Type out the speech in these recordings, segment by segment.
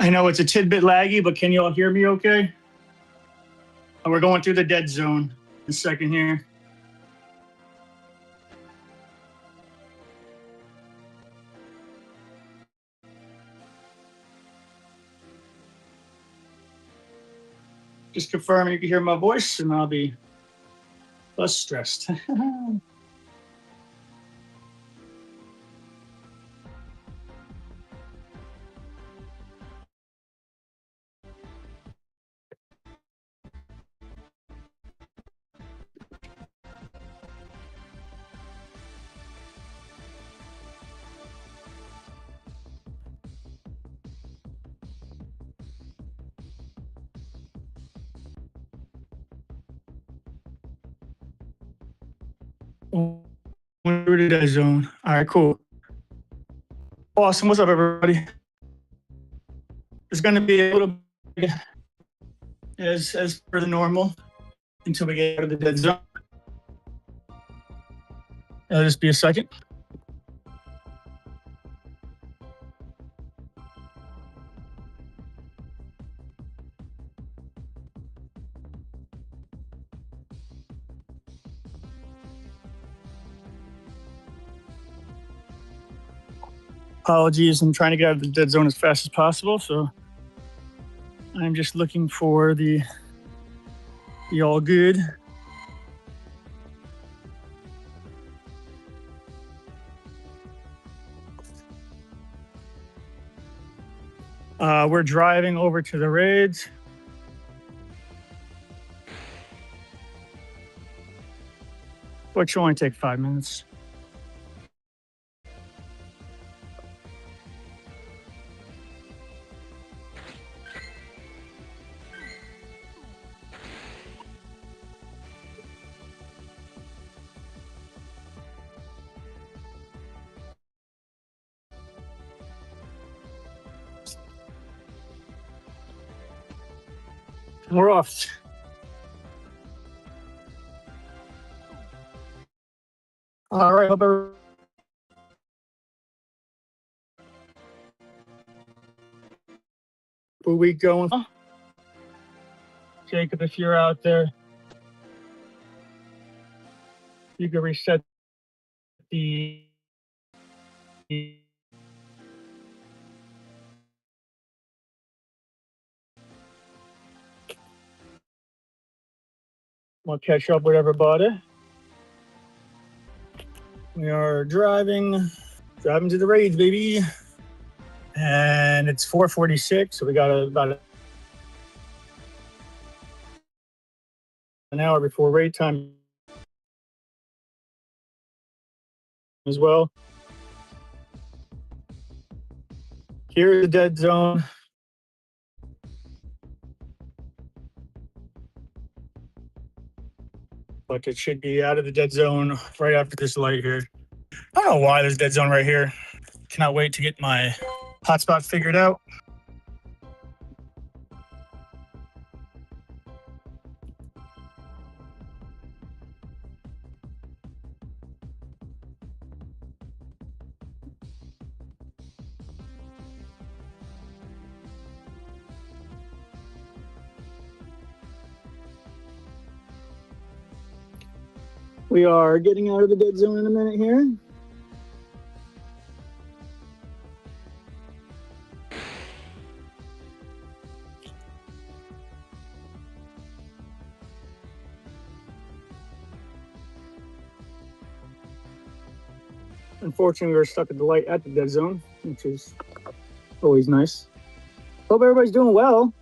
I know it's a tidbit laggy, but can you all hear me okay? We're going through the dead zone in a second here. Just confirming you can hear my voice and I'll be less stressed. Through the dead zone. All right, cool. Awesome. What's up, everybody? It's going to be a little bit as per the normal until we get out of the dead zone. It'll just be a second. Apologies, I'm trying to get out of the dead zone as fast as possible, so I'm just looking for the all good. We're driving over to the raids. Which should only take 5 minutes. We're off. All right, hope everyone. Where we going? Jacob, if you're out there, you can reset the we'll catch up with everybody. We are driving to the raids, baby. And it's 4:46, so we got about an hour before raid time as well. Here's the dead zone. But it should be out of the dead zone right after this light here. I don't know why there's dead zone right here. Cannot wait to get my hotspot figured out. We are getting out of the dead zone in a minute here. Unfortunately, we're stuck at the light at the dead zone, which is always nice. Hope everybody's doing well.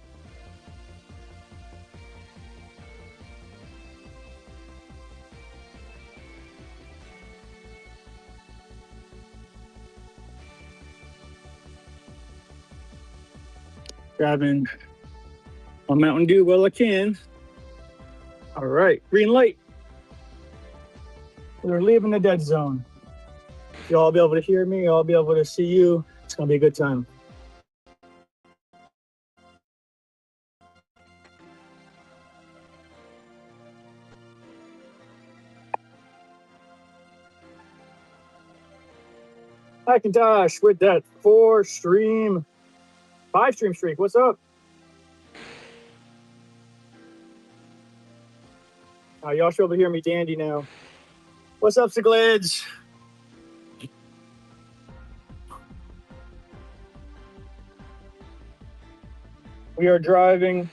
Grabbing a Mountain Dew while I can. All right, green light. We're leaving the dead zone. You'll all be able to hear me. You'll all be able to see you. It's going to be a good time. Macintosh with that 4 stream. 5 stream streak, what's up? Y'all should be able to hear me dandy now. What's up, Siglids? We are driving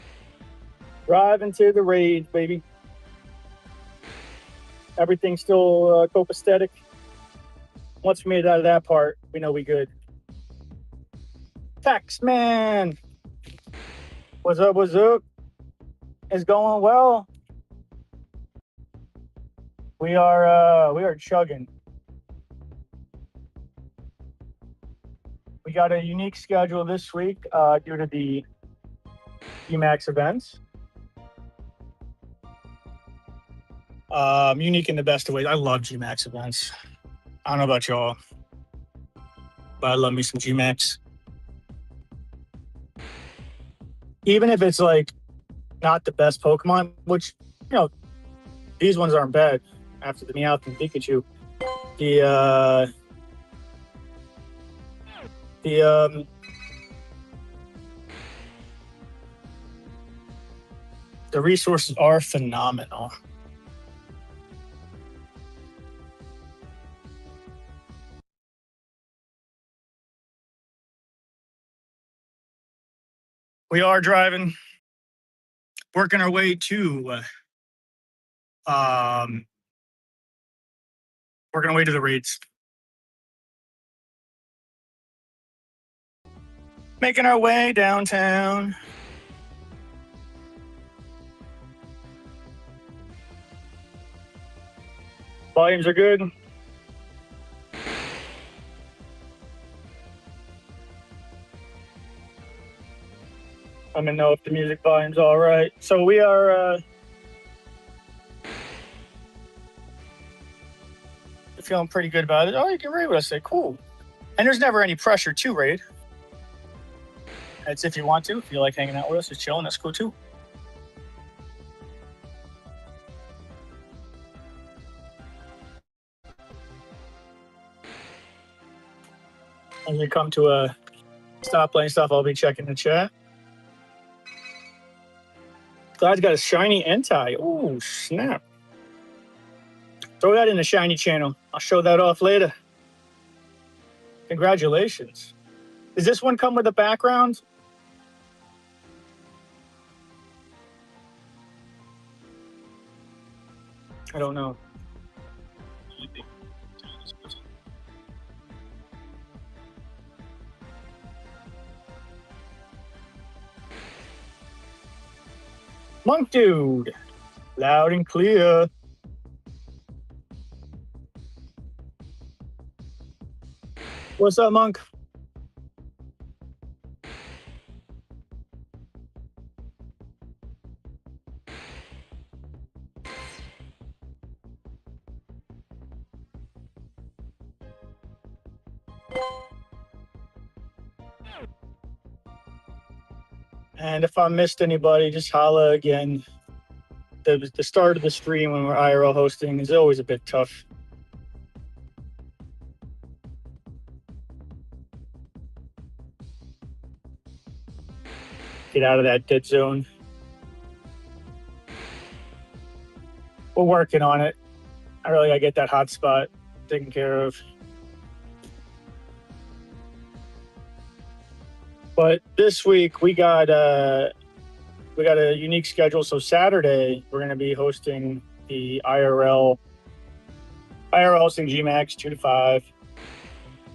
to the raid, baby. Everything's still copacetic. Once we made it out of that part, we know we good. Taxman, what's up? What's up? It's going well. We are chugging. We got a unique schedule this week due to the UMAX events. Unique in the best of ways. I love GMAX events. I don't know about y'all, but I love me some GMAX. Even if it's like not the best Pokemon, which, you know, these ones aren't bad after the Meowth and Pikachu. The resources are phenomenal. We are driving, working our way to the raids. Making our way downtown. Volumes are good. Let me know if the music volume's all right. So we are feeling pretty good about it. Oh, you can raid with us. Cool. And there's never any pressure to raid. It's if you want to. If you like hanging out with us, just chilling, that's cool too. As we come to a stop playing stuff, I'll be checking the chat. Glad's got a shiny Entei. Oh, snap. Throw that in the shiny channel. I'll show that off later. Congratulations. Does this one come with a background? I don't know. Monk Dude. Loud and clear. What's up, Monk? And if I missed anybody, just holla again. The start of the stream when we're IRL hosting is always a bit tough. Get out of that dead zone. We're working on it. I really gotta get that hotspot taken care of. But this week we got a unique schedule. So Saturday we're gonna be hosting the IRL hosting GMAX 2 to 5.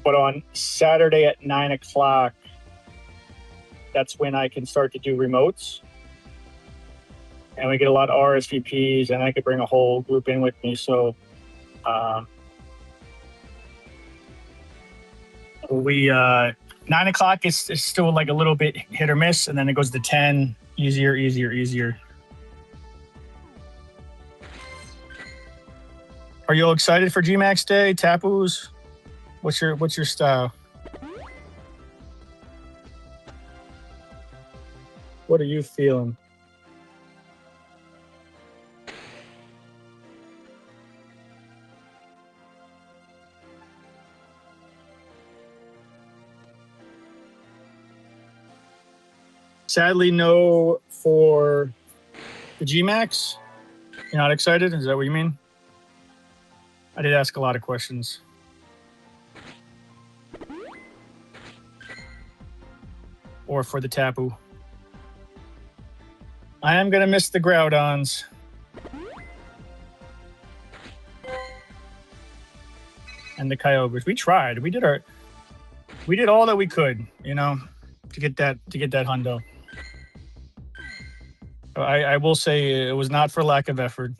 But on Saturday at 9 o'clock, that's when I can start to do remotes. And we get a lot of RSVPs, and I could bring a whole group in with me. So we 9 o'clock is still like a little bit hit or miss, and then it goes to 10, easier. Are you all excited for GMAX Day, Tapoos? What's your style? What are you feeling? Sadly, no for the G-Max. You're not excited? Is that what you mean? I did ask a lot of questions. Or for the Tapu. I am going to miss the Groudons. And the Kyogres. We tried. We did all that we could, you know, to get that hundo. I will say it was not for lack of effort.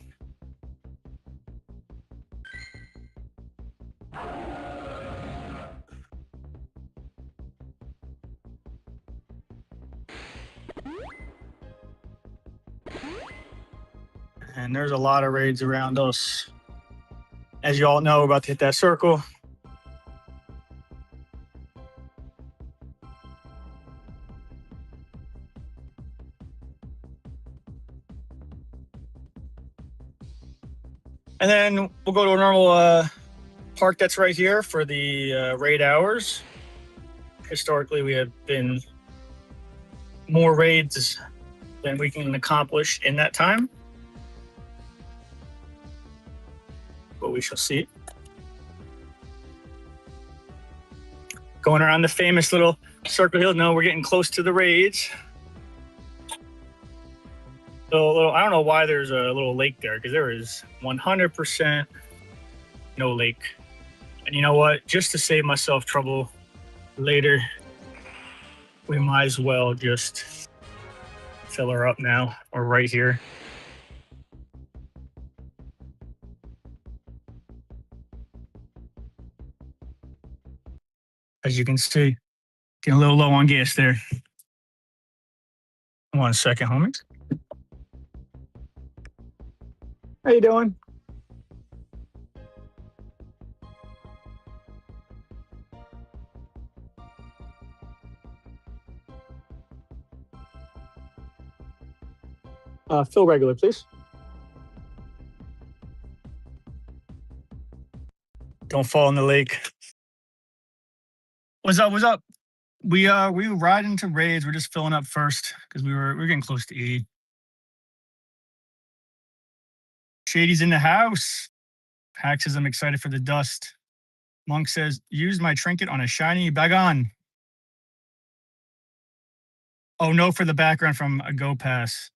And there's a lot of raids around us. As you all know, about to hit that circle. And then we'll go to a normal park that's right here for the raid hours. Historically, we have been more raids than we can accomplish in that time. But we shall see. Going around the famous little circle hill. No, we're getting close to the raids. So I don't know why there's a little lake there, because there is 100% no lake. And you know what? Just to save myself trouble later, we might as well just fill her up now. We're right here. As you can see, getting a little low on gas there. 1 second, homies. How you doing? Fill regular, please. Don't fall in the lake. What's up? What's up? We were riding to raids. We're just filling up first because we're getting close to 80. Shady's in the house. Hack says I'm excited for the dust. Monk says use my trinket on a shiny Bagon. Oh no, for the background from a Go Pass.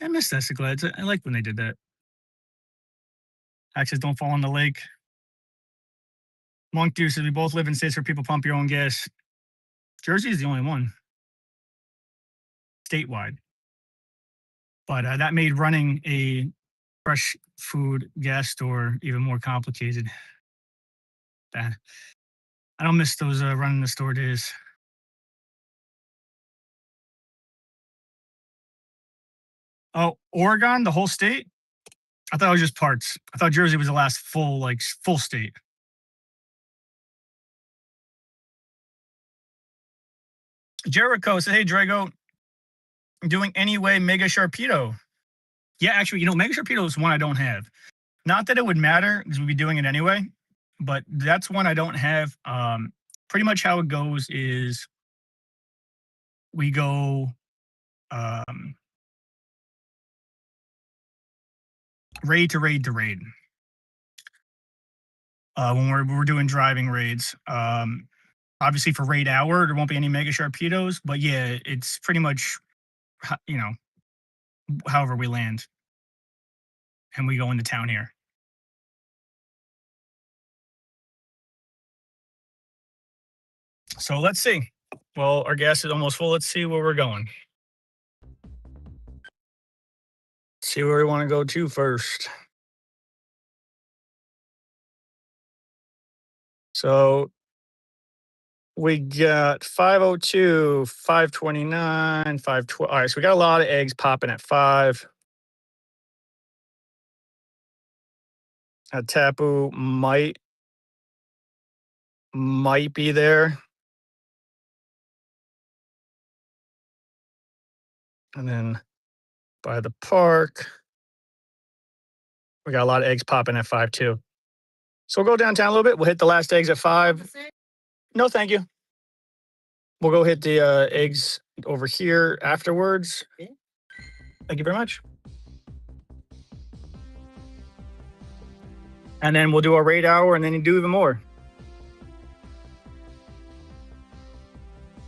I missed that, Cyclades. I like when they did that. Hack says don't fall in the lake. Monk Dude says we both live in states where people pump your own gas. Jersey is the only one. Statewide. But that made running a fresh food gas store even more complicated. I don't miss those running the store days. Oh, Oregon, the whole state? I thought it was just parts. I thought Jersey was the last full state. Jericho said, hey, Drago, I'm doing anyway Mega Sharpedo. Yeah, actually, you know, Mega Sharpedo is one I don't have. Not that it would matter because we'd be doing it anyway, but that's one I don't have. Pretty much how it goes is we go raid to raid to raid. When we're doing driving raids. Obviously for raid hour, there won't be any Mega Sharpedos, but yeah, it's pretty much, you know, however we land. And we go into town here. So let's see. Well, our gas is almost full. Let's see where we're going. See where we want to go to first. So we got 502, 529, 512. All right, so we got a lot of eggs popping at 5. Tapu might be there. And then by the park, we got a lot of eggs popping at 5 too. So we'll go downtown a little bit. We'll hit the last eggs at 5. No, thank you. We'll go hit the eggs over here afterwards. Thank you very much. And then we'll do our raid hour, and then you do even more.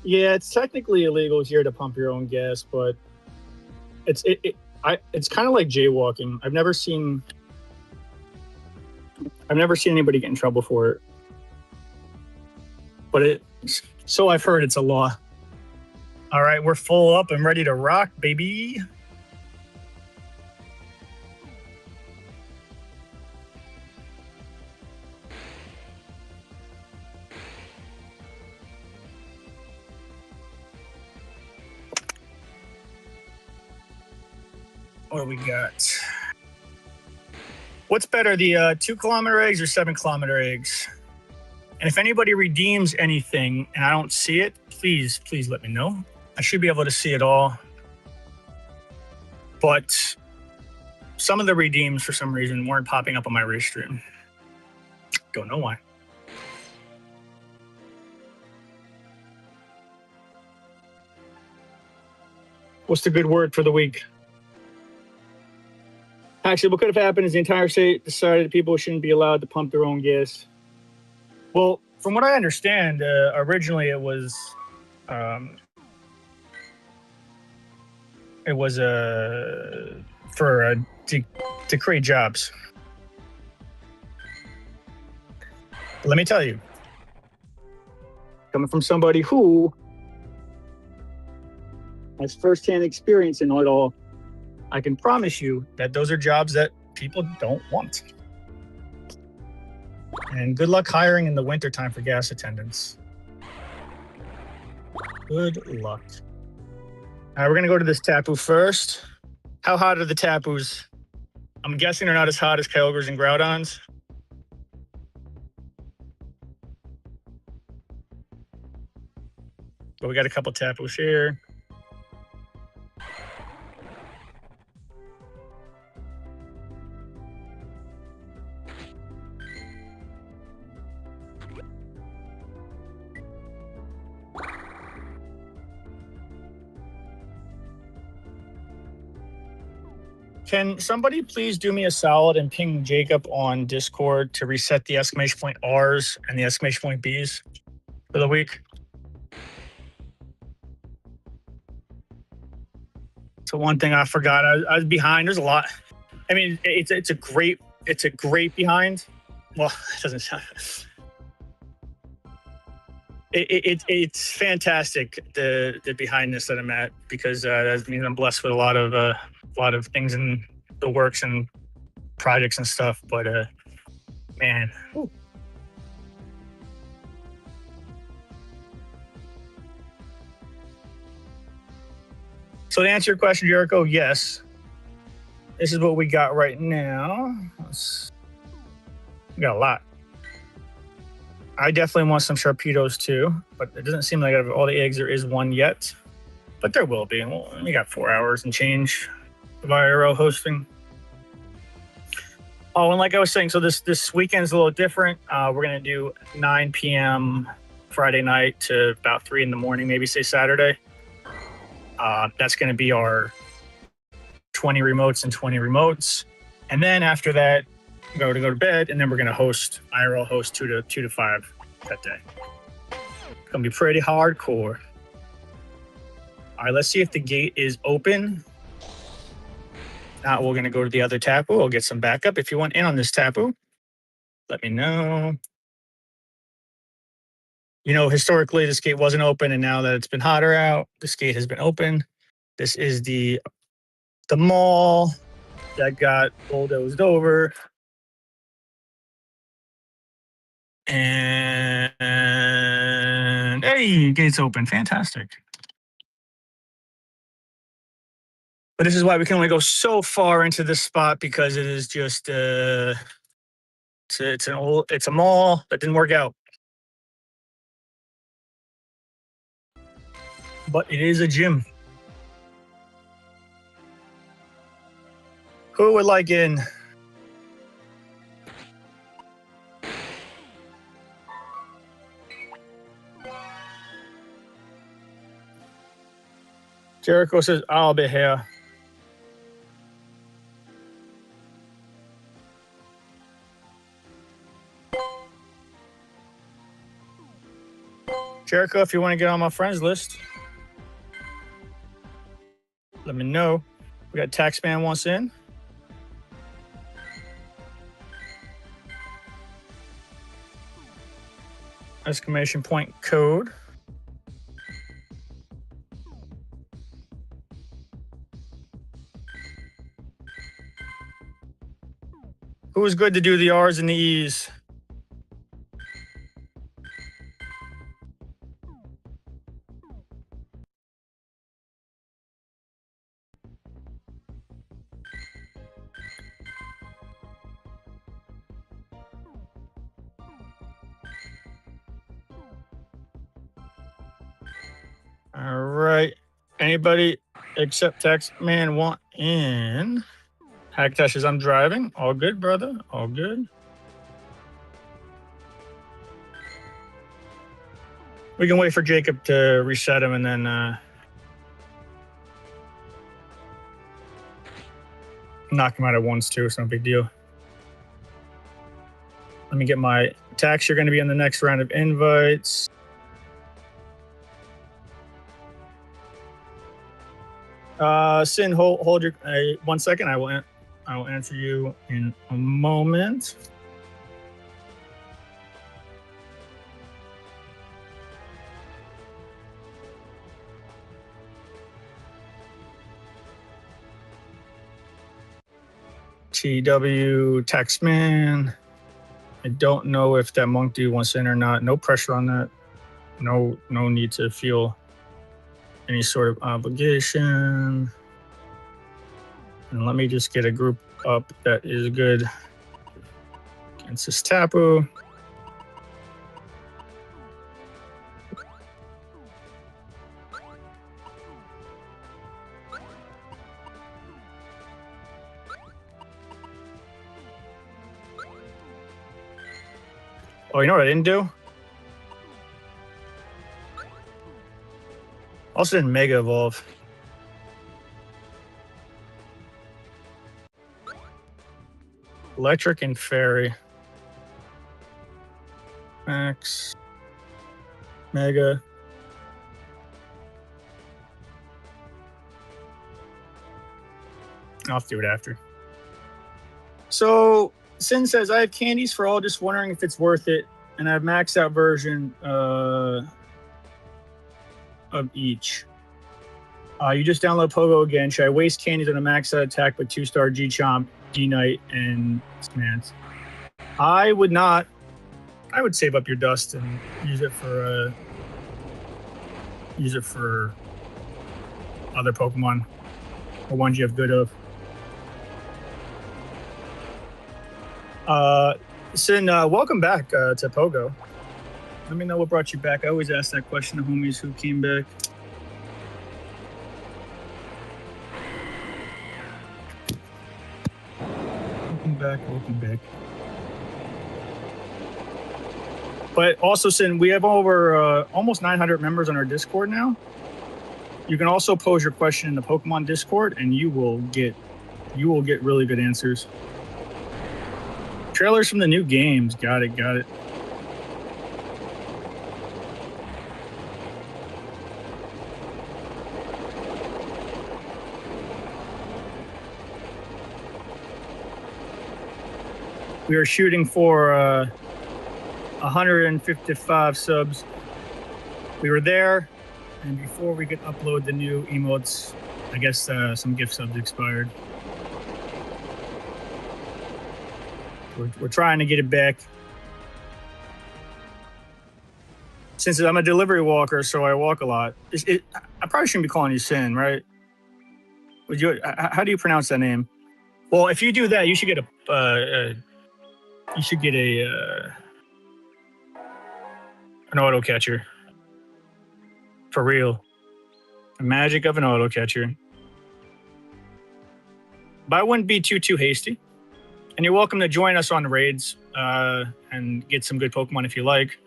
Yeah, it's technically illegal here to pump your own gas, but it's kind of like jaywalking. I've never seen anybody get in trouble for it, but so I've heard it's a law. All right, we're full up and ready to rock, baby. What do we got? What's better, the 2-kilometer eggs or 7-kilometer eggs? And if anybody redeems anything and I don't see it, please let me know. I should be able to see it all. But some of the redeems, for some reason, weren't popping up on my race stream. Don't know why. What's the good word for the week? Actually, what could have happened is the entire state decided that people shouldn't be allowed to pump their own gas. Well, from what I understand, originally it was to create jobs. But let me tell you, coming from somebody who has firsthand experience in it all, I can promise you that those are jobs that people don't want. And good luck hiring in the wintertime for gas attendants. Good luck. All right, we're gonna go to this tapu first. How hot are the tapus? I'm guessing they're not as hot as Kyogres and Groudons. But we got a couple tapus here. Can somebody please do me a solid and ping Jacob on Discord to reset the exclamation point R's and the exclamation point B's for the week? So one thing I forgot, I was behind. There's a lot. I mean, it's a great behind. Well, it doesn't sound. It's fantastic the behindness that I'm at, because that means I'm blessed with a lot of things in the works and projects and stuff. But man. Ooh. So to answer your question, Jericho, yes. This is what we got right now. We got a lot. I definitely want some Sharpedos too, but it doesn't seem like out of all the eggs there is one yet. But there will be. Well, we got 4 hours and change of IRL hosting. Oh, and like I was saying, so this weekend's a little different. We're gonna do 9 p.m. Friday night to about 3 in the morning, maybe say Saturday. That's gonna be our 20 remotes and 20 remotes, and then after that, go to bed, and then we're gonna host IRL host 2 to 5 that day. It's gonna be pretty hardcore. All right, let's see if the gate is open. Not, we're gonna go to the other tapu. I'll get some backup. If you want in on this tapu, let me know. You know, historically this gate wasn't open, and now that it's been hotter out, this gate has been open. This is the mall that got bulldozed over. And hey, gate's open. Fantastic. But this is why we can only go so far into this spot, because it is just it's a mall that didn't work out. But it is a gym. Who would like in? Jericho says, I'll be here. Jericho, if you want to get on my friends list, let me know. We got Taxman wants in. Exclamation point code. Who is good to do the R's and the E's? All right. Anybody except Taxman want in? Hacktash says, I'm driving. All good, brother. All good. We can wait for Jacob to reset him and then knock him out at once too. It's no big deal. Let me get my tax. You're going to be in the next round of invites. Sin, hold your 1 second. I will answer you in a moment. TW Taxman. I don't know if that monk dude wants in or not. No pressure on that. No need to feel any sort of obligation. And let me just get a group up that is good against this Tapu. Oh, you know what I didn't do? Also didn't Mega Evolve. Electric and Fairy. Max. Mega. I'll do it after. So, Sin says, I have candies for all, just wondering if it's worth it. And I have maxed out version of each. You just download Pogo again. Should I waste candies on a max out attack with 2-star G-Chomp, D-Knight, and Smans? I would not. I would save up your dust and use it for other Pokemon or ones you have good of. Sin, welcome back to Pogo. Let me know what brought you back. I always ask that question to homies who came back. Welcome back. But also, Sin, we have over almost 900 members on our Discord now. You can also pose your question in the Pokemon Discord, and you will get really good answers. Trailers from the new games. Got it. We are shooting for 155 subs. We were there, and before we could upload the new emotes, I guess some gift subs expired. We're trying to get it back. Since I'm a delivery walker, so I walk a lot. I probably shouldn't be calling you Sin, right? Would you? How do you pronounce that name? Well, if you do that, you should get an auto catcher. For real. The magic of an auto catcher. But I wouldn't be too hasty. And you're welcome to join us on raids and get some good Pokemon if you like.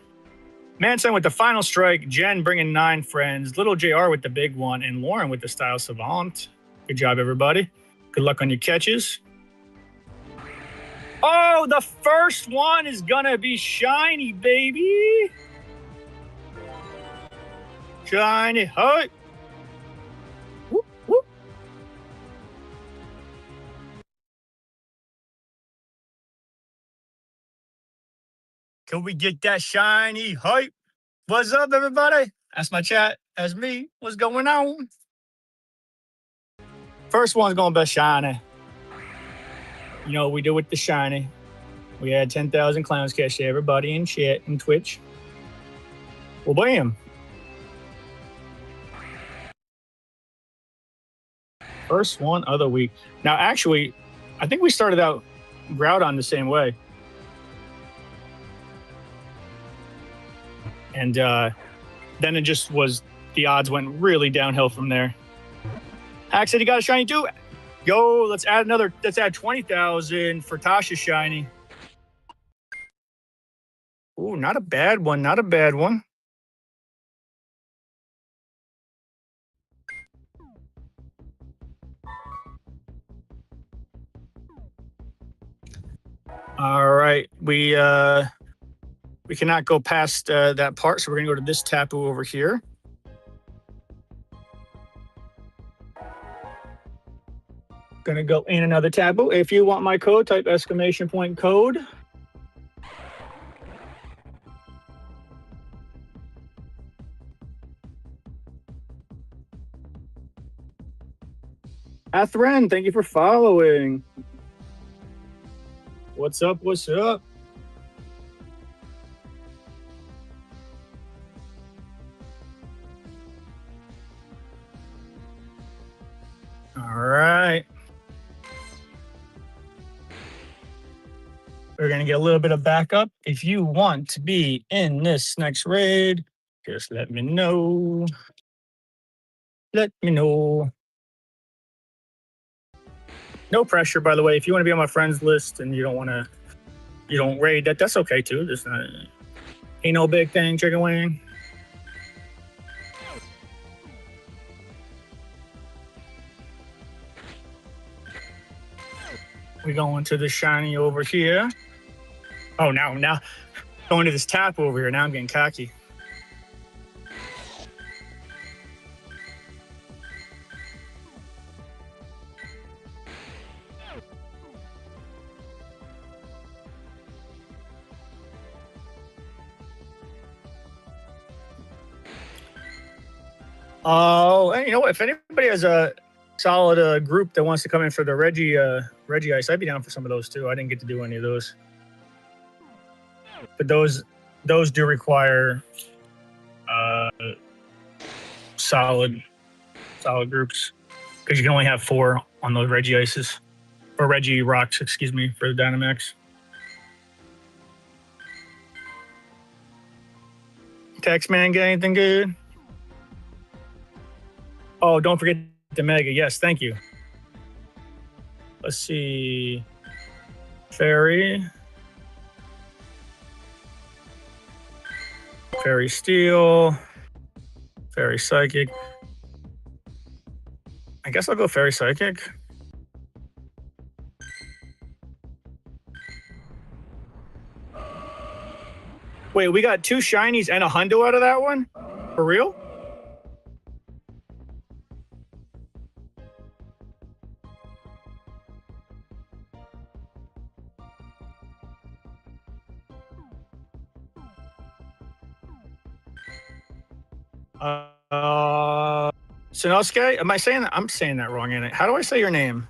Manson with the final strike, Jen bringing 9 friends, Little JR with the big one, and Lauren with the style savant. Good job, everybody. Good luck on your catches. Oh, the first one is gonna be shiny, baby. Shiny, hey. Whoop, whoop. Can we get that shiny hype? What's up, everybody? That's my chat. That's me. What's going on? First one's gonna be shiny. You know what we do with the shiny? We had 10,000 clowns catch everybody in chat and Twitch. Well, bam. First one of the week. Now, actually, I think we started out Groudon the same way. And then it just was, the odds went really downhill from there. Hack said he got a shiny too. Yo, let's add 20,000 for Tasha's shiny. Ooh, not a bad one, not a bad one. All right, we cannot go past that part, so we're gonna go to this Tapu over here. Gonna go in another Tapu. If you want my code, type ! Code. Athren, thank you for following. What's up? What's up? All right. We're going to get a little bit of backup. If you want to be in this next raid, just let me know. Let me know. No pressure, by the way. If you want to be on my friends list and you don't raid, that's okay too. There's not, ain't no big thing, chicken wing. We going to the shiny over here. Oh, now going to this Tapu over here. Now I'm getting cocky. Oh, and you know what? If anybody has a solid group that wants to come in for the Reggie Ice, I'd be down for some of those too. I didn't get to do any of those, but those do require solid groups because you can only have 4 on those Reggie Ices or Reggie Rocks, excuse me, for the Dynamax. Taxman, get anything good? Oh, don't forget the Mega. Yes, thank you. Let's see. Fairy Steel. Fairy Psychic. I guess I'll go Fairy Psychic. Wait, we got 2 shinies and a hundo out of that one? For real? Sanosuke? Am I saying that? I'm saying that wrong, ain't it? How do I say your name?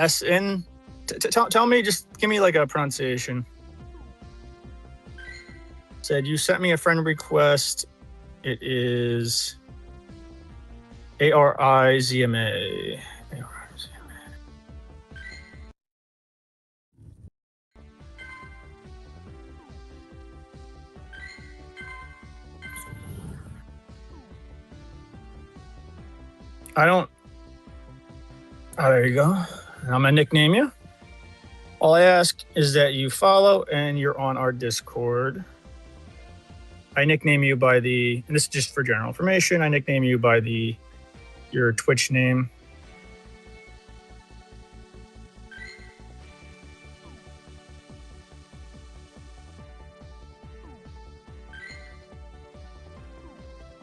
SN? Tell me, just give me like a pronunciation. Said you sent me a friend request. It is ARIZMA. I don't. Oh, there you go. I'm gonna nickname you. All I ask is that you follow and you're on our Discord. I nickname you by and this is just for general information, I nickname you by your Twitch name.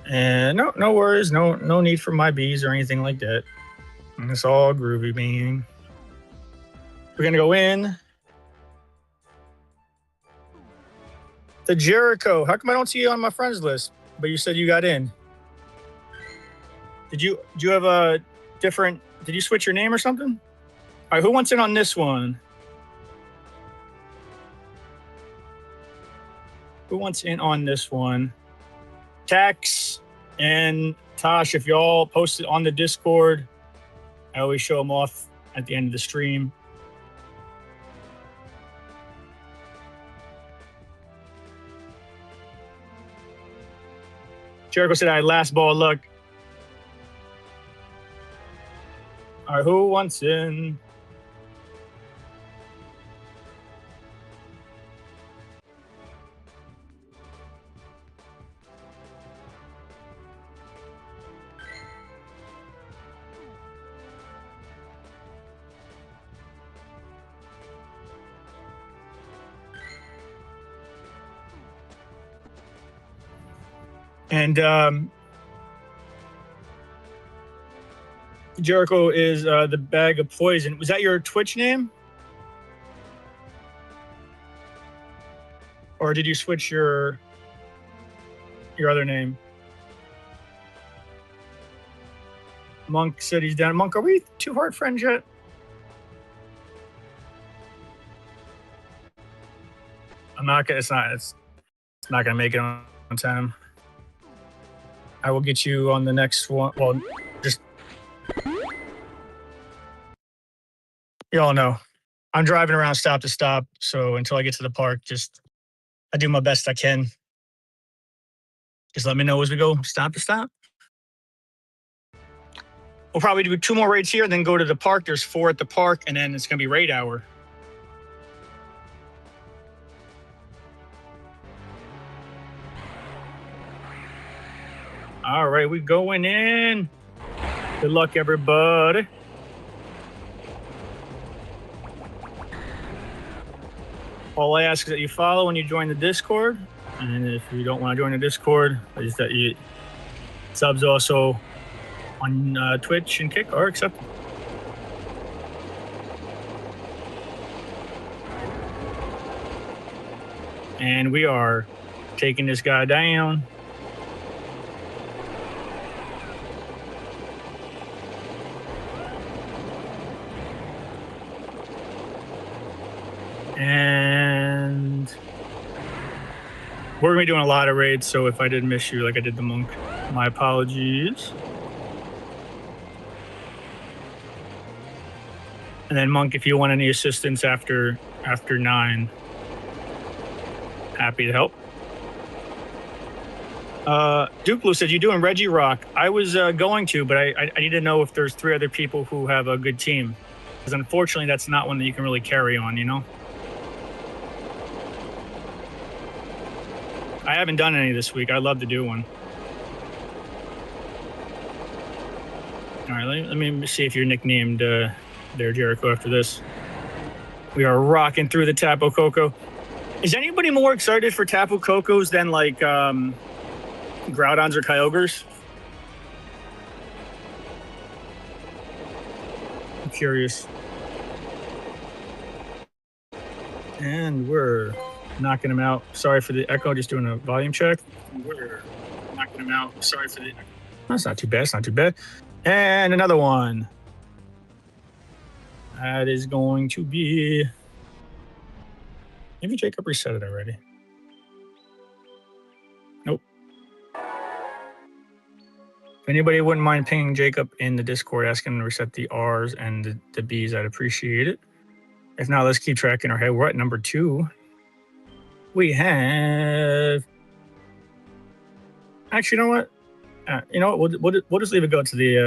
And no worries, no need for my bees or anything like that. And it's all groovy, being. We're gonna go in. The Jericho. How come I don't see you on my friends list? But you said you got in. Do you have a different? Did you switch your name or something? All right, who wants in on this one? Who wants in on this one? Tax and Tosh, if y'all post it on the Discord, I always show them off at the end of the stream. Jericho said I had last ball of luck. All right, who wants in? And Jericho is the bag of poison. Was that your Twitch name? Or did you switch your other name? Monk said he's down. Monk, are we too hard friends yet? It's not gonna make it on time. I will get you on the next one. Well, just y'all know I'm driving around stop to stop, so until I get to the park, I do my best I can. Just let me know as we go stop to stop. We'll probably do 2 more raids here, then go to the park. There's 4 at the park, and then it's gonna be raid hour. All right, we going in. Good luck, everybody. All I ask is that you follow when you join the Discord. And if you don't want to join the Discord, is that you subs also on Twitch and Kick are accepted. And we are taking this guy down. And we're going to be doing a lot of raids, so if I did miss you like I did the Monk, my apologies. And then Monk, if you want any assistance after 9, happy to help. Duke Blue said, you doing Reggie Rock? I was going to, but I need to know if there's 3 other people who have a good team. Because unfortunately, that's not one that you can really carry on, you know? I haven't done any this week. I'd love to do one. All right, let me see if you're nicknamed there, Jericho, after this. We are rocking through the Tapu Koko. Is anybody more excited for Tapu Kokos than like Groudons or Kyogres? I'm curious. And we're knocking him out. Sorry for the echo, just doing a volume check. We're knocking him out. Sorry for the echo. That's not too bad. It's not too bad. And another one. That is going to be... Maybe Jacob reset it already. Nope. If anybody wouldn't mind pinging Jacob in the Discord, asking him to reset the R's and the B's, I'd appreciate it. If not, let's keep tracking our head. We're at number 2. We have... Actually, you know what? We'll just leave it go to the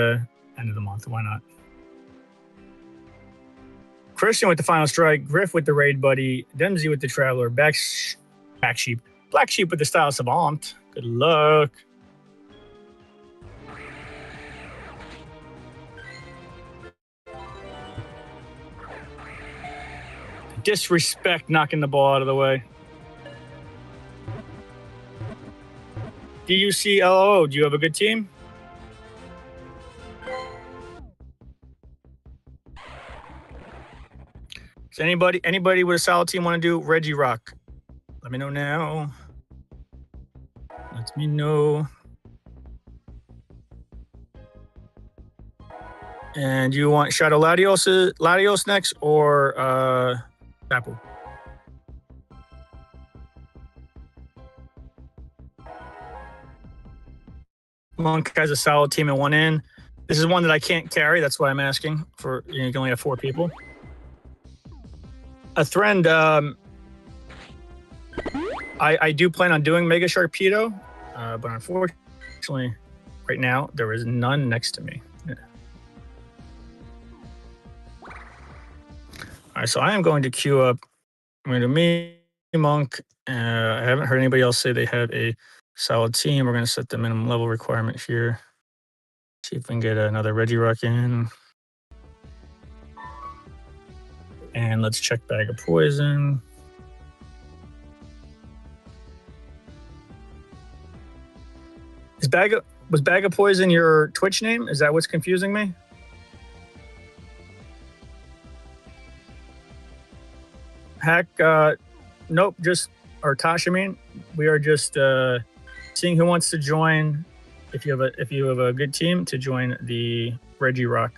end of the month. Why not? Christian with the final strike, Griff with the raid buddy, Dempsey with the traveler, Black Sheep with the style savant. Good luck. Disrespect knocking the ball out of the way. DUCLO, do you have a good team? Does anybody with a solid team want to do Reggie Rock? Let me know now. Let me know. And you want Shadow Latios next or Apple? Monk has a solid team and one in. This is one that I can't carry. That's why I'm asking for. You can only have 4 people. A friend. I do plan on doing Mega Sharpedo, but unfortunately, right now there is none next to me. Yeah. All right, so I am going to queue up. I'm going to me Monk. I haven't heard anybody else say they have a solid team. We're going to set the minimum level requirement here. See if we can get another Reggie Rock in. And let's check Bag of Poison. Was Bag of Poison your Twitch name? Is that what's confusing me? Hack, nope, or Tosh, I mean, we are just seeing who wants to join. If you have a good team to join the Reggie Rock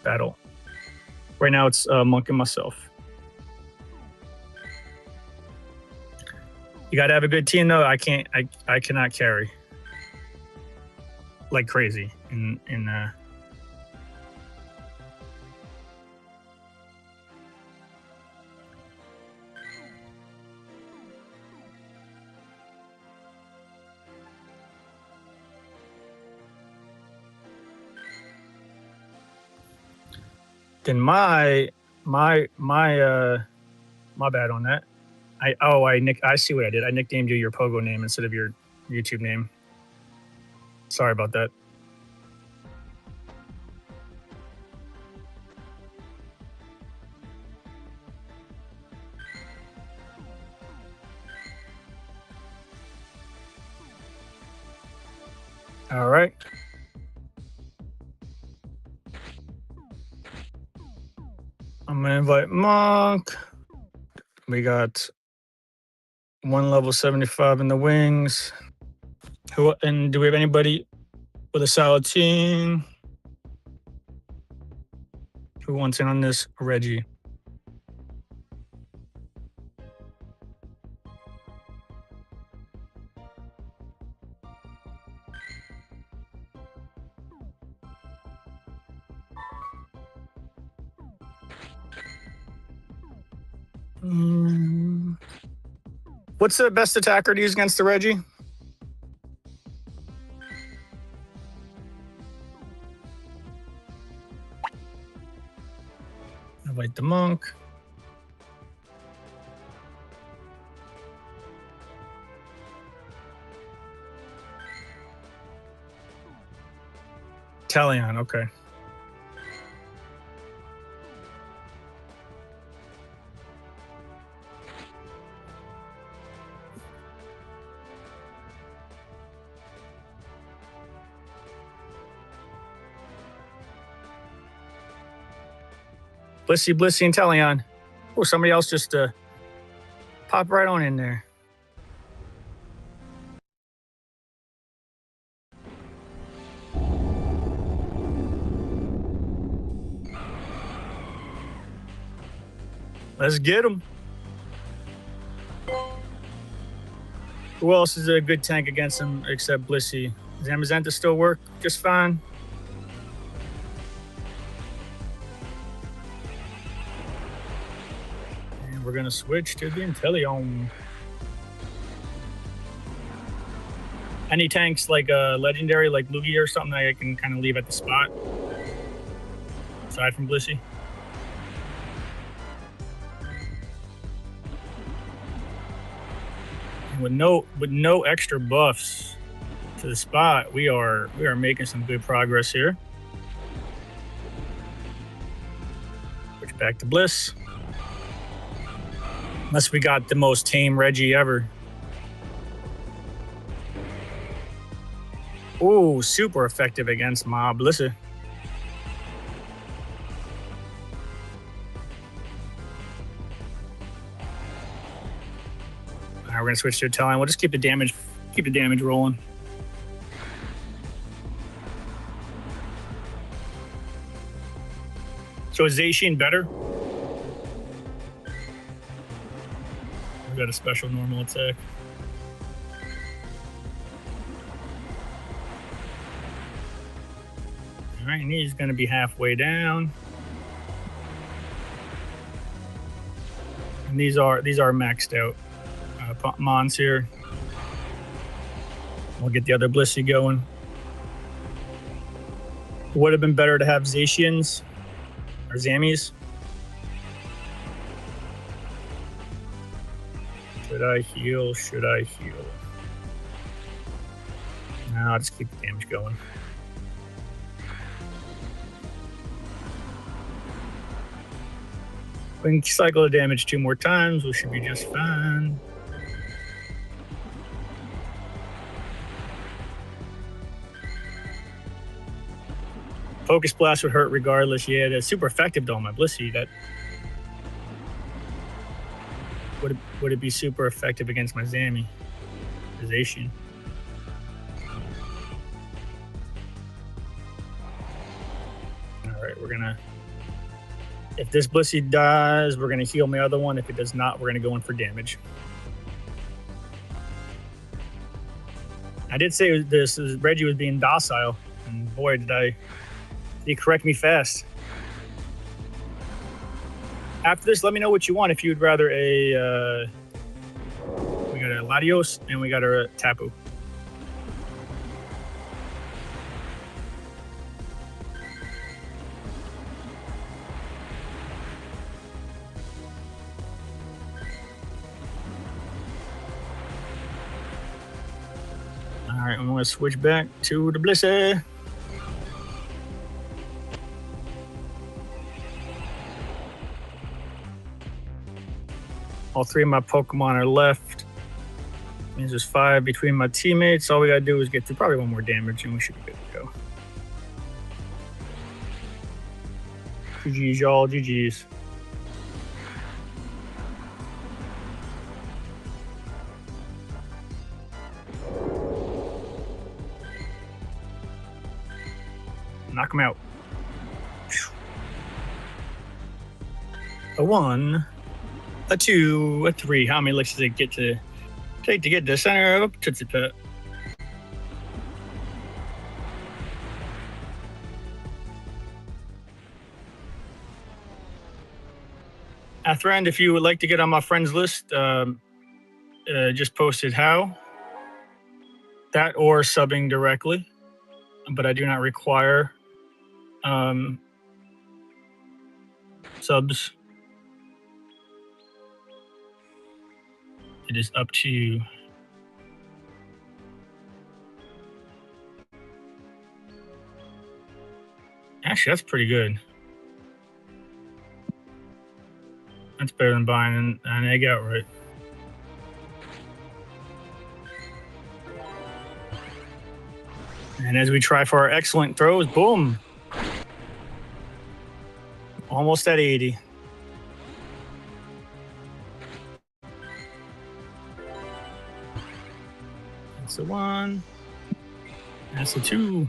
battle. Right now it's Monk and myself. You gotta have a good team though. I cannot carry like crazy in then my bad on that. I see what I did. I nicknamed you your Pogo name instead of your YouTube name. Sorry about that. All right. I'm gonna invite Monk. We got 1 level 75 in the wings. And do we have anybody with a solid team? Who wants in on this? Reggie. What's the best attacker to use against the Reggie? Invite the Monk. Talion, okay. Blissey, and Talion. Oh, somebody else just pop right on in there. Let's get him. Who else is a good tank against him except Blissey? Does Amazenta still work just fine? And we're going to switch to the Inteleon. Any tanks like legendary, like Lugia or something that I can kind of leave at the spot? Aside from Blissey? with no extra buffs to the spot, we are making some good progress here. Switch back to Bliss. Unless we got the most tame Reggie ever. Oh, super effective against my Blissa. All right, we're gonna switch to Italian. We'll just keep the damage rolling. So is Zacian better? We got a special normal attack. All right, and he's going to be halfway down. And these are maxed out Mons here. We'll get the other Blissey going. Would have been better to have Zacians or Zammies. Should I heal? Should I heal? No, I'll just keep the damage going. We can cycle the damage 2 more times. We should be just fine. Focus Blast would hurt regardless. Yeah, that's super effective though, my Blissey. That would it be super effective against my Zammy? Zacian. All right, we're gonna. If this Blissey dies, we're gonna heal my other one. If it does not, we're gonna go in for damage. I did say Reggie was being docile, and boy, did he correct me fast. After this, let me know what you want. If you'd rather we got a Latios and we got a Tapu. All right, I'm gonna switch back to the Blissey. All 3 of my Pokemon are left. Means there's 5 between my teammates. All we gotta do is get through probably 1 more damage and we should be good to go. GG's, y'all. GG's. Knock him out. A 1, a 2, a 3. How many licks does it take to get to the center of a Tootsie Pet? Athrend, if you would like to get on my friends list, just posted how. That or subbing directly, but I do not require subs. It is up to you. Actually, that's pretty good. That's better than buying an egg outright. And as we try for our excellent throws, boom. Almost at 80. That's the 1. That's the 2.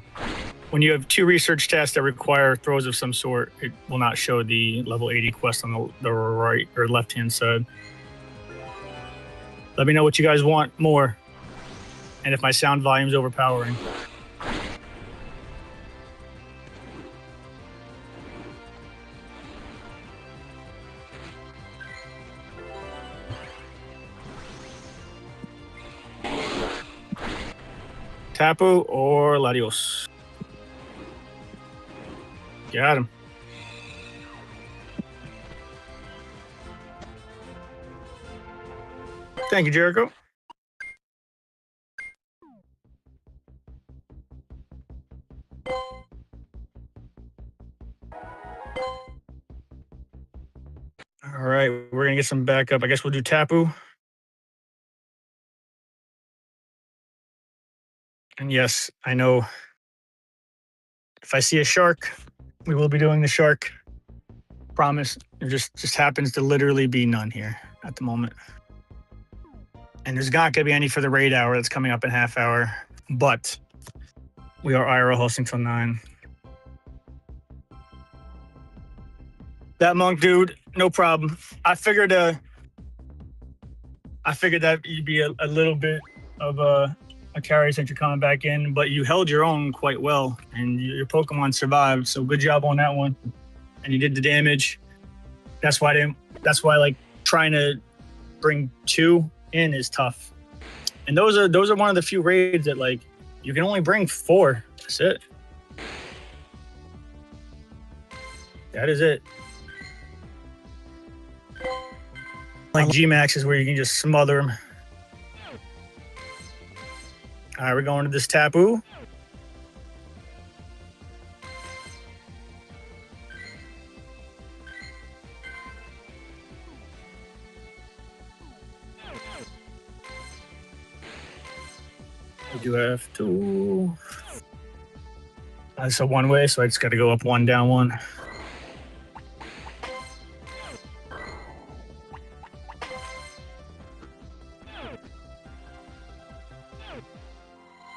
When you have 2 research tests that require throws of some sort, it will not show the level 80 quest on the right or left-hand side. Let me know what you guys want more, and if my sound volume is overpowering. Tapu or Latios? Got him. Thank you, Jericho. All right, we're gonna get some backup. I guess we'll do Tapu. And yes, I know if I see a shark, we will be doing the shark. Promise. There just happens to literally be none here at the moment. And there's not gonna be any for the raid hour that's coming up in half hour. But we are IRL hosting till 9. That monk dude, no problem. I figured that you'd be a little bit of a carry since you're coming back in, but you held your own quite well, and your Pokemon survived. So good job on that one. And you did the damage. That's why like trying to bring 2 in is tough. And those are one of the few raids that like you can only bring 4. That's it. That is it. Like G-Max is where you can just smother them. All right, we're going to this Tapu. We do have to. That's a one-way, so I just got to go up 1, down 1.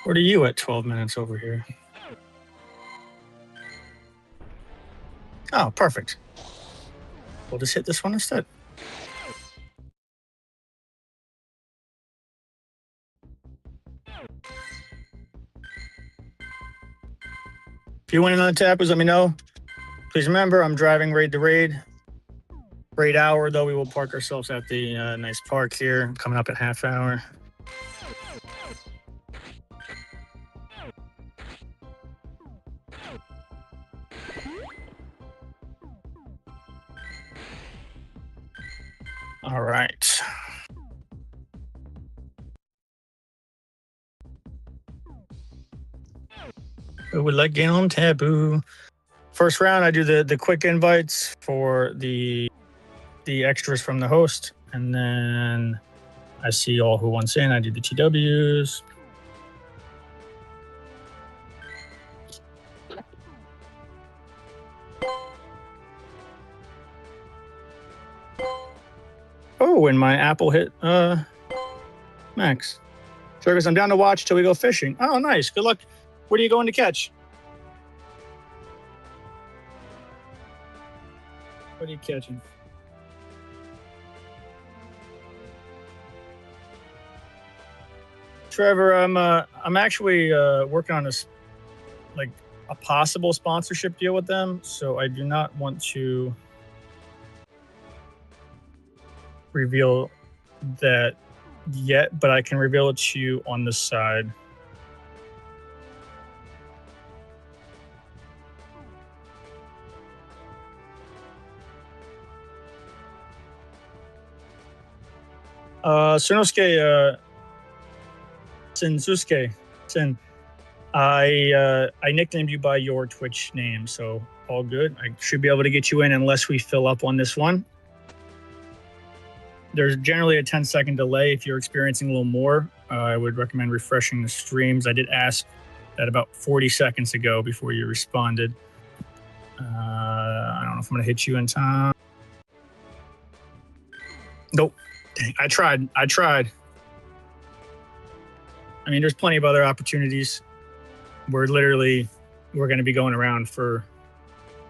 What are you at 12 minutes over here? Oh, perfect. We'll just hit this one instead. If you want another Tapus, let me know. Please remember, I'm driving raid to raid. Raid hour, though, we will park ourselves at the nice park here, coming up in half hour. All right. Who would like get on Tapu? First round, I do the quick invites for the extras from the host, and then I see all who wants in. I do the TWs. Oh, and my apple hit Max. Circus, I'm down to watch till we go fishing. Oh, nice. Good luck. What are you going to catch? What are you catching? Trevor, I'm actually working on this, like a possible sponsorship deal with them. So I do not want to reveal that yet, but I can reveal it to you on the side. Sunosuke, Sin, I nicknamed you by your Twitch name, so all good. I should be able to get you in unless we fill up on this one. There's generally a 10-second delay. If you're experiencing a little more, I would recommend refreshing the streams. I did ask that about 40 seconds ago before you responded. I don't know if I'm going to hit you in time. Nope. Dang, I tried. I mean, there's plenty of other opportunities. We're going to be going around for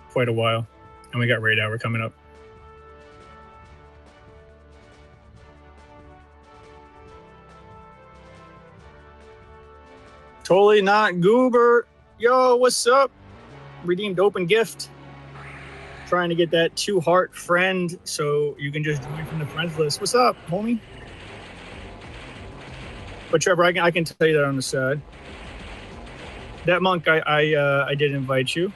quite a while. And we got raid hour coming up. Totally not Goober. Yo, what's up? Redeemed open gift. Trying to get that 2-heart friend so you can just join from the friends list. What's up, homie? But Trevor, I can tell you that on the side. That monk, I did invite you.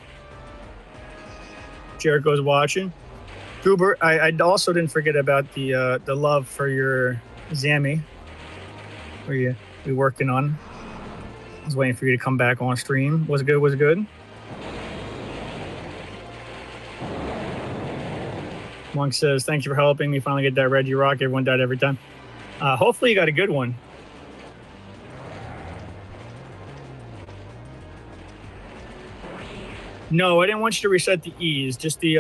Jericho's watching. Goober, I also didn't forget about the love for your Zammy. Where you working on? I was waiting for you to come back on stream. Was it good? Was it good? Monk says, thank you for helping me finally get that Reggie Rock. Everyone died every time. Hopefully you got a good one. No, I didn't want you to reset the E's, just the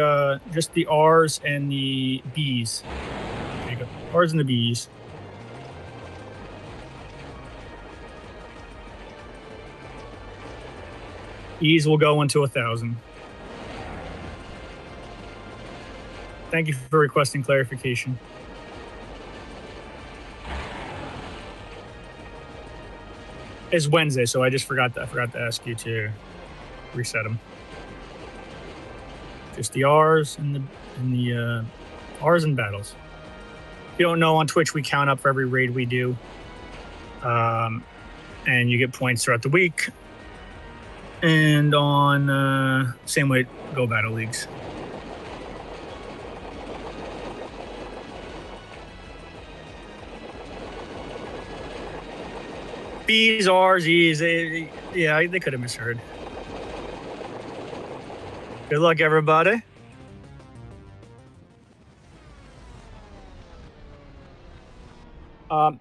R's and the B's. There you go. R's and the B's. E's will go into 1,000. Thank you for requesting clarification. It's Wednesday, so I just forgot to ask you to reset them. Just the R's and the R's and battles. If you don't know, on Twitch we count up for every raid we do, and you get points throughout the week. And on same way, Go Battle Leagues. B's, R's, E's, they could have misheard. Good luck, everybody.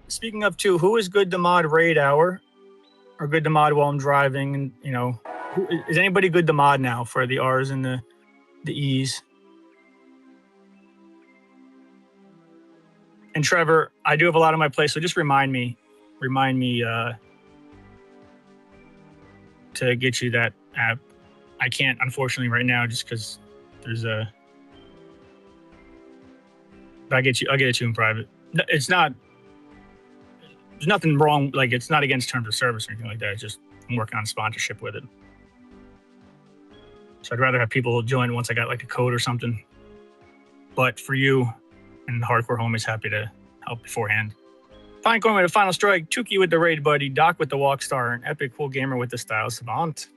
Speaking of two, who is good to mod raid hour, or good to mod while I'm driving? And you know, is anybody good to mod now for the R's and the E's? And Trevor, I do have a lot on my plate, so just remind me to get you that app. I can't, unfortunately, right now, just because there's a. But I'll get it to you in private. It's not. There's nothing wrong. Like, it's not against terms of service or anything like that. It's just I'm working on sponsorship with it. So I'd rather have people join once I got like a code or something. But for you and the hardcore homies, happy to help beforehand. Fine Coin with the final strike. Tuki with the raid buddy. Doc with the walk star. And Epic Cool Gamer with the style savant.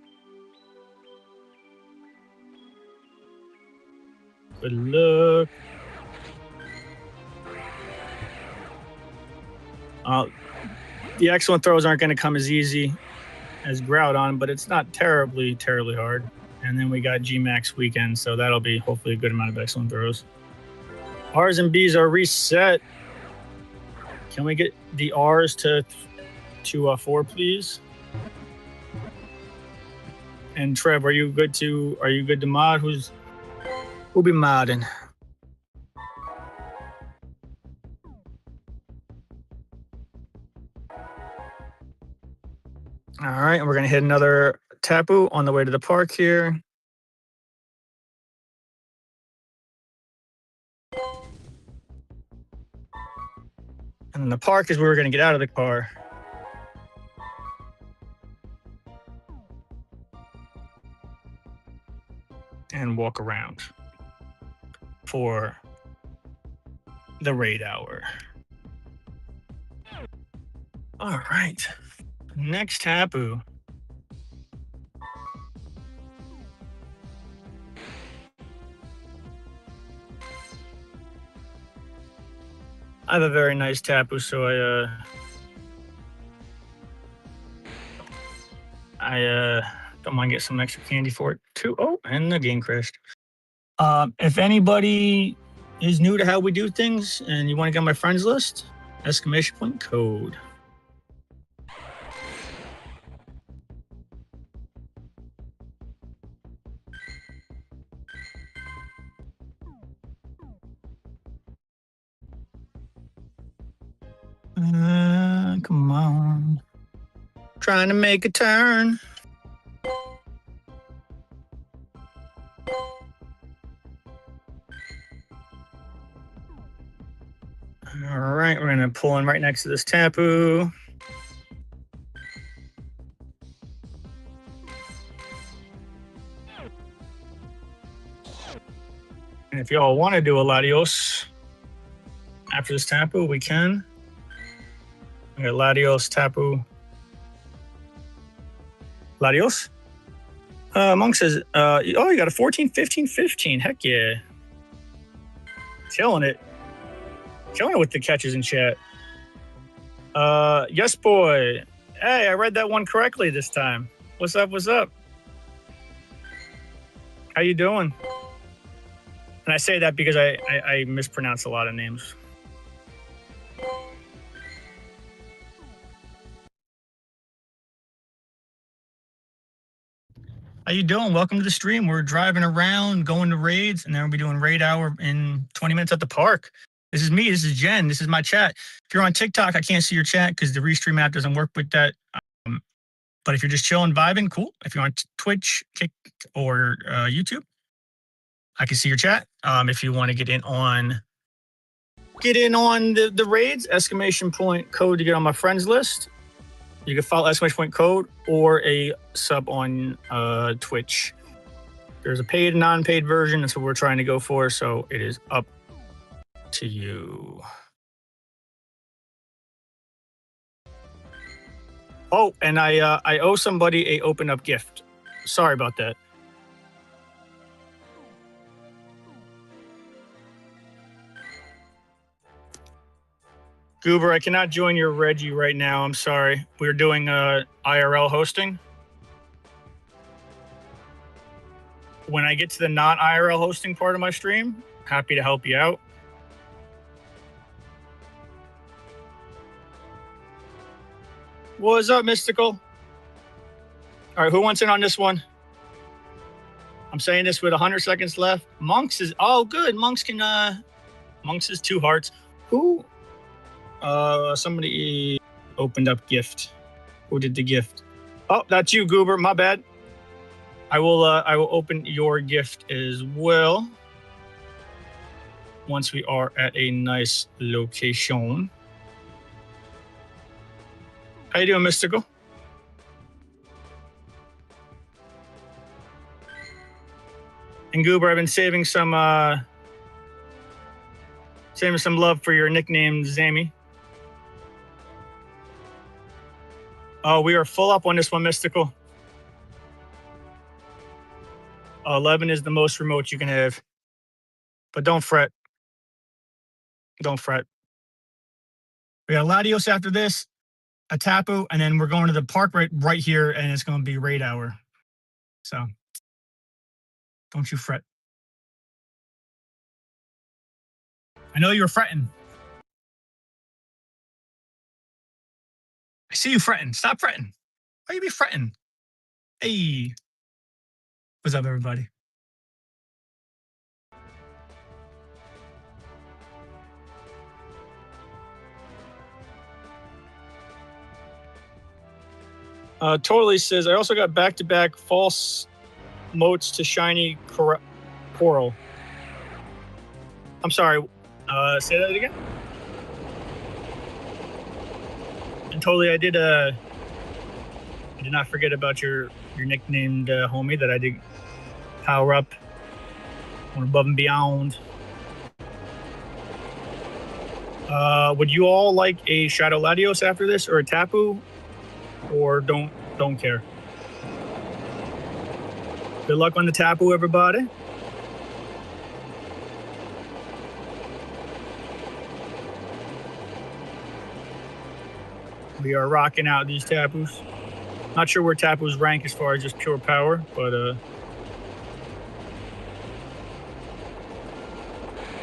Good luck. The excellent throws aren't going to come as easy as Groudon, but it's not terribly hard. And then we got G-Max weekend, so that'll be hopefully a good amount of excellent throws. R's and B's are reset. Can we get the R's to 4, please? And Trev, are you good to mod? Who'll be modding? All right, and we're gonna hit another Tapu on the way to the park here. And the park is where we're gonna get out of the car. And walk around for the raid hour. All right, next Tapu. I have a very nice Tapu, so I don't mind getting some extra candy for it too. Oh, and the game crashed. If anybody is new to how we do things and you want to get on my friends list, exclamation point code. Come on. Trying to make a turn. All right, we're gonna pull in right next to this Tapu. And if y'all want to do a Latios after this Tapu, we can. We got Latios, Tapu. Latios? Monk says, oh, you got a 14, 15, 15. Heck yeah. Killing it. Killing it with the catches in chat. Yes, boy. Hey, I read that one correctly this time. What's up? What's up? How you doing? And I say that because I mispronounce a lot of names. How you doing? Welcome to the stream. We're driving around, going to raids, and then we'll be doing raid hour in 20 minutes at the park. This is me. This is Jen. This is my chat. If you're on TikTok, I can't see your chat because the Restream app doesn't work with that. But if you're just chilling, vibing, cool. If you're on Twitch, Kick, or YouTube, I can see your chat. If you want to get in on the raids, exclamation point code to get on my friends list. You can follow exclamation point code or a sub on Twitch. There's a paid and non-paid version. That's what we're trying to go for. So it is up to you. Oh, and I owe somebody a open up gift. Sorry about that. Goober, I cannot join your Reggie right now. I'm sorry. We're doing IRL hosting. When I get to the non-IRL hosting part of my stream, happy to help you out. What's up, Mystical? All right, who wants in on this one? I'm saying this with 100 seconds left. Monks is, oh, good. Monks can, Monks is 2 hearts. Who? Somebody opened up gift. Who did the gift? Oh, that's you, Goober. My bad. I will open your gift as well once we are at a nice location. How you doing, Mystical? And Goober, I've been saving some love for your nickname, Zammy. Oh, we are full up on this one, Mystical. 11 is the most remote you can have. But don't fret. Don't fret. We got Latios after this, a Tapu, and then we're going to the park right here, and it's going to be raid hour. So don't you fret. I know you're fretting. I see you fretting. Stop fretting. Why you be fretting? Hey. What's up, everybody? Totally says, I also got back-to-back false motes to shiny coral. I'm sorry. Say that again. And totally, I did not forget about your nicknamed homie that I did power up on Above and Beyond. Would you all like a Shadow Latios after this, or a Tapu, or don't care? Good luck on the Tapu, everybody. We are rocking out these Tapus. Not sure where Tapus rank as far as just pure power, but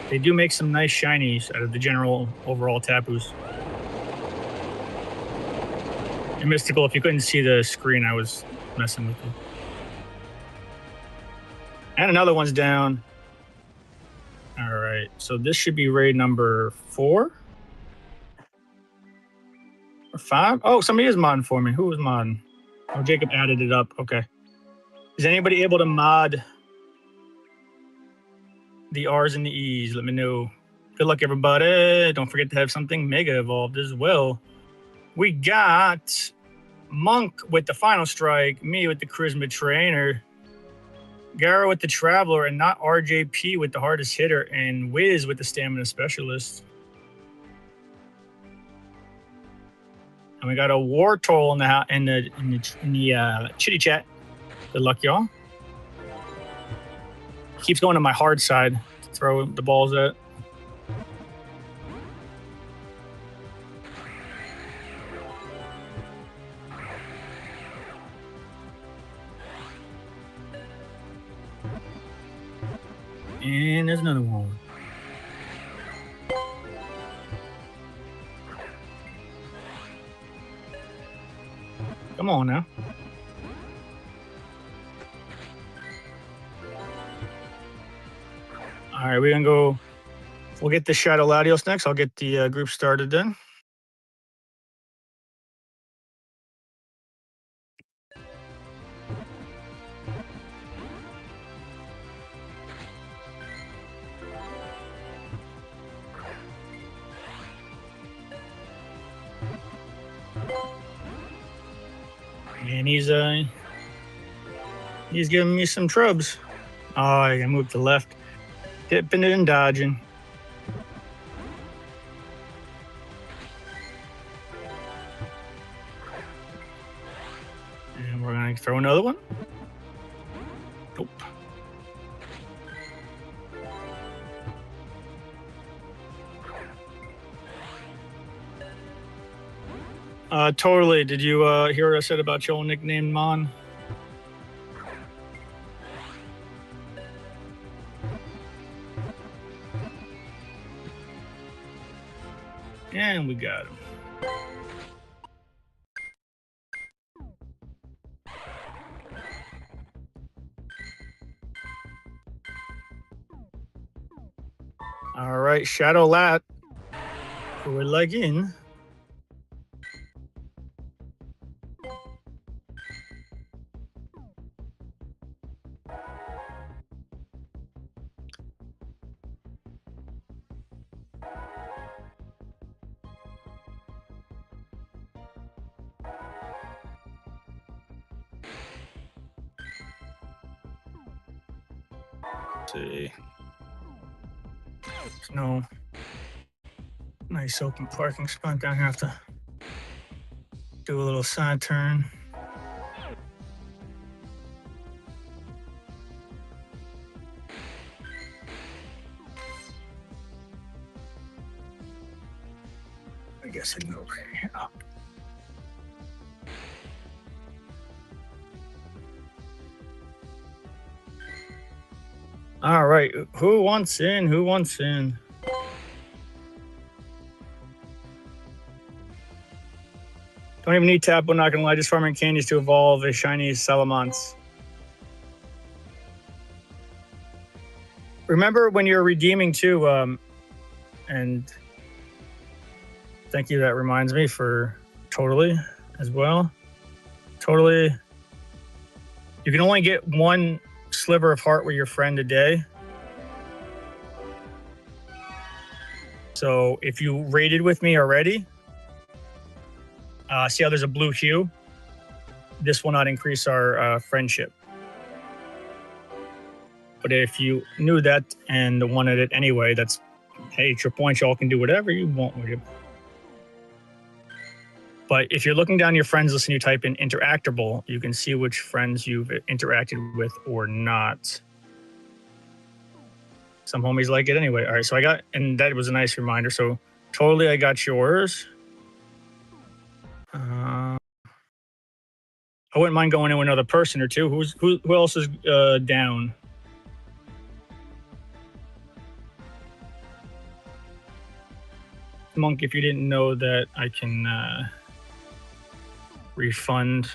they do make some nice shinies out of the general overall Tapus. And Mystical, if you couldn't see the screen, I was messing with you. And another one's down. All right, so this should be raid number 4 or 5. Oh, somebody is modding for me. Who was modding? Oh, Jacob added it up. Okay. Is anybody able to mod the R's and the E's? Let me know. Good luck, everybody. Don't forget to have something mega evolved as well. We got Monk with the Final Strike, me with the Charisma Trainer, Gara with the Traveler, and not RJP with the Hardest Hitter, and Wiz with the Stamina Specialist. And we got a Wartortle in the chitty chat. Good luck, y'all. Keeps going to my hard side to throw the balls at. And there's another one. Come on now. All right, we're gonna go. We'll get the Shadow Latios next. I'll get the group started then. And he's giving me some trubs. Oh, I gotta move to the left. Dipping it and dodging. And we're gonna throw another one. Nope. Totally. Did you hear what I said about your old nickname, Mon? And we got him. All right, Shadow Lat. We're like in. Let's see. There's no nice open parking spot. Gonna have to do a little side turn. I guess I can go over here. Oh. All right, who wants in? Who wants in? Don't even need tap, I'm not gonna lie, just farming candies to evolve a shiny Salamence. Remember when you're redeeming too, and thank you, that reminds me for Totally as well. Totally, you can only get one sliver of heart with your friend a day. So if you raided with me already, see how there's a blue hue? This will not increase our friendship. But if you knew that and wanted it anyway, that's, hey, it's your point, y'all can do whatever you want with it. But if you're looking down your friends list and you type in interactable, you can see which friends you've interacted with or not. Some homies like it anyway. All right, so I got, and that was a nice reminder. So Totally, I got yours. I wouldn't mind going in with another person or two. Who else is down? Monk, if you didn't know that I can refund.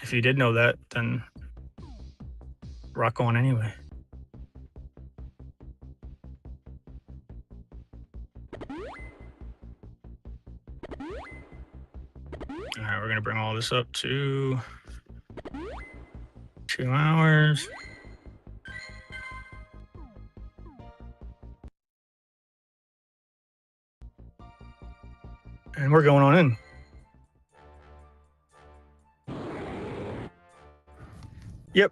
If you did know that, then rock on anyway. All right, we're gonna bring all this up to 2 hours. And we're going on in. Yep.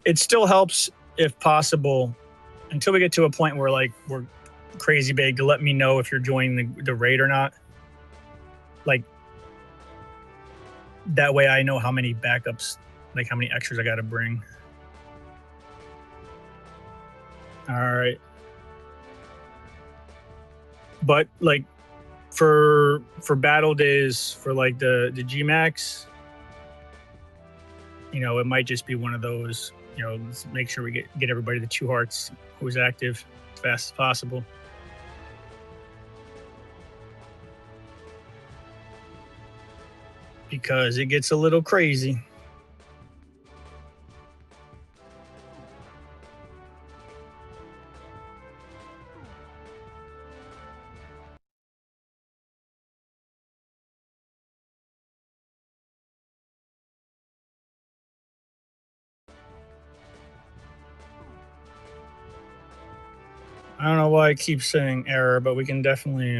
It still helps if possible until we get to a point where like we're crazy big to let me know if you're joining the raid or not. Like that way I know how many backups, like how many extras I got to bring. All right. But like for battle days, for like the Gmax, you know, it might just be one of those, you know, let's make sure we get everybody the 2 hearts who's active as fast as possible. Because it gets a little crazy. I don't know why I keep saying error, but we can definitely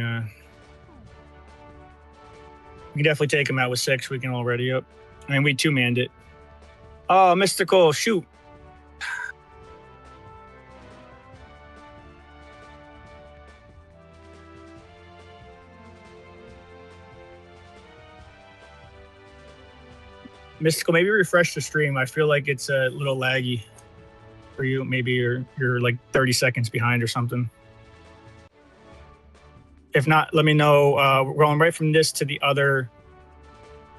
take him out with 6. We can already up. I mean, we 2-manned it. Oh, Mystical, shoot. Mystical, maybe refresh the stream. I feel like it's a little laggy for you. Maybe you're like 30 seconds behind or something. If not, let me know. We're going right from this to the other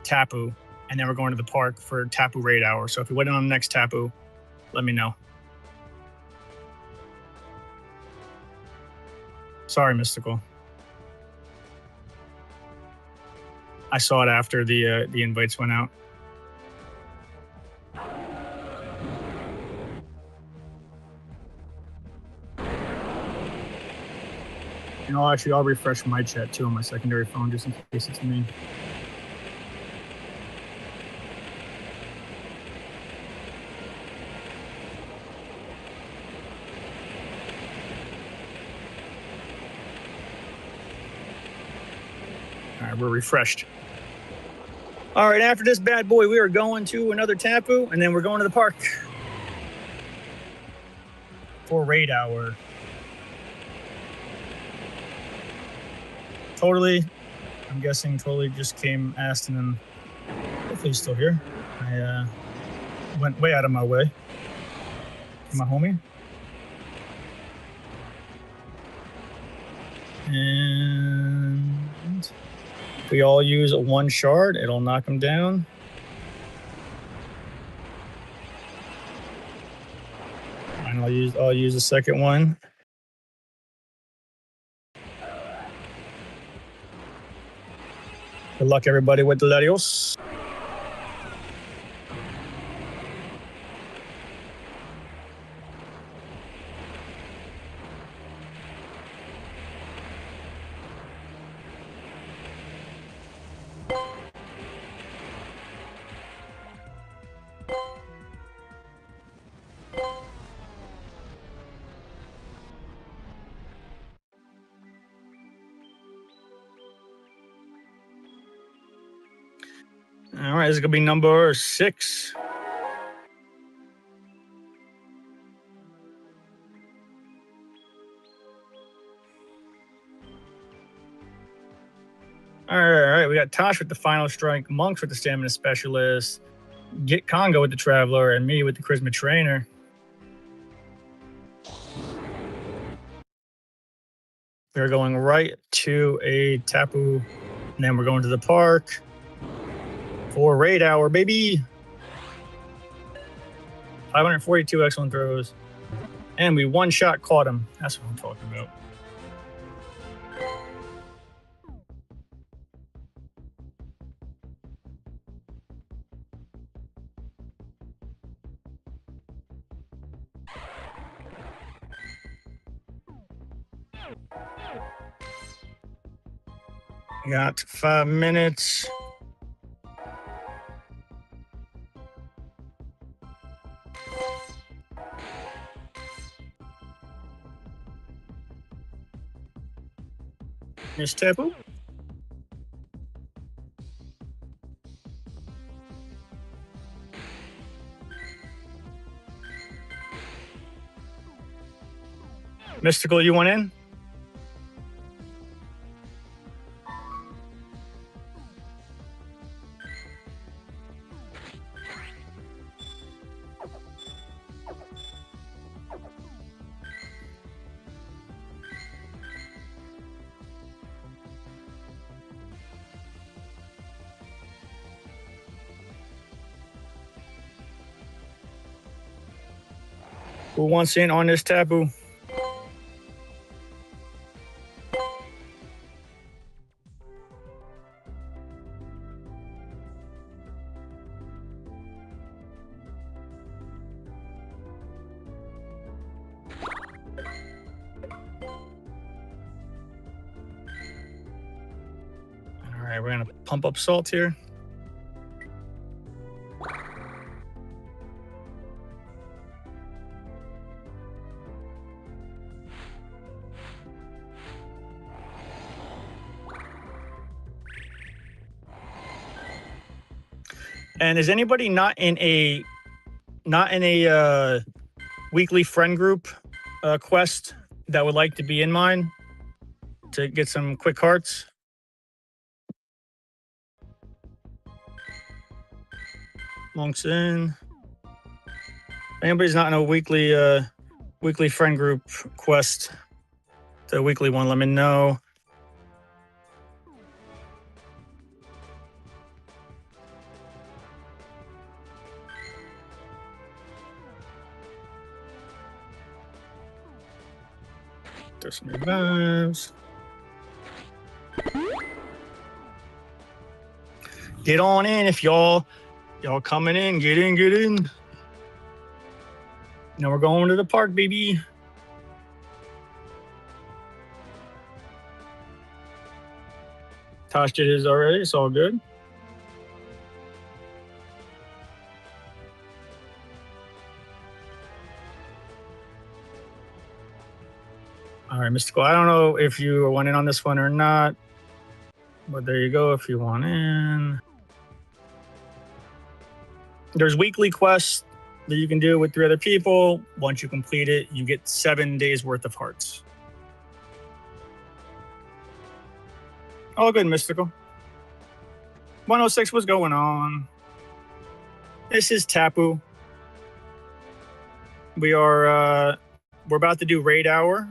Tapu, and then we're going to the park for Tapu Raid Hour. So if you went in on the next Tapu, let me know. Sorry, Mystical. I saw it after the invites went out. You know, actually, I'll refresh my chat too on my secondary phone just in case it's me. All right, we're refreshed. All right, after this bad boy, we are going to another Tapu, and then we're going to the park for Raid Hour. Totally, I'm guessing Totally just came, asked, and then hopefully he's still here. I went way out of my way. My homie. And if we all use 1 shard, it'll knock him down. And I'll use the second one. Good luck, everybody, with the Larios. All right, this is going to be number 6. All right, we got Tosh with the Final Strike, Monks with the Stamina Specialist, Get Congo with the Traveler, and me with the Charisma Trainer. We're going right to a Tapu, and then we're going to the park for Raid Hour, baby. 542 excellent throws. And we 1-shot caught him. That's what I'm talking about. Got 5 minutes. Miss Tapu. Mystical, you want in? Who wants in on this Tapu? All right, we're gonna pump up salt here. And is anybody not in a weekly friend group quest that would like to be in mine to get some quick hearts? Monks in. If anybody's not in a weekly friend group quest, the weekly one, let me know. There's some revives. Get on in if y'all coming in. Get in. Now we're going to the park, baby. Tosh did his already. It's all good. All right, Mystical. I don't know if you want in on this one or not, but there you go if you want in. There's weekly quests that you can do with 3 other people. Once you complete it, you get 7 days worth of hearts. All good, Mystical. 106, what's going on? This is Tapu. We're about to do raid hour.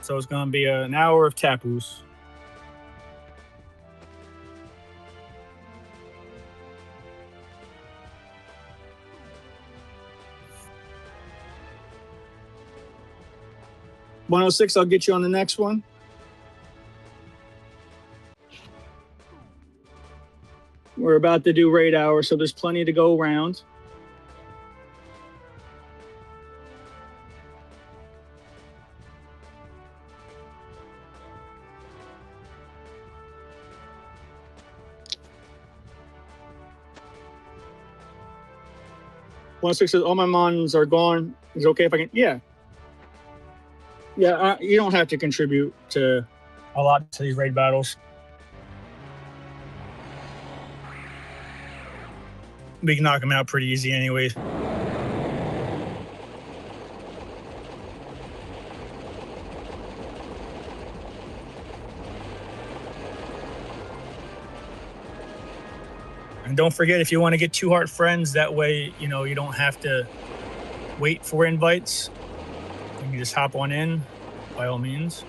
So it's going to be an hour of Tapus. $106, I'll get you on the next one. We're about to do raid hour, so there's plenty to go around. One six says all my mons are gone. Is it okay if I can? Yeah. You don't have to contribute to a lot to these raid battles. We can knock them out pretty easy, anyways. And don't forget, if you want to get 2 heart friends, that way, you don't have to wait for invites. You can just hop on in, by all means.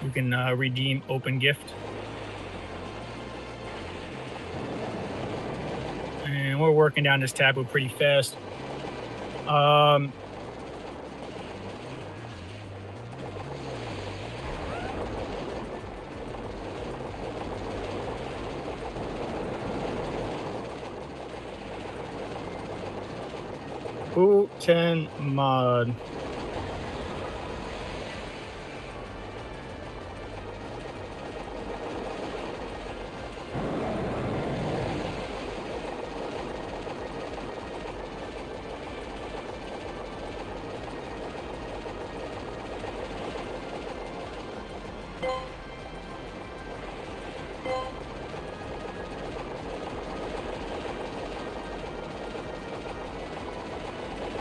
You can redeem open gift. And we're working down this Tapu pretty fast. Who can mod?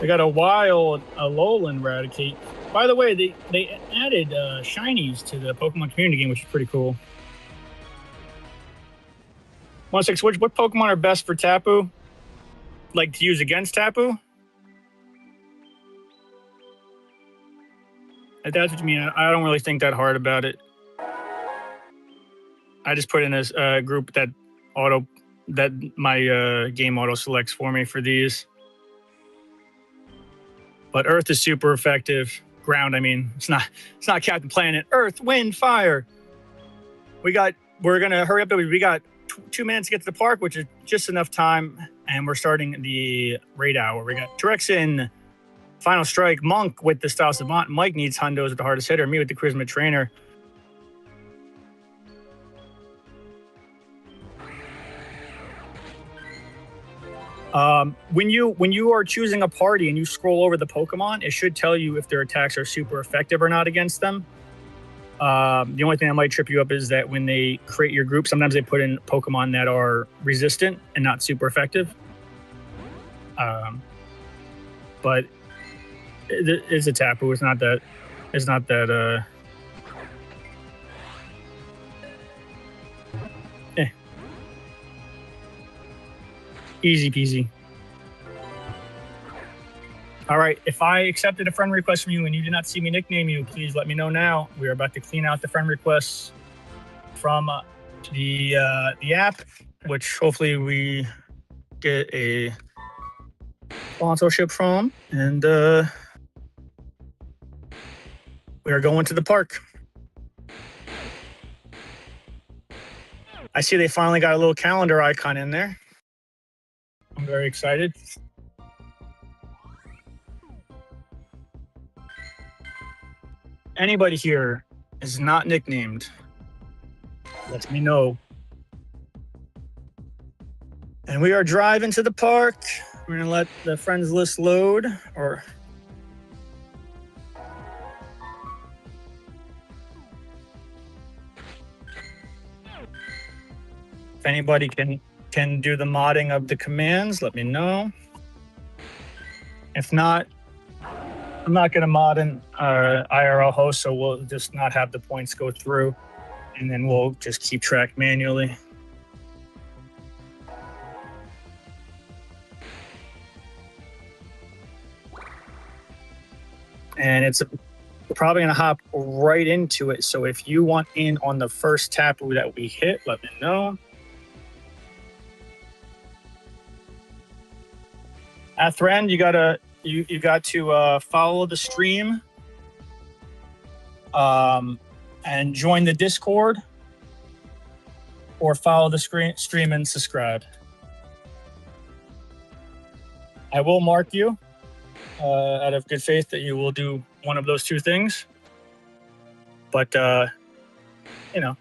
They got a wild Alolan Raticate. By the way, they added shinies to the Pokemon community game, which is pretty cool. 1-6, what Pokemon are best for Tapu? Like to use against Tapu? If that's what you mean, I don't really think that hard about it. I just put in this group that my game auto selects for me for these. But Earth is super effective. Ground, I mean, it's not Captain Planet. Earth, wind, fire. We're gonna hurry up. We got 2 minutes to get to the park, which is just enough time. And we're starting the raid hour. We got Trexin, Final Strike, Monk with the Style Savant, Mike needs Hundos with the hardest hitter, me with the Charisma Trainer. When you are choosing a party and you scroll over the Pokemon, it should tell you if their attacks are super effective or not against them. The only thing that might trip you up is that when they create your group, sometimes they put in Pokemon that are resistant and not super effective. But it's a Tapu. It's not that. Easy peasy. All right, if I accepted a friend request from you and you did not see me nickname you, please let me know now. We are about to clean out the friend requests from the app, which hopefully we get a sponsorship from. And we are going to the park. I see they finally got a little calendar icon in there. I'm very excited. Anybody here is not nicknamed, let me know. And we are driving to the park. We're gonna let the friends list load, or if anybody can do the modding of the commands, let me know. If not, I'm not going to mod an IRL host, so we'll just not have the points go through, and then we'll just keep track manually. And it's probably going to hop right into it, so if you want in on the first Tapu that we hit, let me know. Athrend, you got to follow the stream and join the Discord, or follow the stream and subscribe. I will mark you out of good faith that you will do one of those two things. But you know,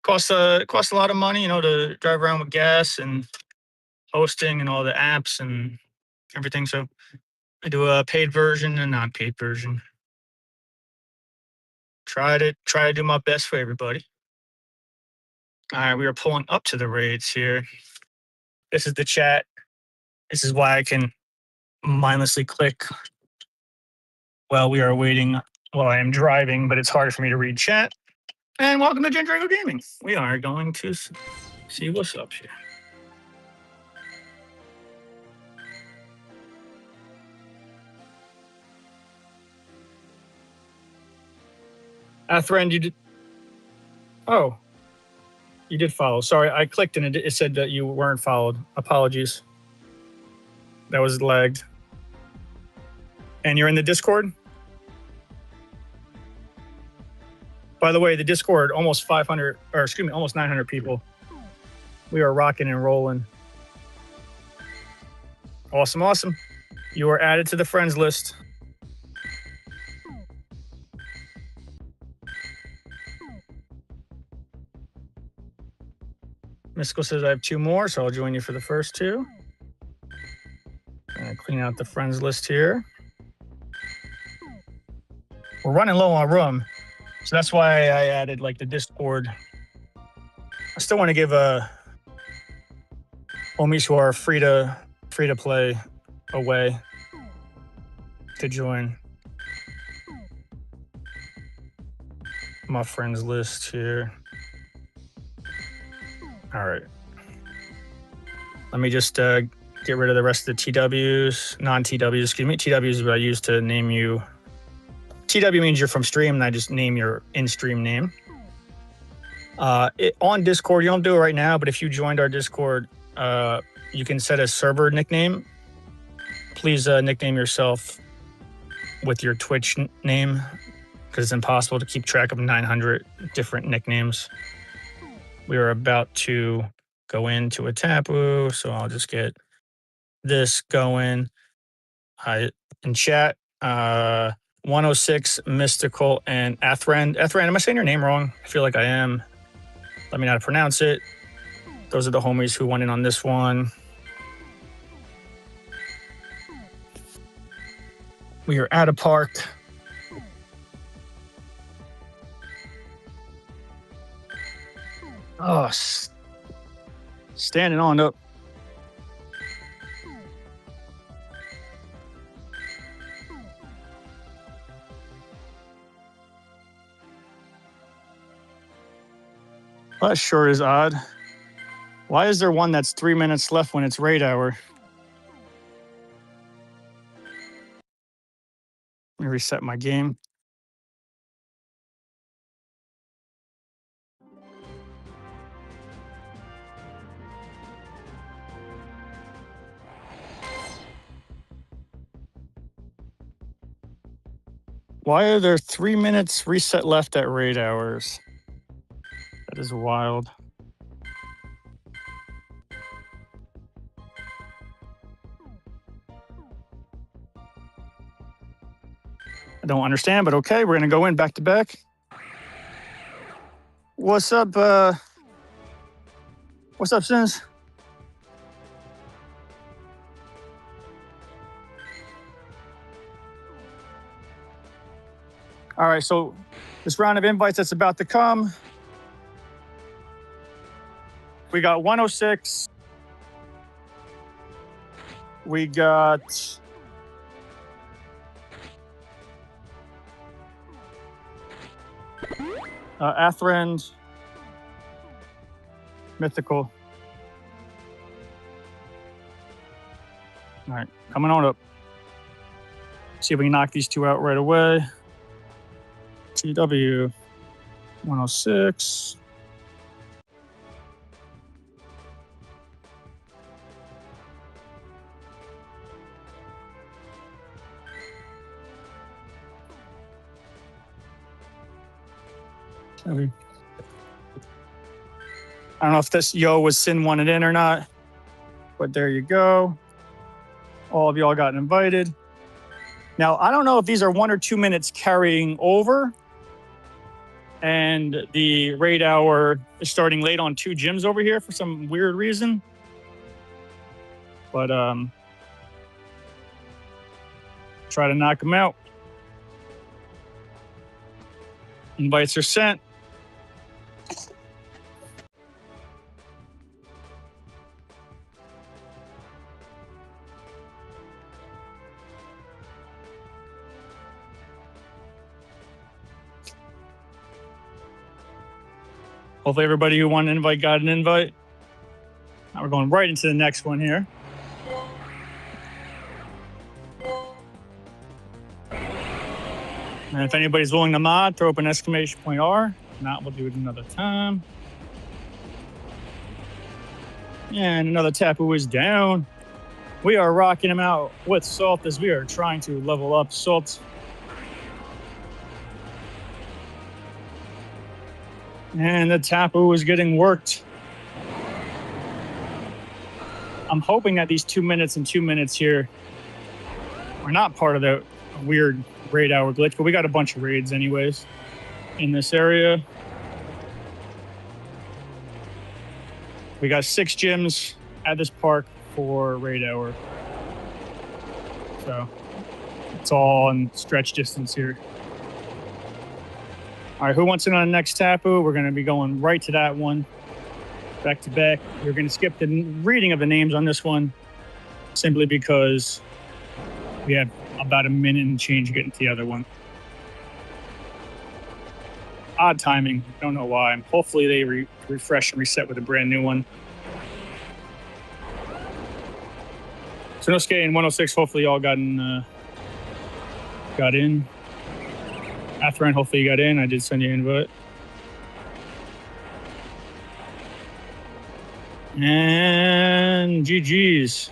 costs a lot of money, to drive around with gas and hosting and all the apps and everything. So I do a paid version and non-paid version. Try to do my best for everybody. All right, we are pulling up to the raids here. This is the chat. This is why I can mindlessly click while we are waiting, while I am driving, but it's hard for me to read chat. And welcome to Gendrago Gaming. We are going to see what's up here. Athrend, you did. Oh, you did follow. Sorry, I clicked and it said that you weren't followed. Apologies. That was lagged. And you're in the Discord? By the way, the Discord, almost 900 people. We are rocking and rolling. Awesome. You are added to the friends list. Mystical says I have 2 more, so I'll join you for the first 2. I'm gonna clean out the friends list here. We're running low on room, so that's why I added the Discord. I still want to give homies who are free to play a way to join my friends list here. All right. Let me just get rid of the rest of the TWs, non-TWs, excuse me. TWs is what I use to name you. TW means you're from stream, and I just name your in-stream name. On Discord, you don't do it right now, but if you joined our Discord, you can set a server nickname. please nickname yourself with your Twitch name, because it's impossible to keep track of 900 different nicknames. We are about to go into a tapu, so I'll just get this going. In chat, 106 Mystical and Athrend. Athrend, am I saying your name wrong? I feel like I am. Let me know how to pronounce it. Those are the homies who went in on this one. We are at a park. Oh, standing on up. Well, that sure is odd. Why is there one that's 3 minutes left when it's raid hour? Let me reset my game. Why are there 3 minutes reset left at raid hours? That is wild. I don't understand, but okay, we're gonna go in back to back. What's up, Sins? All right, so this round of invites that's about to come. We got 106. We got Athrend, Mythical. All right, coming on up. See if we can knock these two out right away. TW 106. I don't know if this was Sin wanted in or not, but there you go. All of y'all got invited. Now, I don't know if these are 1 or 2 minutes carrying over, and the raid hour is starting late on 2 gyms over here for some weird reason. But try to knock them out. Invites are sent. Hopefully everybody who wanted an invite got an invite. Now we're going right into the next one here. And if anybody's willing to mod, throw up an exclamation point R. If not, we'll do it another time. And another tapu is down. We are rocking him out with Salt as we are trying to level up Salt. And the tapu is getting worked. I'm hoping that these 2 minutes and 2 minutes here are not part of the weird raid hour glitch, but we got a bunch of raids anyways in this area. We got 6 gyms at this park for raid hour. So it's all in stretch distance here. All right, who wants in on the next tapu? We're going to be going right to that one, back to back. We're going to skip the reading of the names on this one, simply because we have about a minute and change getting to the other one. Odd timing. Don't know why. Hopefully they refresh and reset with a brand new one. So no skating 106. Hopefully y'all got in. Athrend, hopefully you got in. I did send you an invite. And GG's.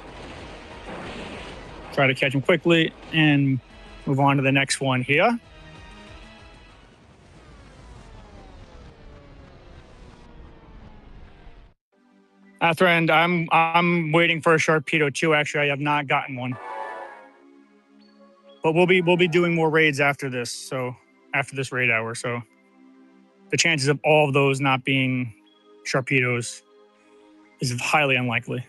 Try to catch them quickly and move on to the next one here. Friend, I'm waiting for a Sharpedo too. Actually, I have not gotten one, but we'll be doing more raids after this. So after this raid hour, so the chances of all of those not being Sharpedos is highly unlikely.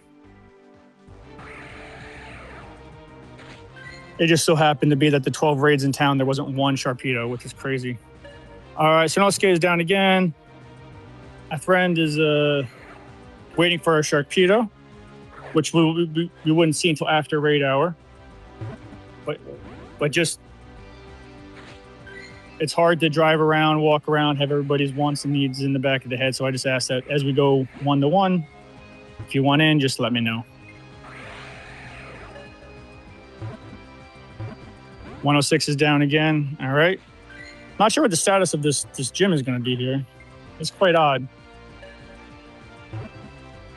It just so happened to be that the 12 raids in town, there wasn't one Sharpedo, which is crazy. All right, Sonosuke is down again. My friend is waiting for a Sharpedo, which we wouldn't see until after raid hour. But just, it's hard to drive around, walk around, have everybody's wants and needs in the back of the head. So I just ask that as we go 1-to-1, if you want in, just let me know. 106 is down again. All right. Not sure what the status of this gym is going to be here. It's quite odd.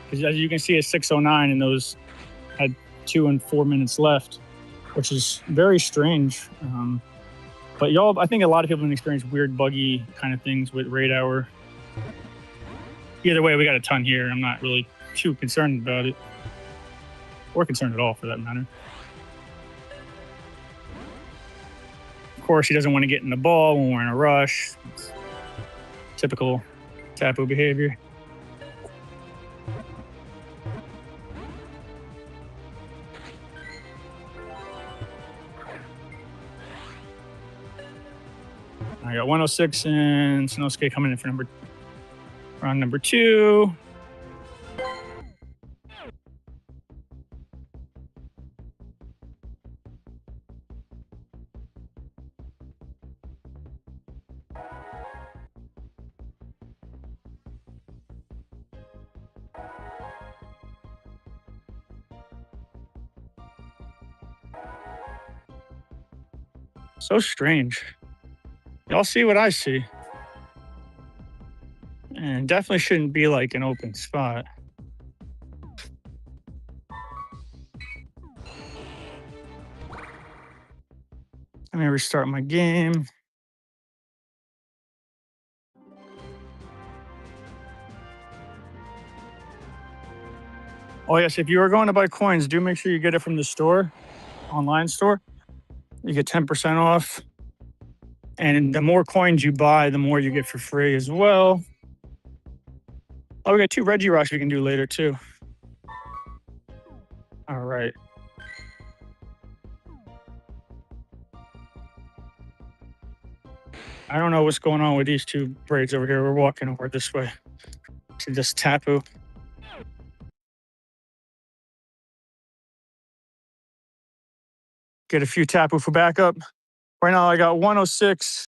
Because as you can see, it's 6:09 and those had 2 and 4 minutes left, which is very strange. But y'all, I think a lot of people have experienced weird, buggy kind of things with raid hour. Either way, we got a ton here. I'm not really too concerned about it. Or concerned at all, for that matter. Of course, he doesn't want to get in the ball when we're in a rush. It's typical Tapu behavior. I got 106 and Sonosuke coming in for round number 2. So strange. Y'all see what I see. And definitely shouldn't be like an open spot. Let me restart my game. Oh yes, if you are going to buy coins, do make sure you get it from the store, online store. You get 10% off. And the more coins you buy, the more you get for free as well. Oh, we got 2 Regirocks we can do later too. All right. I don't know what's going on with these 2 braids over here. We're walking over this way to this Tapu. Get a few Tapu for backup. Right now I got 106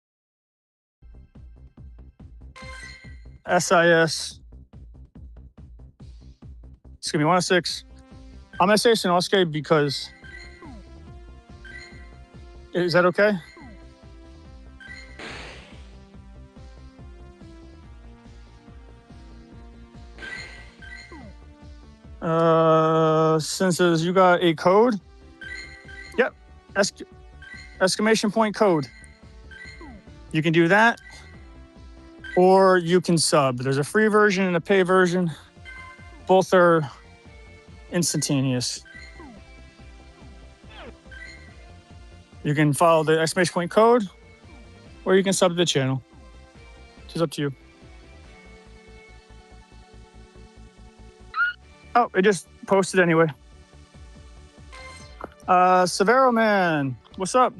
SIS. Excuse me, 106. I'm gonna say Sonosuke because, is that okay? Since you got a code. Yep. Exclamation point code. You can do that. Or you can sub. There's a free version and a pay version. Both are instantaneous. You can follow the exclamation point code, or you can sub to the channel. It's up to you. Oh, it just posted anyway. Severo Man, what's up?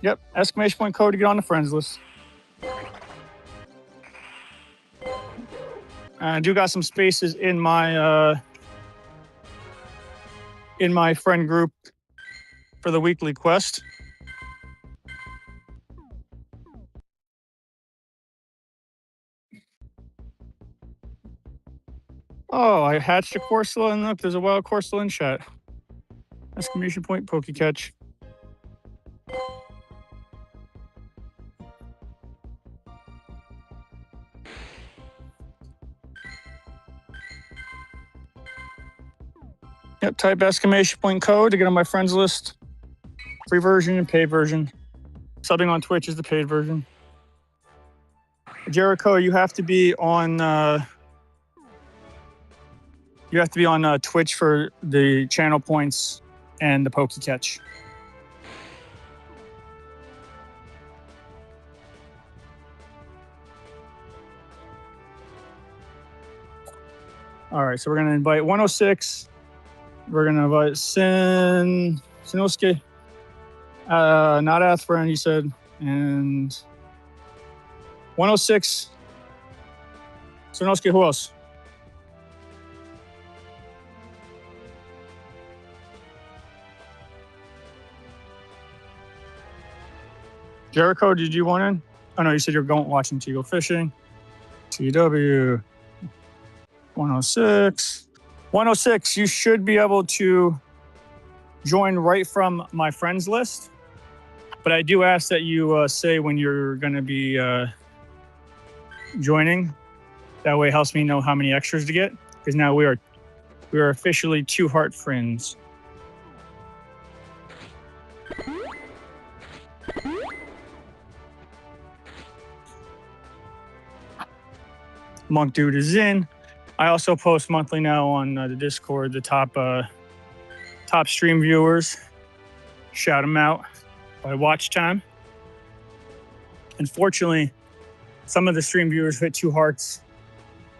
Yep, exclamation point code to get on the friends list. I do got some spaces in my friend group for the weekly quest. Oh, I hatched a Corsola, and look, there's a wild Corsola in chat. Exclamation point Pokecatch. Yep, type exclamation point code to get on my friends list. Free version and paid version. Subbing on Twitch is the paid version. Jericho, you have to be on Twitch for the channel points and the pokey catch. All right, so we're gonna invite 106. We're gonna invite Sinosuke, not Athfriend, he said, and 106. Sinosuke, who else? Jericho, did you want in? Oh no, you said you're going watching Teagle Fishing. TW 106. 106, you should be able to join right from my friends list. But I do ask that you say when you're going to be joining. That way it helps me know how many extras to get. Because now we are officially 2 heart friends. Monk Dude is in. I also post monthly now on the Discord, the top stream viewers. Shout them out by watch time. Unfortunately, some of the stream viewers hit 2 hearts.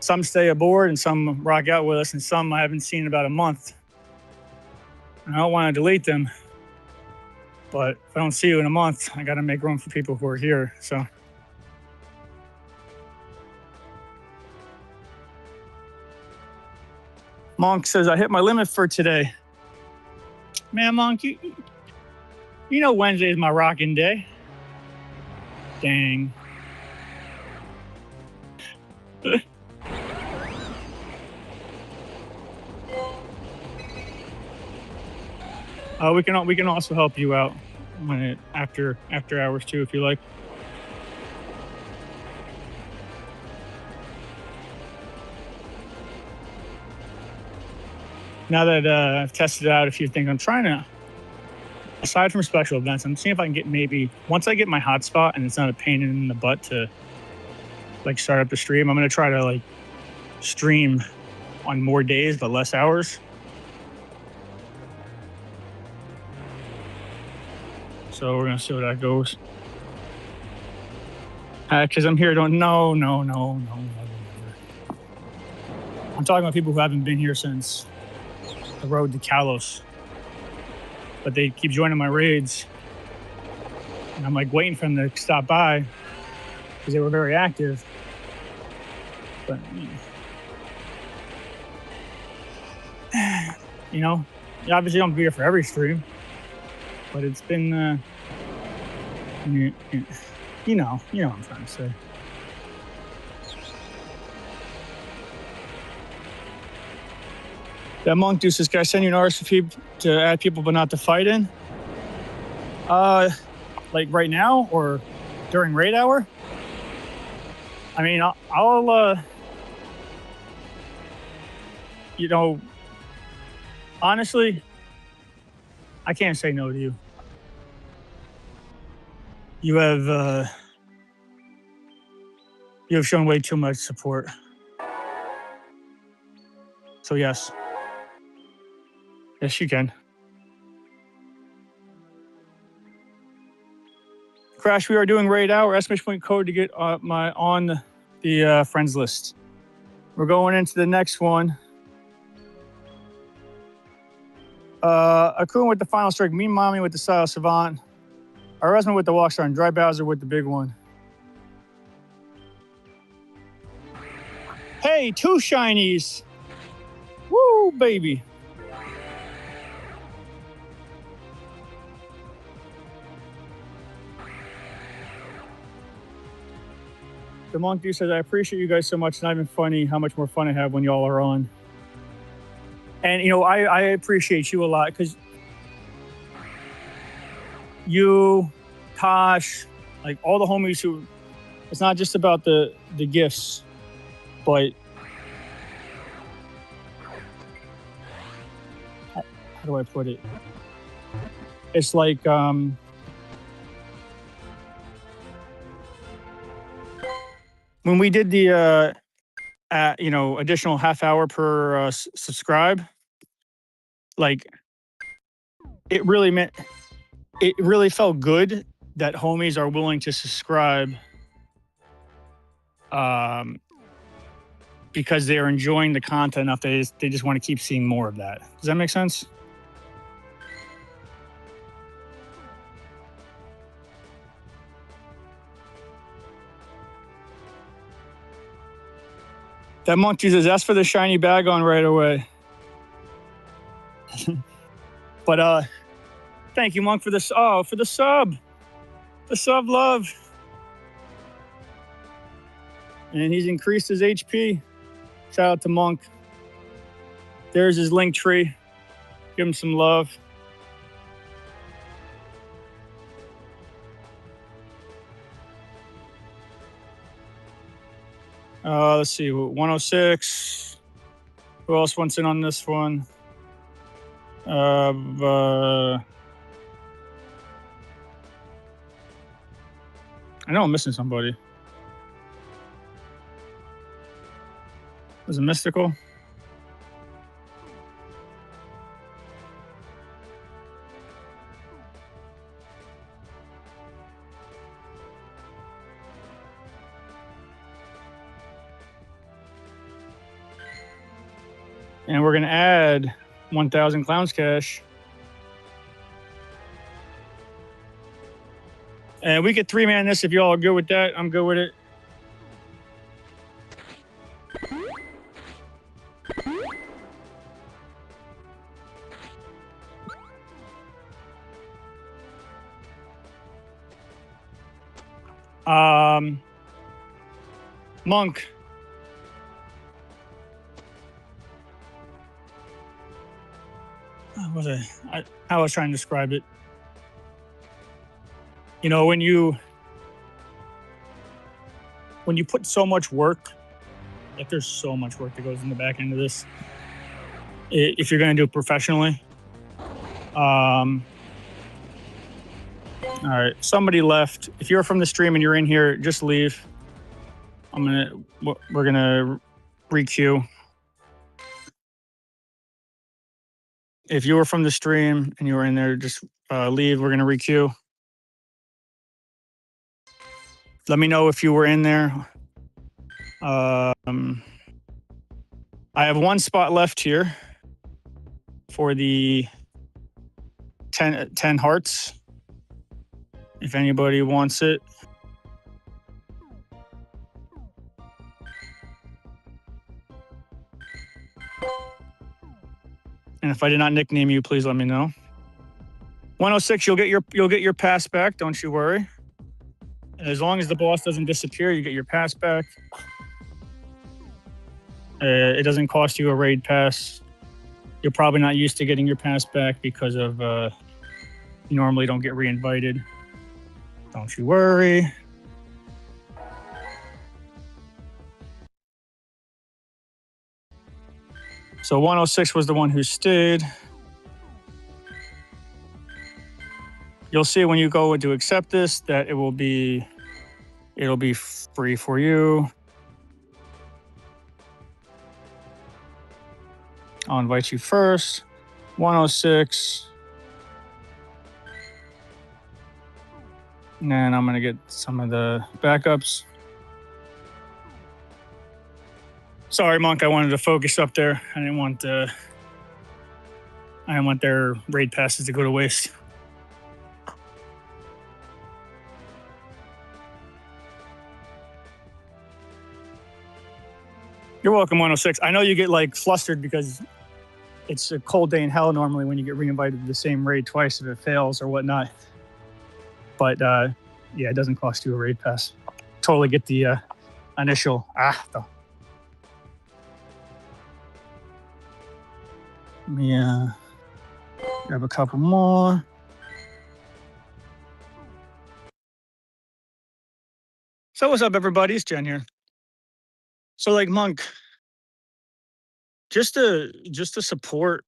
Some stay aboard and some rock out with us, and some I haven't seen in about a month. I don't want to delete them, but if I don't see you in a month, I got to make room for people who are here. So. Monk says, I hit my limit for today. Man, Monk, you know Wednesday is my rocking day. Dang. We can also help you out when after hours too, if you like. Now that I've tested out a few things, I'm trying to, aside from special events, I'm seeing if I can get maybe, once I get my hotspot and it's not a pain in the butt to like start up the stream, I'm going to try to like stream on more days but less hours. So we're going to see how that goes. Because I'm here don't, no. I'm talking about people who haven't been here since the road to Kalos, but they keep joining my raids, and I'm like waiting for them to stop by because they were very active. But you know, you obviously don't be here for every stream, but it's been you know what I'm trying to say. That Monk Deuce, this guy send you an RSVP to add people but not to fight in? Like right now or during raid hour? I mean, I'll you know, honestly, I can't say no to you. You have shown way too much support. So yes. Yes, you can. Crash, we are doing raid hour. Exclamation point code to get on the friends list. We're going into the next one. Akun with the final strike. Mean Mommy with the Style Savant. Aresma with the Walkstar and Dry Bowser with the big one. Hey, 2 shinies. Woo, baby. The Monk Dude says, I appreciate you guys so much. It's not even funny how much more fun I have when y'all are on. And, you know, I appreciate you a lot because you, Tosh, like all the homies who, it's not just about the gifts, but how do I put it? It's like when we did the additional half hour per subscribe, like it really felt good that homies are willing to subscribe because they're enjoying the content enough. They just want to keep seeing more of that. Does that make sense? That monk uses ask for the shiny bag on right away. But thank you, Monk, for this. Oh, for the sub. The sub love. And he's increased his HP. Shout out to Monk. There's his link tree. Give him some love. Let's see. 106. Who else wants in on this one? I know I'm missing somebody. Was it Mystical? And we're going to add 1,000 Clowns Cash. And we could 3-man this if y'all are good with that. I'm good with it. Monk. What was I was trying to describe it. You know, when you put so much work, like there's so much work that goes in the back end of this. If you're going to do it professionally. All right, somebody left. If you're from the stream and you're in here, just leave. We're gonna re-queue. If you were from the stream and you were in there, just leave. We're gonna re-queue. Let me know if you were in there. I have one spot left here for the 10 hearts. If anybody wants it. And if I did not nickname you, please let me know. 106, you'll get your pass back. Don't you worry. As long as the boss doesn't disappear, you get your pass back. It doesn't cost you a raid pass. You're probably not used to getting your pass back because of you normally don't get re-invited. Don't you worry. So 106 was the one who stayed. You'll see when you go to accept this that it'll be free for you. I'll invite you first. 106. And then I'm going to get some of the backups. Sorry, Monk, I wanted to focus up there. I didn't want their raid passes to go to waste. You're welcome, 106. I know you get like flustered because it's a cold day in hell normally when you get re-invited to the same raid twice if it fails or whatnot. But yeah, it doesn't cost you a raid pass. Totally get the initial though. Let me grab a couple more. So what's up, everybody? It's Jen here. So like Monk, just to support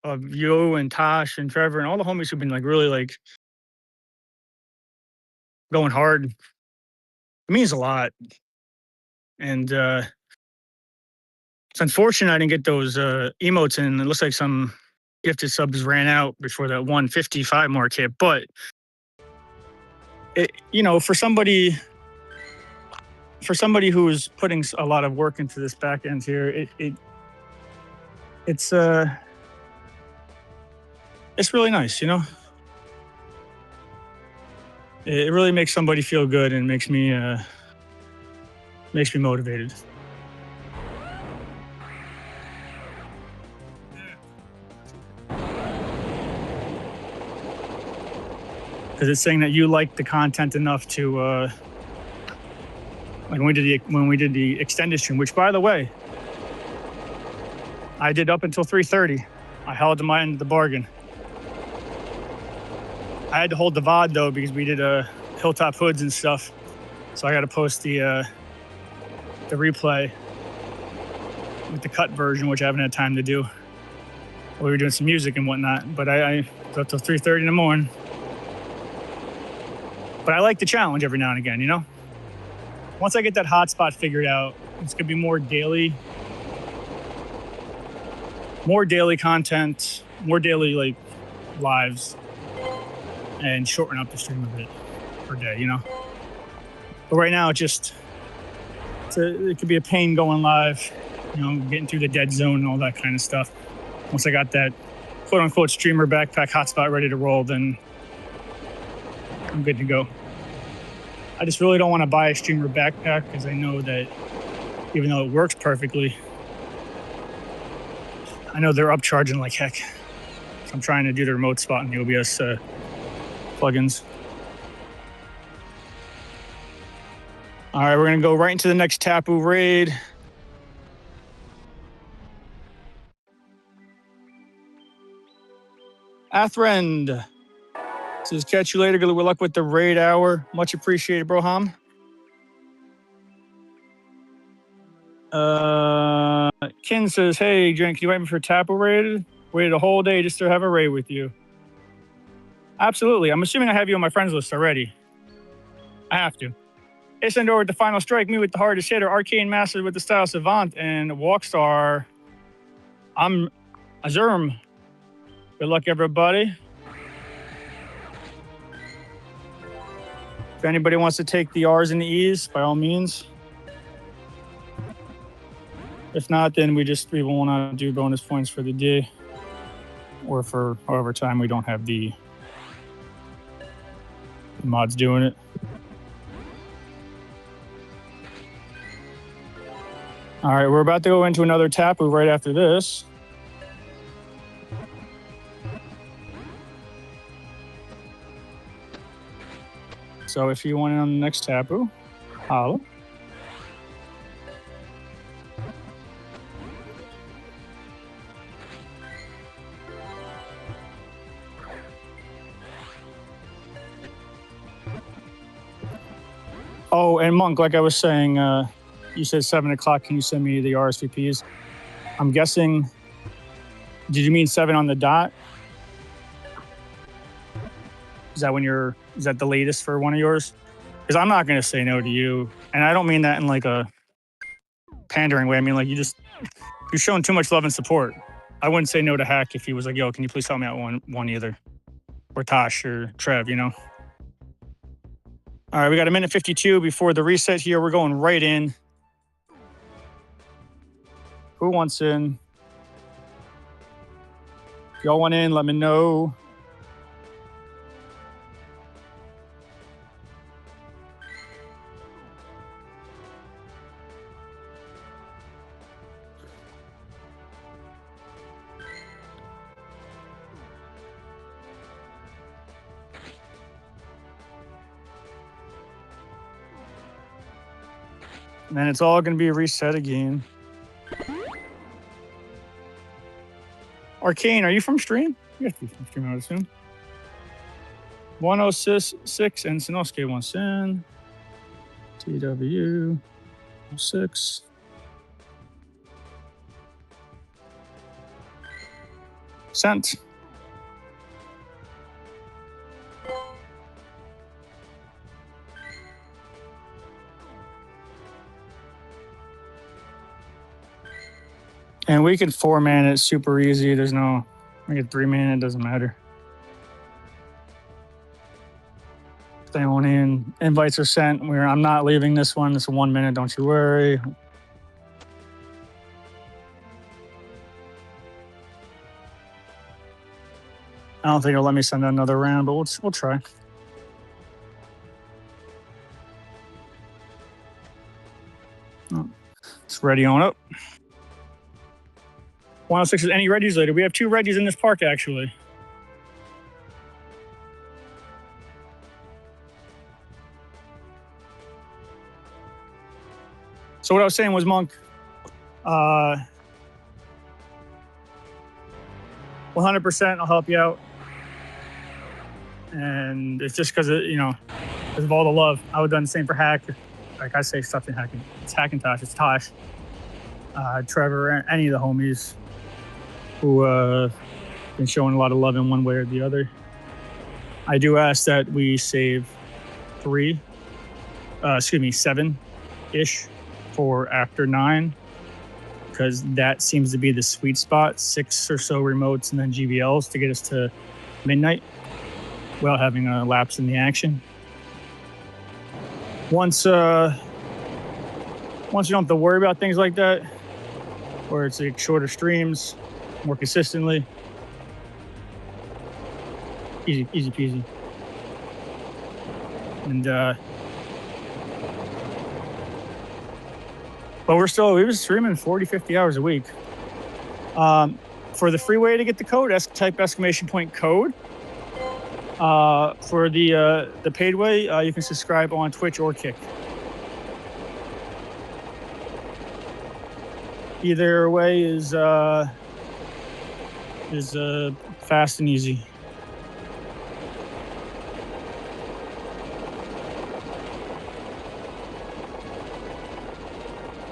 of you and Tosh and Trevor and all the homies who've been like really like going hard. It means a lot. And it's unfortunate I didn't get those emotes in. It looks like some gifted subs ran out before that 155 mark hit. But it, for somebody who's putting a lot of work into this back end here, it's really nice, It really makes somebody feel good and makes me motivated. Because it's saying that you like the content enough to like when we did the extended stream, which by the way, I did up until 3:30. I held to my end of the bargain. I had to hold the VOD though because we did Hilltop Hoods and stuff, so I got to post the replay with the cut version, which I haven't had time to do. We were doing some music and whatnot, but I was up till 3:30 in the morning. But I like the challenge every now and again, Once I get that hotspot figured out, it's gonna be more daily content, more daily like lives, and shorten up the stream a bit per day, But right now, it could be a pain going live, getting through the dead zone and all that kind of stuff. Once I got that quote unquote streamer backpack hotspot ready to roll, then I'm good to go. I just really don't want to buy a streamer backpack because I know that even though it works perfectly, I know they're upcharging like heck. So I'm trying to do the remote spot in the OBS plugins. All right, we're going to go right into the next Tapu raid. Athrend says, catch you later. Good luck with the raid hour. Much appreciated, Broham. Kin says, hey, Jen, can you wait me for Tapu raid? Waited a whole day just to have a raid with you. Absolutely. I'm assuming I have you on my friends list already. I have to. Isendor with the final strike, me with the hardest hitter, Arcane Master with the style savant, and Walkstar. I'm Azurm. Good luck, everybody. If anybody wants to take the R's and the E's, by all means. If not, then we will not do bonus points for the day, or for however time we don't have the mods doing it. All right, we're about to go into another Tapu right after this. So if you want in on the next Tapu, holla. Oh, and Monk, like I was saying, you said 7 o'clock. Can you send me the RSVPs? I'm guessing, did you mean 7 on the dot? Is that the latest for one of yours? Because I'm not going to say no to you. And I don't mean that in like a pandering way. I mean, like you're showing too much love and support. I wouldn't say no to Hack if he was like, yo, can you please help me out one either? Or Tosh or Trev, All right, we got a minute 52 before the reset here. We're going right in. Who wants in? If y'all want in, let me know. And then it's all going to be reset again. Arcane, are you from stream? You have to be from stream, I would assume. 106 and Sinosuke wants in. TW 06. Sent. And we can 4-man it super easy. There's no, we get 3-man, it doesn't matter. Stay on in. Invites are sent. I'm not leaving this one. It's a 1 minute, don't you worry. I don't think it'll let me send another round, but we'll try. Oh, it's ready on up. 106 is any Reggies later. We have 2 Reggies in this park, actually. So what I was saying was, Monk, 100% I'll help you out. And it's just because of all the love. I would have done the same for Hack. Like I say, stuff in Hacking. It's Hackintosh. It's Tosh. Trevor, any of the homies who been showing a lot of love in one way or the other. I do ask that we save 7-ish for after 9, because that seems to be the sweet spot. 6 or so remotes and then GBLs to get us to midnight without having a lapse in the action. Once you don't have to worry about things like that, or it's like shorter streams, more consistently, easy peasy. And but we were streaming 40-50 hours a week. For the free way to get the code, type !code. For the paid way, you can subscribe on Twitch or Kick. Either way is fast and easy.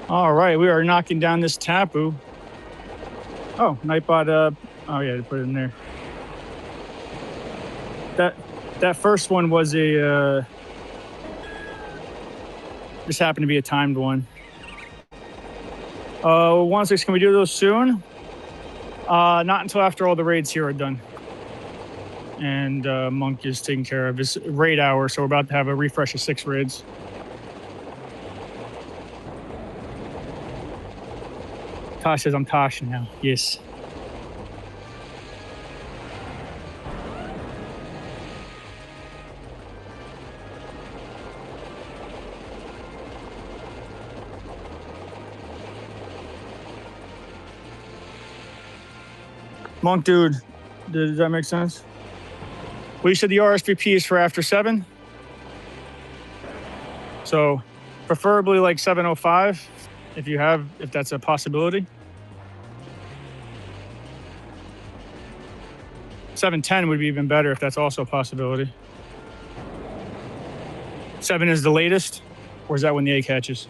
All right, we are knocking down this Tapu. Oh, Nightbot. Oh yeah, they put it in there. That first one was a just happened to be a timed one. 1-6, can we do those soon? Not until after all the raids here are done. And Monk is taking care of his raid hour, so we're about to have a refresh of 6 raids. Tosh says I'm Tosh now. Yes. Monk dude, does that make sense? Well, you said the RSVP is for after 7. So preferably like 7:05 if that's a possibility. 7:10 would be even better if that's also a possibility. 7 is the latest, or is that when the egg hatches?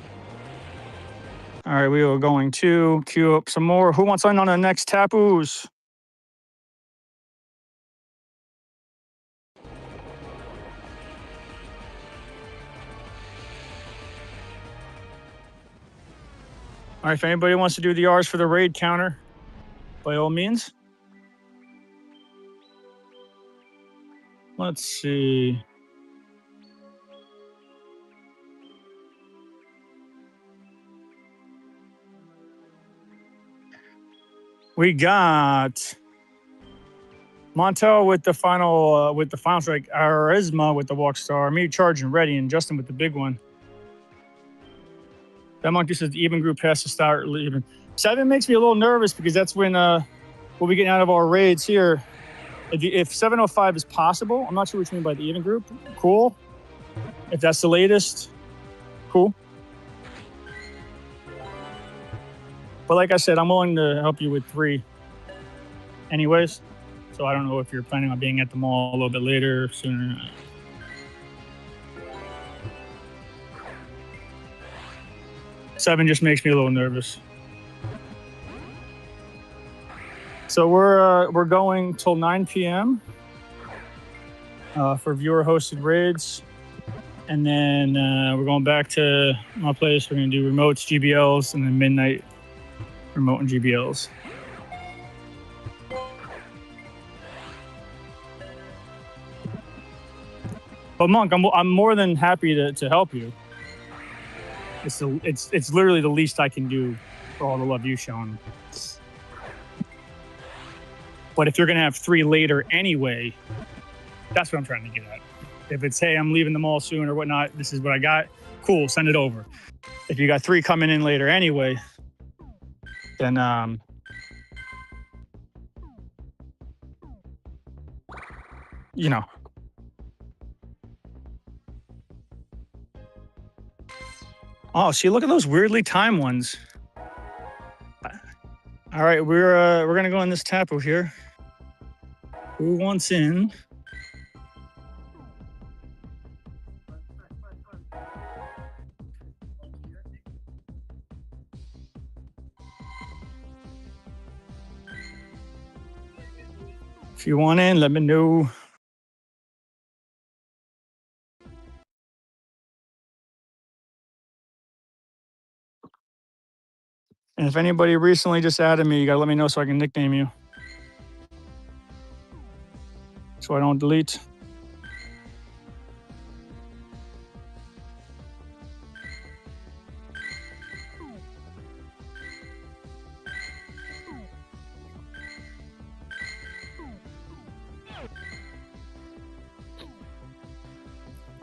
All right, we are going to queue up some more. Who wants on the next Tapus? All right, if anybody wants to do the R's for the raid counter, by all means. Let's see. We got Montel with the final strike, Arisma with the walk star, me charging ready, and Justin with the big one. That monkey says the even group has to start leaving. 7 makes me a little nervous because that's when we'll be getting out of our raids here. If 7:05 is possible, I'm not sure what you mean by the even group. Cool. If that's the latest, cool. But like I said, I'm willing to help you with 3 anyways. So I don't know if you're planning on being at the mall a little bit later, sooner. 7 just makes me a little nervous. So we're going till 9 p.m. For viewer-hosted raids, and then we're going back to my place. We're gonna do remotes, GBLs, and then midnight remote and GBLs. But Monk, I'm more than happy to help you. It's literally the least I can do for all the love you've shown. But if you're gonna have 3 later anyway, that's what I'm trying to get at. If it's, hey, I'm leaving the mall soon or whatnot, this is what I got, cool, send it over. If you got 3 coming in later anyway, then you know. Oh, see, look at those weirdly timed ones. All right, we're gonna go in this tapo here. Who wants in? If you want in, let me know. And if anybody recently just added me, you gotta let me know so I can nickname you, so I don't delete.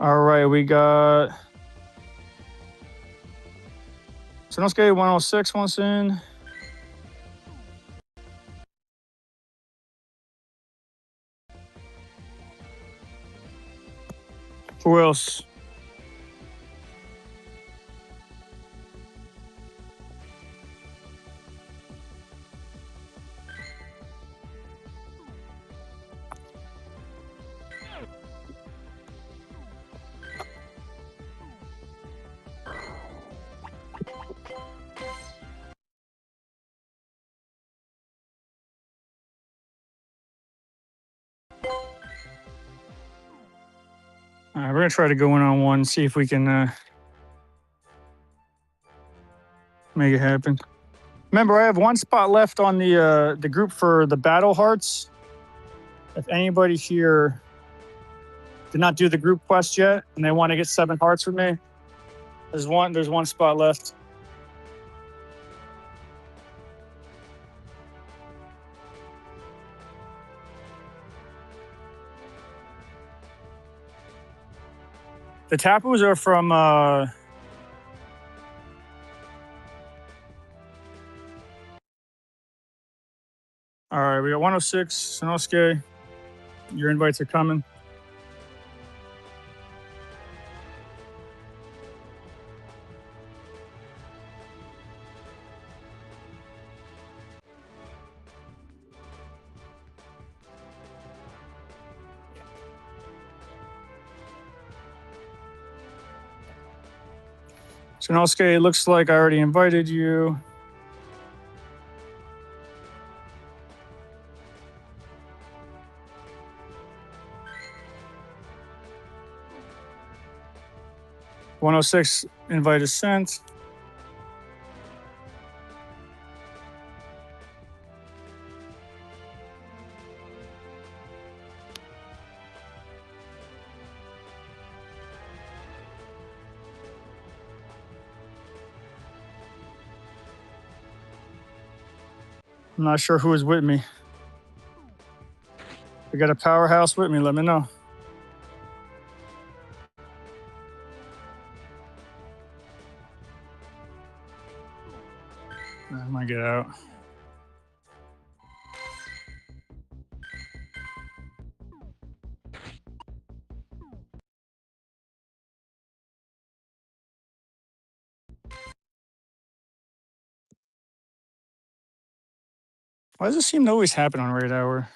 All right, we got Sonosuke 106 wants in. Who else? All right, we're gonna try to go in on one, see if we can make it happen. Remember, I have 1 spot left on the group for the battle hearts. If anybody here did not do the group quest yet and they want to get 7 hearts from me, there's one spot left. The tapus are from all right, we got 106, Sonosuke. Your invites are coming. Sonosuke, it looks like I already invited you. "106 invite is sent." I'm not sure who is with me. If you got a powerhouse with me, let me know. I might get out. Why does it seem to always happen on raid hour?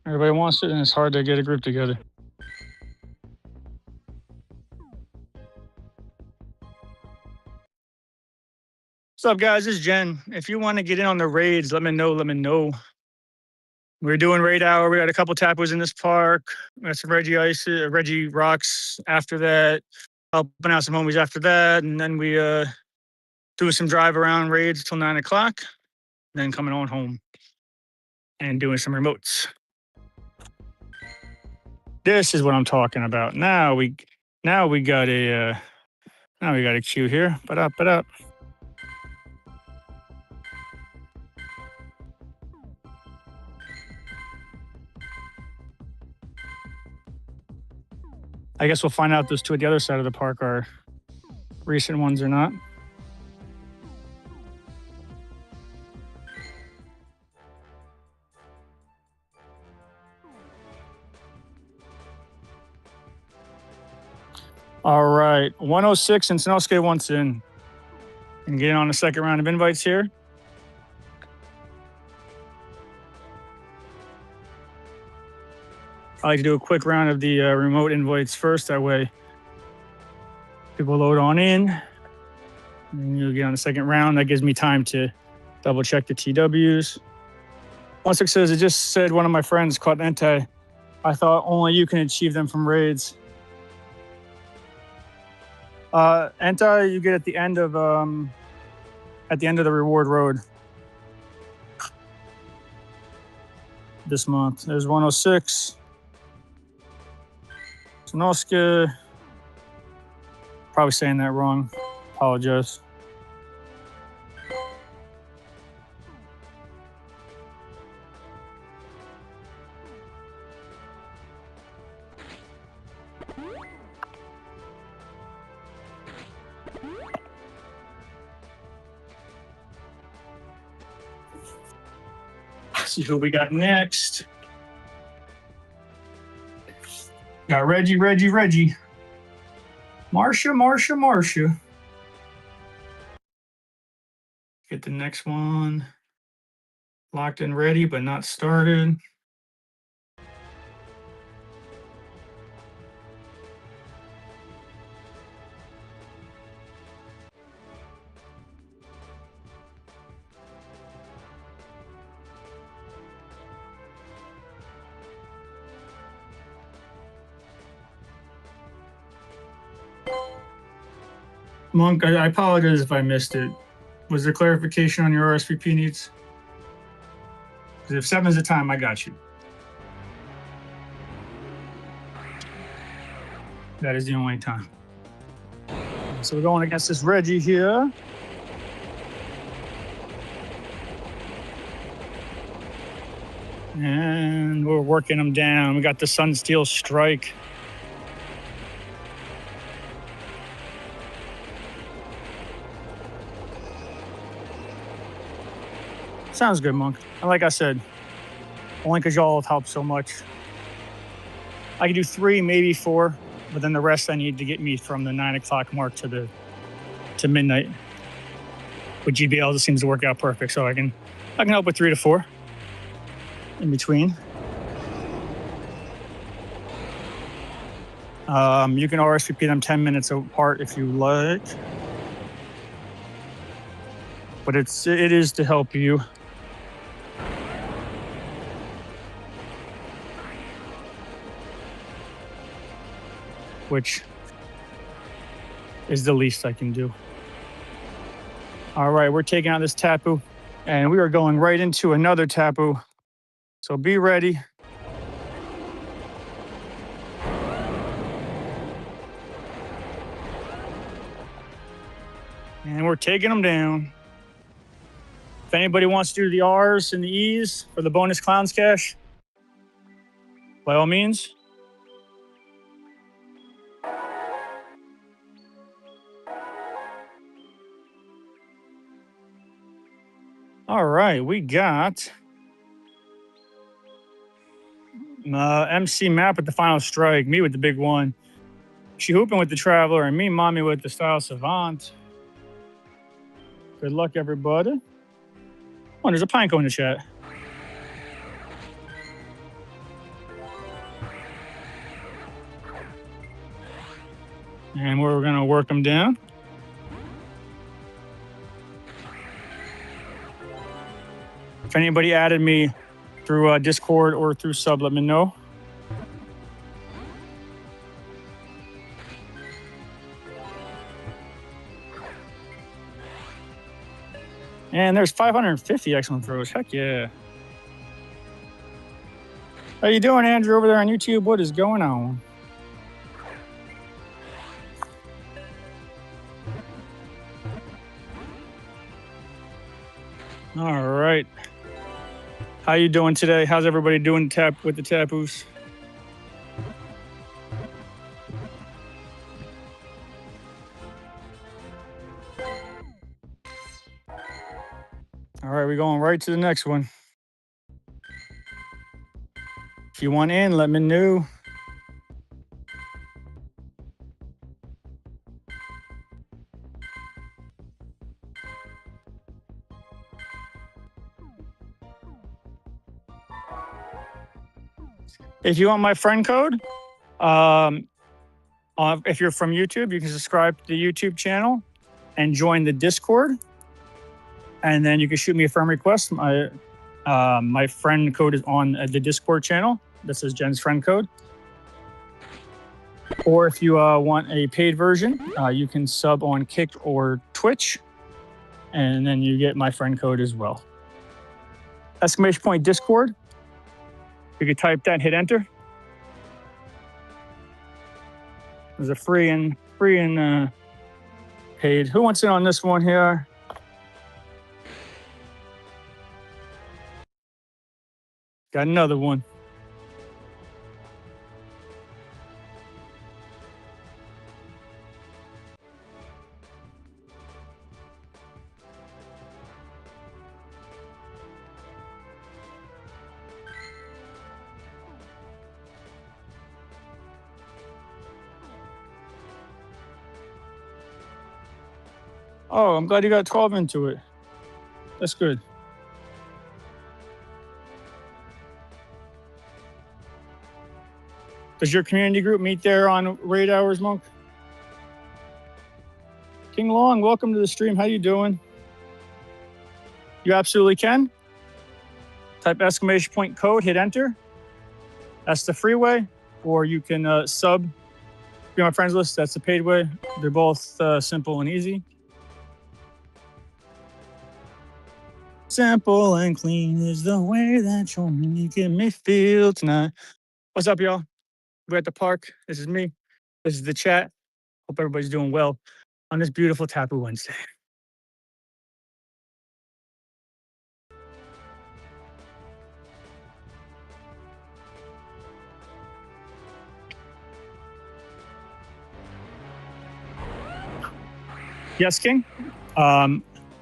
Everybody wants it, and it's hard to get a group together. What's up, guys? This is Jen. If you want to get in on the raids, let me know. Let me know. We're doing raid hour. We got a couple tappers in this park. We got some Reggie Ice, Reggie Rocks after that. Helping out some homies after that. And then we doing some drive around raids till 9 o'clock. Then coming on home and doing some remotes. This is what I'm talking about. Now we got a queue here. But up. I guess we'll find out those two at the other side of the park are recent ones or not. All right, 106 and Sanosuke wants in. And getting on the second round of invites here. I like to do a quick round of the remote invites first. That way, people load on in. And you'll get on the second round. That gives me time to double check the TWs. 16 says, it just said one of my friends caught anti. I thought only you can achieve them from raids. Anti you get at the end of the reward road this month. There's 106. Sanosuke. Probably saying that wrong. Apologize. See who we got next. Got Reggie. Marsha. Get the next one. Locked and ready, but not started. Monk, I apologize if I missed it. Was there clarification on your RSVP needs? Because if 7 is the time, I got you. That is the only time. So we're going against this Reggie here. And we're working him down. We got the Sunsteel Strike. Sounds good, Monk. And like I said, only because y'all have helped so much. I can do 3, maybe 4, but then the rest I need to get me from the 9 o'clock mark to midnight. With GBL, this seems to work out perfect, so I can help with 3 to 4 in between. You can RSVP them 10 minutes apart if you like, but it is to help you. Which is the least I can do. All right, we're taking out this tapu, and we are going right into another tapu. So be ready. And we're taking them down. If anybody wants to do the R's and the E's for the bonus clowns cash, by all means. All right, we got MC Map with the final strike, me with the big one, She Hooping with the Traveler, and me, Mommy, with the Style Savant. Good luck, everybody. Oh, there's a Pineko in the chat. And we're going to work them down. If anybody added me through Discord or through sub, let me know. And there's 550 excellent throws. Heck yeah. How you doing, Andrew, over there on YouTube? What is going on? All right. How you doing today? How's everybody doing with the tapoos? All right, we're going right to the next one. If you want in, let me know. If you want my friend code, if you're from YouTube, you can subscribe to the YouTube channel and join the Discord. And then you can shoot me a friend request. My friend code is on the Discord channel. This is Jen's friend code. Or if you want a paid version, you can sub on Kick or Twitch. And then you get my friend code as well. Exclamation point Discord. You can type that and hit enter. There's a free and paid. Who wants in on this one here? Got another one. Oh, I'm glad you got 12 into it. That's good. Does your community group meet there on raid hours, Monk? King Long, welcome to the stream. How you doing? You absolutely can. Type exclamation point code, hit enter. That's the free way. Or you can sub. Be on my friends list. That's the paid way. They're both simple and easy. Simple and clean is the way that you're making me feel tonight. What's up, y'all? We're at the park. This is me. This is the chat. Hope everybody's doing well on this beautiful Tapu Wednesday. Yes, King.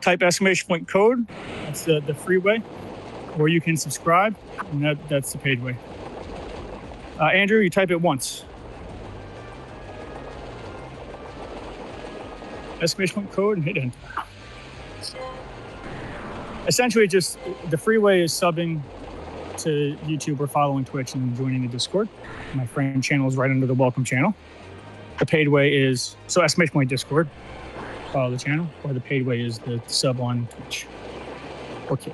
Type exclamation point code. That's the free way. Or you can subscribe, and that's the paid way. Andrew, you type it once. Exclamation point code and hit enter. Essentially, just the free way is subbing to YouTube or following Twitch and joining the Discord. My friend channel is right under the welcome channel. The paid way is, so exclamation point Discord, follow the channel, or the paid way is the sub on Twitch or Kick.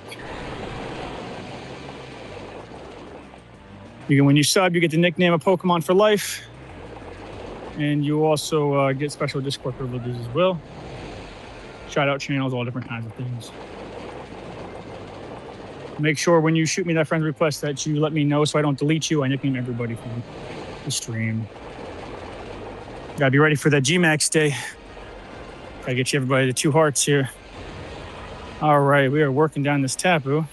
When you sub, you get the nickname of Pokemon for life. And you also get special Discord privileges as well. Shout out channels, all different kinds of things. Make sure when you shoot me that friend request that you let me know so I don't delete you. I nickname everybody from the stream. Gotta be ready for that G-Max day. Gotta get you everybody the 2 hearts here. All right, we are working down this Tapu.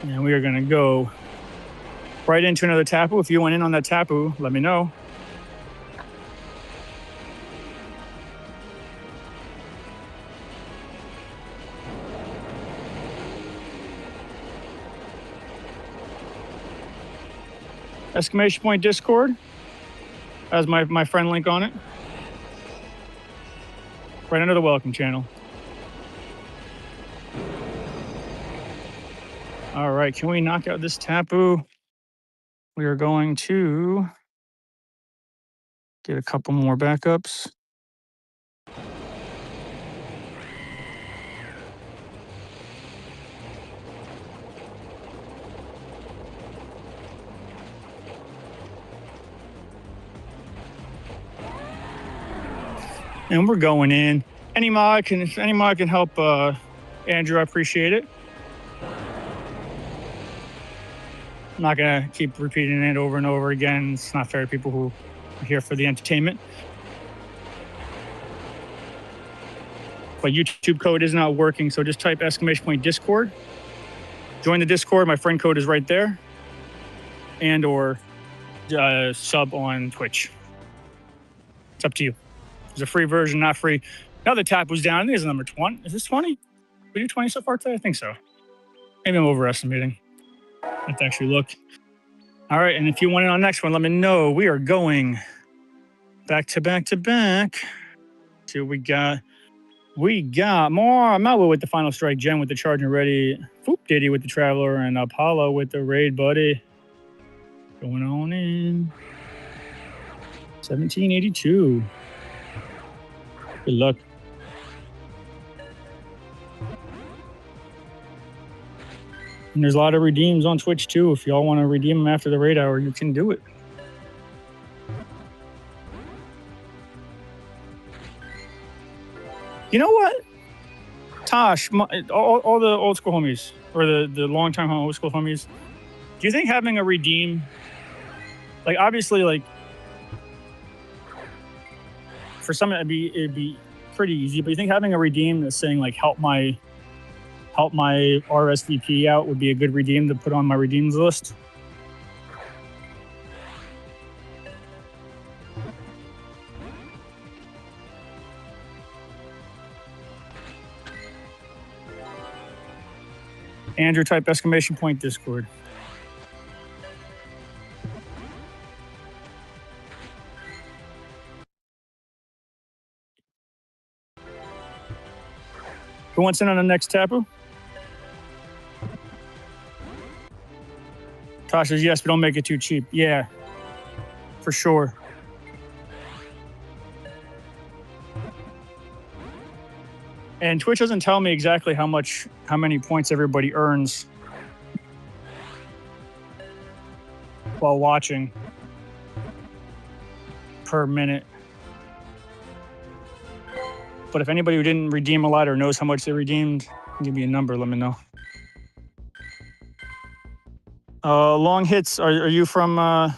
And we are gonna go right into another Tapu. If you went in on that Tapu, let me know. Exclamation point Discord has my friend link on it. Right under the welcome channel. All right, can we knock out this Tapu? We are going to get a couple more backups. And we're going in. Any mod can help Andrew, I appreciate it. I'm not gonna keep repeating it over and over again. It's not fair to people who are here for the entertainment. But YouTube code is not working, so just type !Discord. Join the Discord. My friend code is right there. And or sub on Twitch. It's up to you. There's a free version, not free. Now the tap was down. I think it's number 20. Is this 20? We do 20 so far today? I think so. Maybe I'm overestimating. I have to actually look. All right, and if you want in on the next one, let me know. We are going back to back to back. See what we got. We got more. Malwo with the final strike, Jen with the charging ready, Foop Diddy with the traveler, and Apollo with the raid buddy. Going on in. 1782. Good luck. And there's a lot of redeems on Twitch too. If y'all want to redeem them after the raid hour, you can do it. You know what? Tosh, all the old school homies, or the long-time old school homies, do you think having a redeem, like obviously like for some it'd be pretty easy, but you think having a redeem that's saying like help my RSVP out would be a good redeem to put on my redeems list? Andrew, type !Discord. Who wants in on the next tapu? Tosh says yes, but don't make it too cheap. Yeah, for sure. And Twitch doesn't tell me exactly how many points everybody earns while watching per minute. But if anybody who didn't redeem a lot or knows how much they redeemed, give me a number, let me know. Long hits, are you from...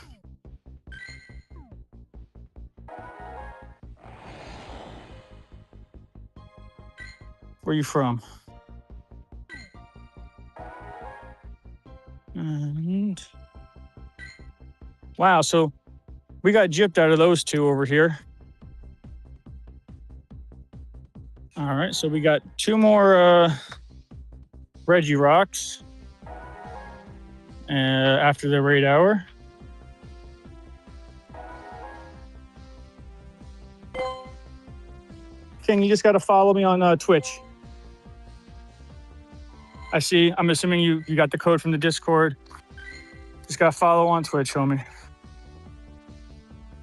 Where are you from? And... Wow, so we got gypped out of those two over here. All right, so we got two more Reggie Rocks after the raid hour. King, you just got to follow me on Twitch. I see. I'm assuming you got the code from the Discord. Just got to follow on Twitch, homie.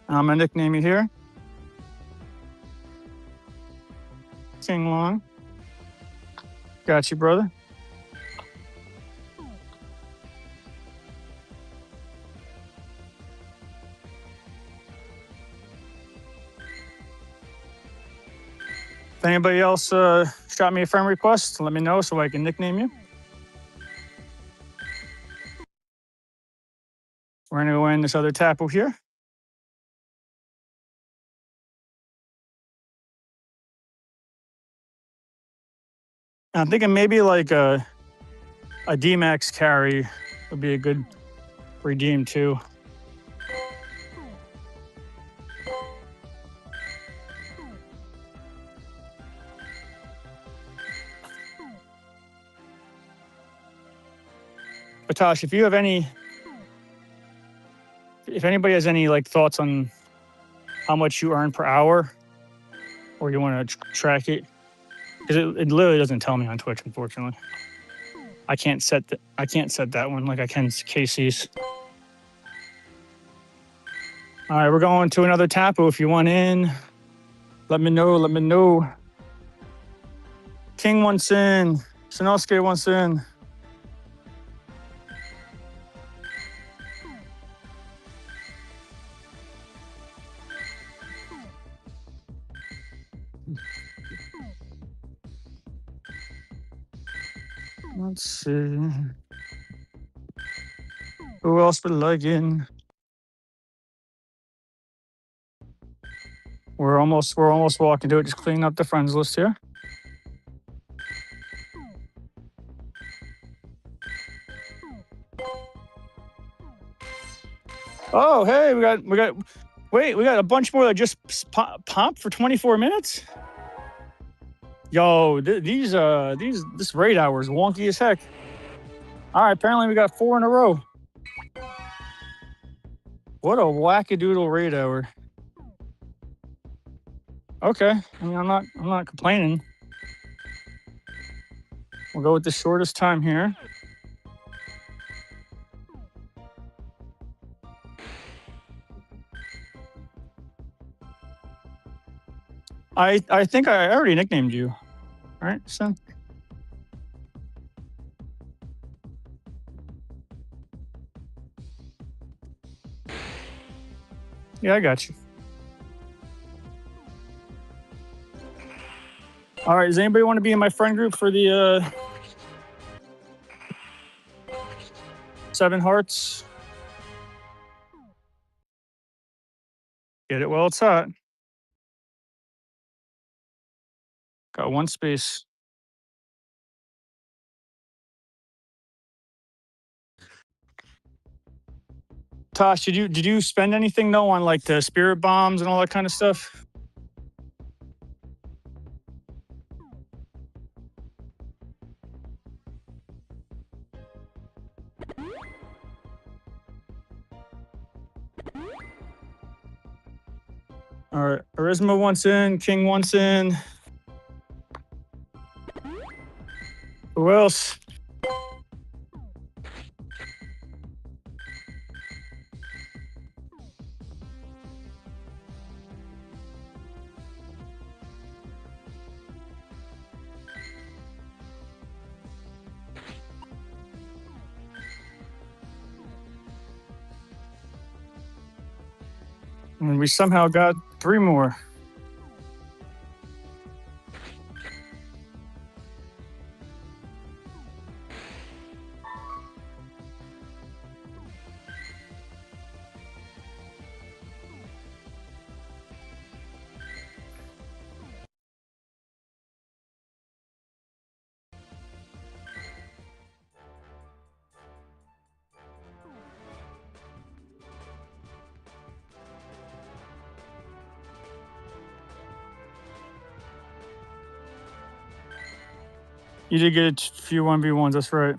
I'm going to nickname you here. King Long. Got you, brother. If anybody else shot me a friend request, let me know so I can nickname you. We're going to go in this other tapu here. I'm thinking maybe like a D-Max carry would be a good redeem too. But Tosh, if anybody has any like thoughts on how much you earn per hour, or you want to track it, because it literally doesn't tell me on Twitch, unfortunately. I can't set that one like I can Casey's. All right, we're going to another tapu. If you want in, let me know. Let me know. King wants in. Sanosuke wants in. Let's see. Who else would like in? We're almost walking to it. Just cleaning up the friends list here. Oh, hey, we got. Wait, we got a bunch more that just popped for 24 minutes. Yo, this raid hour is wonky as heck. All right, apparently we got 4 in a row. What a wackadoodle raid hour. Okay, I mean, I'm not complaining. We'll go with the shortest time here. I think I already nicknamed you. All right, so. Yeah, I got you. All right, does anybody want to be in my friend group for the 7 hearts? Get it while it's hot. Got 1 space. Tosh, did you spend anything though on like the spirit bombs and all that kind of stuff? All right, Arisma wants in, King wants in. Who else? And we somehow got 3 more. You did get a few 1v1s, that's right.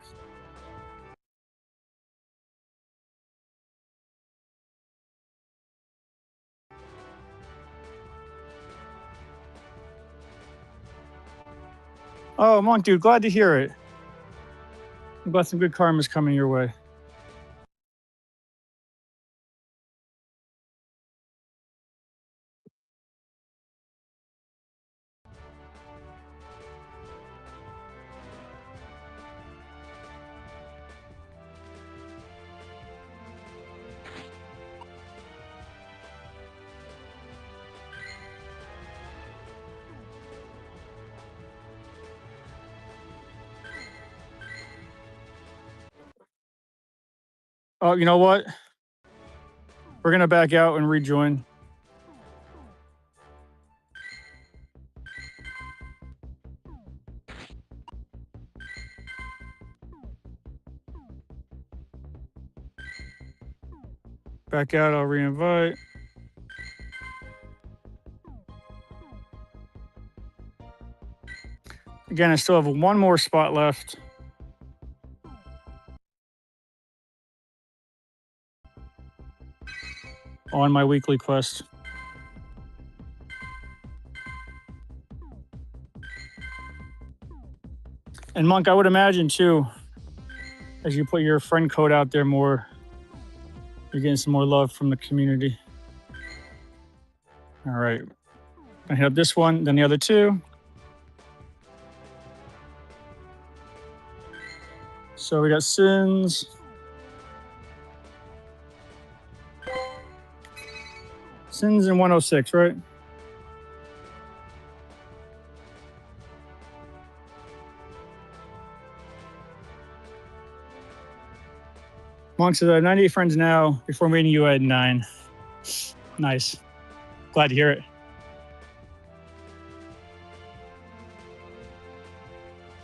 Oh, Monk, dude, glad to hear it. I'm glad some good karma's coming your way. Oh, you know what? We're gonna back out and rejoin. Back out, I'll re-invite. Again, I still have 1 more spot left. On my weekly quest. And Monk, I would imagine too, as you put your friend code out there more, you're getting some more love from the community. All right. I hit up this one, then the other 2. So we got Sins. Sins in 106, right? Monk says, I have 98 friends now. Before meeting you, I had 9. Nice. Glad to hear it.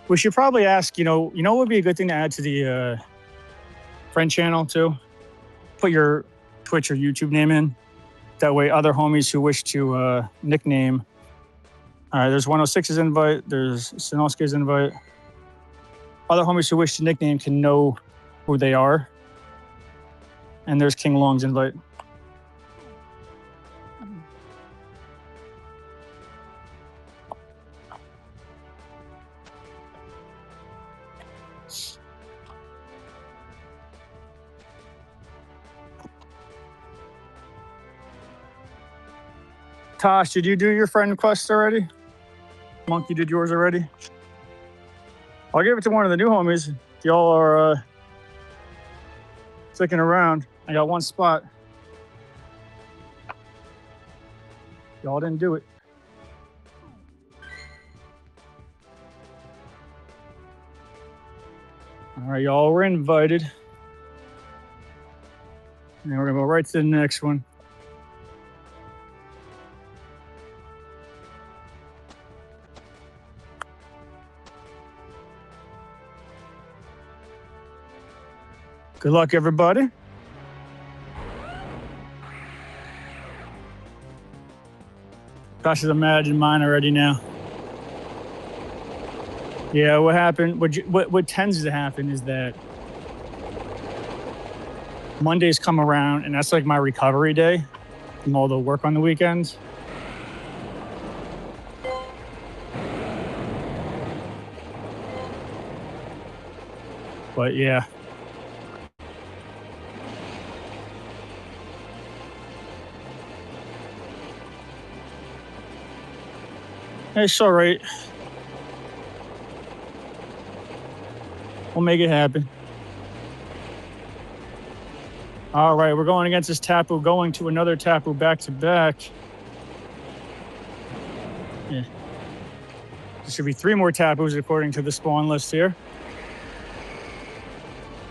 We should probably ask, what would be a good thing to add to the friend channel too? Put your Twitch or YouTube name in. That way other homies who wish to nickname. All right, there's 106's invite. There's Sinovsky's invite. Other homies who wish to nickname can know who they are. And there's King Long's invite. Tosh, did you do your friend request already? Monkey did yours already? I'll give it to one of the new homies. If y'all are sticking around. I got one spot. Y'all didn't do it. All right, y'all were invited. And we're gonna go right to the next one. Good luck, everybody. Gosh, I've imagined mine already now. Yeah, what happened? What tends to happen is that Mondays come around, and that's like my recovery day from all the work on the weekends. But yeah. It's all right. We'll make it happen. All right, we're going against this Tapu, going to another Tapu back to back. Yeah. There should be 3 more Tapus according to the spawn list here.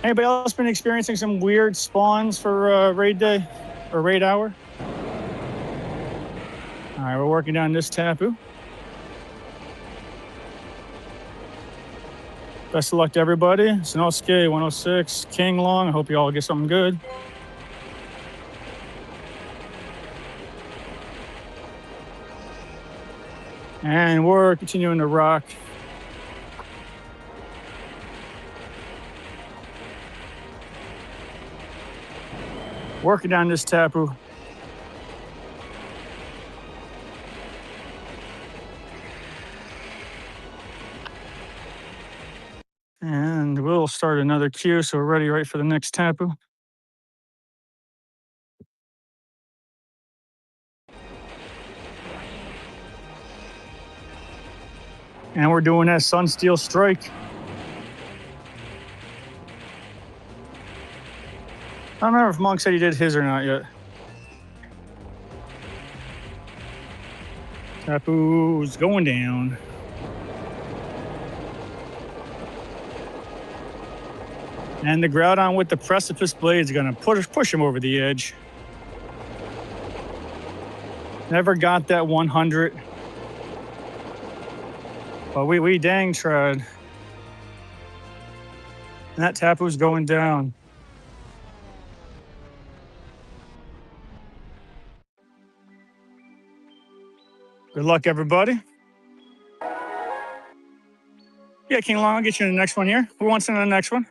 Anybody else been experiencing some weird spawns for raid day or raid hour? All right, we're working down this Tapu. Best of luck to everybody. Sinovsky, 106, King Long. I hope you all get something good. And we're continuing to rock. Working down this Tapu. And we'll start another queue, so we're ready right for the next Tapu. And we're doing that Sunsteel Strike. I don't remember if Monk said he did his or not yet. Tapu's going down. And the Groudon with the Precipice Blade is going to push him over the edge. Never got that 100. But we dang tried. And that Tapu's going down. Good luck, everybody. Yeah, King Long, I'll get you in the next one here. Who wants in the next one?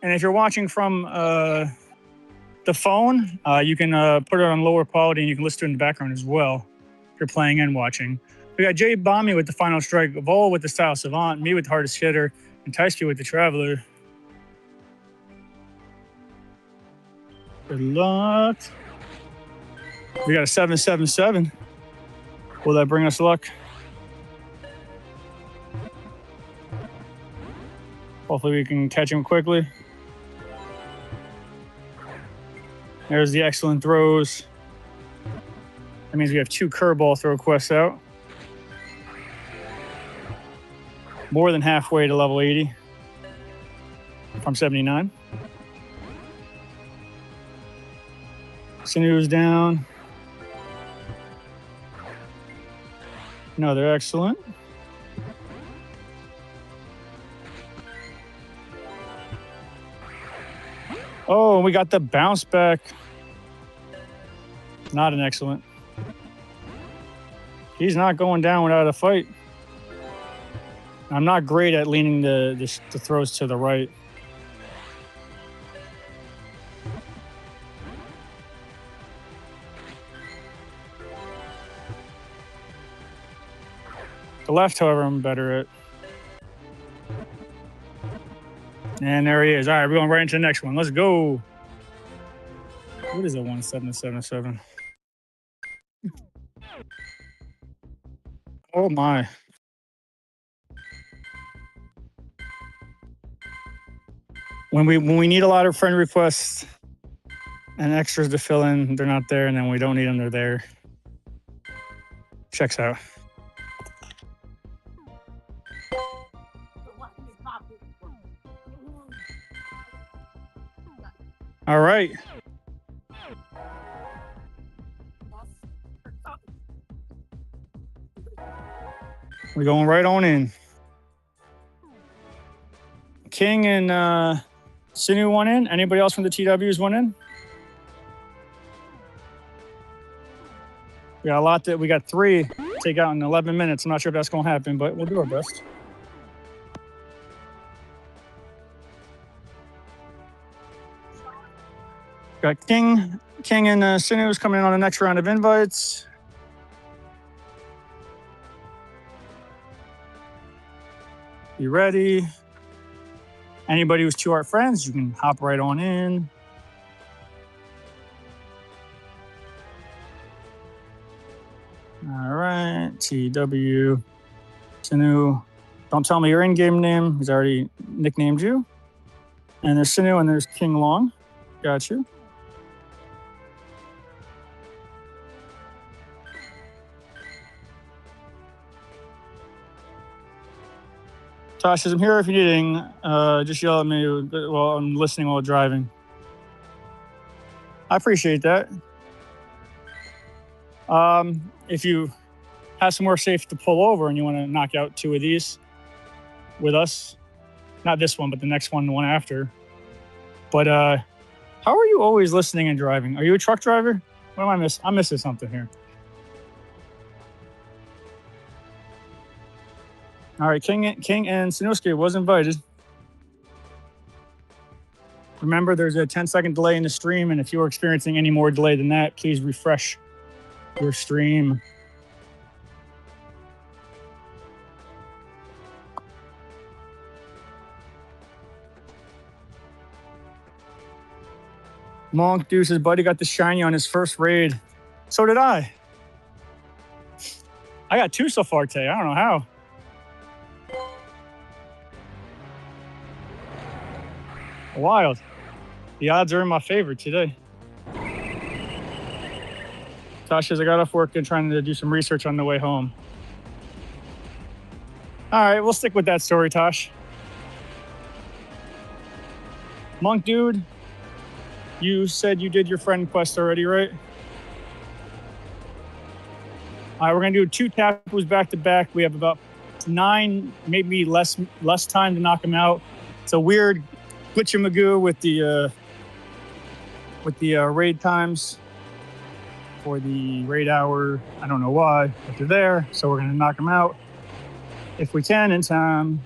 And if you're watching from the phone, you can put it on lower quality and you can listen to it in the background as well if you're playing and watching. We got Jay Bommy with the Final Strike, Vol with the Style Savant, me with the Hardest Hitter, and Taisky with the Traveler. Good luck. We got a 777. Will that bring us luck? Hopefully we can catch him quickly. There's the excellent throws. That means we have 2 curveball throw quests out. more than halfway to level 80 from 79. Sinews down. No, they're excellent. Oh, we got the bounce back. Not an excellent. He's not going down without a fight. I'm not great at leaning the throws to the right. The left, however, I'm better at. And there he is. All right, we're going right into the next one. Let's go. What is it? 1777. Oh my. When we need a lot of friend requests and extras to fill in, they're not there, and then we don't need them, they're there. Checks out. All right. We're going right on in. King and Sinu went in. Anybody else from the TWs went in? We got a lot we got 3 to take out in 11 minutes. I'm not sure if that's going to happen, but we'll do our best. Got King and Sinu's coming in on the next round of invites. Be ready. Anybody who's 2 Art friends, you can hop right on in. All right, TW, Sinu. Don't tell me your in-game name. He's already nicknamed you. And there's Sinu and there's King Long. Got you. Tosh says, I'm here if you need anything. Just yell at me while I'm listening while driving. I appreciate that. If you have somewhere safe to pull over and you want to knock out 2 of these with us, not this one, but the next one, the one after. But how are you always listening and driving? Are you a truck driver? What am I missing? I'm missing something here. All right, King and Sinusuke was invited. Remember, there's a 10-second delay in the stream, and if you are experiencing any more delay than that, please refresh your stream. Monk Deuce, his buddy got the shiny on his first raid. So did I. I got 2 so far today. I don't know how. Wild. The odds are in my favor today. Tosh says, I got off work and trying to do some research on the way home. All right, we'll stick with that story, Tosh. Monk Dude, you said you did your friend quest already, right? All right, we're going to do 2 tapus back to back. We have about 9, maybe less time to knock them out. It's a weird glitchamagoo with the raid times for the raid hour. I don't know why, but they're there, so we're going to knock them out if we can in time.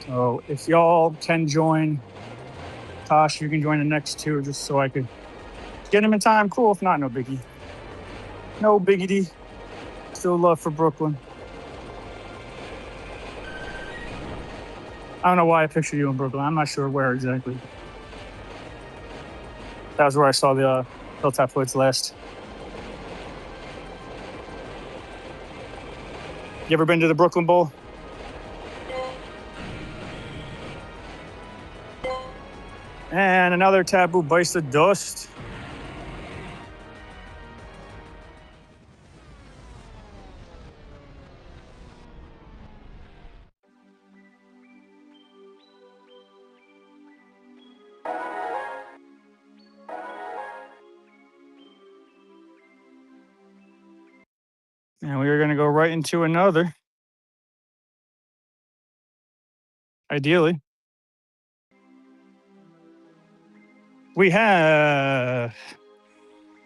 So if y'all can join, Tosh, you can join the next 2 just so I could get them in time. Cool. If not, no biggie. No biggity. Still love for Brooklyn. I don't know why I picture you in Brooklyn. I'm not sure where exactly. That was where I saw the Hilltop Hoods last. You ever been to the Brooklyn Bowl? And another taboo bites the dust. And we are going to go right into another. Ideally. We have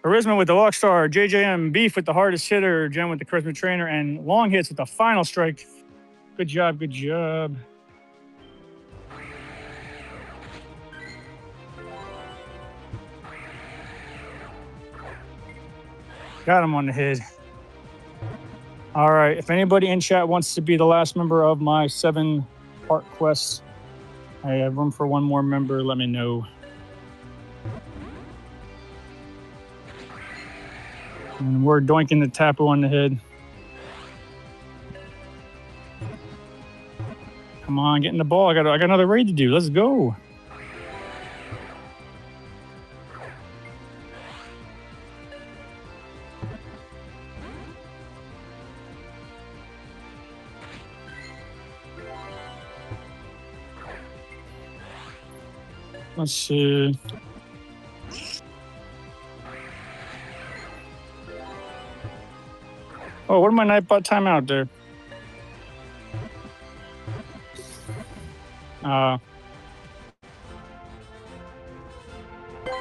Charisma with the Walk Star, JJM Beef with the hardest hitter, Jen with the Charisma Trainer, and Long Hits with the final strike. Good job, good job. Got him on the head. All right, if anybody in chat wants to be the last member of my 7-part quest, I have room for one more member, let me know. And we're doinking the Tapu on the head. Come on, get in the ball. I got another raid to do. Let's go. Let's see. Oh, what am I Nightbot timeout there?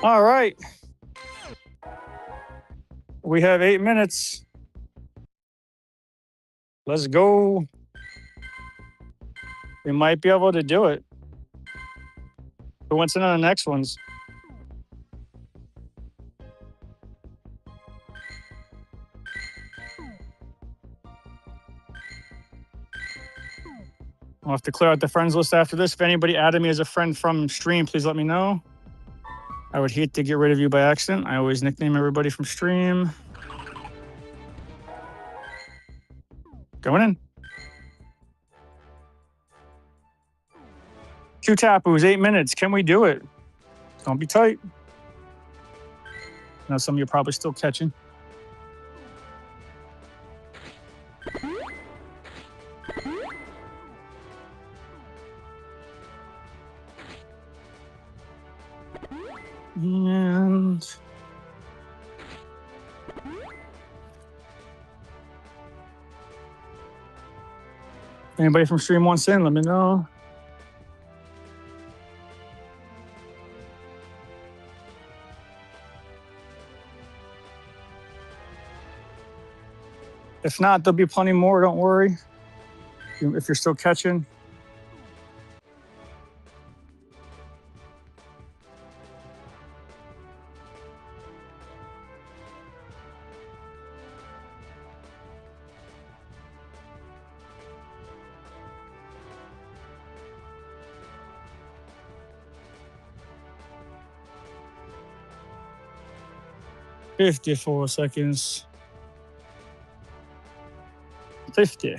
All right. We have 8 minutes. Let's go. We might be able to do it. Who wants in on the next ones? I'll have to clear out the friends list after this. If anybody added me as a friend from stream, please let me know. I would hate to get rid of you by accident. I always nickname everybody from stream. Going in. 2 Tapus, 8 minutes. Can we do it? Don't be tight. I know some of you are probably still catching. And if anybody from stream wants in, let me know. If not, there'll be plenty more, don't worry. If you're still catching. "54 seconds. 50.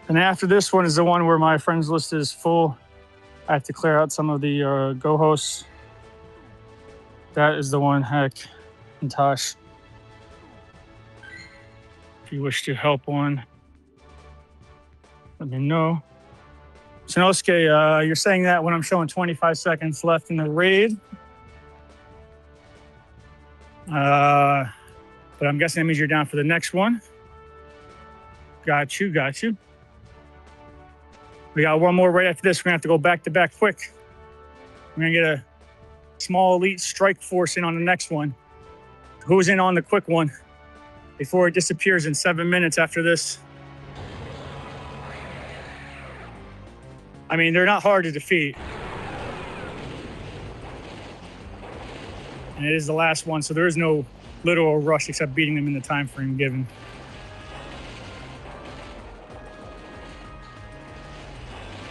And after this one is the one where my friends list is full. I have to clear out some of the Go hosts. That is the one, Heck and Tosh. If you wish to help one, let me know. Sanosuke, you're saying that when I'm showing 25 seconds left in the raid. But I'm guessing that means you're down for the next one. Got you. We got one more right after this. We're going to have to go back to back quick. We're going to get a small elite strike force in on the next one. Who's in on the quick one before it disappears in 7 minutes after this? I mean, they're not hard to defeat. And it is the last one, so there is no literal rush except beating them in the time frame given.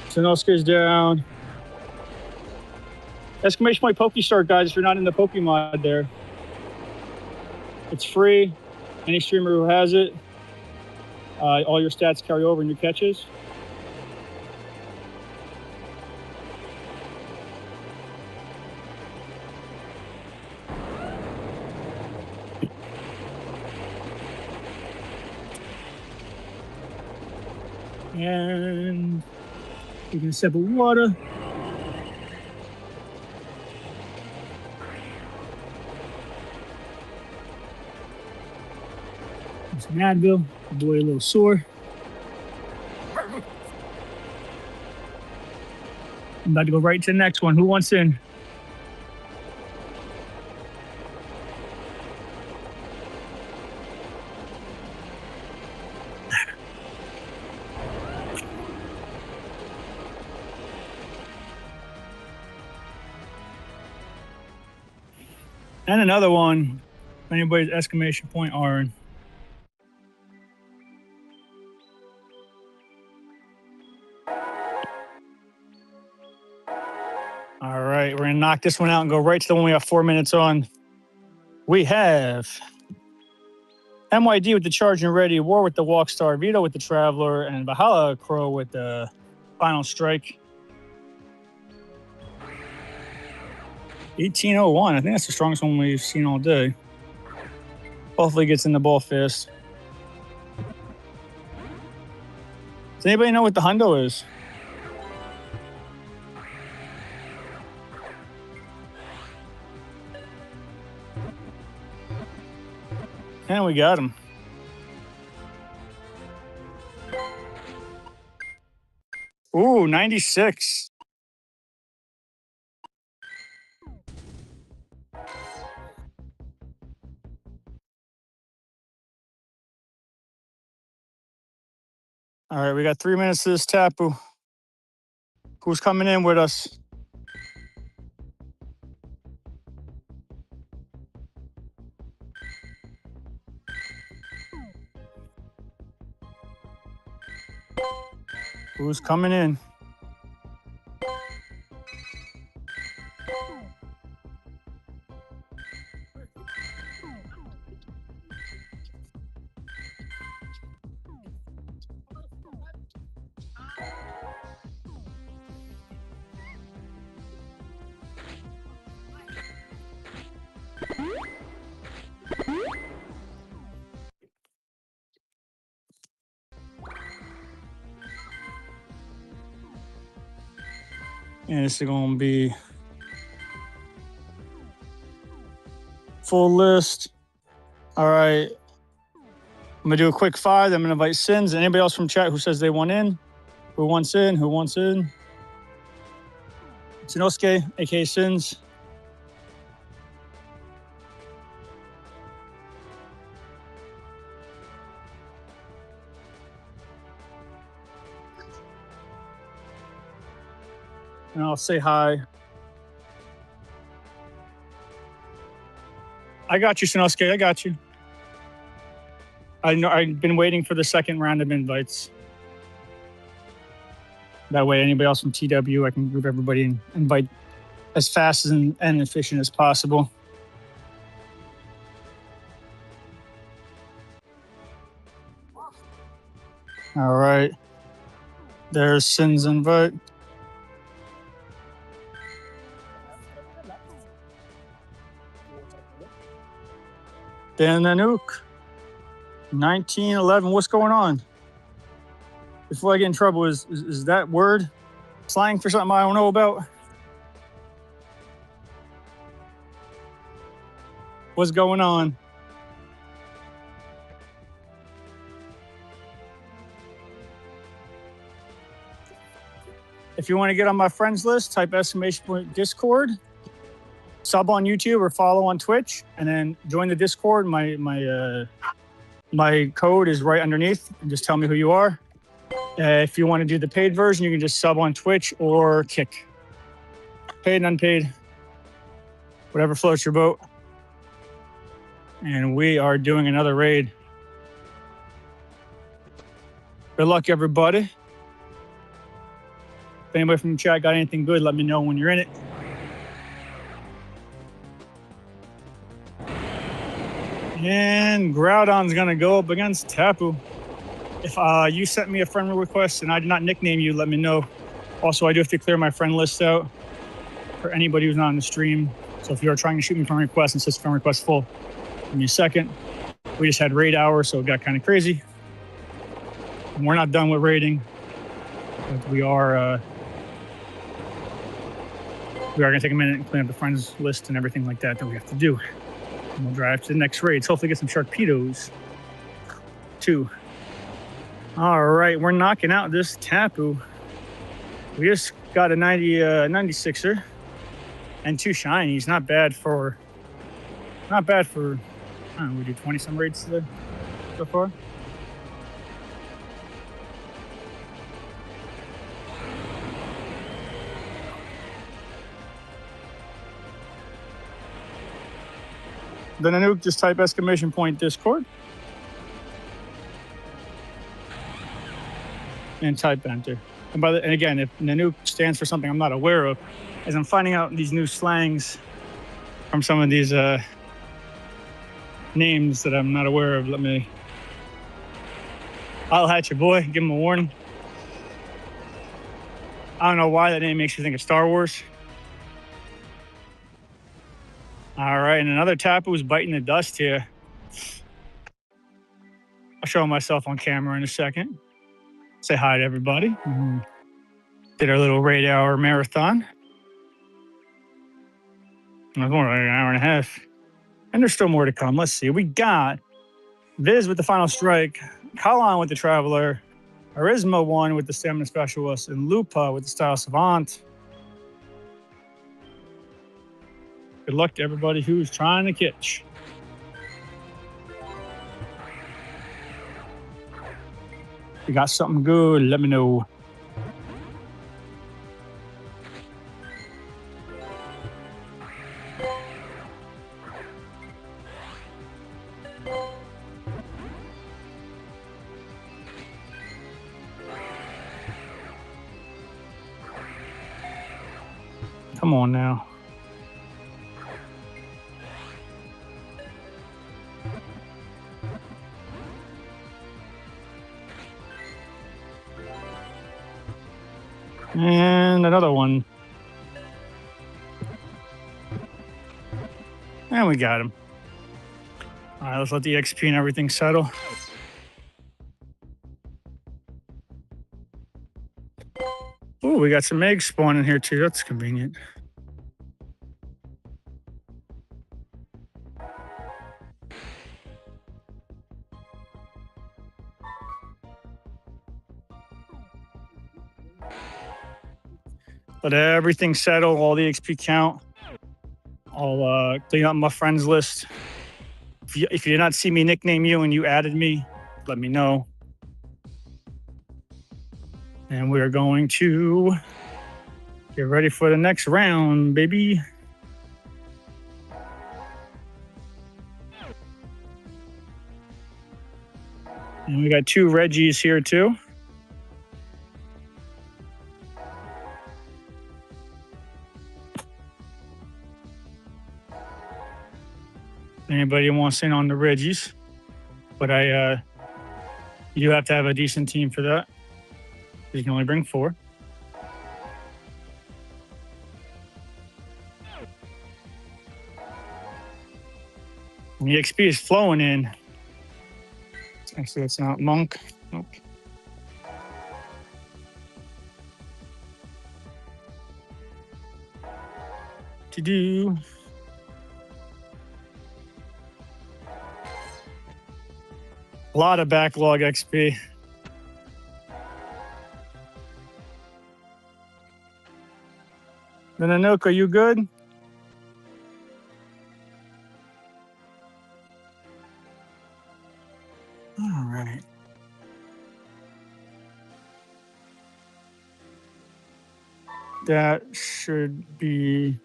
Sanosuke's down. Exclamation point Pokestart, guys, if you're not in the Pokemon there. It's free. Any streamer who has it, all your stats carry over in your catches. And taking a sip of water. Some Advil. Boy, a little sore. I'm about to go right to the next one. Who wants in? And another one. If anybody's exclamation point are. All right, we're gonna knock this one out and go right to the one we have 4 minutes on. We have MYD with the Charge and Ready, War with the Walkstar, Vito with the Traveler, and Valhalla Crow with the Final Strike. 1801. I think that's the strongest one we've seen all day. Hopefully gets in the ball fast. Does anybody know what the hundo is? And we got him. Ooh, 96. All right, we got 3 minutes to this Tapu. Who's coming in with us? Who's coming in? And this is going to be full list. All right. I'm going to do a quick 5. I'm going to invite Sins. Anybody else from chat who says they want in? Who wants in? Who wants in? Sinosuke, a.k.a. Sins. And I'll say hi. I got you, Sinosuke. I got you. I know I've been waiting for the second round of invites. That way, anybody else from TW, I can group everybody and invite as fast and efficient as possible. All right. There's Sin's invite. Dan Nanook. 1911. What's going on? Before I get in trouble, is that word slang for something I don't know about? What's going on? If you want to get on my friends list, type exclamation point Discord, sub on YouTube or follow on Twitch, and then join the Discord. My code is right underneath, and just tell me who you are. If you want to do the paid version, you can just sub on Twitch or Kick. Paid and unpaid, whatever floats your boat. And we are doing another raid. Good luck, everybody. If anybody from the chat got anything good, let me know when you're in it. And Groudon's gonna go up against Tapu. If you sent me a friend request and I did not nickname you, let me know. Also, I do have to clear my friend list out for anybody who's not on the stream. So if you're trying to shoot me friend request and says friend request full, give me a second. We just had raid hour, so it got kind of crazy. And we're not done with raiding, but we are gonna take a minute and clean up the friends list and everything like that we have to do. And we'll drive to the next raids. Hopefully get some Sharpedos. 2. All right, we're knocking out this Tapu. We just got a 96er and 2 shinies. Not bad for, I don't know, we do 20 some raids today so far. Then Nanook, just type exclamation point Discord and type enter. And again, if Nanook stands for something I'm not aware of, as I'm finding out these new slangs from some of these names that I'm not aware of, I'll hatch your boy, give him a warning. I don't know why that name makes you think of Star Wars. All right, and another Tapu is biting the dust here. I'll show myself on camera in a second. Say hi to everybody. Did our little raid hour marathon. It was more like an hour and a half. And there's still more to come. Let's see. We got Viz with the final strike, Kalon with the Traveler, Arisma 1 with the Stamina Specialist, and Lupa with the Style Savant. Good luck to everybody who's trying to catch. If you got something good, let me know. Come on now. And another one. And we got him. All right, let's let the XP and everything settle. Oh, we got some eggs spawning here too. That's convenient. Let everything settle, all the XP count. I'll clean up my friends list. If you did not see me nickname you and you added me, let me know. And we're going to get ready for the next round, baby. And we got 2 Reggies here too. Anybody wants in on the Reggies, but you have to have a decent team for that. You can only bring 4. And the XP is flowing in. Actually, that's not Monk. Nope. To do. A lot of backlog XP. Then Anook, are you good? All right. That should be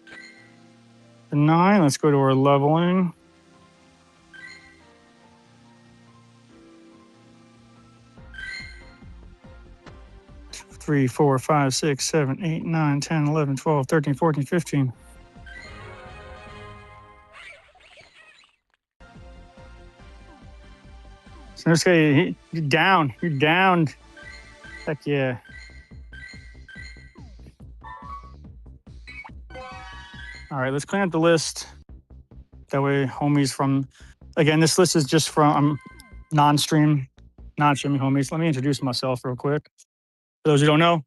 the 9. Let's go to our leveling. Three, 4, 5, 6, 7, 8, 9, 10, 11, 12, 13, 14, 15. So let's say you're down. You're down. Heck yeah. All right, let's clean up the list. That way, homies from, again, this list is just from non-streaming homies. Let me introduce myself real quick. For those who don't know.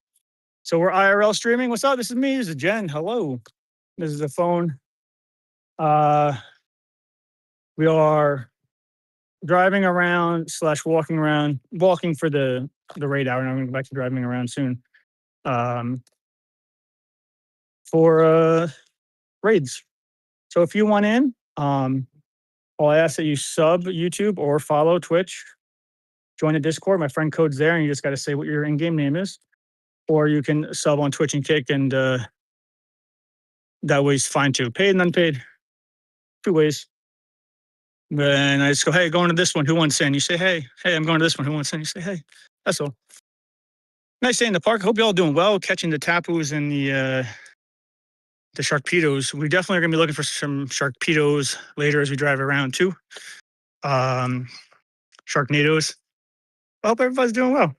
So we're IRL streaming. What's up? This is me. This is Jen. Hello. This is the phone. We are driving around / walking around, walking for the raid hour, and I'm going to go back to driving around soon. For raids. So if you want in, I'll ask that you sub YouTube or follow Twitch. Join the Discord. My friend code's there, and you just got to say what your in-game name is. Or you can sub on Twitch and Kick, and that way's fine too. Paid and unpaid, 2 ways. Then I just go, hey, going to this one. Who wants in? You say, hey, I'm going to this one. Who wants in? You say, hey. That's all. Nice day in the park. Hope you're all doing well, catching the tapus and the sharkpedos. We definitely are going to be looking for some sharkpedos later as we drive around too. Sharknadoes. I hope everybody's doing well.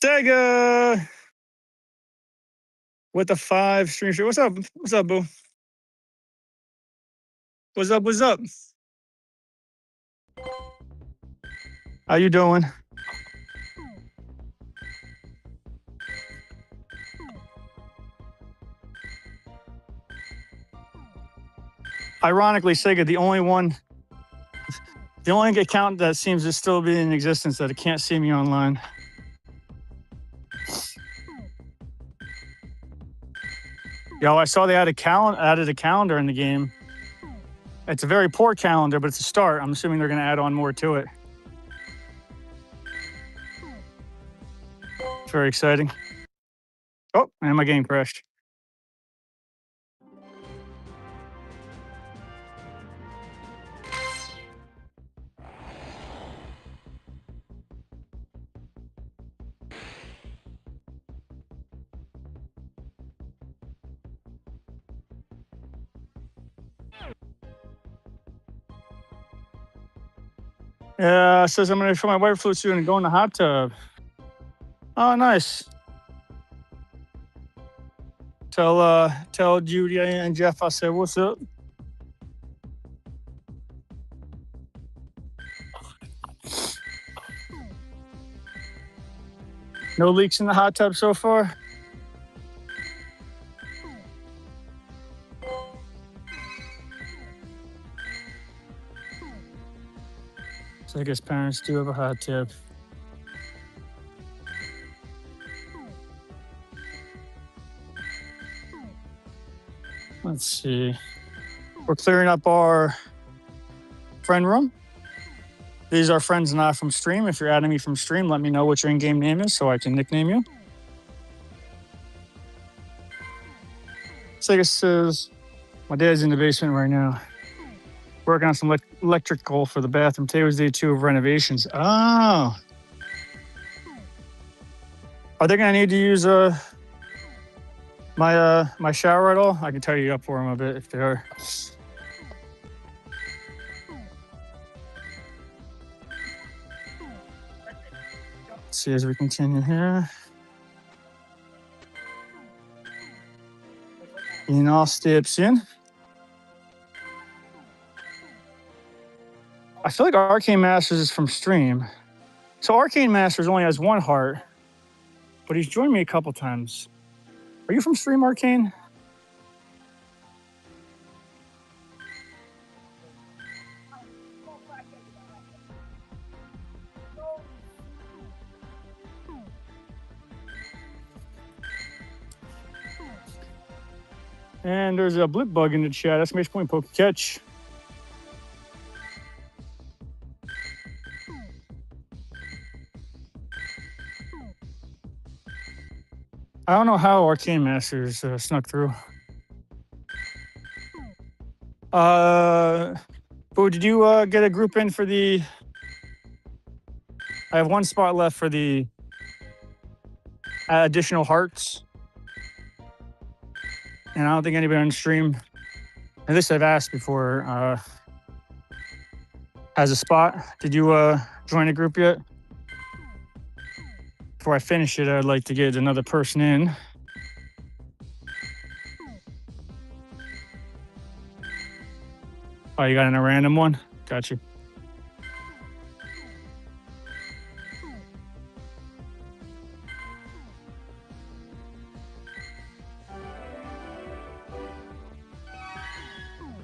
Stega with the 5 stream share. What's up? What's up, boo? What's up? What's up? How you doing? Ironically, Sega, the only account that seems to still be in existence that it can't see me online. Yo, I saw they added a calendar in the game. It's a very poor calendar, but it's a start. I'm assuming they're going to add on more to it. It's very exciting. Oh, and my game crashed. Yeah, says I'm going to show my wife flu soon and go in the hot tub. Oh, nice. Tell Judy and Jeff I said, what's up? No leaks in the hot tub so far? So I guess parents do have a hot tub. Let's see. We're clearing up our friend room. These are friends and I from stream. If you're adding me from stream, let me know what your in-game name is so I can nickname you. Sega says, my dad's in the basement right now, working on some electrical for the bathroom. Today was day 2 of renovations. Oh. Are they gonna need to use my shower at all? I can tidy up for them a bit if they are. Let's see as we continue here. All steps in. I feel like Arcane Masters is from stream. So Arcane Masters only has 1 heart, but he's joined me a couple times. Are you from stream, Arcane? And there's a blip bug in the chat. Exclamation point, poke catch. I don't know how Arcane Masters snuck through. Boo, did you get a group in for the... I have 1 spot left for the additional hearts. And I don't think anybody on stream, at least I've asked before, has a spot. Did you join a group yet? Before I finish it, I'd like to get another person in. Oh, you got in a random one? Got you.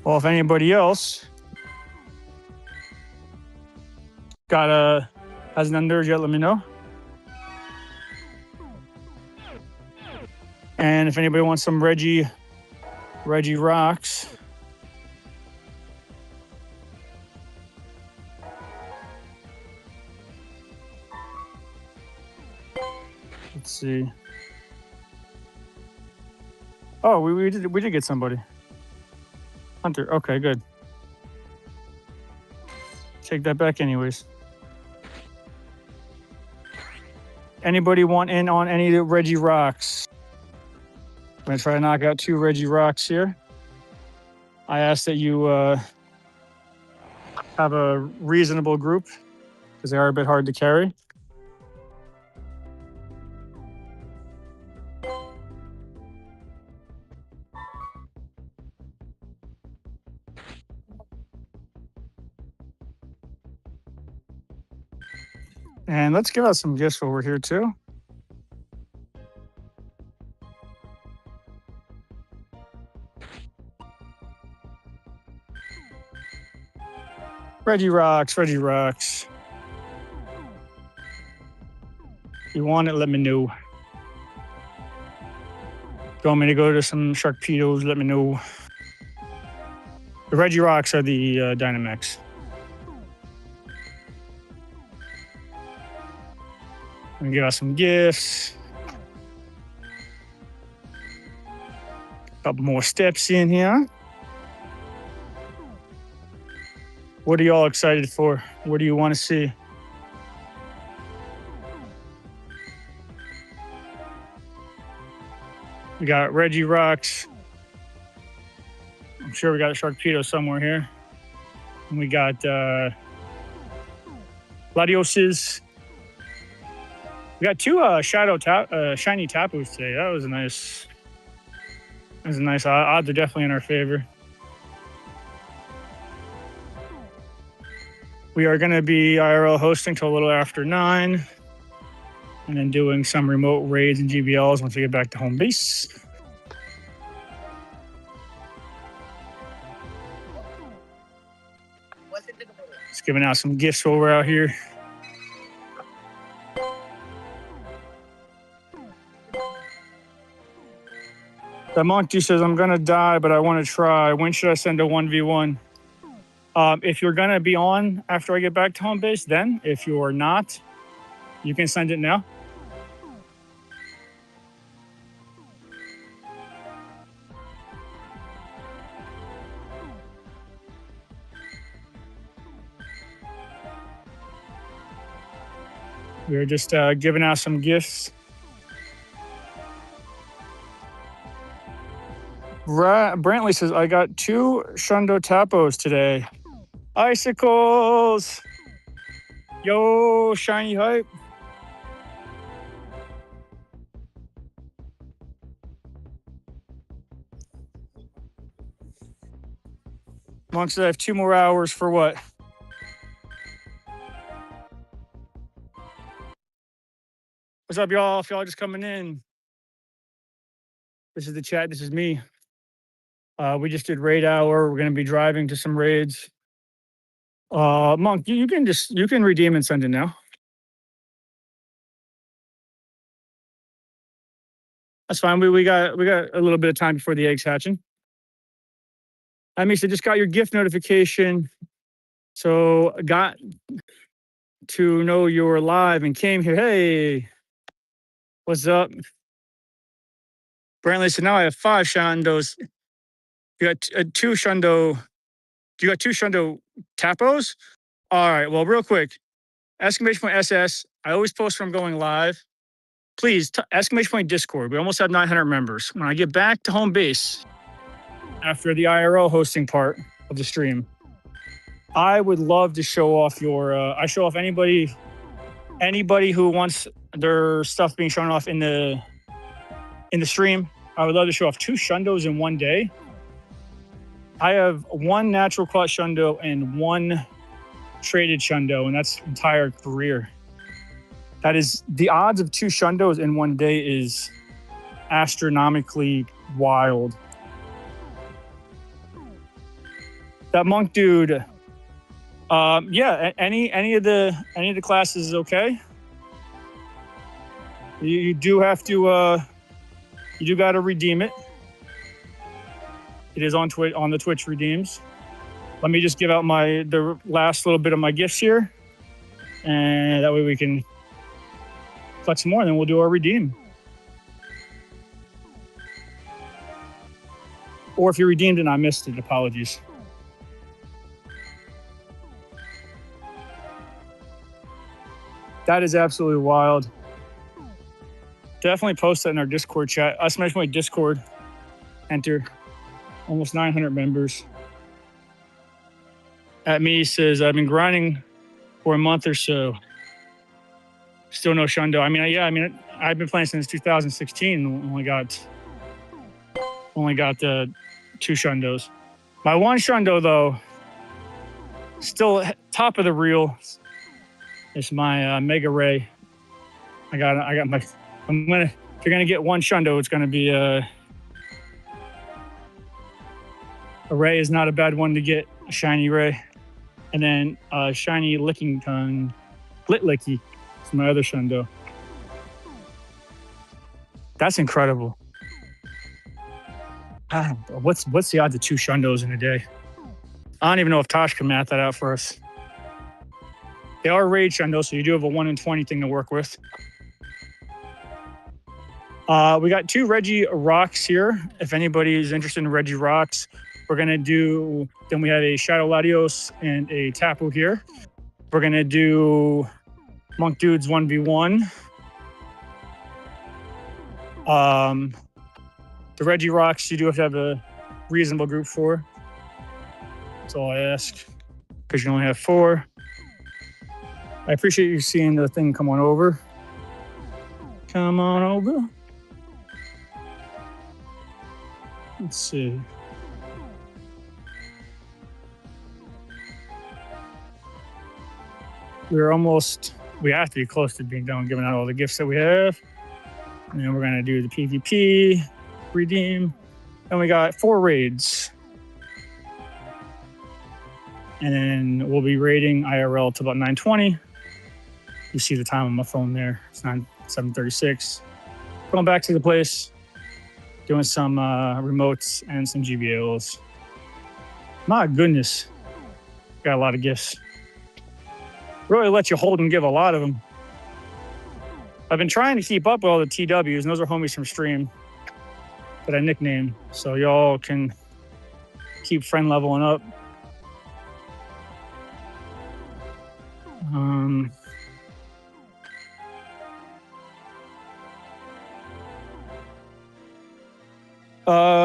Well, if anybody else hasn't done theirs yet, let me know. And if anybody wants some Reggie rocks, let's see. Oh, we did get somebody. Hunter. Okay, good. Take that back anyways. Anybody want in on any of the Reggie rocks? I'm gonna try to knock out 2 Reggie rocks here. I ask that you have a reasonable group because they are a bit hard to carry. And let's give out some gifts over here too. Reggie rocks. If you want it, let me know. If you want me to go to some Sharkpedos, let me know. The Reggie rocks are the Dynamax. And give us some gifts. Couple more steps in here. What are y'all excited for? What do you want to see? We got Reggie rocks. I'm sure we got a Sharkpedo somewhere here. And we got Latioses. We got 2 shiny Tapus today. That was a nice. Odds are definitely in our favor. We are going to be IRL hosting till a little after 9, and then doing some remote raids and GBLs once we get back to home base. Just giving out some gifts while we're out here. The monkey says, I'm going to die, but I want to try. When should I send a 1v1? If you're going to be on after I get back to home base, then. If you're not, you can send it now. We're just giving out some gifts. Brantley says, I got 2 Shundo Tapos today. Icicles! Yo, shiny hype. Monk said I have 2 more hours for what? What's up, y'all? If y'all just coming in, this is the chat. This is me. We just did raid hour. We're going to be driving to some raids. Monk, you can redeem and send it now. That's fine. We got a little bit of time before the eggs hatching. I mean, so just got your gift notification. So got to know you're live and came here. Hey, what's up? Brantley said, now I have 5 Shundos. You got 2 Shundo. You got 2 Shundo Tapos? All right. Well, real quick, exclamation point SS. I always post when I'm going live. Please, exclamation point Discord. We almost have 900 members. When I get back to home base after the IRL hosting part of the stream, I would love to show off your. I show off anybody who wants their stuff being shown off in the stream. I would love to show off 2 Shundos in one day. I have 1 natural caught Shundo and 1 traded Shundo, and that's entire career. That is the odds of 2 Shundos in one day is astronomically wild. That monk dude Yeah, any of the classes is okay. You do have to you do got to redeem it. It is on the Twitch redeems. Let me just give out the last little bit of my gifts here, and that way we can collect some more, and then we'll do our redeem. Or if you redeemed it and I missed it, apologies. That is absolutely wild. Definitely post that in our Discord chat. I smashed my Discord. Enter. Almost 900 members. At me says, I've been grinding for a month or so. Still no shundo. I mean, I've been playing since 2016 and only got 2 shundos. My one shundo, though, still top of the reel. It's my Mega Ray. If you're gonna get one shundo, it's gonna be a Ray is not a bad one to get, a shiny Ray. And then a shiny Licking Tongue, Litlicky. It's my other shundo. That's incredible. What's the odds of 2 shundos in a day? I don't even know if Tosh can math that out for us. They are raid shundos, so you do have a 1 in 20 thing to work with. We got 2 Reggie Rocks here. If anybody is interested in Reggie Rocks, we're gonna do. Then we have a Shadow Latios and a Tapu here. We're gonna do Monk Dudes 1v1. The Reggie Rocks, you do have to have a reasonable group for. That's all I ask, because you only have 4. I appreciate you seeing the thing come on over. Come on over. Let's see. We have to be close to being done giving out all the gifts that we have. And then we're going to do the PvP, redeem. And we got 4 raids. And then we'll be raiding IRL to about 9:20. You see the time on my phone there. It's 7:36. Going back to the place, doing some remotes and some GBLs. My goodness. Got a lot of gifts. Really let you hold and give a lot of them. I've been trying to keep up with all the TWs, and those are homies from stream that I nicknamed, so y'all can keep friend leveling up.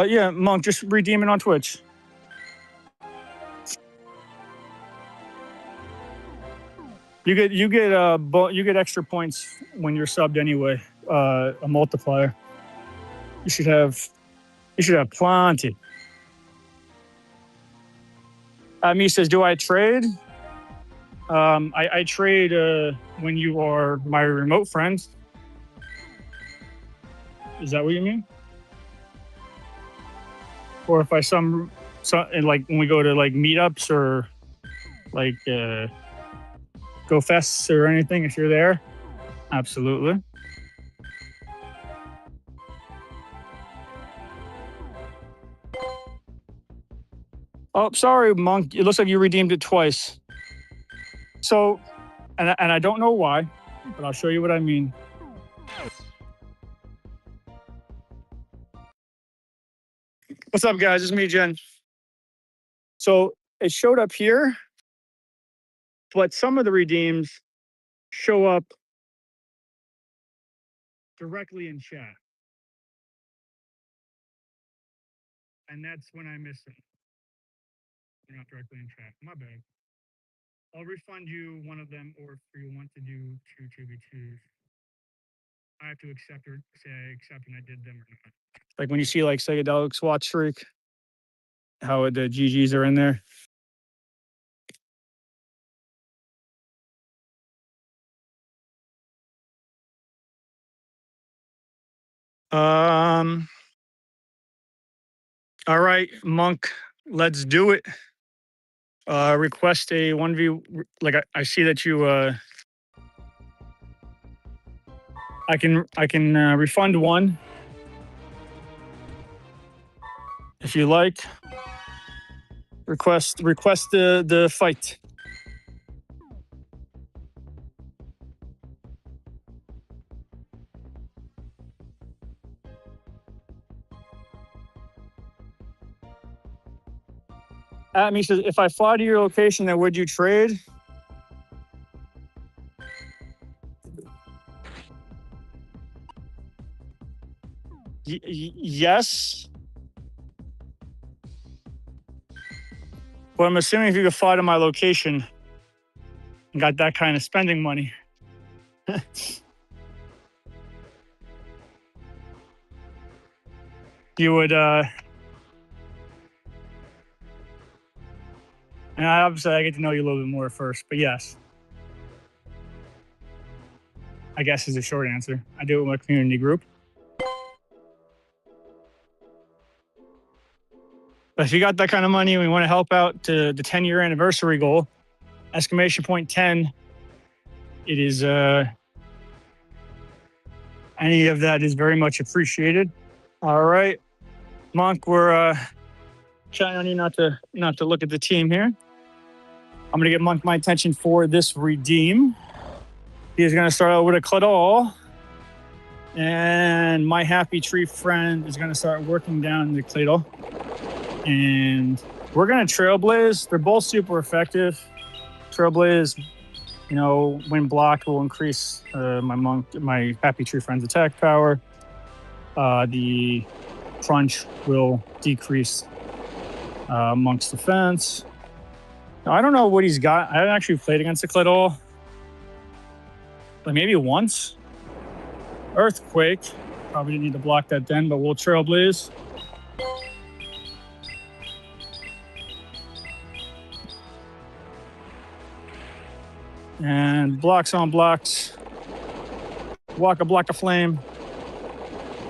Yeah, Monk, just redeem it on Twitch. You get extra points when you're subbed anyway. A multiplier. You should have plenty. Me says, do I trade? I trade when you are my remote friend. Is that what you mean? Or if I like when we go to like meetups or like go fests or anything, if you're there, absolutely. Oh, sorry, Monk. It looks like you redeemed it twice. So, and I don't know why, but I'll show you what I mean. What's up, guys? It's me, Jen. So it showed up here, but some of the redeems show up directly in chat. And that's when I miss them. They're not directly in chat. My bad. I'll refund you one of them, or if you want to do 2 2v2s, I have to accept or say I accept and I did them or not. Like when you see like Psychedelic SWAT Streak, how the GGs are in there. All right, Monk, let's do it. Request a 1v. Like I see that you. I can refund one if you like. Request the fight. Me says, if I fly to your location, then would you trade? Yes. But I'm assuming if you could fly to my location and got that kind of spending money. You would, and obviously I get to know you a little bit more first, but yes. I guess is a short answer. I do it with my community group. But if you got that kind of money and we want to help out to the 10-year anniversary goal, exclamation point 10, it is, any of that is very much appreciated. All right, Monk, we're trying on you not to look at the team here. I'm going to get Monk my attention for this redeem. He is going to start out with a Claddagh. And my happy tree friend is going to start working down the Claddagh. And we're going to Trailblaze. They're both super effective. Trailblaze, when blocked, will increase my happy tree friend's attack power. The crunch will decrease Monk's defense. Now, I don't know what he's got. I haven't actually played against the Claddagh, but maybe once. Earthquake. Probably didn't need to block that then, but we'll Trailblaze. And blocks on blocks. Block a flame.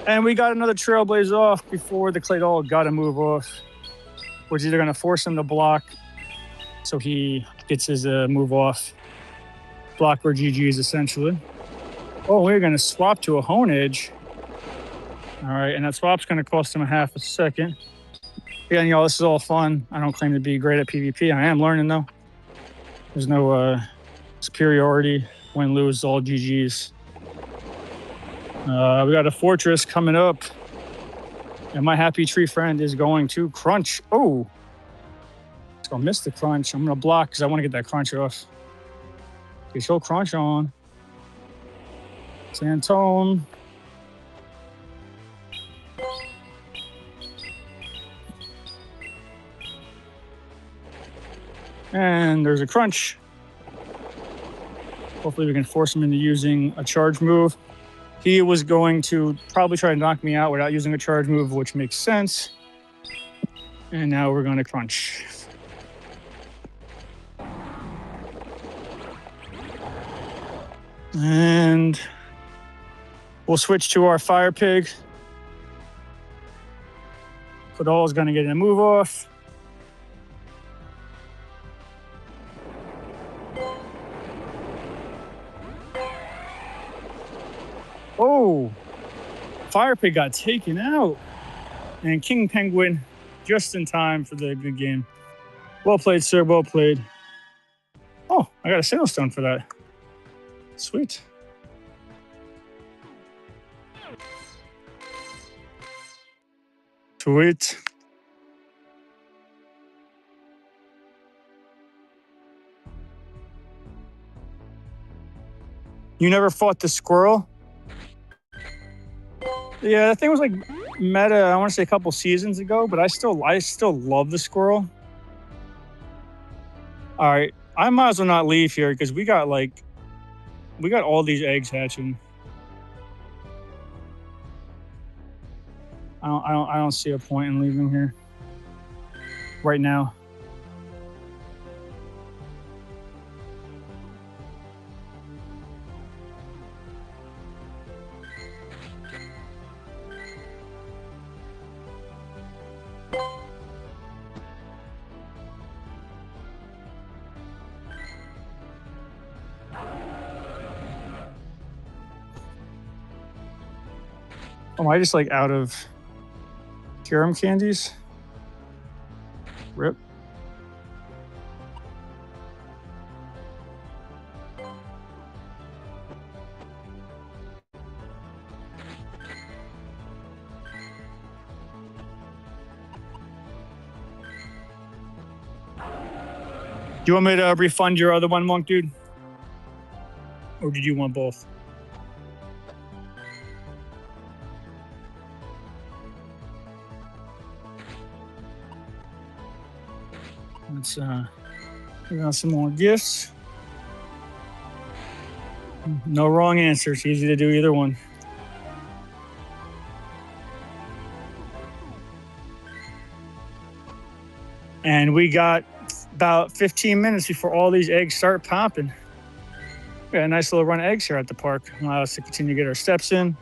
And we got another Trailblaze off before the Claddagh got to move off. Which is either going to force him to block so he gets his move off. Block or GG's essentially. Oh, we're going to swap to a Hone Edge. All right, and that swap's going to cost him a half a second. Again, y'all, this is all fun. I don't claim to be great at PvP. I am learning, though. There's no superiority. Win, lose, all GG's. We got a fortress coming up. And my happy tree friend is going to crunch. Oh, it's going to miss the crunch. I'm going to block because I want to get that crunch off. Okay, he'll crunch on. Santone. And there's a crunch. Hopefully we can force him into using a charge move. He was going to probably try to knock me out without using a charge move, which makes sense. And now we're going to crunch. And we'll switch to our fire pig. Claddagh is going to get a move off. Oh, fire pig got taken out. And King Penguin just in time for the good game. Well played, sir. Well played. Oh, I got a sailstone for that. Sweet. Sweet. You never fought the squirrel? Yeah, that thing was like meta, I want to say a couple seasons ago, but I still love the squirrel. All right, I might as well not leave here because we got all these eggs hatching. I don't see a point in leaving here right now. Am I just like out of Carom candies? Rip. Do you want me to refund your other one, Monk Dude? Or did you want both? Let's we got some more gifts. No wrong answer. It's easy to do either one. And we got about 15 minutes before all these eggs start popping. We got a nice little run of eggs here at the park. Allow us to continue to get our steps in.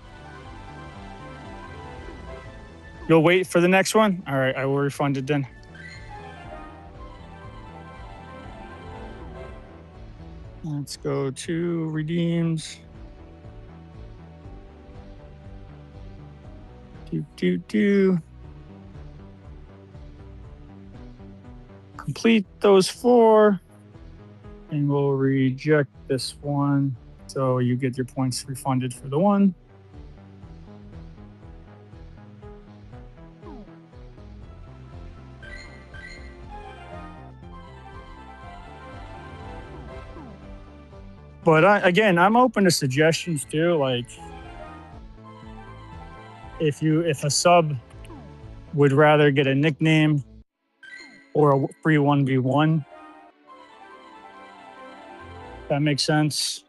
You'll wait for the next one? All right, I will refund it then. Let's go to redeems. Complete those 4. And we'll reject this one. So you get your points refunded for the one. But again, I'm open to suggestions too. Like, if a sub would rather get a nickname or a free 1v1, that makes sense.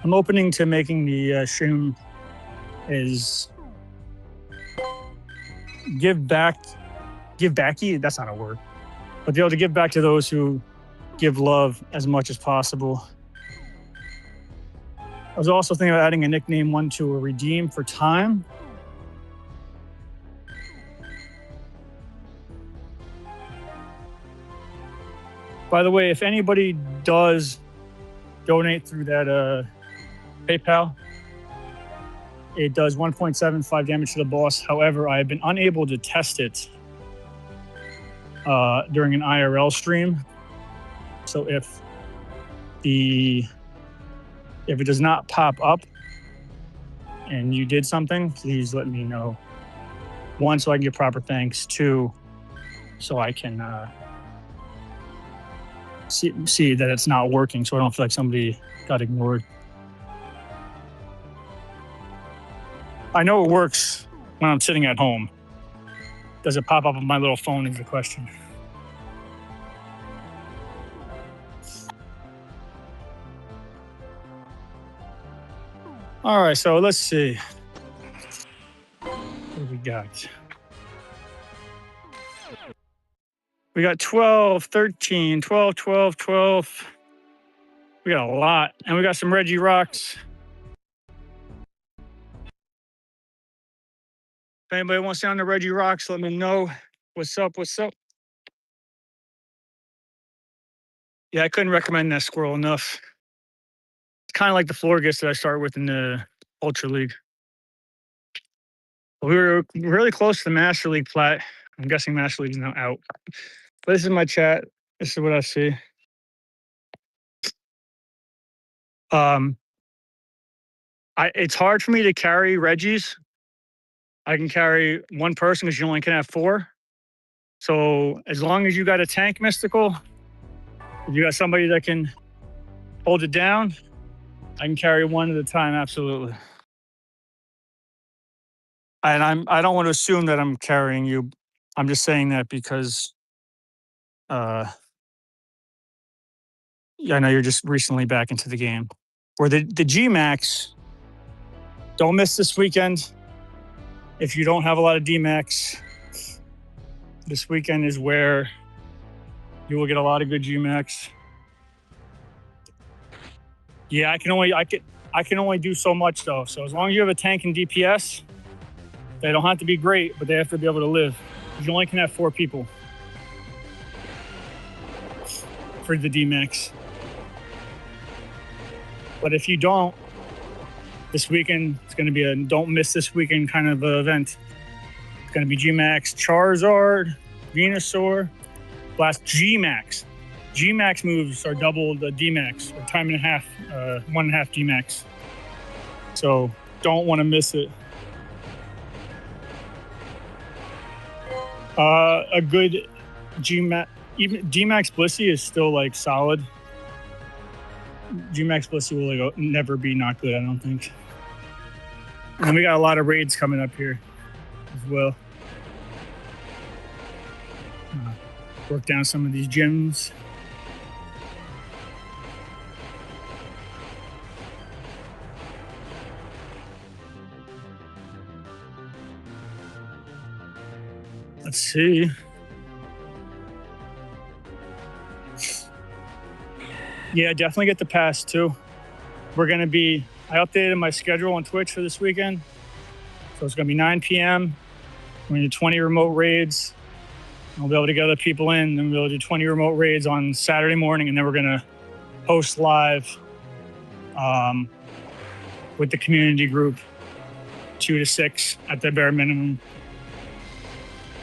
I'm opening to making the stream is give backy. That's not a word, but be able to give back to those who give love as much as possible. I was also thinking about adding a nickname one to a redeem for time. By the way, if anybody does donate through that PayPal, it does 1.75 damage to the boss. However, I have been unable to test it during an IRL stream. So if it does not pop up and you did something, please let me know. 1, so I can give proper thanks. 2, so I can see that it's not working, so I don't feel like somebody got ignored. I know it works when I'm sitting at home. Does it pop up on my little phone is the question. All right, so let's see. What do we got? We got 12, 13, 12, 12, 12. We got a lot. And we got some Reggie Rocks. If anybody wants to sound the Reggie Rocks, let me know. What's up? What's up? Yeah, I couldn't recommend that squirrel enough. It's kind of like the Florgus that I started with in the Ultra League. We were really close to the Master League plat. I'm guessing Master League is now out. But this is my chat. This is what I see. It's hard for me to carry Reggies. I can carry one person because you only can have 4. So as long as you got a tank mystical, if you got somebody that can hold it down, I can carry one at a time, absolutely. And I don't want to assume that I'm carrying you. I'm just saying that because I know you're just recently back into the game. Or the G-Max, don't miss this weekend. If you don't have a lot of D-Max, this weekend is where you will get a lot of good G-Max. Yeah, I can only do so much though. So as long as you have a tank and DPS, they don't have to be great, but they have to be able to live. You only can have 4 people for the D-Max. But if you don't, this weekend. It's going to be a don't miss this weekend kind of event. It's going to be G-Max Charizard, Venusaur, Blast G-Max. G-Max moves are double the D-Max, or time and a half, 1.5 D-Max. So don't want to miss it. A good G-Max, even D-Max Blissey is still like solid. G-Max Blissey will like never be not good, I don't think. And we got a lot of raids coming up here as well. Work down some of these gyms. Let's see. Yeah, definitely get the pass too. We're going to be, I updated my schedule on Twitch for this weekend. So it's going to be 9 p.m. We're going to do 20 remote raids. We'll be able to get other people in, and we'll be able to do 20 remote raids on Saturday morning. And then we're going to host live with the community group 2 to 6 at the bare minimum.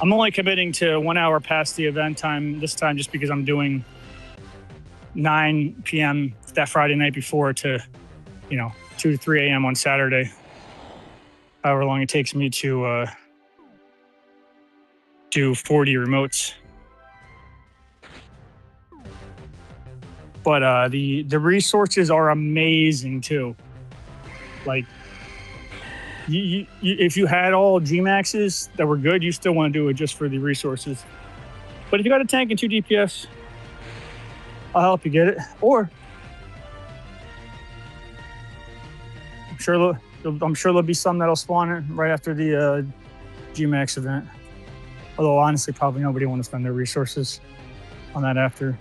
I'm only committing to 1 hour past the event time this time, just because I'm doing 9 p.m. that Friday night before to, 2 to 3 a.m. on Saturday. However long it takes me to do 40 remotes. But the resources are amazing too. Like, you, if you had all G-Maxes that were good, you still want to do it just for the resources. But if you got a tank and 2 DPS, I'll help you get it. Or I'm sure there'll be some that'll spawn it right after the G-Max event. Although honestly, probably nobody want to spend their resources on that after.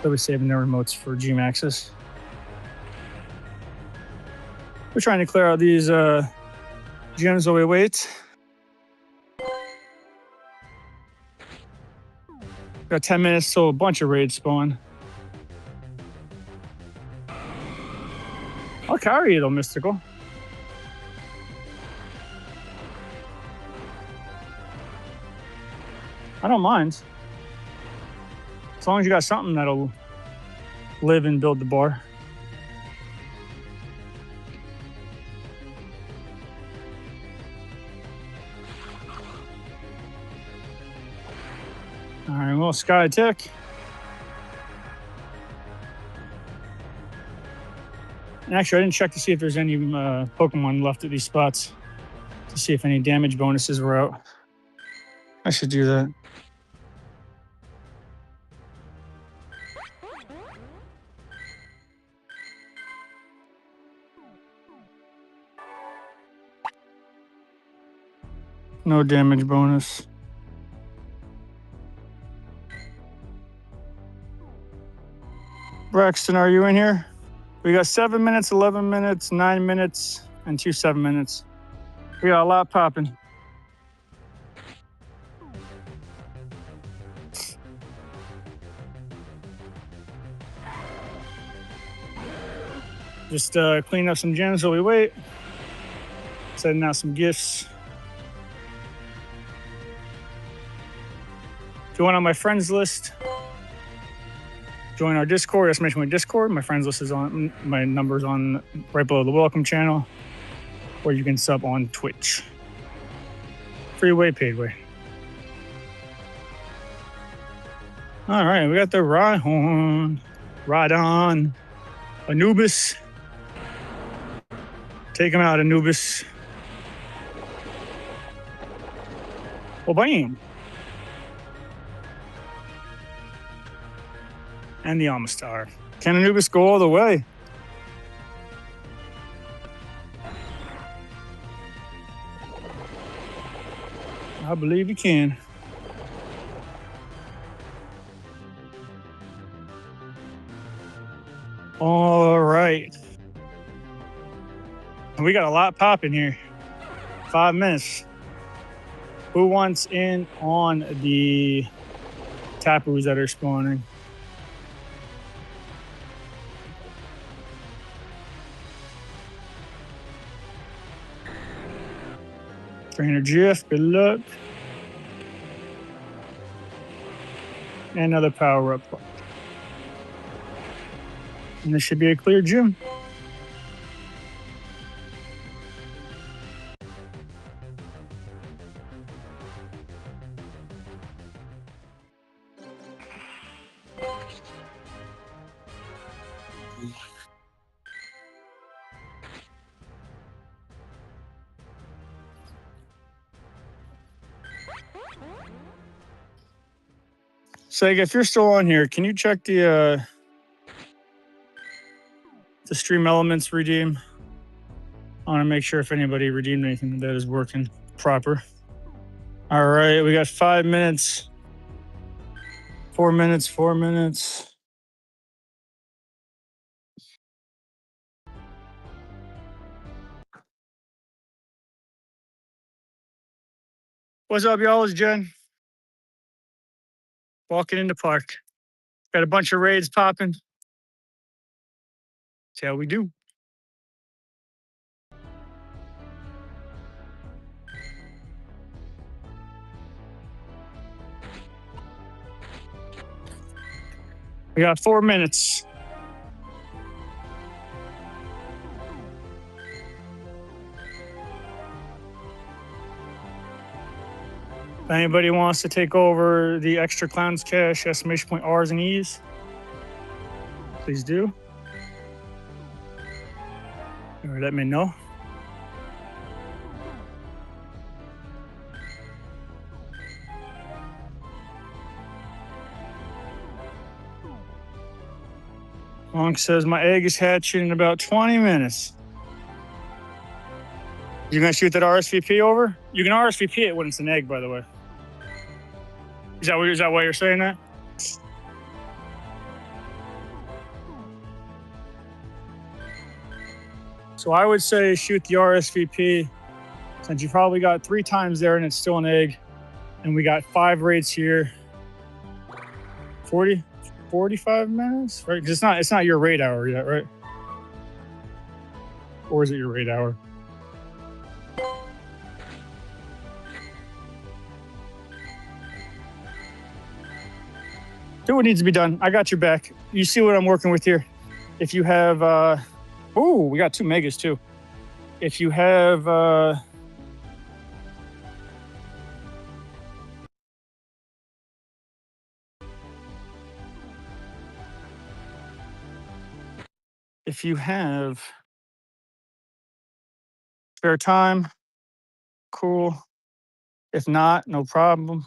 They'll be saving their remotes for G-Maxes. We're trying to clear out these gyms while we wait. Got 10 minutes till a bunch of raids spawn. I'll carry you though, Mystical. I don't mind. As long as you got something that'll live and build the bar. All right, well, Sky Tech. And actually, I didn't check to see if there's any Pokemon left at these spots to see if any damage bonuses were out. I should do that. No damage bonus. Braxton, are you in here? We got 7 minutes, 11 minutes, 9 minutes, and 2 7 minutes. We got a lot popping. Just cleaning up some gems while we wait. Sending out some gifts. If you want on my friends list, join our Discord. Just mention my Discord. My friends list is on, my number's on right below the welcome channel, or you can sub on Twitch. Free way, paid way. All right, we got the Rhyhorn, Rhydon, Anubis. Take him out, Anubis. Well, bam. And the Amistar. Can Anubis go all the way? I believe he can. All right. We got a lot popping here. 5 minutes. Who wants in on the Tapus that are spawning? Trainer GF, good luck. And another power up. And this should be a clear gym. Sega, if you're still on here, can you check the Stream Elements redeem? I want to make sure if anybody redeemed anything that is working proper. All right, we got 5 minutes. 4 minutes, 4 minutes. What's up, y'all? It's Jen. Walking in the park. Got a bunch of raids popping. That's how we do. We got 4 minutes. If anybody wants to take over the extra clowns cash estimation point R's and E's, please do. Or let me know. Monk says my egg is hatching in about 20 minutes. You gonna shoot that RSVP over? You can RSVP it when it's an egg, by the way. Is that why you're saying that? So I would say shoot the RSVP, since you probably got 3 times there and it's still an egg. And we got 5 raids here. 45 minutes, right? Because it's not your raid hour yet, right? Or is it your raid hour? Do what needs to be done. I got your back. You see what I'm working with here. If you have, we got 2 megas too. If you have, spare time, cool. If not, no problem.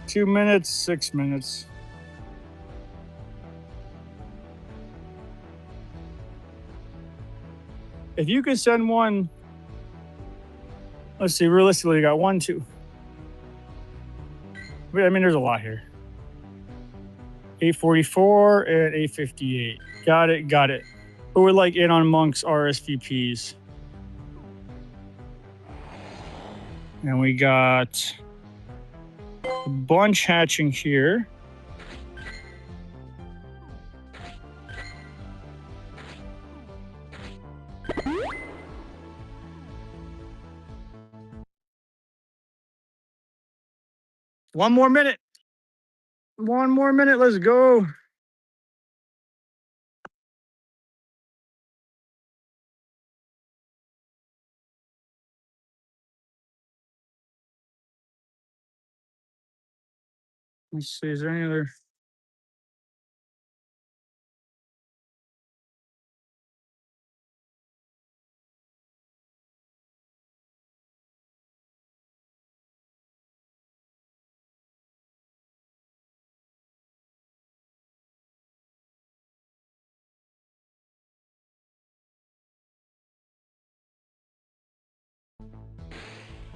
Two minutes, 6 minutes. If you could send one, let's see, realistically, you got 1, 2. I mean, there's a lot here. 844 and 858. Got it. Who would like in on Monk's RSVPs? And we got a bunch hatching here. One more minute. Let's go. Let's see, is there any other?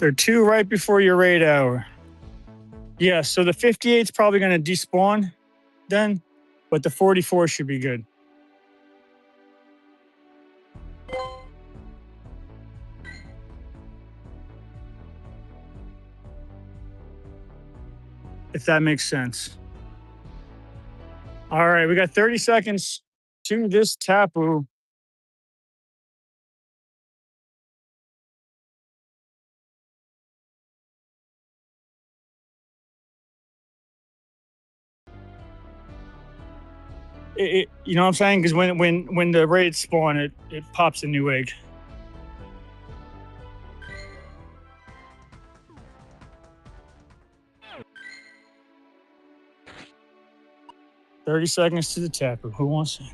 They're 2 right before your raid hour. Yeah, so the 58's probably going to despawn then, but the 44 should be good. If that makes sense. All right, we got 30 seconds to this Tapu. You know what I'm saying? Because when the raids spawn, it pops a new egg. "30 seconds to the Tapu. Who wants it?"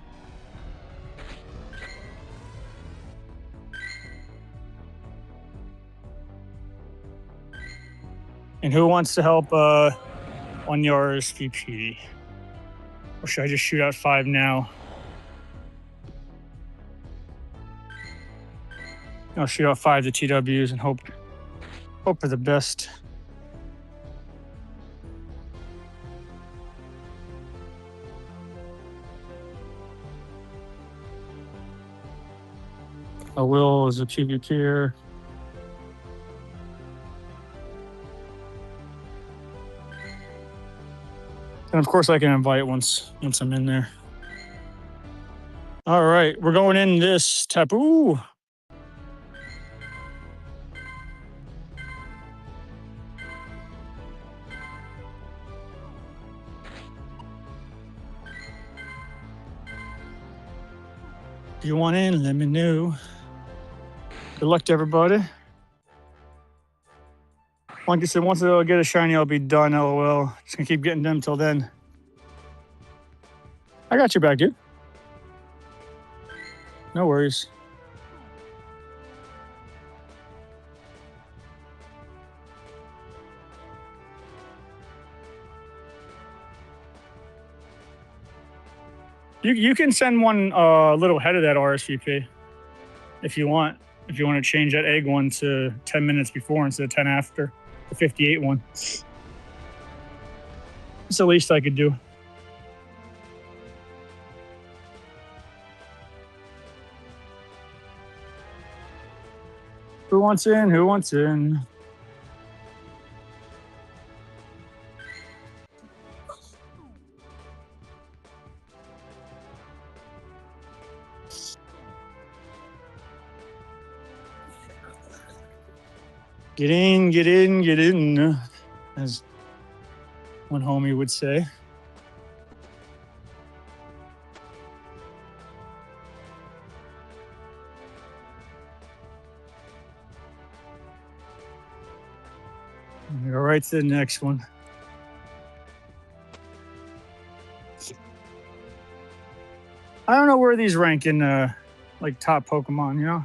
And who wants to help on the rsvp? Or should I just shoot out 5 now? I'll shoot out 5 to TWs and hope for the best. I will as a PvPer. And of course I can invite once I'm in there. All right, we're going in this Tapu. If you want in, let me know. Good luck to everybody. Like I said, once I get a shiny, I'll be done, LOL. Just gonna keep getting them till then. I got your back, dude. No worries. You can send one a little ahead of that rsvp if you want. If you want to change that egg one to 10 minutes before instead of 10 after, the 58 one. It's the least I could do. Who wants in? Who wants in? Get in, get in, get in, as one homie would say. Go right to the next one. I don't know where these rank in like top Pokemon, you know?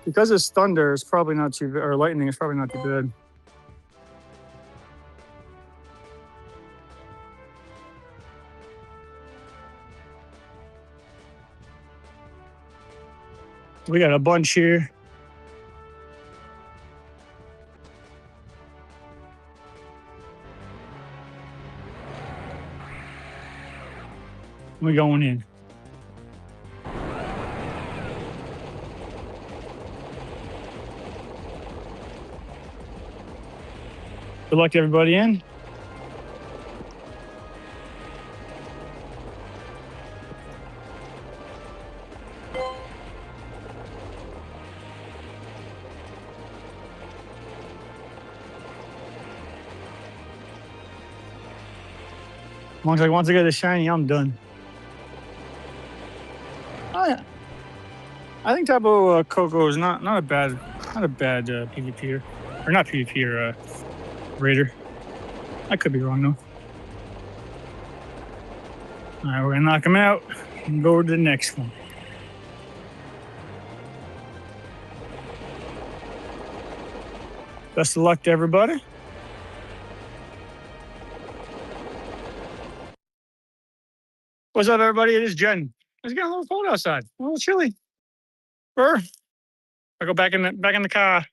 Because it's thunder, it's probably not too bad, or lightning is probably not too bad. We got a bunch here. We're going in. Good luck to everybody in. Once I get the shiny, I'm done. Oh yeah, I think Tapu Koko is not a bad PvP or not PvP or raider. I could be wrong though. All right, we're gonna knock him out and go to the next one. Best of luck to everybody. What's up, everybody? It is Jen. It's getting a little cold outside. A little chilly. I go back in the car.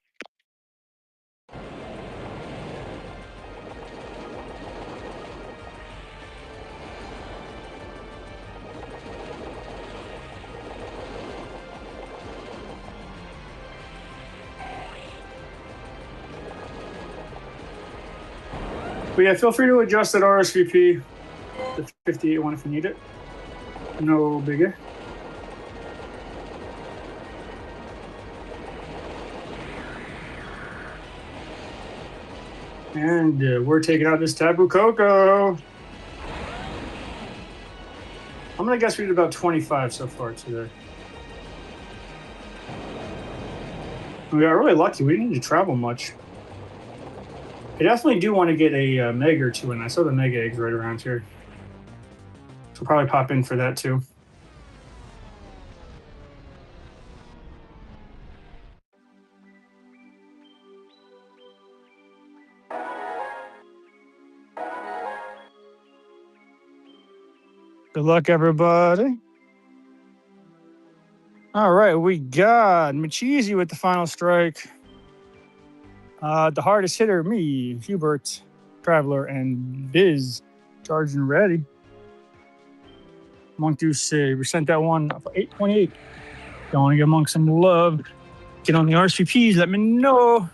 But yeah, feel free to adjust that RSVP to 58 one if you need it. No biggie. And we're taking out this Tapu Koko. I'm gonna guess we did about 25 so far today. We got really lucky. We didn't need to travel much. I definitely do want to get a Meg or two in. I saw the Mega eggs right around here. So we'll probably pop in for that too. Good luck, everybody. All right, we got Machizi with the final strike. The hardest hitter, me, Hubert, Traveler, and Biz, charged and ready. Monk do say we sent that one for 828. Don't want to give Monk some love. Get on the RSVPs, let me know.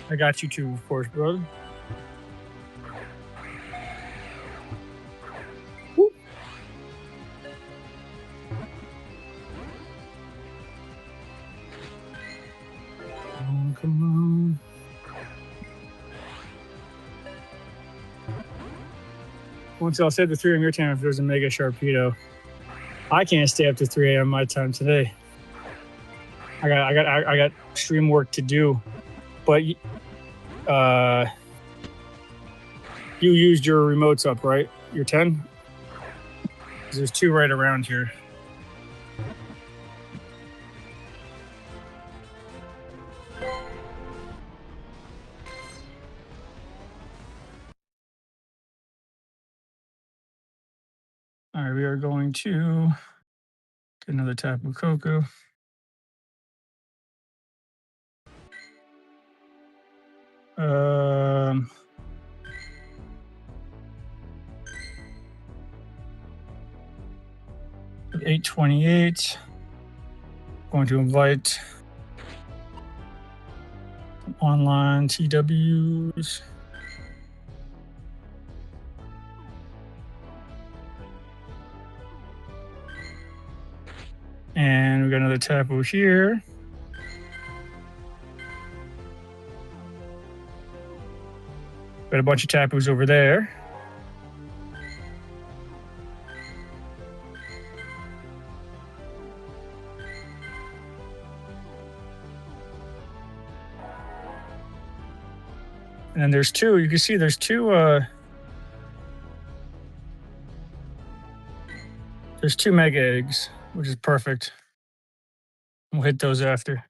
I got you too, of course, brother. Woo. Oh, come on. Once I'll say the 3 a.m. your time if there's a Mega Sharpedo. I can't stay up to 3 a.m. my time today. I got stream work to do, but you used your remotes up, right? Your 10? There's 2 right around here. All right, we are going to get another Tapu Koko. Um, 828. Going to invite online TWs. And we got another Tapu here. Got a bunch of Tapus over there. And then there's 2. You can see there's 2. There's 2 Mega Eggs, which is perfect. We'll hit those after.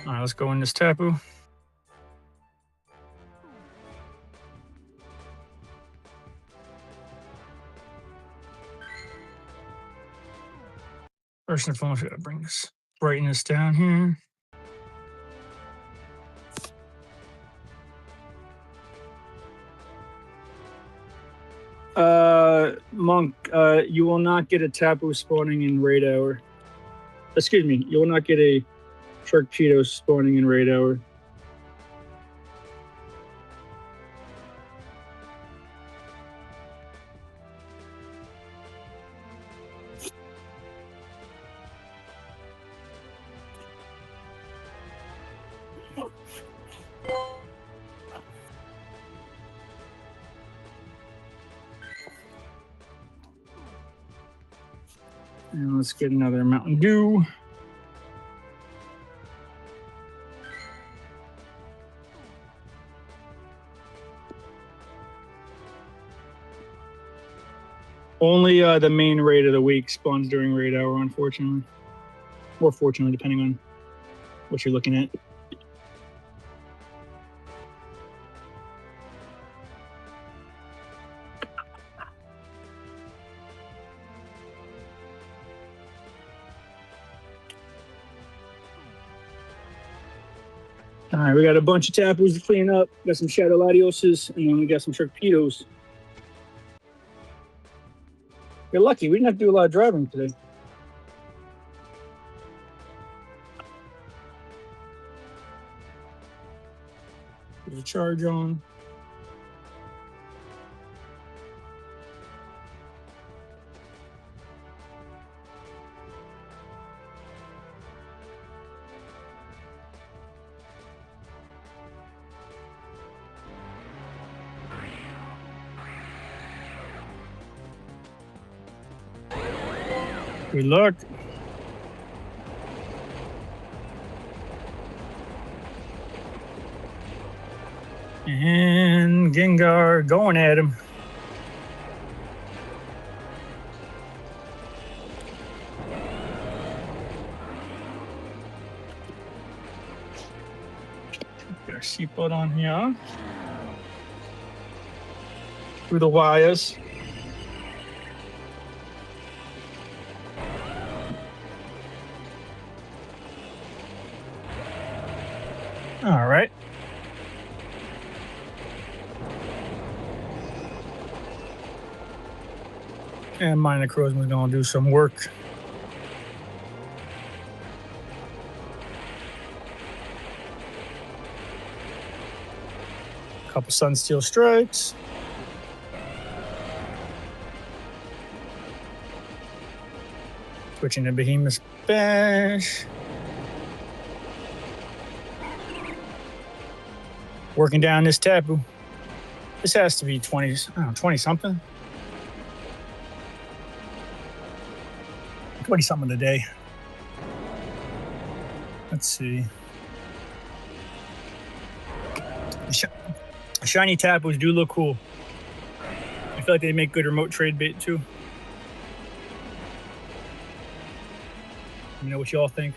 All right, let's go in this Tapu. First and foremost, we gotta bring this brightness down here. Monk, you will not get a Tapu spawning in raid hour. Excuse me, you will not get a Sharpedo spawning in raid hour. And let's get another Mountain Dew. Only the main raid of the week spawns during raid hour, unfortunately. Or fortunately, depending on what you're looking at. All right, we got a bunch of tapus to clean up. Got some Shadow Latioses, and then we got some Sharpedos. You're lucky. We didn't have to do a lot of driving today. There's a charge on. Good luck. And Gengar going at him. Get our seatbelt on here. Through the wires. All right. And Minor Crowsman's gonna do some work. Couple Sunsteel strikes. Switching to Behemoth Bash. Working down this Tapu. This has to be 20, I don't know, 20 something. 20 something a day. Let's see. Shiny Tapus do look cool. I feel like they make good remote trade bait too. Let me know what y'all think.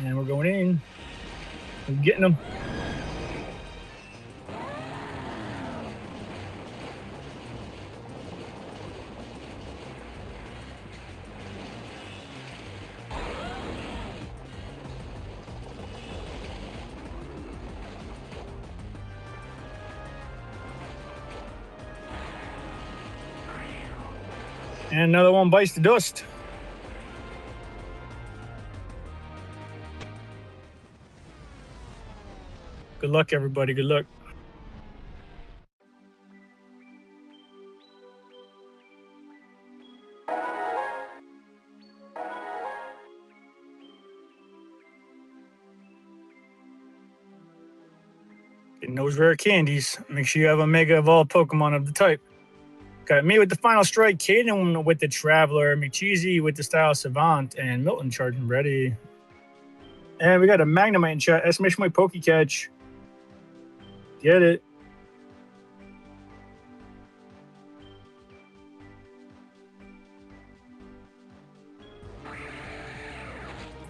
And we're going in. We're getting them. And another one bites the dust. Good luck, everybody. Good luck. Getting those rare candies. Make sure you have a Mega Evolved Pokemon of the type. Got me with the Final Strike, Caden with the Traveler, McCheesy with the Style Savant, and Milton charging ready. And we got a Magnemite in chat. Estimation my Pokecatch. Get it.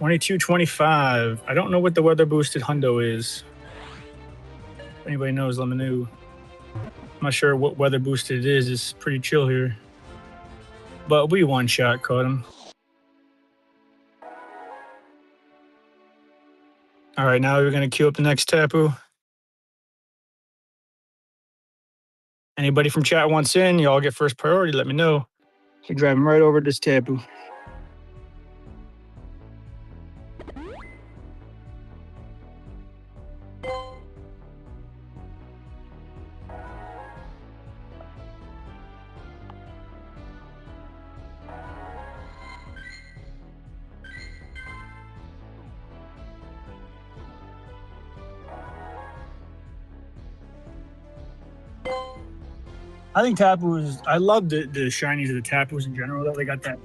$22.25. I don't know what the weather boosted hundo is. If anybody knows, let me know. I'm not sure what weather boosted it is. It's pretty chill here. But we one shot caught him. All right, now we're going to queue up the next Tapu. Anybody from chat wants in, y'all get first priority, let me know. You're driving right over this Tapu. I think Tapus, I love the shinies of the Tapus in general, though. They got that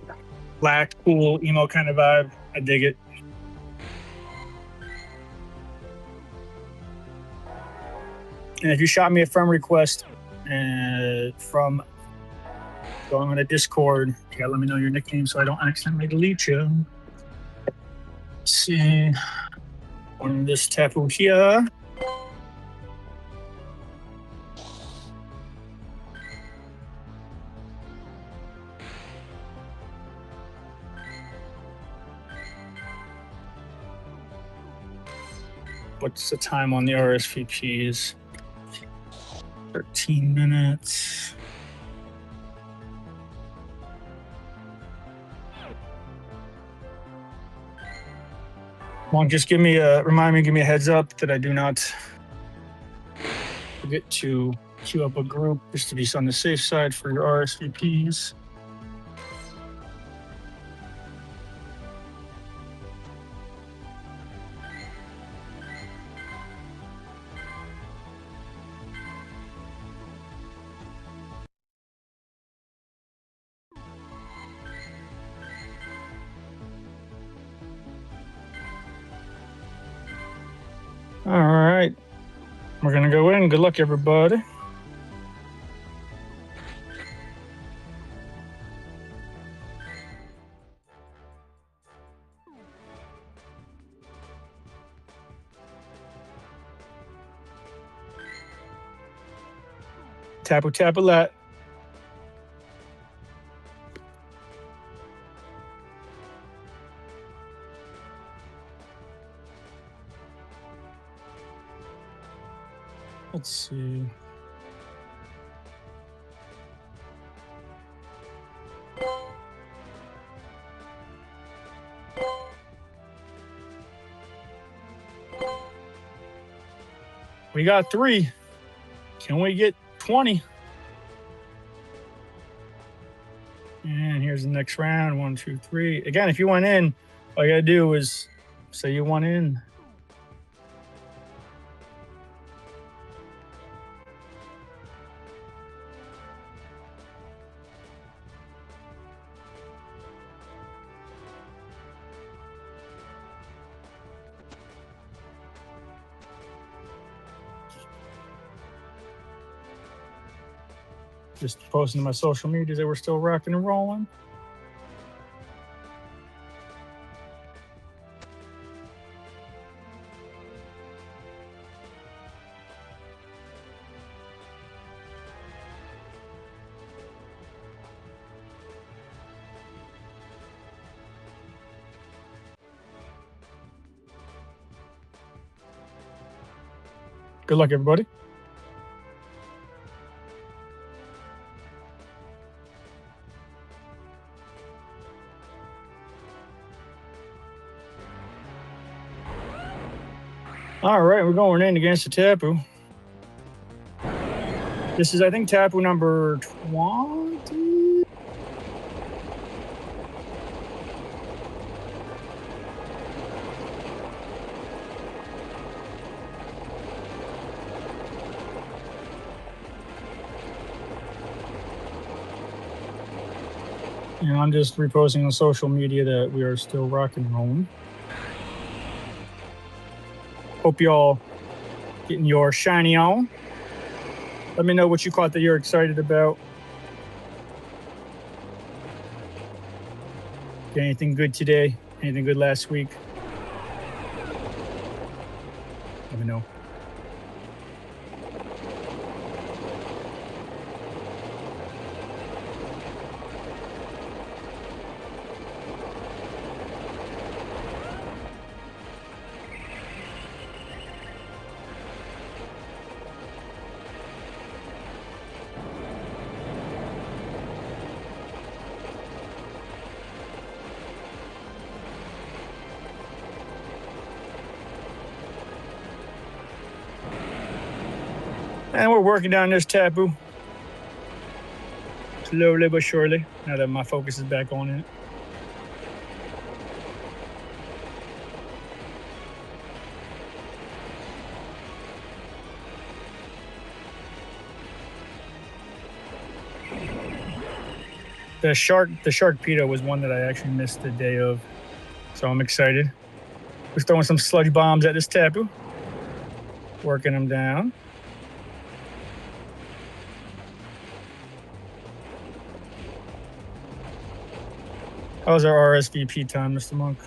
black, cool, emo kind of vibe. I dig it. And if you shot me a friend request from Go on to Discord. You gotta let me know your nickname so I don't accidentally delete you. Let's see. On this tapu here. What's the time on the RSVPs? 13 minutes. Well, just give me a heads up that I do not forget to queue up a group just to be on the safe side for your RSVPs. All right, we're gonna go in. Good luck, everybody. Tapu tapu-lat. Let's see. We got 3. Can we get 20? And here's the next round. 1, 2, 3. Again, if you want in, all you gotta do is say you want in. Just posting to my social media that we're still rocking and rolling. Good luck, everybody. All right, we're going in against the tapu. This is, I think, tapu number 20. And I'm just reposting on social media that we are still rocking and rolling. Hope y'all getting your shiny on. Let me know what you caught that you're excited about. Got anything good today? Anything good last week? Let me know. And we're working down this tapu. Slowly but surely, now that my focus is back on it. The shark PETA was one that I actually missed the day of, so I'm excited. We're throwing some sludge bombs at this tapu, working them down. How's our RSVP time, Mr. Monk?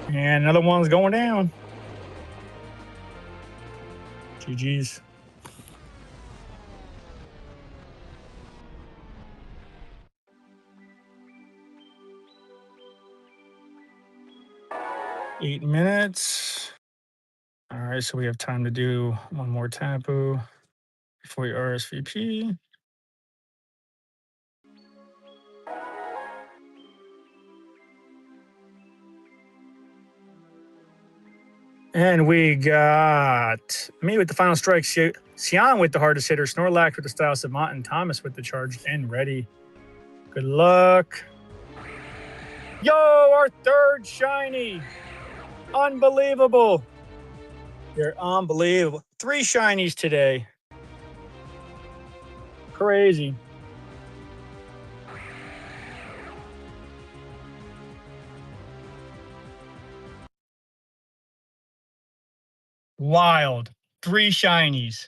And another one's going down. GG's. Eight minutes. All right, so we have time to do one more tapu before we RSVP. And we got me with the final strike, Xian with the hardest hitter, Snorlax with the style savant, and Thomas with the charged and ready. Good luck. Yo, our third shiny. Unbelievable. They're unbelievable. 3 shinies today. Crazy. Wild. 3 shinies.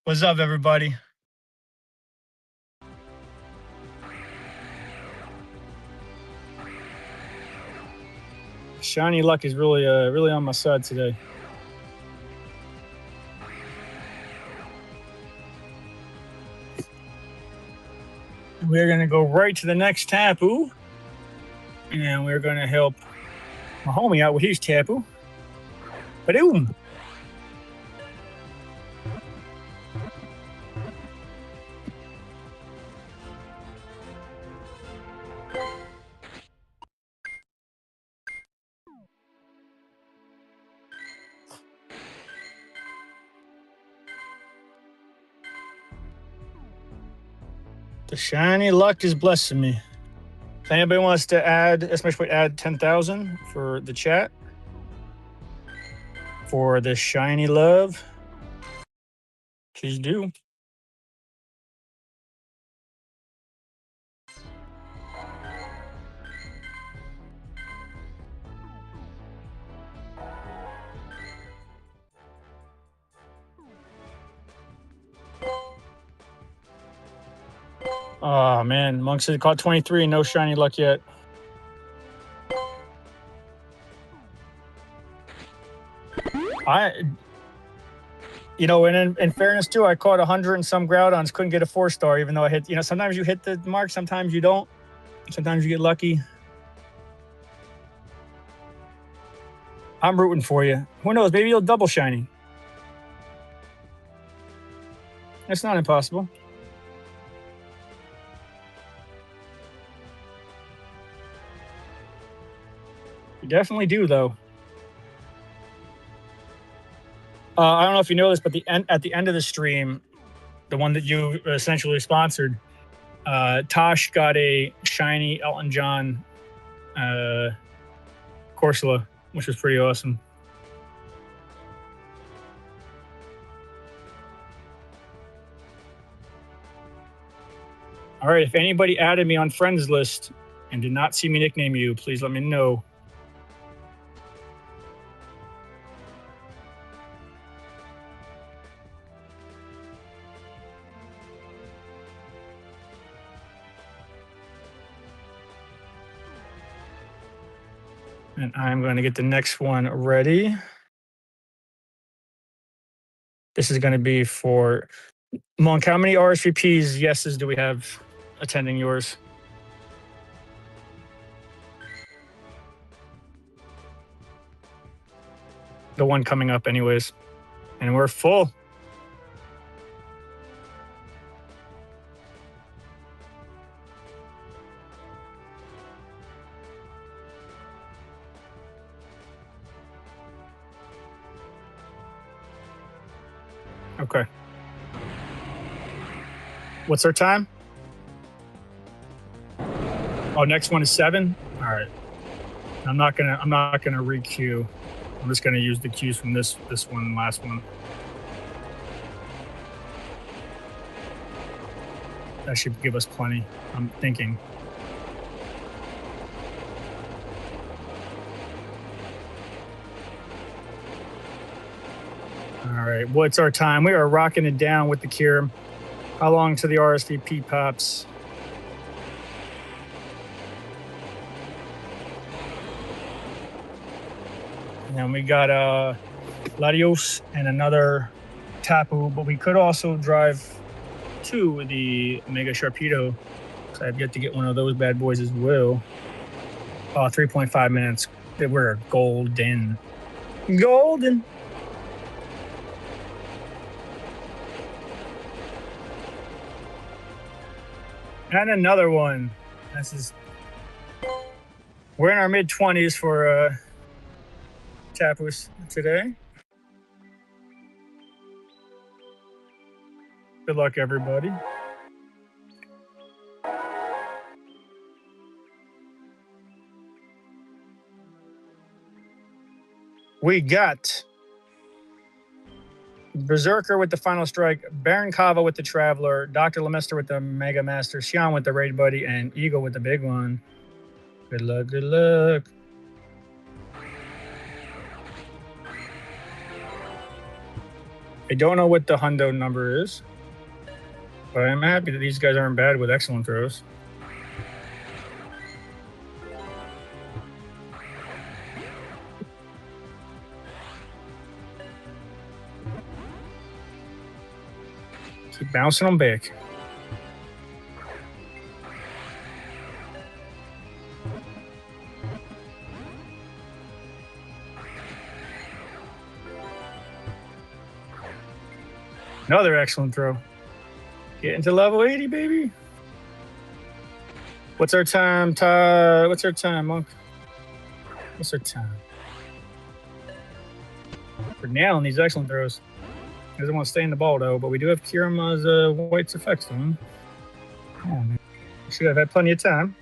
What's up, everybody? Shiny luck is really on my side today. We're gonna go right to the next tapu, and we're gonna help my homie out with his tapu. Ba-doom. The shiny luck is blessing me. If anybody wants to add, especially add 10,000 for the chat for the shiny love, please do. Oh man, Monk said caught 23, no shiny luck yet. In fairness too, I caught 100 and some Groudons, couldn't get a 4-star, even though I hit, sometimes you hit the mark, sometimes you don't. Sometimes you get lucky. I'm rooting for you. Who knows, maybe you'll double shiny. It's not impossible. You definitely do, though. I don't know if you know this, but at the end of the stream, the one that you essentially sponsored, Tosh got a shiny Elton John Corsola, which was pretty awesome. All right, if anybody added me on friends list and did not see me nickname you, please let me know. And I'm going to get the next one ready. This is going to be for Monk. How many RSVPs, yeses, do we have attending yours? The one coming up anyways. And we're full. Okay. What's our time? Oh, next one is 7. All right. I'm not gonna re-queue. I'm just gonna use the queues from this one, last one. That should give us plenty, I'm thinking. All right, what's our time? We are rocking it down with the cure. How long to the RSVP pops? And we got Latios and another Tapu, but we could also drive to the Mega Sharpedo. So I've yet to get one of those bad boys as well. 3.5 minutes. We're golden. Golden. And another one. This is. We're in our mid-20s for Tapus today. Good luck, everybody. We got Berserker with the Final Strike, Baron Kava with the Traveler, Dr. Lemister with the Mega Master, Xian with the Raid Buddy, and Eagle with the big one. Good luck, good luck. I don't know what the hundo number is, but I'm happy that these guys aren't bad with excellent throws. Keep bouncing them back. Another excellent throw. Getting to level 80, baby. What's our time, Ty? What's our time, Monk? What's our time? We're nailing these excellent throws. Doesn't want to stay in the ball, though, but we do have Kirama's White's effects on. Oh, man. Should have had plenty of time.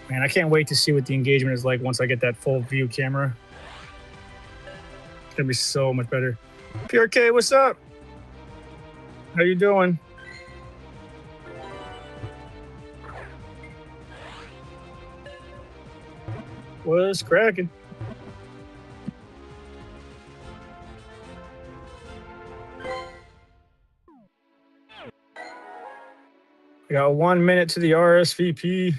Man, I can't wait to see what the engagement is like once I get that full view camera. It's gonna be so much better. PRK, what's up? How you doing? What's cracking? I got 1 minute to the RSVP.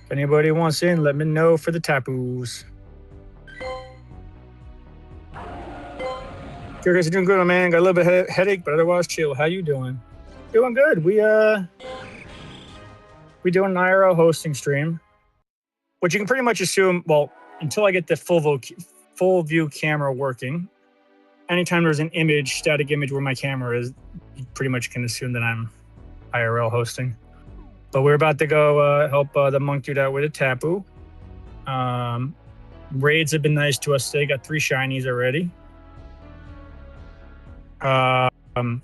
If anybody wants in, let me know for the Tapus. You guys are doing good, man. Got a little bit of headache, but otherwise chill. How you doing? Doing good. We doing an IRL hosting stream, which you can pretty much assume. Well, until I get the full view camera working, anytime there's an image, static image where my camera is, you pretty much can assume that I'm IRL hosting. But we're about to go help the monk do that with a Tapu. Raids have been nice to us today. Got 3 shinies already. And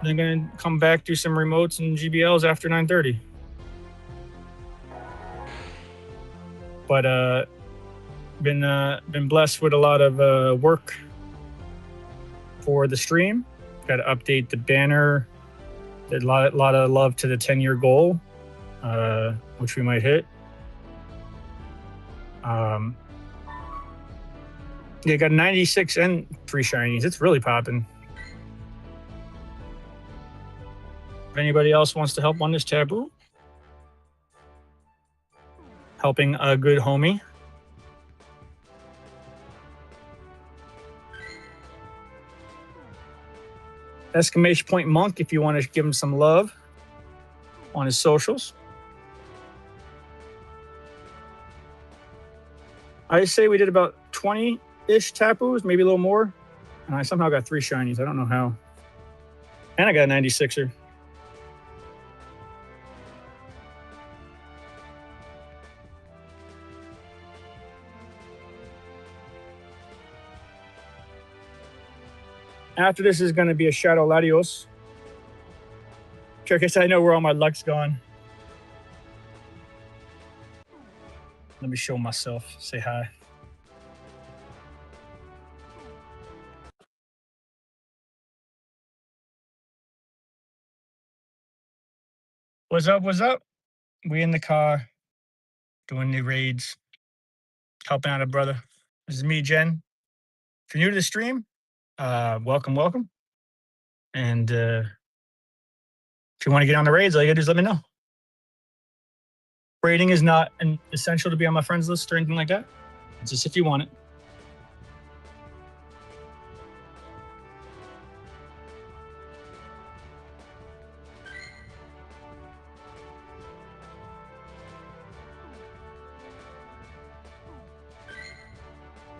they're gonna come back, do some remotes and GBLs after 9:30. But been blessed with a lot of work for the stream. Got to update the banner. Did a lot of love to the 10-year goal, which we might hit. Yeah, got 96 and 3 shinies. It's really popping. If anybody else wants to help on this taboo, helping a good homie. Exclamation point monk if you want to give him some love on his socials. I say we did about 20-ish tapus, maybe a little more. And I somehow got 3 shinies. I don't know how. And I got a 96er. After this is going to be a Shadow Latios. I guess I know where all my luck's gone. Let me show myself. Say hi. What's up? What's up? We in the car doing the raids, helping out a brother. This is me, Jen. If you're new to the stream, welcome, welcome. And if you want to get on the raids, all you gotta do is let me know. Raiding is not an essential to be on my friends list or anything like that. It's just if you want it.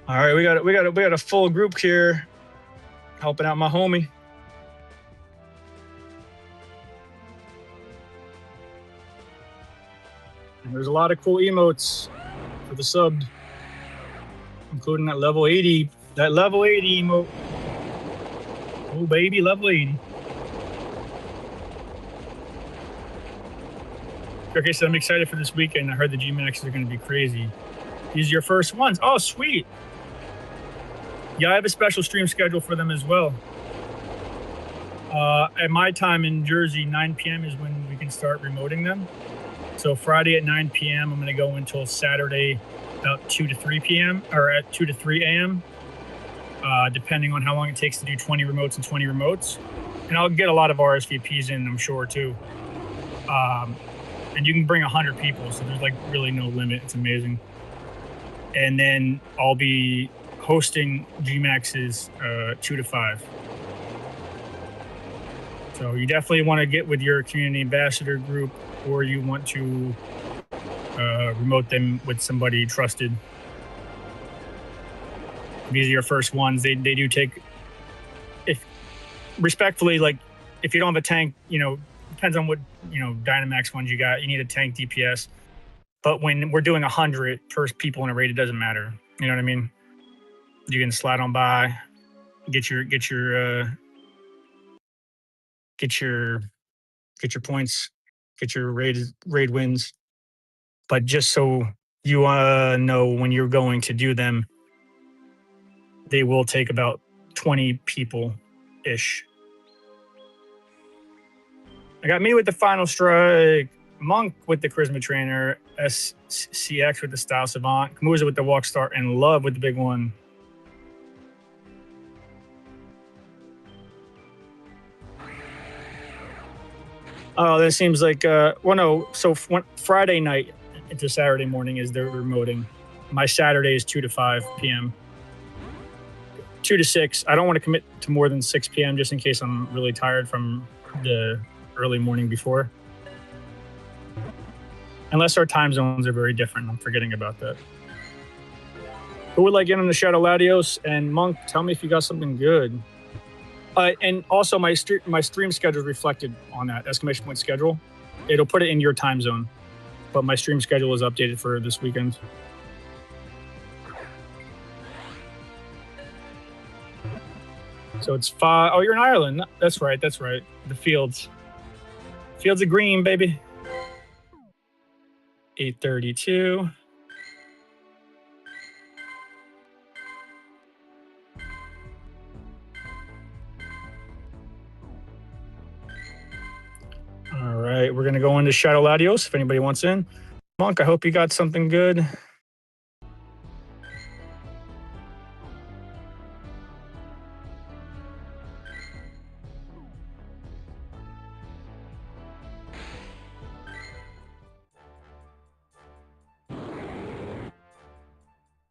All right, we got a full group here helping out my homie. And there's a lot of cool emotes for the subbed, including that level 80. That level 80 emote. Oh baby, level 80. Okay, so I'm excited for this weekend. I heard the G-Maxes are going to be crazy. These are your first ones. Oh, sweet. Yeah, I have a special stream schedule for them as well. At my time in Jersey, 9 p.m. is when we can start remoting them. So Friday at 9 p.m., I'm going to go until Saturday about 2 to 3 p.m. or at 2 to 3 a.m., depending on how long it takes to do 20 remotes and 20 remotes. And I'll get a lot of RSVPs in, I'm sure, too. And you can bring 100 people, so there's like really no limit. It's amazing. And then I'll be hosting GMAXs 2 to 5. So you definitely want to get with your community ambassador group, or you want to remote them with somebody trusted. These are your first ones. They do take, if respectfully, like if you don't have a tank, depends on what Dynamax ones you got. You need a tank DPS. But when we're doing 100 per people in a raid, it doesn't matter. You know what I mean? You can slide on by, get your points, get your raid wins. But just so you know, when you're going to do them, they will take about 20 people ish. I got me with the Final Strike, Monk with the Charisma Trainer, SCX with the Style Savant, Kamuza with the Walk Star, and Love with the big one. Oh, that seems like, well, no. So Friday night into Saturday morning is their remoting. My Saturday is 2 to 5 p.m. 2 to 6. I don't want to commit to more than 6 p.m. just in case I'm really tired from the early morning before. Unless our time zones are very different. I'm forgetting about that. Who would like in on the Shadow Latios? And Monk, tell me if you got something good. And also my stream schedule is reflected on that exclamation point schedule. It'll put it in your time zone, but my stream schedule is updated for this weekend. So it's 5. Oh, you're in Ireland. That's right. That's right. The fields. Fields of green, baby. 8:32. All right, we're gonna go into Shadow Latios if anybody wants in. Monk, I hope you got something good.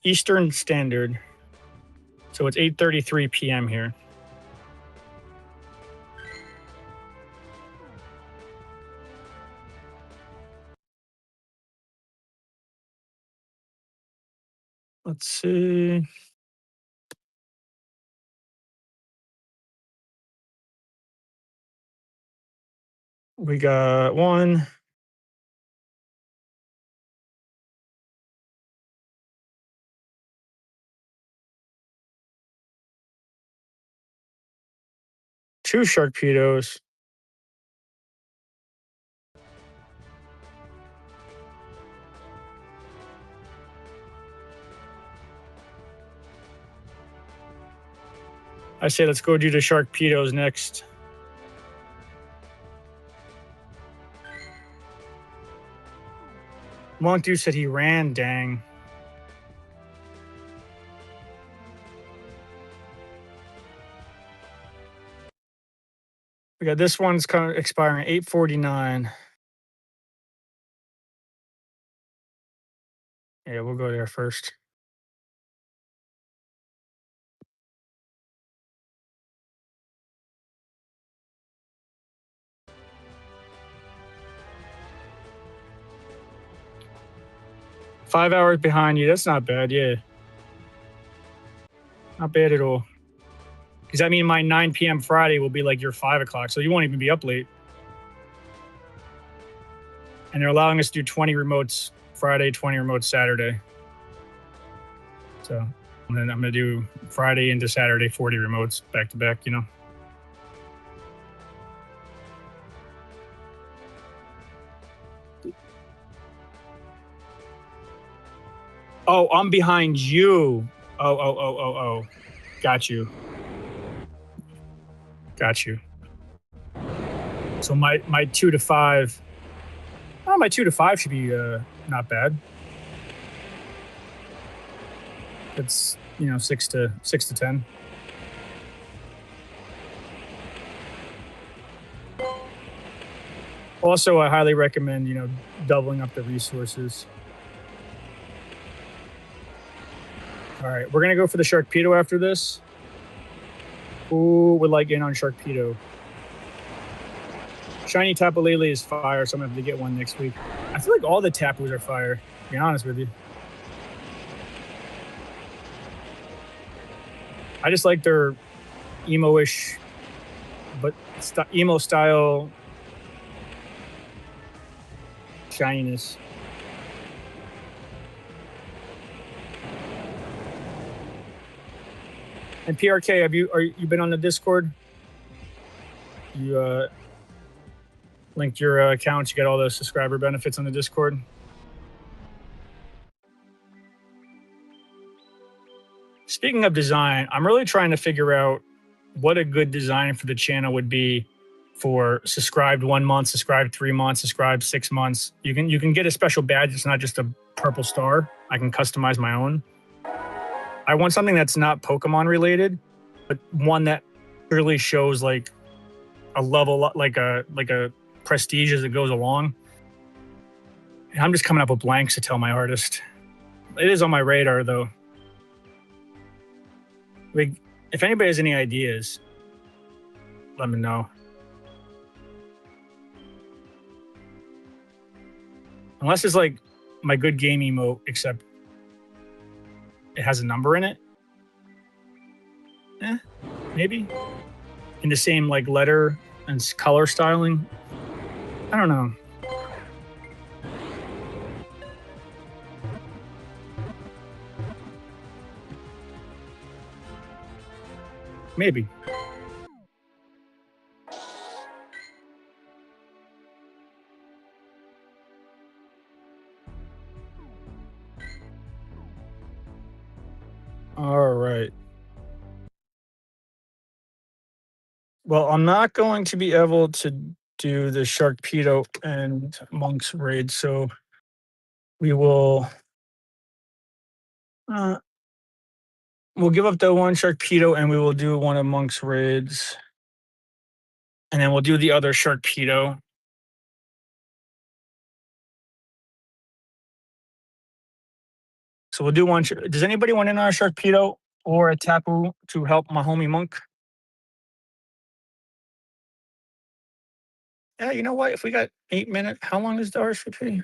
Eastern Standard. So it's 8:33 p.m. here. Let's see. We got 1. Two Sharkpedos. I say let's go do the Sharkpedos next. Monk Dude said he ran, dang. We got this one's kind of expiring 8:49. Yeah, we'll go there first. $5 behind you. That's not bad. Yeah. Not bad at all. Does that mean my 9 p.m. Friday will be like your 5 o'clock? So you won't even be up late. And they're allowing us to do 20 remotes Friday, 20 remotes Saturday. So I'm gonna do Friday into Saturday, 40 remotes back to back, you know. Oh, I'm behind you. Oh. Got you. Got you. So my 2 to 5. Oh, my 2 to 5 should be not bad. It's 6 to 10. Also, I highly recommend doubling up the resources. All right, we're gonna go for the Sharkpedo after this. Who would like in on Sharkpedo? Shiny Tapu Lele is fire, so I'm gonna have to get one next week. I feel like all the Tapus are fire, to be honest with you. I just like their emo-ish, but emo style shininess. And PRK, have you been on the Discord? You linked your accounts. You got all the subscriber benefits on the Discord. Speaking of design, I'm really trying to figure out what a good design for the channel would be for subscribed 1 month, subscribed 3 months, subscribed 6 months. You can get a special badge. It's not just a purple star. I can customize my own. I want something that's not Pokemon related, but one that really shows like a level, like a prestige as it goes along. And I'm just coming up with blanks to tell my artist. It is on my radar though. Like, if anybody has any ideas, let me know. Unless it's like my good game emote, except it has a number in it. Maybe in the same like letter and color styling. I don't know. Maybe. All right. Well, I'm not going to be able to do the Sharkpedo and Monk's raid, so we will we'll give up the one Sharkpedo and we will do one of Monk's raids. And then we'll do the other Sharkpedo. So we'll do one. Does anybody want in on a Sharkpedo or a Tapu to help my homie Monk? Yeah, you know what? If we got 8 minutes, how long is the RSVP?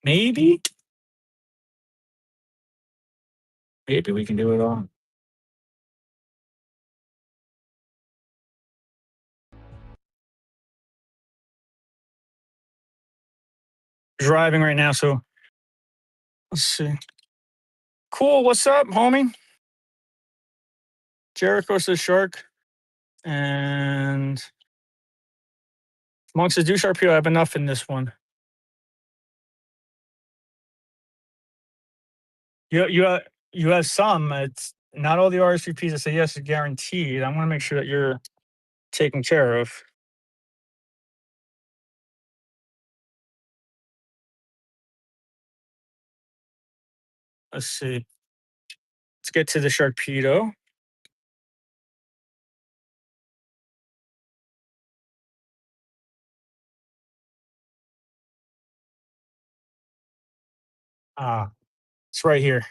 Maybe. Maybe we can do it all. Driving right now, so let's see. Cool. What's up, homie? Jericho says Shark. And Monk says, do Sharkpedo. I have enough in this one. You have some. It's not all the RSVPs that say yes is guaranteed. I want to make sure that you're taken care of. Let's see. Let's get to the Sharpedo. Ah, it's right here.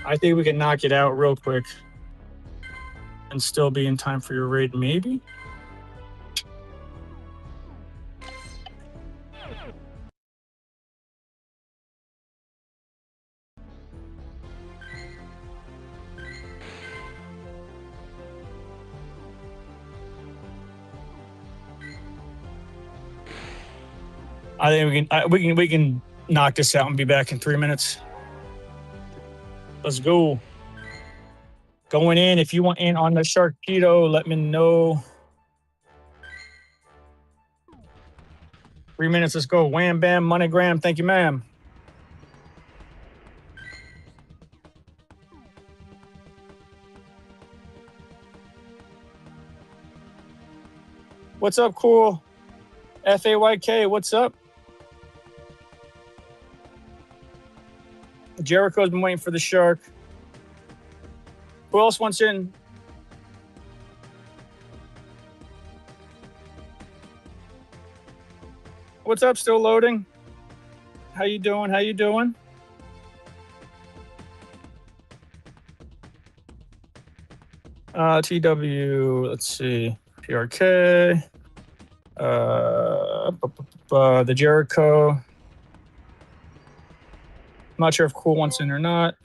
I think we can knock it out real quick and still be in time for your raid, maybe? I think we can knock this out and be back in 3 minutes. Let's go. Going in. If you want in on the Sharpedo, let me know. 3 minutes. Let's go. Wham bam, MoneyGram. Thank you, ma'am. What's up, cool? FAYK, what's up? Jericho's been waiting for the shark. Who else wants in? What's up? Still loading? How you doing? How you doing? TW, let's see. PRK. The Jericho. I'm not sure if Cool wants in or not.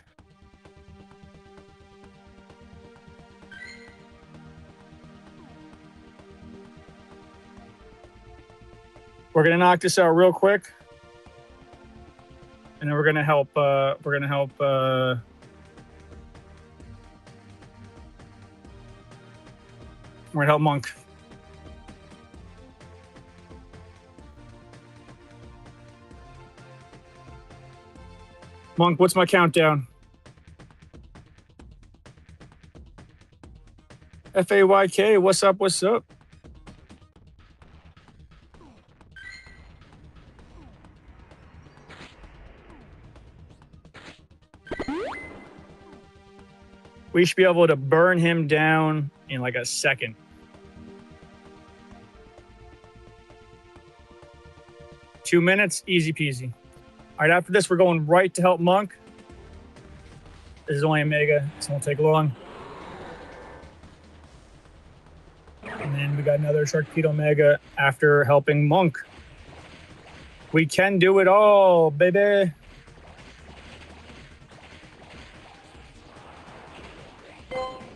We're gonna knock this out real quick, and then we're gonna help. We're gonna help Monk. Monk, what's my countdown? FAYK, what's up? What's up? We should be able to burn him down in like a second. Two minutes, easy peasy. All right, after this, we're going right to help Monk. This is only a mega, so it won't take long. And then we got another Sharpedo mega after helping Monk. We can do it all, baby.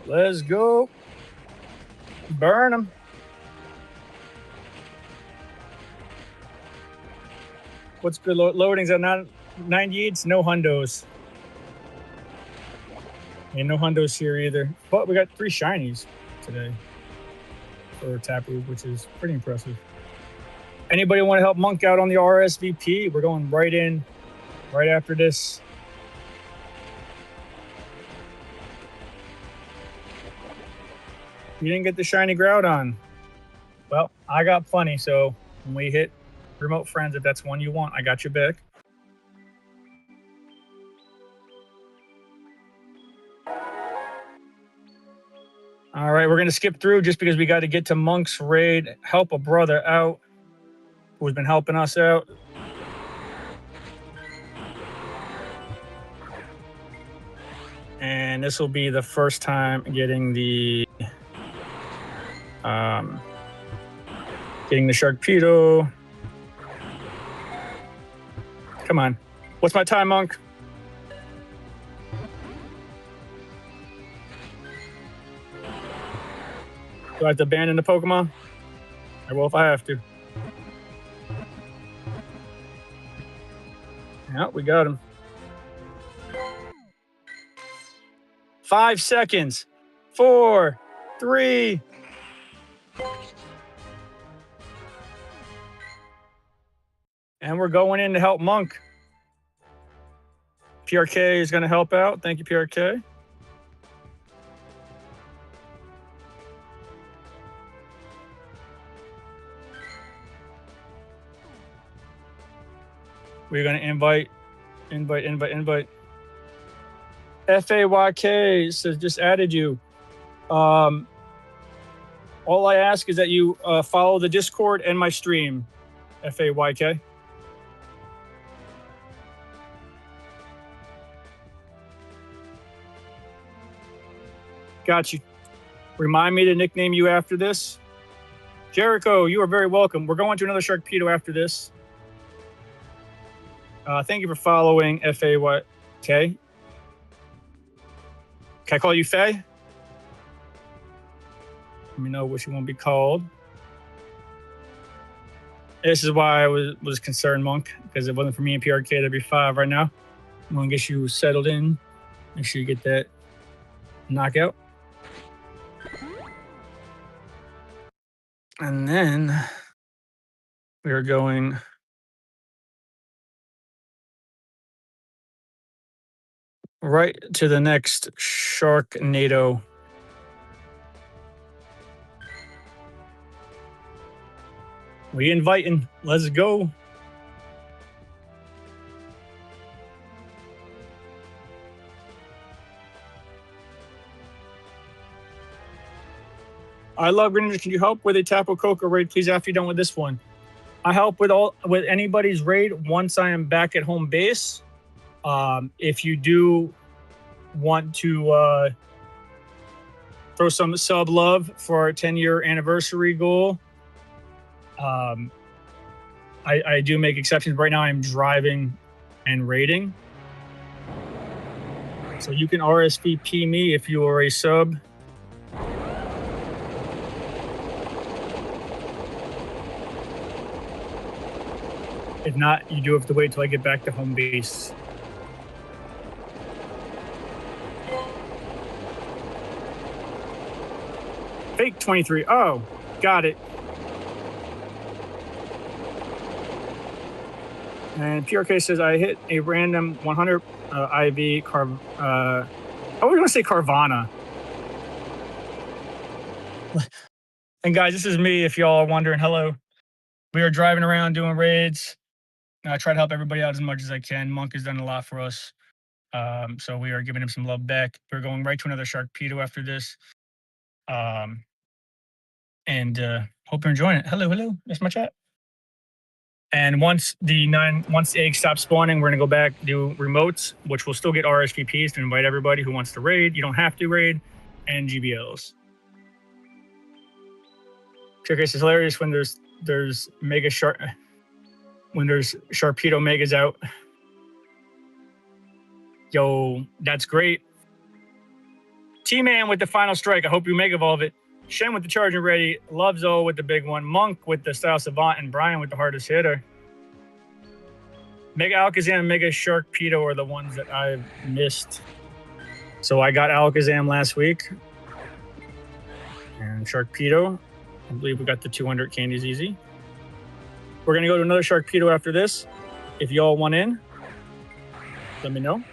Let's go. Burn him. What's good loadings at 98s? No hundos. And no hundos here either. But we got 3 shinies today for Taproot, which is pretty impressive. Anybody want to help Monk out on the RSVP? We're going right in, right after this. You didn't get the shiny Groudon. Well, I got plenty, so when we hit remote friends, if that's one you want, I got your back. All right, we're going to skip through just because we got to get to Monk's raid, help a brother out who's been helping us out. And this will be the first time getting the Sharpedo. Come on. What's my time, Monk? Do I have to abandon the Pokemon? I will if I have to. Yeah, we got him. 5 seconds. 4, 3. And we're going in to help Monk. PRK is going to help out. Thank you, PRK. We're going to invite. FAYK says just added you. All I ask is that you follow the Discord and my stream. FAYK. Got you. Remind me to nickname you after this. Jericho, you are very welcome. We're going to another Sharkpedo after this. Thank you for following FAYK. Can I call you Faye? Let me know what you want to be called. This is why I was concerned, Monk, because if it wasn't for me and PRK, that'd be 5 right now. I'm going to get you settled in. Make sure you get that knockout. And then we are going right to the next Sharknado. We inviting. Let's go. I love Greenwich. Can you help with a Tapo Coco raid, please, after you're done with this one? I help with anybody's raid once I am back at home base. If you do want to throw some sub love for our 10-year anniversary goal, I do make exceptions. Right now I'm driving and raiding. So you can RSVP me if you are a sub. If not, you do have to wait till I get back to home base. Fake 23. Oh, got it. And PRK says I hit a random 100 IV Carv. I was gonna say Carvana. And guys, this is me. If y'all are wondering, hello. We are driving around doing raids. I try to help everybody out as much as I can. Monk has done a lot for us. So we are giving him some love back. We're going right to another Sharkpedo after this. And hope you're enjoying it. Hello. That's my chat. And once the eggs stop spawning, we're gonna go back, do remotes, which will still get RSVPs to invite everybody who wants to raid. You don't have to raid, and GBLs. Showcase is hilarious when there's mega shark. When there's Sharkpedo megas out. Yo, that's great. T-Man with the final strike. I hope you mega evolve it. Shen with the charging ready. Lovezo with the big one. Monk with the style savant. And Brian with the hardest hitter. Mega Alakazam and Mega Sharkpedo are the ones that I've missed. So I got Alakazam last week. And Sharkpedo. I believe we got the 200 candies easy. We're going to go to another Sharkpedo after this. If y'all want in, let me know.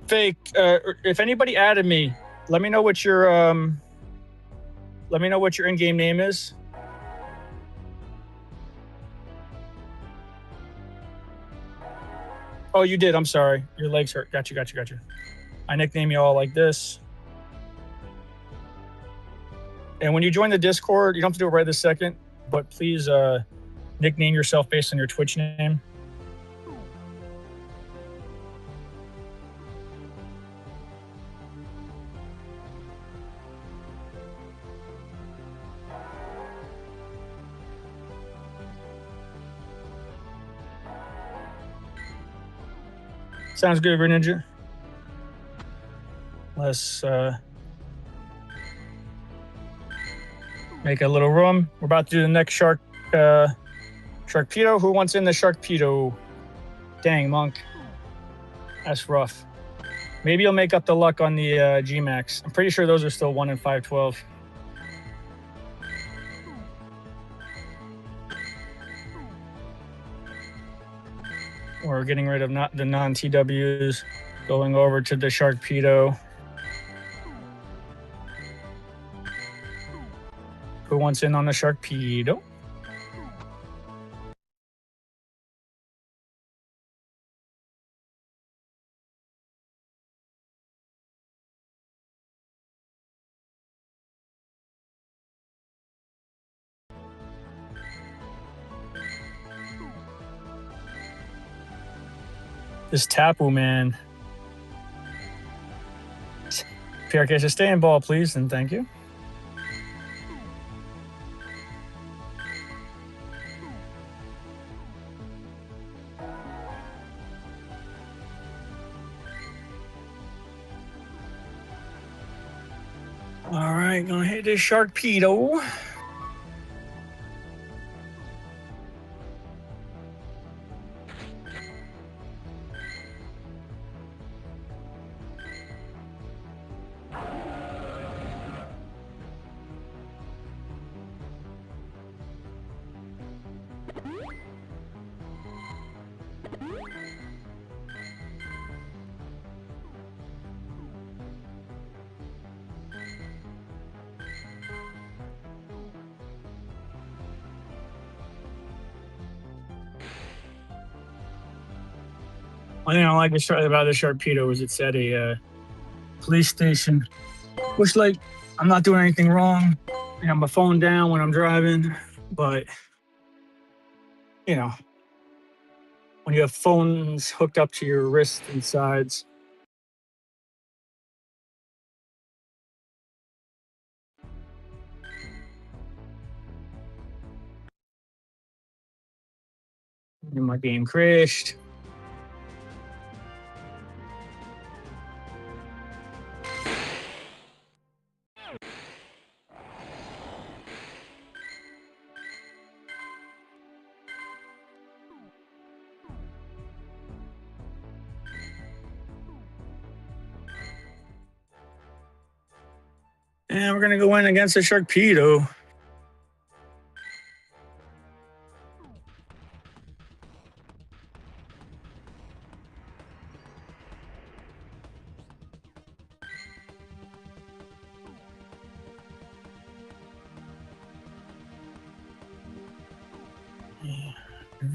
Fake. If anybody added me, let me know what your in-game name is. Oh, you did. I'm sorry. Your legs hurt. Got you. I nickname you all like this. And when you join the Discord, you don't have to do it right this second, but please nickname yourself based on your Twitch name. Sounds good, Ninja. Let's make a little room. We're about to do the next Sharkpedo. Who wants in the Sharkpedo? Dang, Monk. That's rough. Maybe you'll make up the luck on the G-Max. I'm pretty sure those are still 1 in 512. We're getting rid of the non-TWs, going over to the Sharkpedo. Who wants in on the Sharkpedo? This Tapu, man. PRK, just stay in ball, please, and thank you. All right, gonna hit this Sharkpedo. One thing I like about the Sharkpedo is it's at a police station, which, like, I'm not doing anything wrong. I got my phone down when I'm driving, but, you know, when you have phones hooked up to your wrists and sides. And my game crashed. And we're going to go in against the Sharkpedo.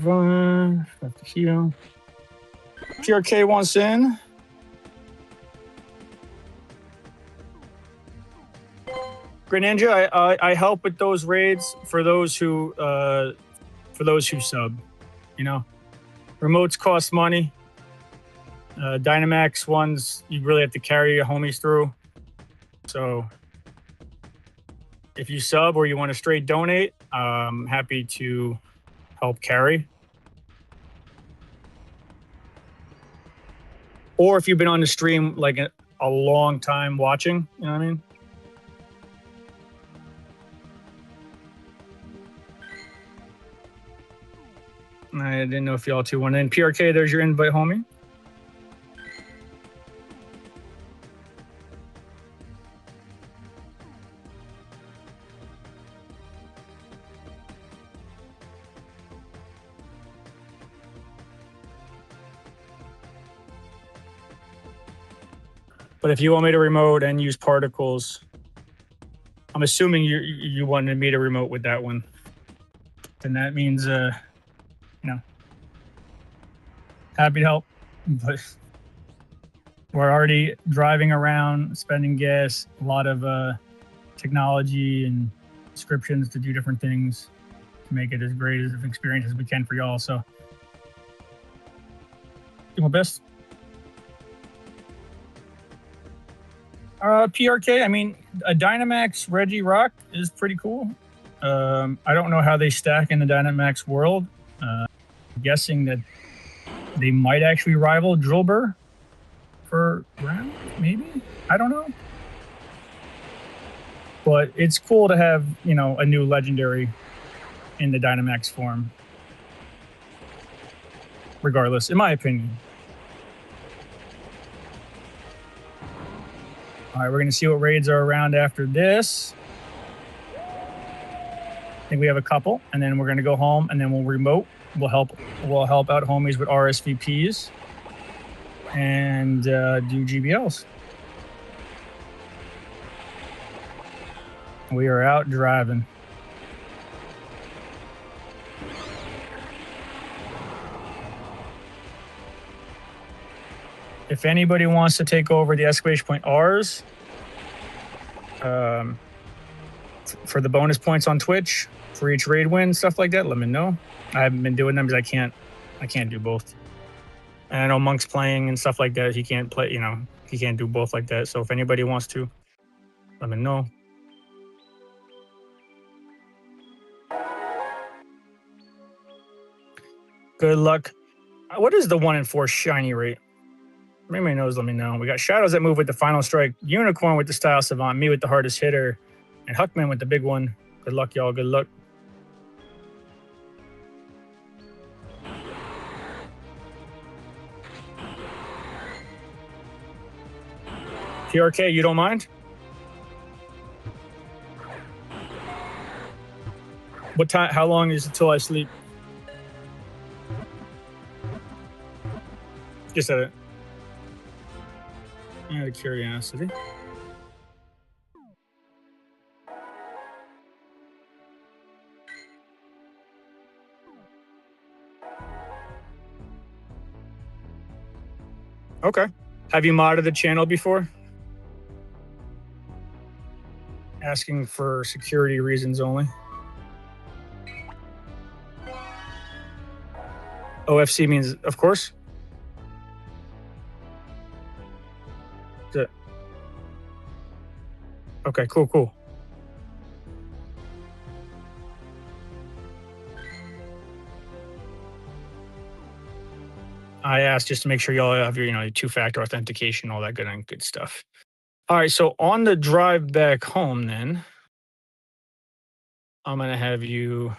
Run, got the heal. PRK wants in. Greninja, I help with those raids for those who sub. You know, remotes cost money. Dynamax ones you really have to carry your homies through. So if you sub or you want to straight donate, I'm happy to help carry. Or if you've been on the stream like a long time watching, you know what I mean? I didn't know if y'all two went in. PRK, there's your invite, homie. But if you want me to remote and use particles, I'm assuming you wanted me to remote with that one. Then that means, you know, happy to help. But we're already driving around, spending gas, a lot of technology and descriptions to do different things to make it as great as an experience as we can for y'all. So do my best. PRK, I mean, a Dynamax Regirock is pretty cool. I don't know how they stack in the Dynamax world. I'm guessing that they might actually rival Drillbur for round, maybe? I don't know. But it's cool to have, you know, a new legendary in the Dynamax form. Regardless, in my opinion. All right, we're going to see what raids are around after this. I think we have a couple, and then we're going to go home, and then we'll remote We'll help out homies with RSVPs and do GBLs. We are out driving. If anybody wants to take over the exclamation point R's for the bonus points on Twitch for each raid win, stuff like that, let me know. I haven't been doing them because I can't do both. And I know Monk's playing and stuff like that. He can't play, he can't do both like that. So if anybody wants to, let me know. Good luck. What is the 1 in 4 shiny rate? Anybody knows, let me know. We got Shadows that move with the final strike, Unicorn with the style savant, me with the hardest hitter, and Huckman with the big one. Good luck, y'all. Good luck. PRK, you don't mind? What time? How long is it till I sleep? Just out of curiosity. Okay. Have you modded the channel before? Asking for security reasons only. OFC means, of course. Okay, cool. I asked just to make sure y'all have your, two-factor authentication, all that good stuff. All right, so on the drive back home, then I'm gonna have you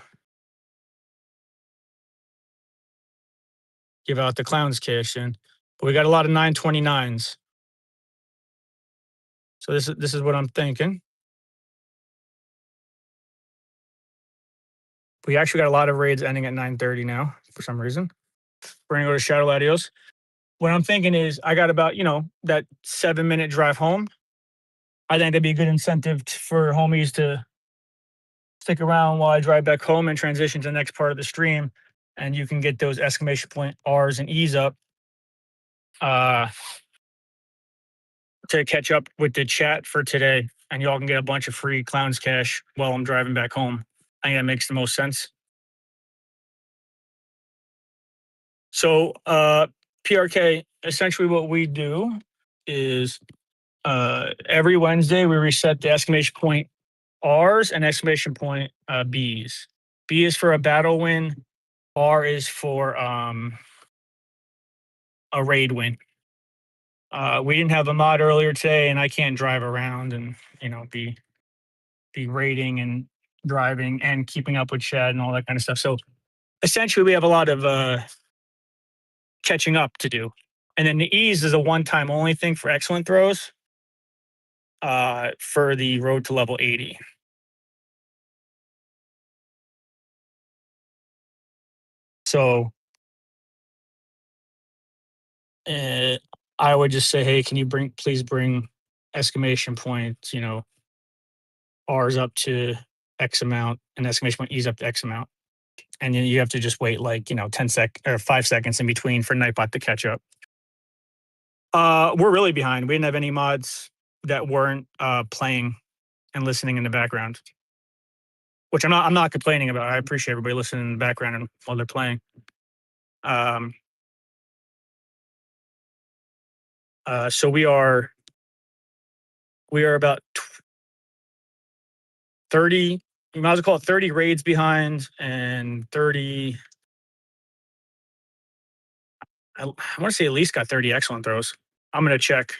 give out the clowns cash in. But we got a lot of 929s. So this is what I'm thinking. We actually got a lot of raids ending at 9:30 now for some reason. We're gonna go to Shadow Latios. What I'm thinking is I got about, that 7-minute drive home. I think that'd be a good incentive for homies to stick around while I drive back home and transition to the next part of the stream. And you can get those exclamation point R's and E's up to catch up with the chat for today. And y'all can get a bunch of free clowns cash while I'm driving back home. I think that makes the most sense. So PRK, essentially what we do is every Wednesday we reset the exclamation point R's and exclamation point B's. B is for a battle win. R is for a raid win. We didn't have a mod earlier today, and I can't drive around and be raiding and driving and keeping up with chat and all that kind of stuff. So essentially, we have a lot of catching up to do. And then the E's is a one-time only thing for excellent throws for the road to level 80. So I would just say, hey, can you please bring exclamation points, R's up to X amount and exclamation point E's up to X amount. And then you have to just wait 5 seconds in between for Nightbot to catch up. We're really behind. We didn't have any mods that weren't playing and listening in the background, which I'm not complaining about. I appreciate everybody listening in the background while they're playing. So we are about 30. You might as well call it 30 raids behind and 30. I want to say at least got 30 excellent throws. I'm going to check.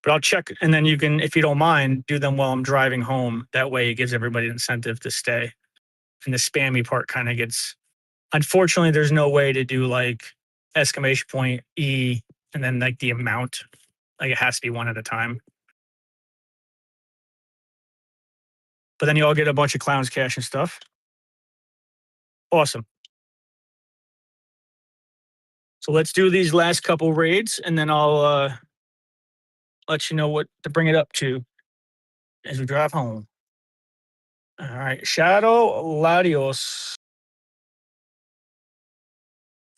But I'll check, and then you can, if you don't mind, do them while I'm driving home. That way it gives everybody an incentive to stay. And the spammy part kind of gets... Unfortunately, there's no way to do exclamation point E and then the amount. It has to be one at a time. But then you all get a bunch of clowns cash and stuff. Awesome. So let's do these last couple raids, and then I'll let you know what to bring it up to as we drive home. All right, Shadow Latios.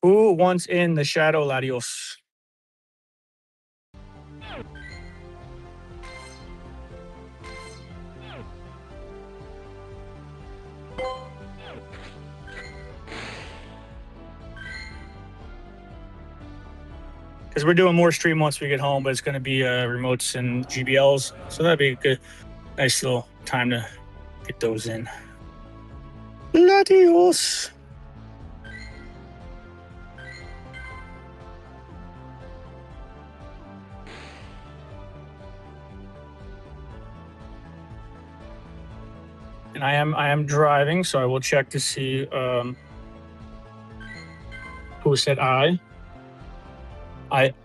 Who wants in the Shadow Latios? Because we're doing more stream once we get home, but it's going to be remotes and GBLs, so that'd be a good, nice little time to get those in. Latios. And I am driving, so I will check to see who said I.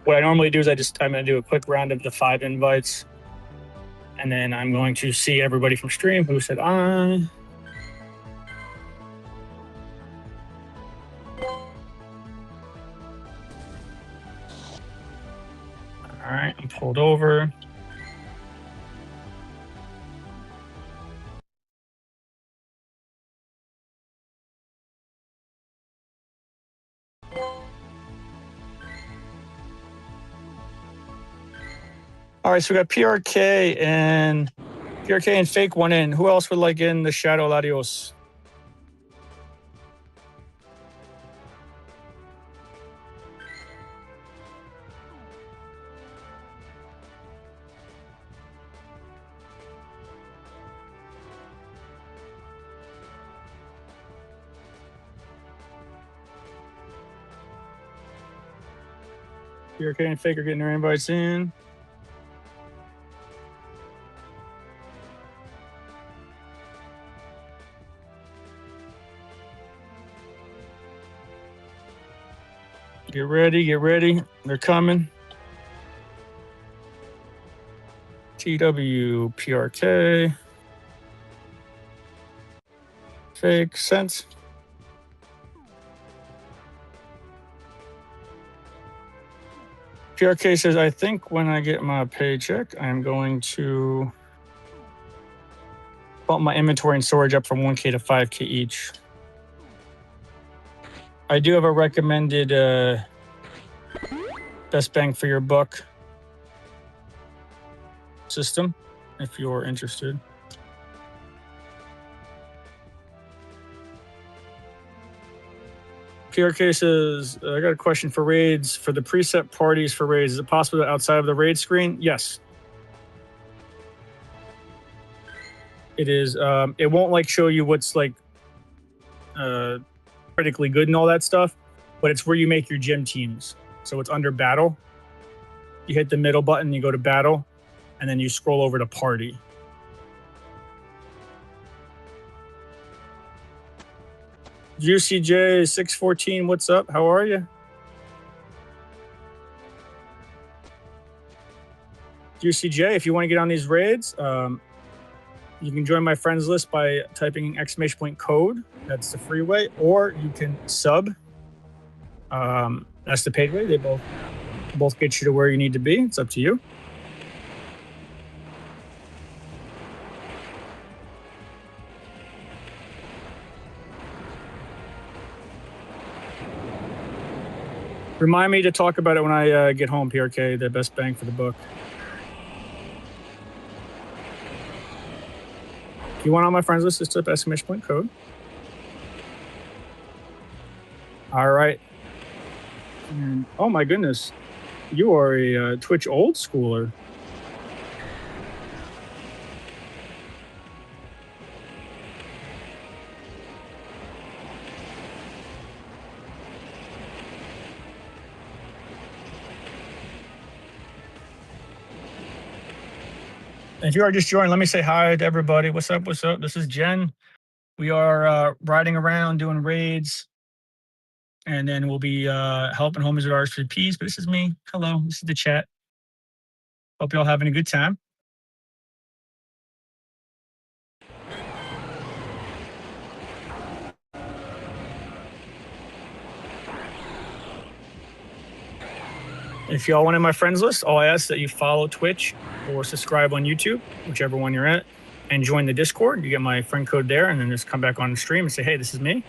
What I normally do is I'm going to do a quick round of the 5 invites, and then I'm going to see everybody from stream who said I. All right, I'm pulled over. All right, so we got PRK and Fake one in. Who else would like in the Shadow Latios? PRK and Fake are getting their invites in. Get ready. They're coming. TW, PRK. Fake, sense. PRK says, I think when I get my paycheck, I'm going to bump my inventory and storage up from 1K to 5K each. I do have a recommended best bang for your buck system, if you're interested. PRK says, I got a question for raids. For the preset parties for raids, is it possible outside of the raid screen? Yes. It is. It won't like show you what's like critically good and all that stuff, but it's where you make your gym teams. So it's under battle. You hit the middle button, you go to battle, and then you scroll over to party. UCJ614, what's up? How are you? UCJ, if you want to get on these raids, you can join my friends list by typing !code. That's the free way, or you can sub. That's the paid way. They both get you to where you need to be. It's up to you. Remind me to talk about it when I get home, PRK, the best bang for the buck. If you want on my friends list, just type !code. All right. And, oh my goodness, you are a Twitch old schooler. If you are just joining, let me say hi to everybody. What's up? This is Jen. We are riding around doing raids, and then we'll be helping homies with rsvsps. But this is me. Hello, this is the chat. Hope you're all having a good time. If y'all want in my friends list, all I ask that you follow Twitch or subscribe on YouTube, whichever one you're at, and join the Discord. You get my friend code there, and then just come back on the stream and say, hey, this is me.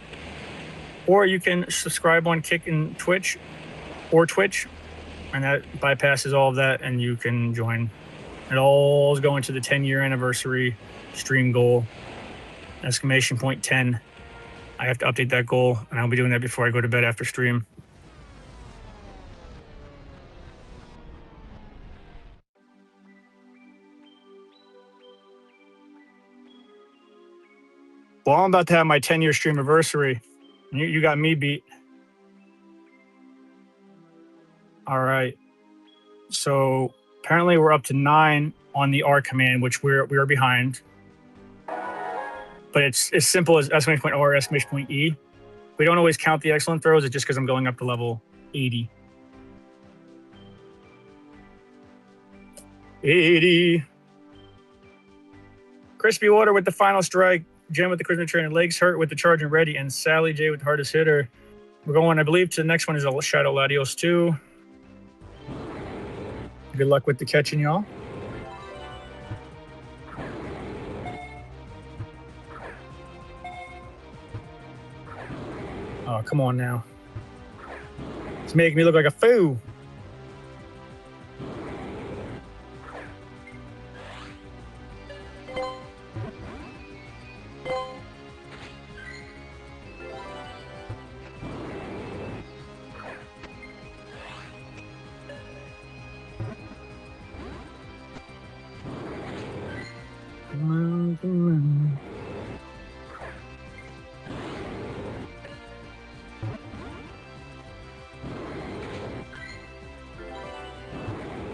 Or you can subscribe on Kick and Twitch or Twitch, and that bypasses all of that, and you can join. It all is going to the 10-year anniversary stream goal, exclamation point 10. I have to update that goal, and I'll be doing that before I go to bed after stream. Well, I'm about to have my 10-year stream anniversary. You got me beat. All right. So apparently we're up to 9 on the R command, which we are behind. But it's as simple as exclamation point R, exclamation point E. We don't always count the excellent throws. It's just because I'm going up to level 80. 80. Crispy Water with the final strike. Jen with the Christmas trainer. Legs hurt with the charge and ready. And Sally J with the hardest hitter. We're going, I believe, to the next one is a Shadow Latios 2. Good luck with the catching, y'all. Oh, come on now. It's making me look like a fool.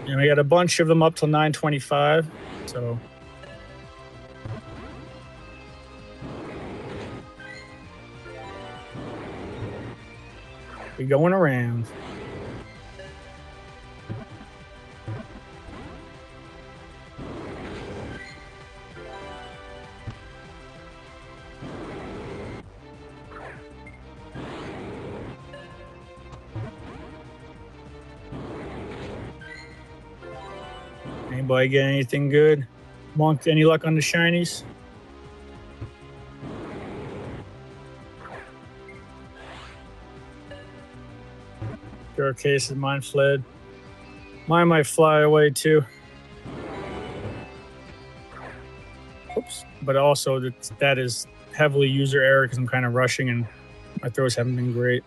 And we got a bunch of them up till 925. So we're going around. Anybody get anything good? Monk, any luck on the shinies? Your case is mine fled. Mine might fly away too. Oops. But also that is heavily user error because I'm kind of rushing and my throws haven't been great.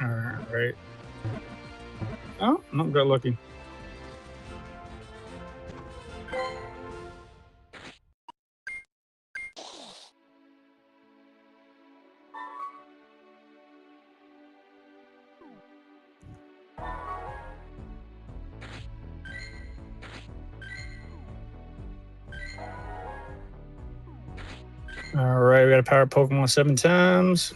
All right. Oh, not good looking. All right, we got a power Pokemon 7 times.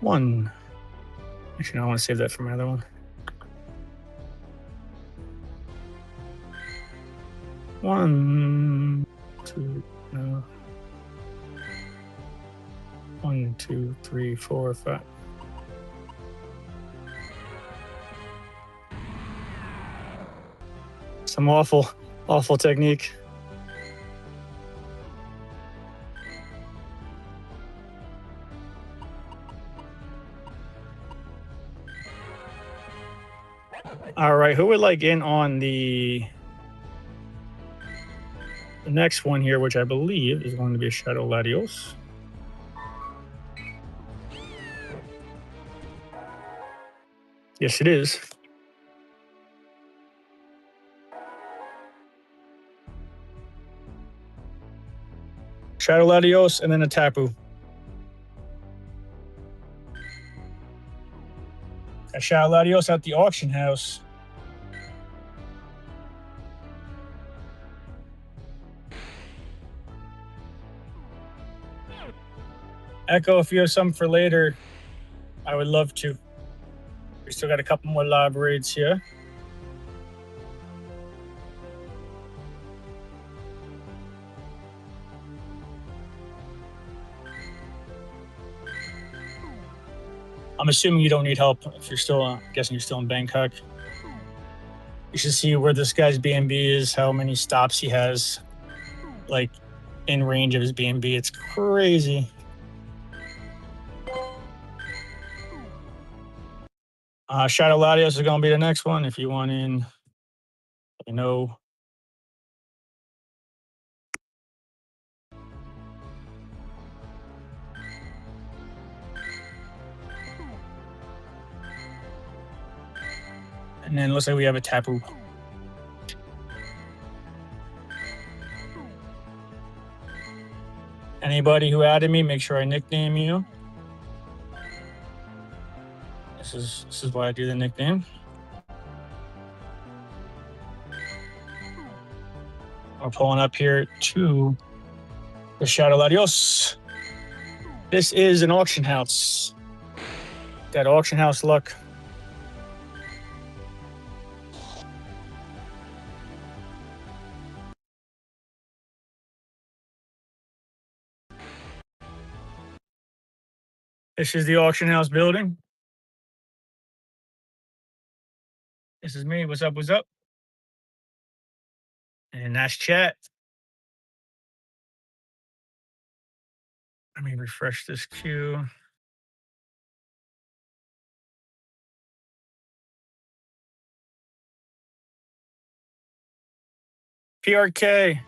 One. Actually, no, I want to save that for my other one. One, two, no. 1, 2, 3, 4, 5. Some awful technique. All right, who would like in on the next one here, which I believe is going to be a Shadow Latios? Yes, it is. Shadow Latios and then a Tapu. A Shadow Latios at the auction house. Echo, if you have something for later, I would love to. We still got a couple more live raids here. I'm assuming you don't need help if you're still, I'm guessing you're still in Bangkok. You should see where this guy's B&B is, how many stops he has, like, in range of his B&B. It's crazy. Shadow Latios is going to be the next one. If you want in, let me know. And then it looks like we have a Tapu. Anybody who added me, make sure I nickname you. This is why I do the nickname. We're pulling up here to the Shadow Latios. This is an auction house. Got auction house luck. This is the auction house building. This is me. What's up? What's up? And that's chat. Let me refresh this queue. PRK.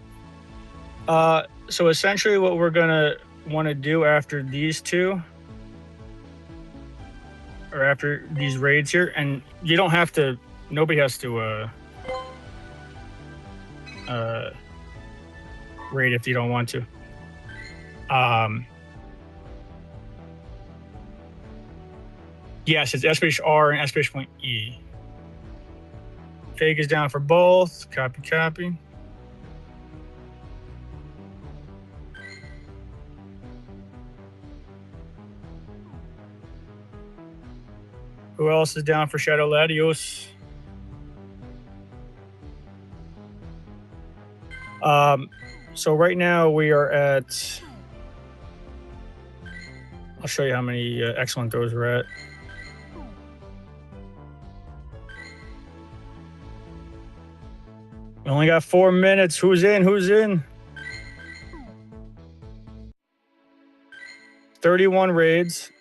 So essentially what we're gonna want to do after these two, or after these raids here, and you don't have to, nobody has to raid if you don't want to. Yes, it's SPH-R and SPH.E. Fake is down for both. Copy, copy. Who else is down for Shadow Latios? So right now we are at, I'll show you how many excellent throws we're at. We only got 4 minutes. Who's in? Who's in? 31 raids.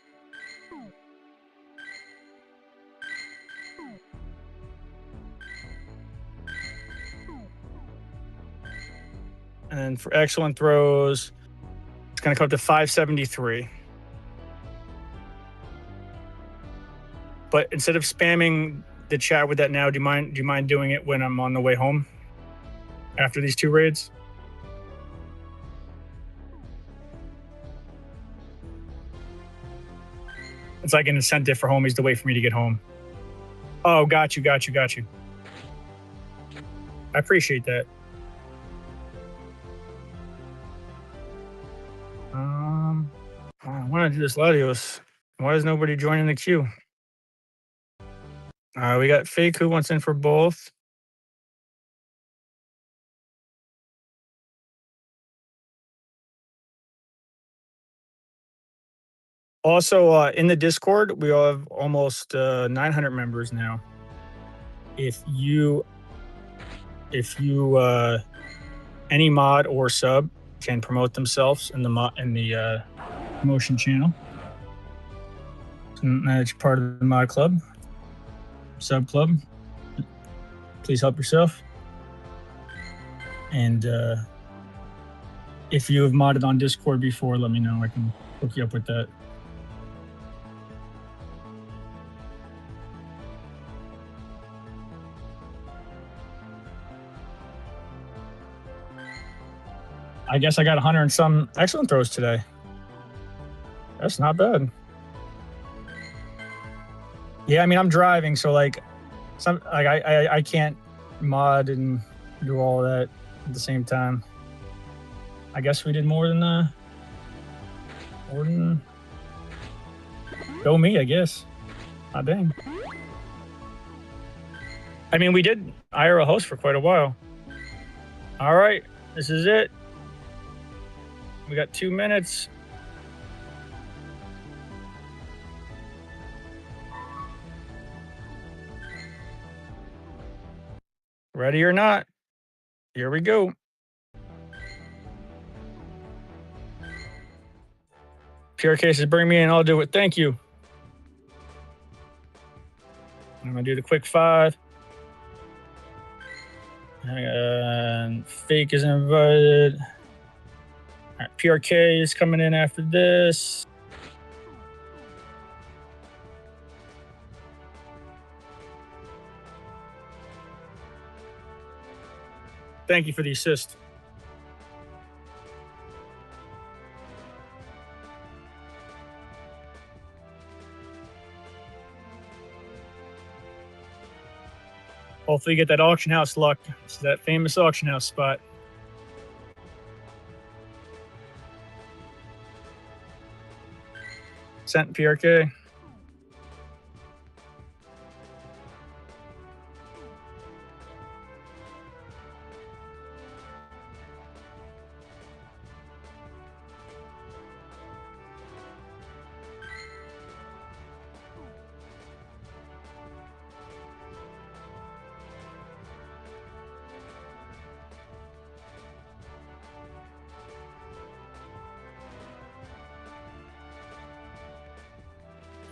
And for excellent throws, it's going to come up to 573. But instead of spamming the chat with that now, do you mind doing it when I'm on the way home after these 2 raids? It's like an incentive for homies to wait for me to get home. Oh, got you. I appreciate that. I want to do this Latios. Why is nobody joining the queue? We got Fake who wants in for both. Also, in the Discord, we have almost 900 members now. If you any mod or sub can promote themselves in the promotion channel, and that's part of the mod club, sub club. Please help yourself. And if you have modded on Discord before, let me know. I can hook you up with that. I guess I got 100 and some excellent throws today. That's not bad. Yeah, I mean, I'm driving, so like, I can't mod and do all that at the same time. I guess we did more than go me, I guess. Ah, dang. I mean, we did IRL host for quite a while. All right, this is it. We got 2 minutes. Ready or not, here we go. PR cases, bring me in. I'll do it. Thank you. I'm going to do the quick 5. And fake is invited. All right, PRK is coming in after this. Thank you for the assist. Hopefully you get that auction house luck. It's that famous auction house spot. Sent PRK.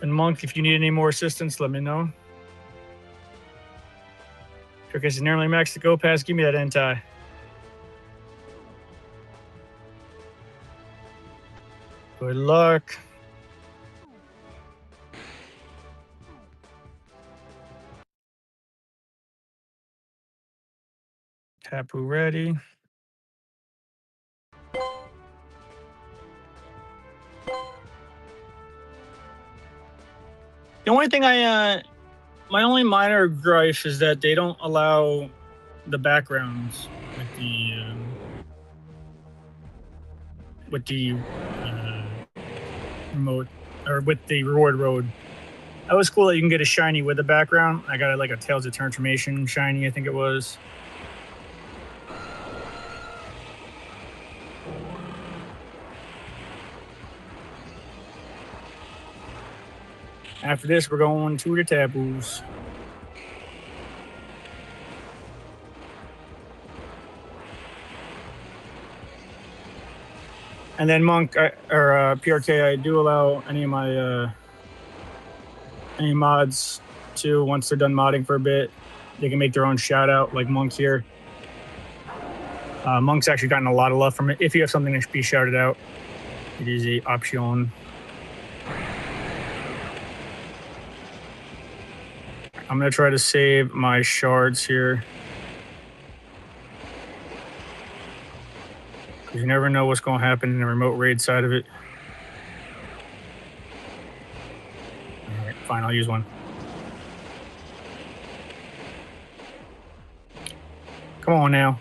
And Monk, if you need any more assistance, let me know. Okay, so nearly max to go pass. Give me that anti. Good luck. Tapu ready. The only thing my only minor gripe is that they don't allow the backgrounds with the remote or with the reward road. That was cool that you can get a shiny with the background. I got like a Tales of Transformation shiny, I think it was. After this, we're going to the Tabus. And then Monk or PRK, I do allow any of my any mods to, once they're done modding for a bit, they can make their own shout out, like Monk here. Monk's actually gotten a lot of love from it. If you have something that should be shouted out, it is a option. I'm gonna try to save my shards here, because you never know what's gonna happen in the remote raid side of it. All right, fine, I'll use one. Come on now.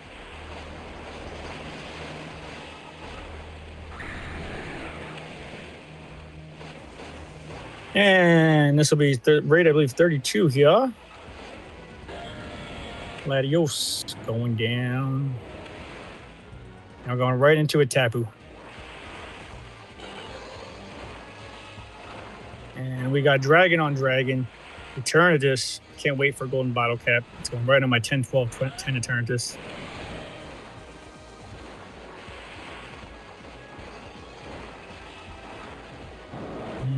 And this will be raid, I believe, 32 here. Latios going down. Now going right into a Tapu. And we got Dragon on Dragon. Eternatus. Can't wait for Golden Bottle Cap. It's going right on my 10, 12, 10 Eternatus.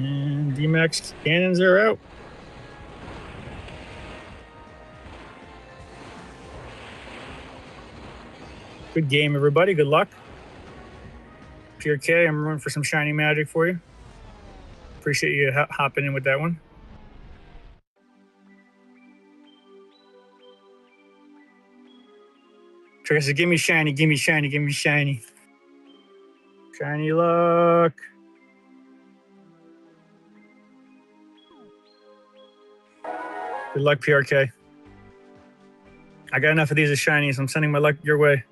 And D-Max cannons are out. Good game, everybody. Good luck. PRK, I'm running for some shiny magic for you. Appreciate you hopping in with that one. Trigger says, give me shiny, give me shiny, give me shiny. Shiny luck. Good luck, PRK. I got enough of these as shinies. I'm sending my luck your way.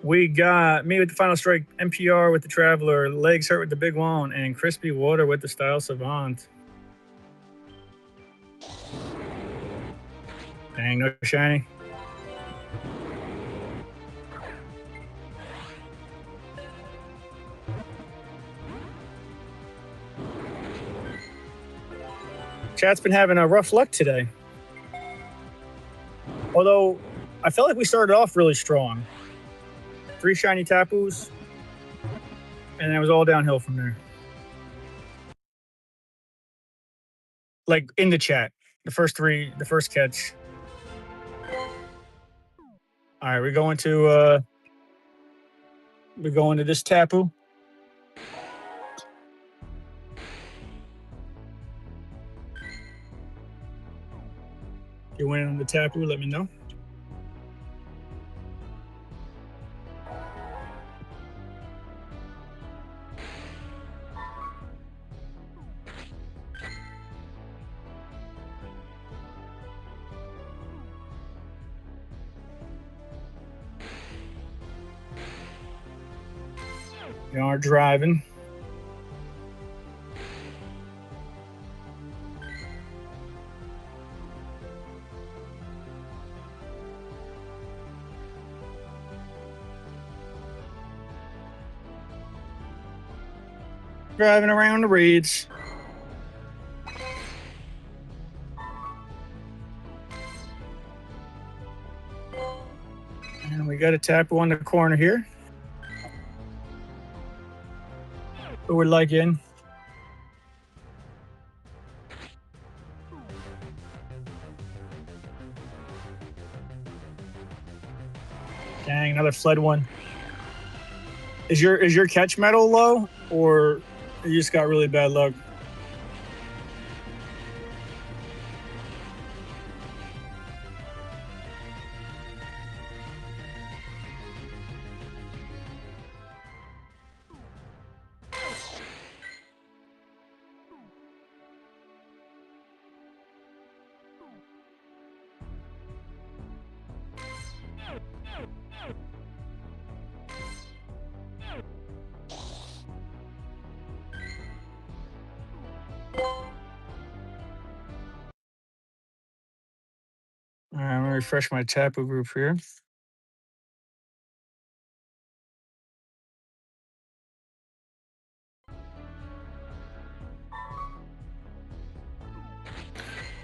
We got me with the Final Strike, NPR with the Traveler, Legs Hurt with the Big One, and Crispy Water with the Style Savant. Dang, no shiny. Chat's been having a rough luck today. Although, I felt like we started off really strong. 3 shiny Tapus, and it was all downhill from there. Like, in the chat. The first catch. Alright, we're going to this Tapu. If you're winning on the Tapu, let me know. We are driving. Driving around the reeds. And we got a Tapu on the corner here. Who would like in? Dang, another fled one. Is your catch metal low, or you just got really bad luck? All right, I'm gonna refresh my Tapu group here.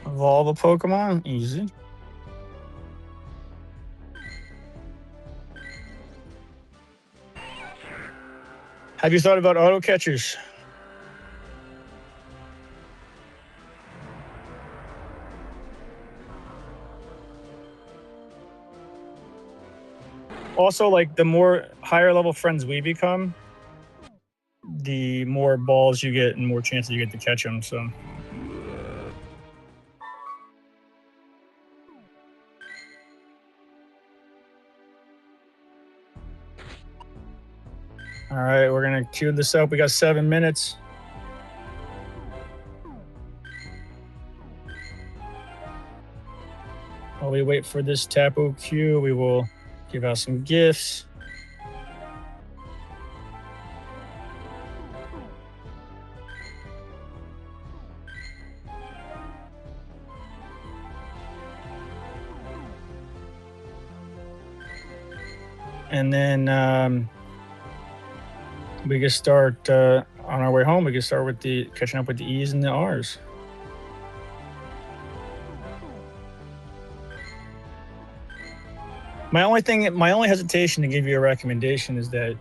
Evolve a Pokemon, easy. Have you thought about auto catchers? Also, like, the more higher level friends we become, the more balls you get and more chances you get to catch them. So, all right, we're gonna queue this up. We got 7 minutes. While we wait for this Tapu queue, we will give out some gifts. And then we can start on our way home. We can start with the catching up with the E's and the R's. My only hesitation to give you a recommendation is that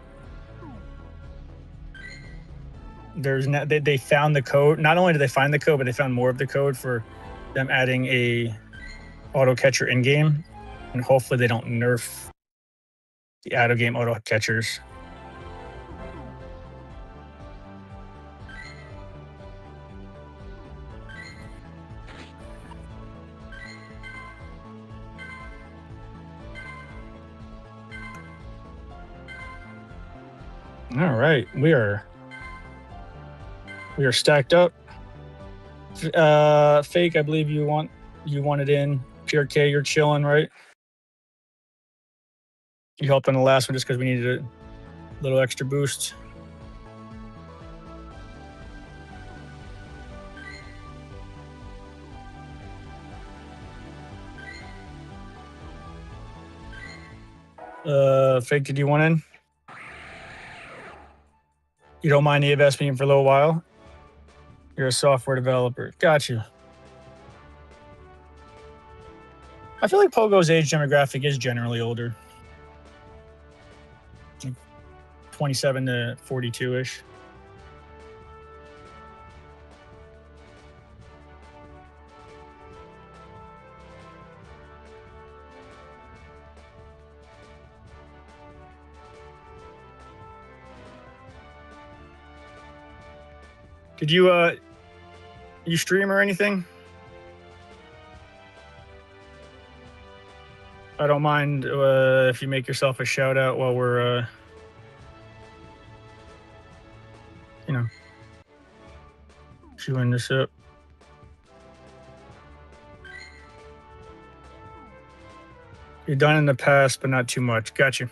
they found the code. Not only did they find the code, but they found more of the code for them adding a auto catcher in game, and hopefully they don't nerf the out of game auto catchers. All right, we are stacked up. Fake, I believe you wanted in. Pure K, you're chilling, right? You helped on the last one just because we needed a little extra boost. Fake, did you want in? You don't mind EVSPing for a little while? You're a software developer. Got you. I feel like Pogo's age demographic is generally older. 27 to 42-ish. Did you stream or anything? I don't mind if you make yourself a shout out while we're chewing this up. You're done in the past, but not too much. Gotcha.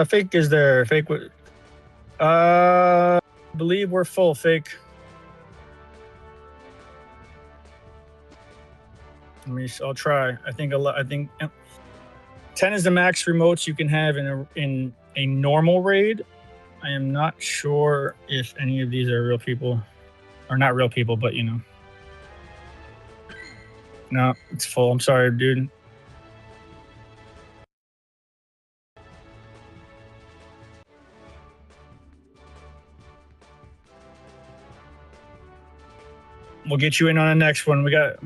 Fake is there. Fake. Believe we're full. Fake. I'll try. I think 10 is the max remotes you can have in a normal raid. I am not sure if any of these are real people, or not real people, but you know. No, it's full. I'm sorry, dude. We'll get you in on the next one. We got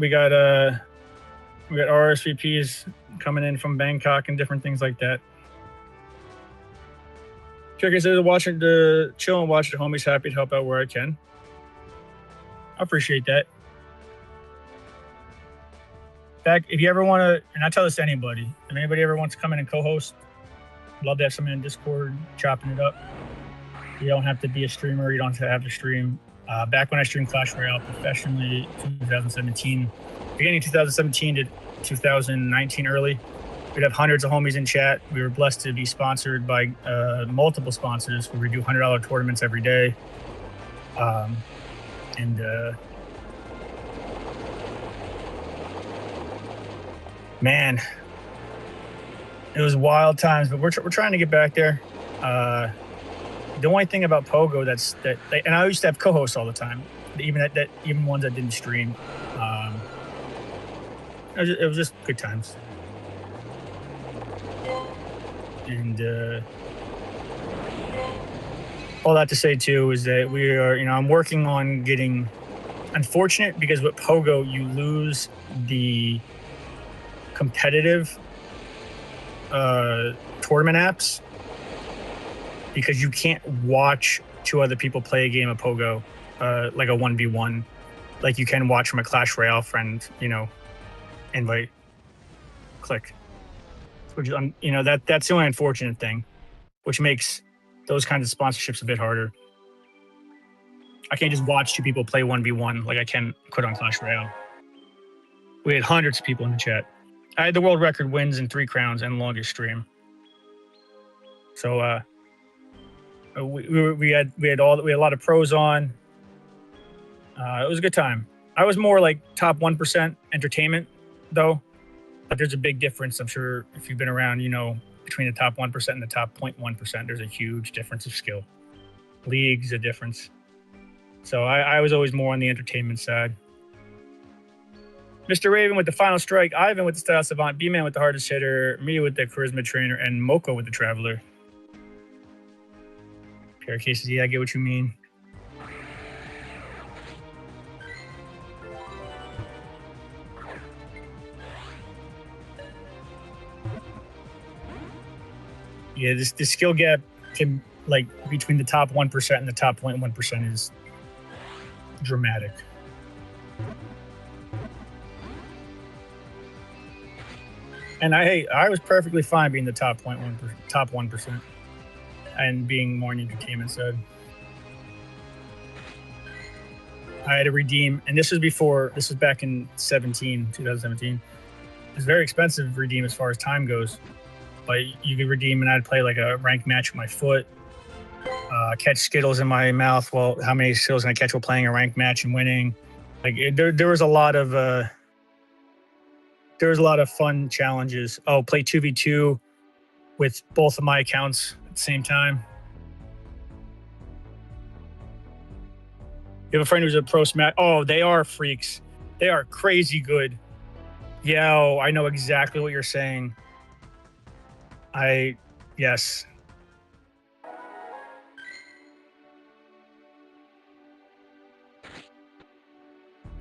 RSVPs coming in from Bangkok and different things like that. Like I said, to chill and watch the homies. Happy to help out where I can. I appreciate that. Back, if you ever want to, and I tell this to anybody, if anybody ever wants to come in and co-host, love to have someone in Discord chopping it up. You don't have to be a streamer. You don't have to stream. Back when I streamed Clash Royale professionally, 2017, beginning 2017 to 2019 early, we'd have hundreds of homies in chat. We were blessed to be sponsored by multiple sponsors where we do $100 tournaments every day. Man, it was wild times, but we're trying to get back there. The only thing about Pogo and I used to have co-hosts all the time, even ones that didn't stream. It was just good times. And all that to say too is that we are, I'm working on getting. Unfortunate because with Pogo you lose the competitive tournament apps because you can't watch two other people play a game of Pogo, like a 1v1, like you can watch from a Clash Royale friend, invite, click. Which that's the only unfortunate thing, which makes those kinds of sponsorships a bit harder. I can't just watch two people play 1v1 like I can quit on Clash Royale. We had hundreds of people in the chat. I had the world record wins in 3 crowns and longest stream. So we had a lot of pros on. It was a good time. I was more like top 1% entertainment though, but there's a big difference. I'm sure if you've been around, between the top 1% and the top 0.1%, there's a huge difference of skill. League's a difference. So I was always more on the entertainment side. Mr. Raven with the final strike, Ivan with the style savant, B-Man with the hardest hitter, me with the charisma trainer, and Moko with the traveler. Pair of cases, yeah, I get what you mean. Yeah, the skill gap can, between the top 1% and the top 0.1% is dramatic. And I was perfectly fine being the top 1%, and being more on the entertainment side. I had to redeem, and this was back in 2017. It was very expensive to redeem as far as time goes. But you could redeem, and I'd play like a ranked match with my foot, catch Skittles in my mouth. Well, how many Skittles can I catch while playing a ranked match and winning? There was a lot of fun challenges. Oh, play 2v2 with both of my accounts at the same time. You have a friend who's a pro smash. Oh, they are freaks. They are crazy good. Yo, I know exactly what you're saying. Yes.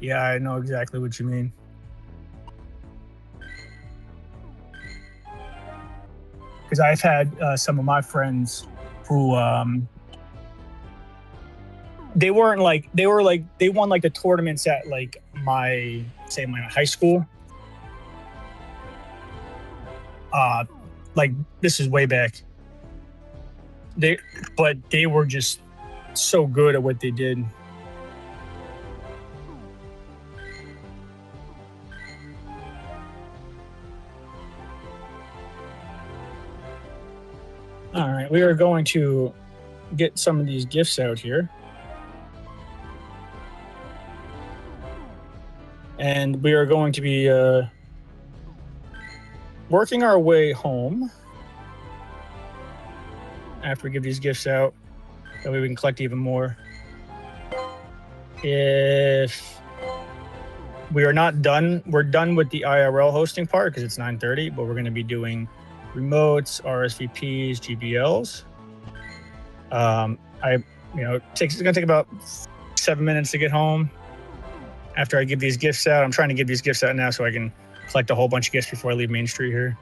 Yeah, I know exactly what you mean. Because I've had some of my friends who they won like the tournaments at like my high school. Like this is way back. But they were just so good at what they did. All right, we are going to get some of these gifts out here. And we are going to be working our way home after we give these gifts out. That way we can collect even more. If we are not done, we're done with the IRL hosting part because it's 9:30, but we're going to be doing remotes, RSVPs, GBLs. It's going to take about 7 minutes to get home. After I give these gifts out, I'm trying to give these gifts out now so I can collect a whole bunch of gifts before I leave Main Street here.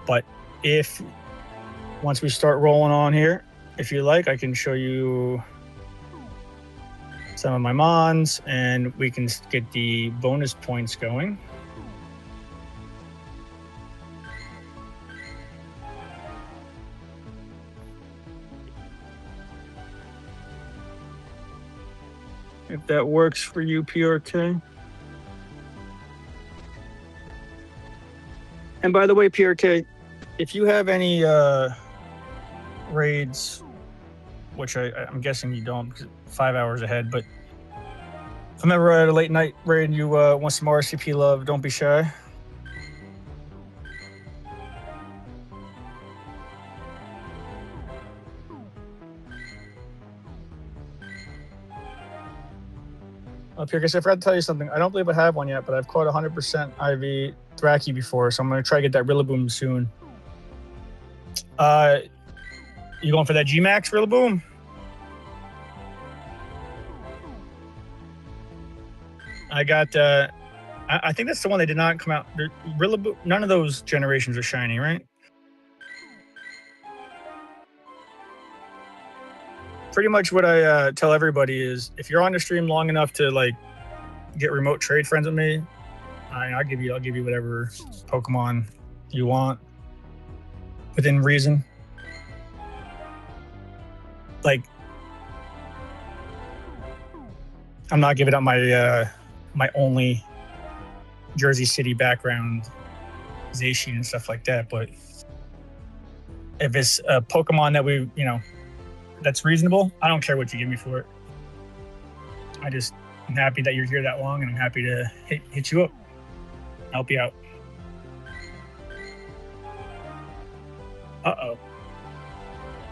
But once we start rolling on here, if you like, I can show you some of my mons and we can get the bonus points going. If that works for you, PRK. And by the way, PRK, if you have any raids, which I'm guessing you don't, because 5 hours ahead, but if I'm ever at a late night raid and you want some RSVP love, don't be shy. PRK, I forgot to tell you something. I don't believe I have one yet, but I've caught 100% IV Thraki before, so I'm going to try to get that Rillaboom soon. You going for that G-Max Rillaboom? I got, I think that's the one that did not come out. Rillaboom, none of those generations are shiny, right? Pretty much what I tell everybody is, if you're on the stream long enough to like get remote trade friends with me, I'll give you whatever Pokemon you want within reason. Like, I'm not giving up my my only Jersey City background, Zacian and stuff like that. But if it's a Pokemon that that's reasonable, I don't care what you give me for it. I'm happy that you're here that long, and I'm happy to hit you up, help you out. Uh-oh.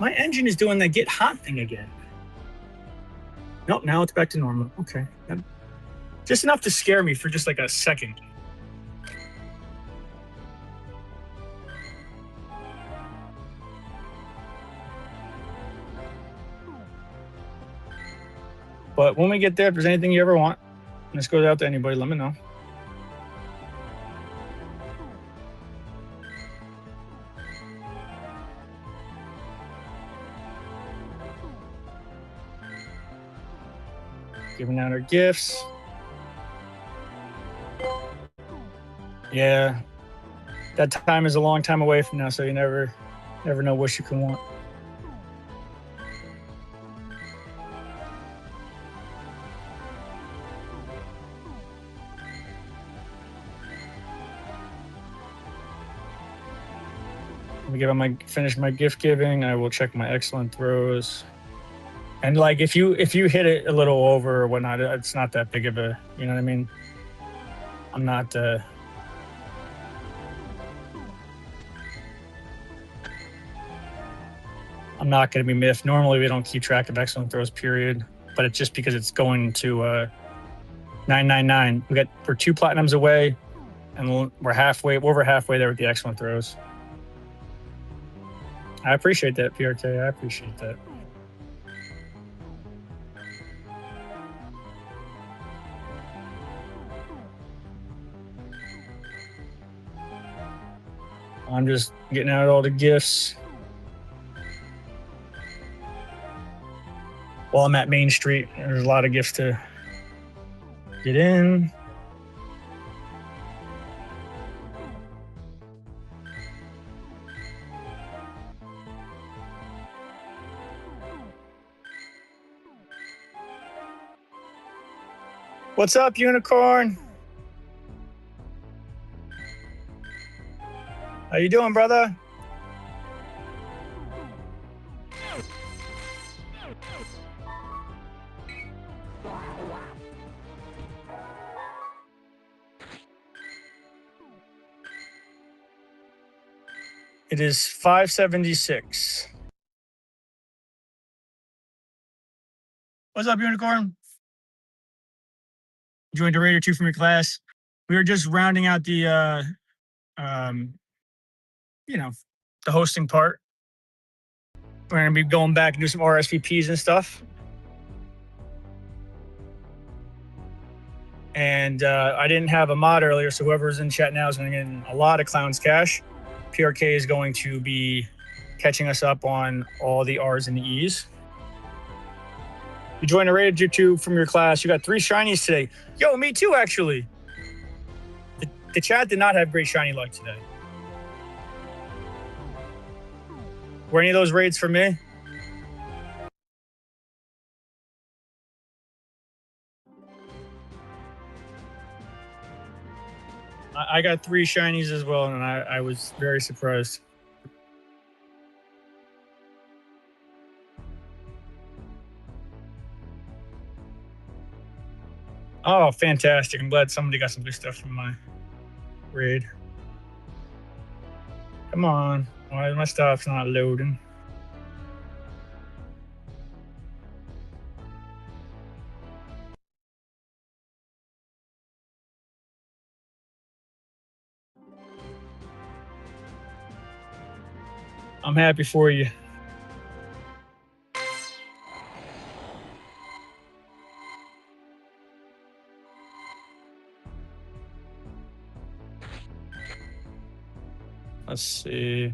My engine is doing that get hot thing again. Nope, now it's back to normal. Okay. Just enough to scare me for just like a second. But when we get there, if there's anything you ever want, this goes out to anybody, let me know. Giving out our gifts. Yeah. That time is a long time away from now, so you never know what you can want. Finish my gift giving, I will check my excellent throws. And like if you hit it a little over or whatnot, it's not that big of a, you know what I mean? I'm not I'm not going to be miffed. Normally, we don't keep track of excellent throws, period. But it's just because it's going to 999. We're 2 platinums away, and we're over halfway there with the excellent throws. I appreciate that, PRK. I appreciate that. I'm just getting out all the gifts while I'm at Main Street. There's a lot of gifts to get in. What's up, Unicorn? How you doing, brother? It is 576. What's up, Unicorn? Joined a raid or two from your class. We were just rounding out the, the hosting part. We're going to be going back and do some RSVPs and stuff. And I didn't have a mod earlier, so whoever's in chat now is going to get a lot of Clown's Cash. PRK is going to be catching us up on all the R's and the E's. You joined a raid or two from your class. You got 3 shinies today. Yo, me too, actually. The chat did not have great shiny luck today. Were any of those raids for me? I got 3 shinies as well, and I was very surprised. Oh, fantastic. I'm glad somebody got some good stuff from my raid. Come on. Why my stuff's not loading? I'm happy for you. Let's see.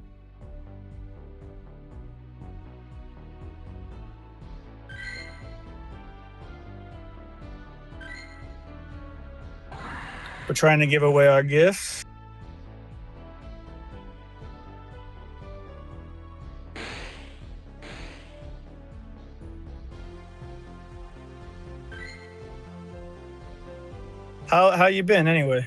We're trying to give away our gifts. How you been anyway?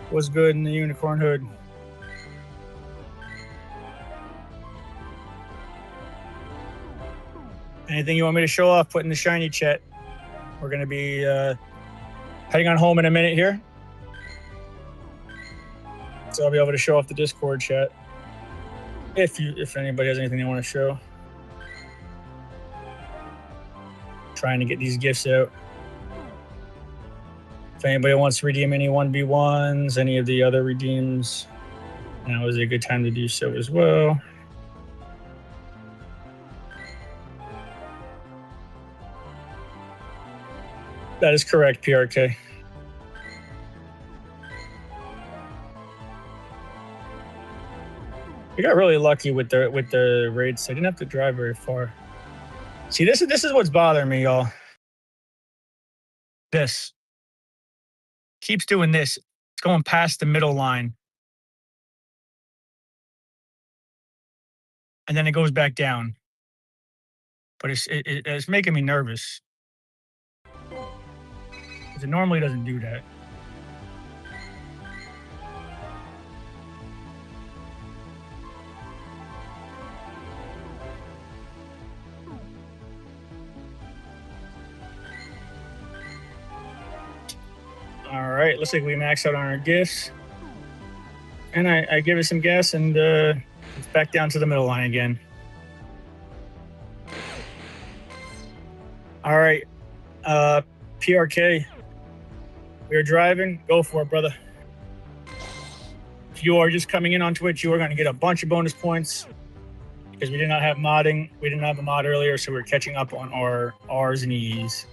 What's good in the unicorn hood? Anything you want me to show off, put in the shiny chat. We're going to be heading on home in a minute here. So I'll be able to show off the Discord chat. If anybody has anything they want to show. Trying to get these gifts out. If anybody wants to redeem any 1v1s, any of the other redeems, now is a good time to do so as well. That is correct, PRK. We got really lucky with the raids. I didn't have to drive very far. See, this is what's bothering me, y'all. This keeps doing this. It's going past the middle line, and then it goes back down. But it's making me nervous. Because it normally doesn't do that. All right, looks like we maxed out on our gifts. And I give it some gas, and it's back down to the middle line again. All right, PRK, we're driving. Go for it, brother. If you are just coming in on Twitch, you are going to get a bunch of bonus points because we did not have modding. We didn't have a mod earlier, so we're catching up on our R's and E's.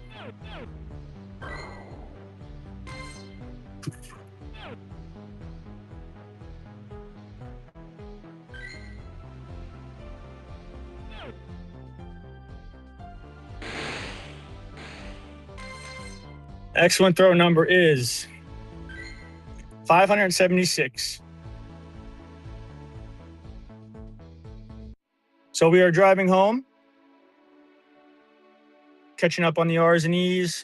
Excellent throw number is 576. So we are driving home, catching up on the R's and E's.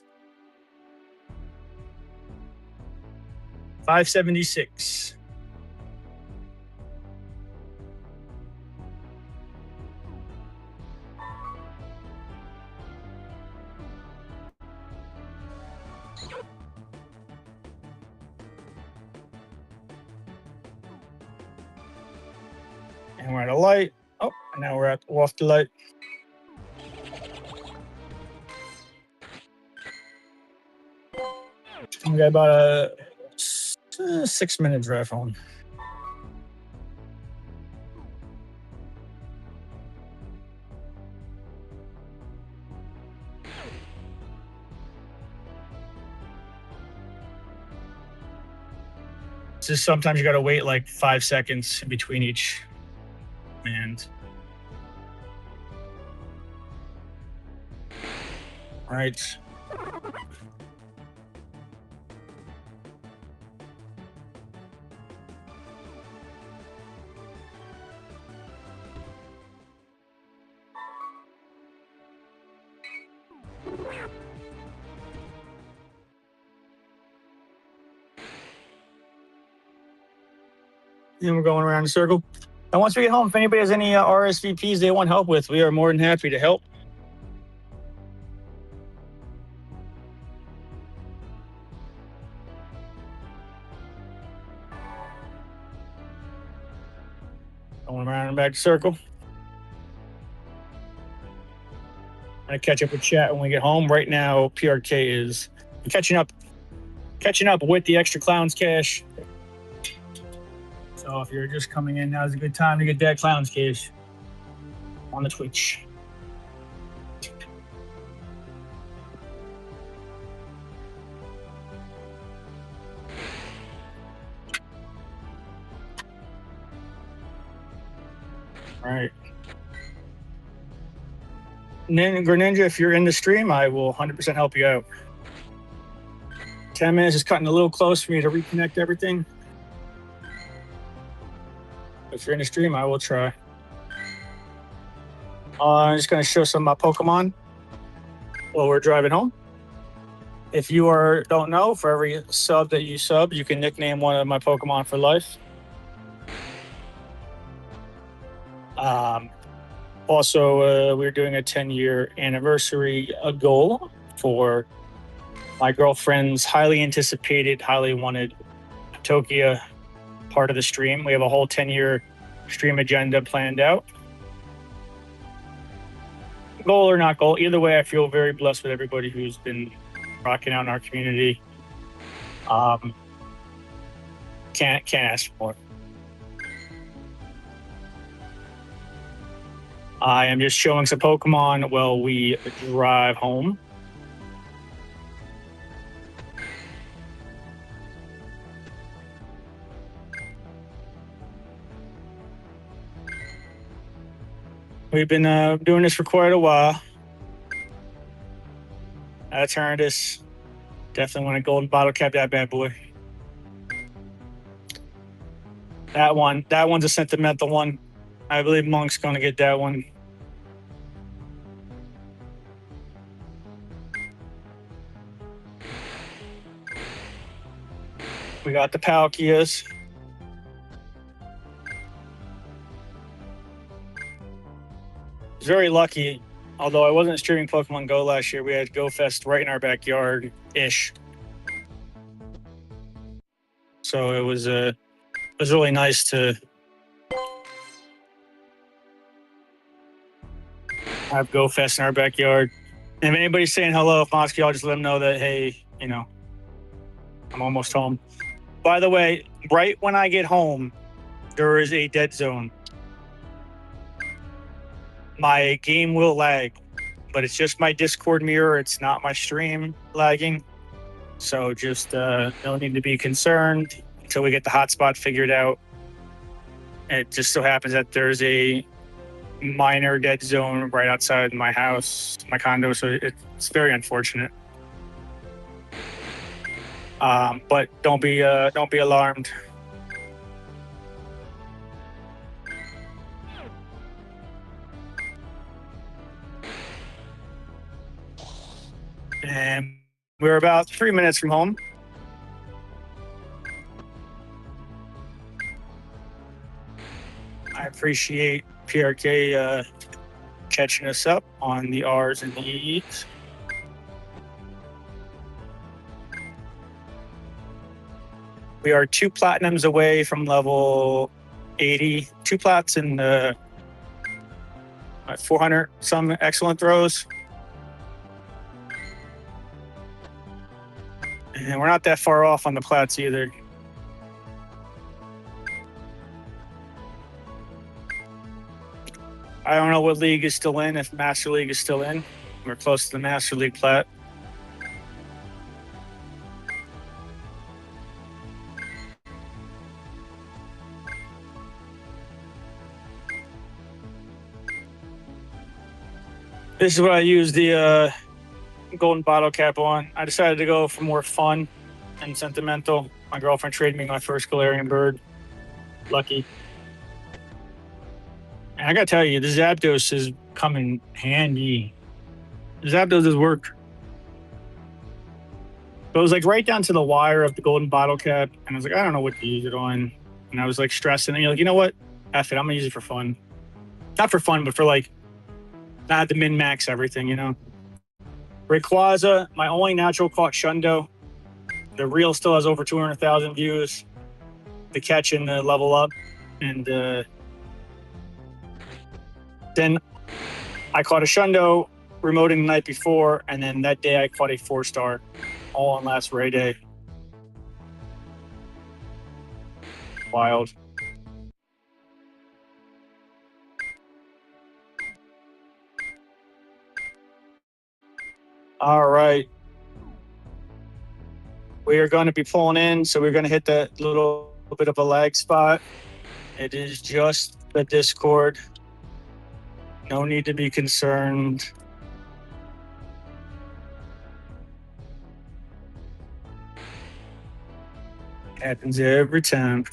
576. And we're at a light. Oh, and now we're off the light. We got about a 6-minute drive home. Just sometimes you got to wait like 5 seconds in between each command. All right. And we're going around in a circle. And once we get home, if anybody has any RSVPs they want help with, we are more than happy to help. Going around and back to circle. I'm gonna catch up with chat when we get home. Right now, PRK is catching up with the extra clowns cash. So if you're just coming in, now's a good time to get that clowns cash on the Twitch. All right. Greninja, if you're in the stream, I will 100% help you out. 10 minutes is cutting a little close for me to reconnect everything. If you're in the stream, I will try. I'm just going to show some of my Pokemon while we're driving home. If you don't know, for every sub that you sub, you can nickname one of my Pokemon for life. Also, we're doing a 10-year anniversary goal for my girlfriend's highly anticipated, highly wanted Tokyo part of the stream. We have a whole 10-year stream agenda planned out. Goal or not goal, either way, I feel very blessed with everybody who's been rocking out in our community. Can't ask for more. I am just showing some Pokemon while we drive home. We've been doing this for quite a while. Eternatus. Definitely want a golden bottle cap that bad boy. That one's a sentimental one. I believe Monk's gonna get that one. We got the Palkias. Very lucky, although I wasn't streaming Pokemon Go last year, we had Go Fest right in our backyard-ish. So it was really nice to have Go Fest in our backyard. And if anybody's saying hello, Mosky, I'll just let them know that, hey, you know, I'm almost home. By the way, right when I get home, there is a dead zone. My game will lag, but it's just my Discord mirror. It's not my stream lagging. So just no need to be concerned until we get the hotspot figured out. It just so happens that there's a minor dead zone right outside my house, my condo. So it's very unfortunate. But don't be alarmed. And we're about 3 minutes from home. I appreciate PRK catching us up on the R's and the E's. We are 2 platinums away from level 80. 2 plats and 400 some excellent throws. And we're not that far off on the plats either. I don't know what league is still in, if Master League is still in. We're close to the Master League plat. This is what I use the golden bottle cap on. I decided to go for more fun and sentimental. My girlfriend traded me my first Galarian bird. Lucky. And I gotta tell you, the Zapdos is coming handy. The Zapdos does work. But it was like right down to the wire of the golden bottle cap, and I was like, I don't know what to use it on. And I was like stressing, and you're like, you know what? F it, I'm gonna use it for fun. Not for fun, but for like not to min-max everything, you know? Rayquaza, my only natural caught Shundo. The reel still has over 200,000 views. The catch and the level up. And then I caught a Shundo remoting the night before, and then that day I caught a 4-star, all on last Ray Day. Wild. All right. We are going to be pulling in, so we're going to hit that little bit of a lag spot. It is just the Discord. No need to be concerned. Happens every time.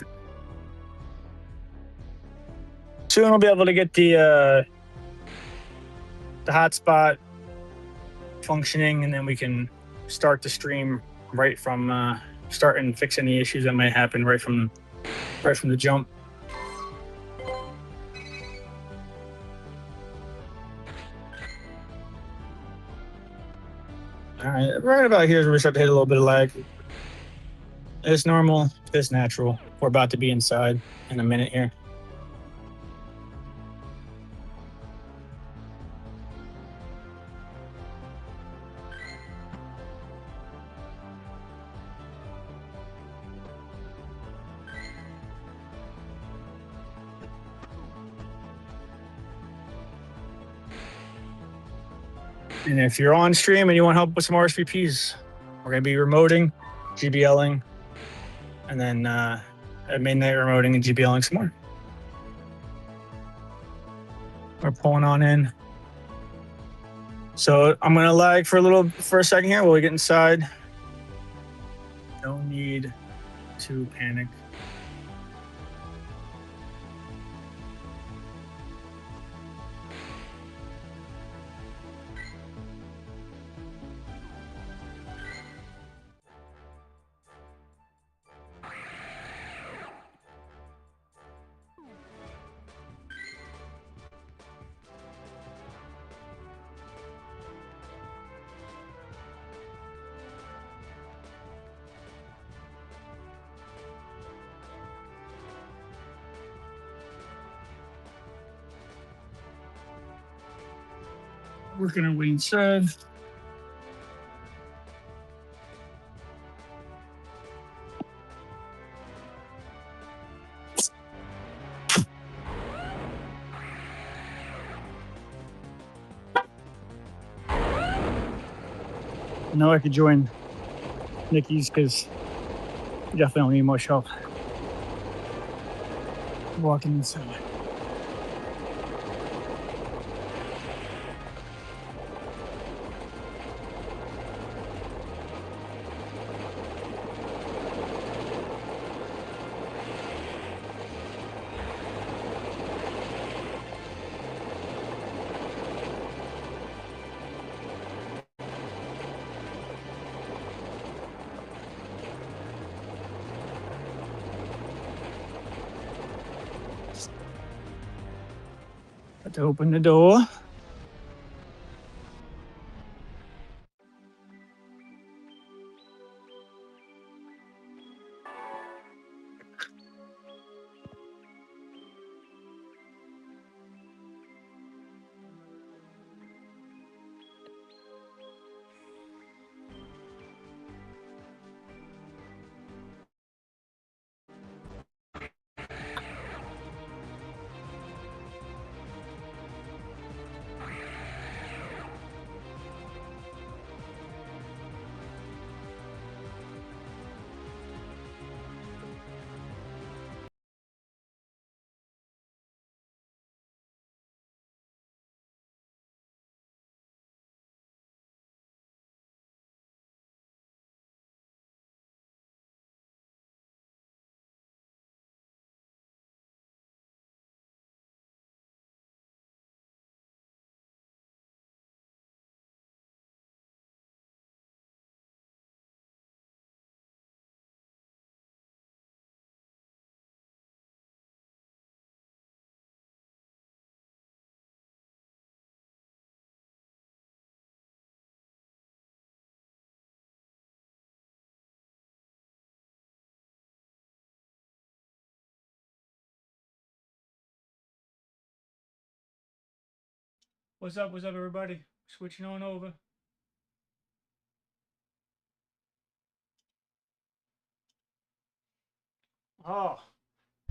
Soon we'll be able to get the hotspot functioning, and then we can start the stream right from starting fixing the issues that might happen right from the jump. All right, right about here is where we start to hit a little bit of lag. It's normal, it's natural. We're about to be inside in a minute here. And if you're on stream and you want help with some RSVPs, we're going to be remoting, GBLing, and then at midnight remoting and GBLing some more. We're pulling on in. So I'm going to lag for a second here while we get inside. No need to panic. Working our way inside. I know I could join Nikki's because you definitely don't need much help walking inside. Got to open the door. What's up? What's up, everybody? Switching on over. Oh,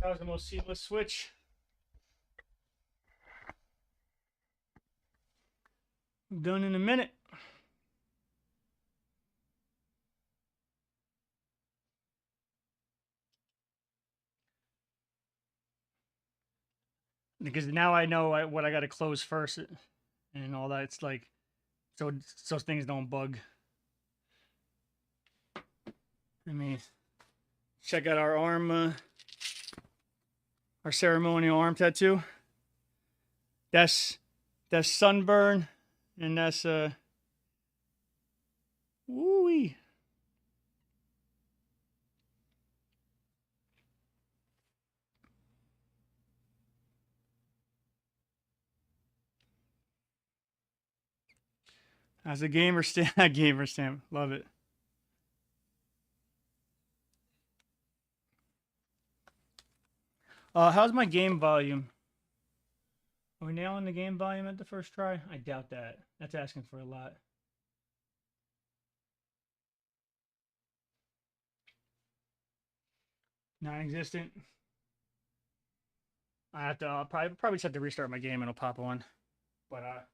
that was the most seamless switch. Done in a minute. Because now I know what I got to close first and all that. It's like so things don't bug. Let me check out our arm, our ceremonial arm tattoo. That's sunburn, and that's woo-wee. As a gamer stamp, gamer stamp, love it. How's my game volume? Are we nailing the game volume at the first try? I doubt that. That's asking for a lot. Non-existent. I have to probably just have to restart my game and it'll pop one. But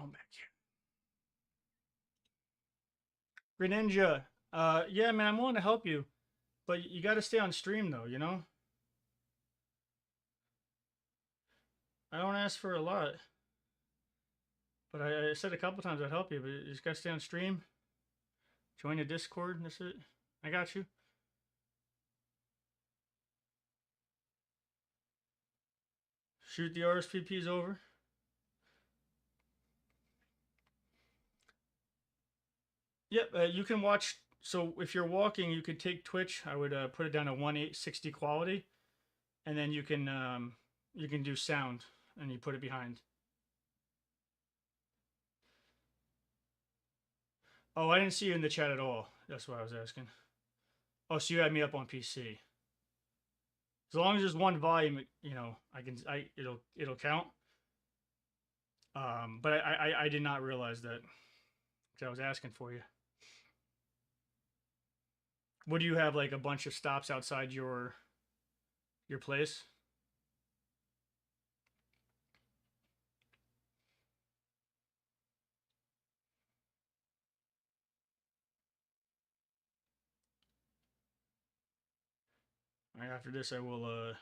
phone back here. Greninja. Yeah, man, I'm willing to help you, but you got to stay on stream though. You know, I don't ask for a lot, but I said a couple times I'd help you, but you just got to stay on stream. Join the Discord. That's it. I got you. Shoot the RSVPs over. Yep, you can watch. So if you're walking, you could take Twitch. I would put it down to 1:860 quality, and then you can do sound, and you put it behind. Oh, I didn't see you in the chat at all. That's what I was asking. Oh, so you had me up on PC. As long as there's one volume, you know, it'll count. But I did not realize that because I was asking for you. What do you have, like a bunch of stops outside your place? All right, after this, I will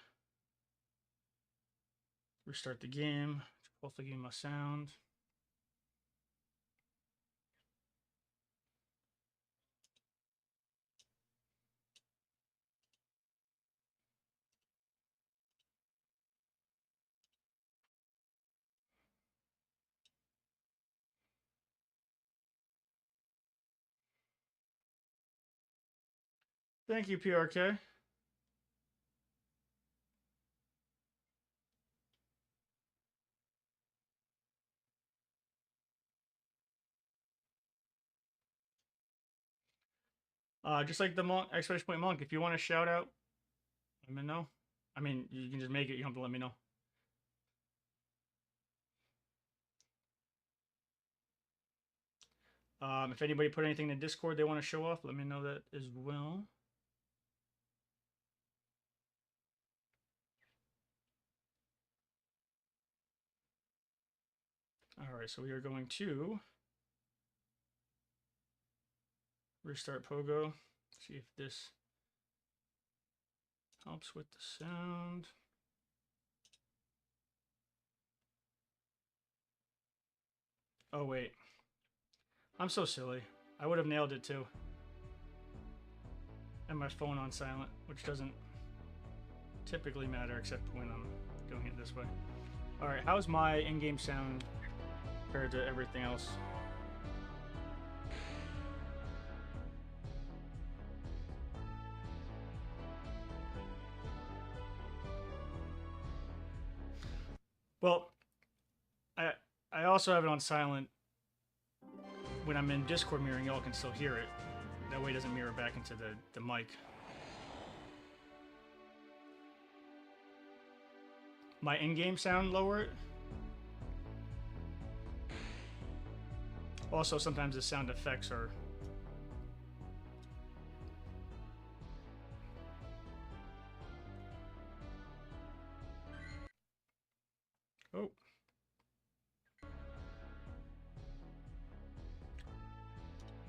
restart the game. Hopefully, give my sound. Thank you, PRK. Just like the monk, exclamation point monk. If you want to shout out, let me know. I mean, you can just make it. You don't have to let me know. If anybody put anything in Discord they want to show off, let me know that as well. All right, so we are going to restart Pogo. See if this helps with the sound. Oh, wait. I'm so silly. I would have nailed it too. And my phone on silent, which doesn't typically matter except when I'm doing it this way. All right, how's my in-game sound compared to everything else? Well, I also have it on silent. When I'm in Discord mirroring, y'all can still hear it. That way it doesn't mirror back into the mic. My in-game sound lower it. Also, sometimes the sound effects are... Oh.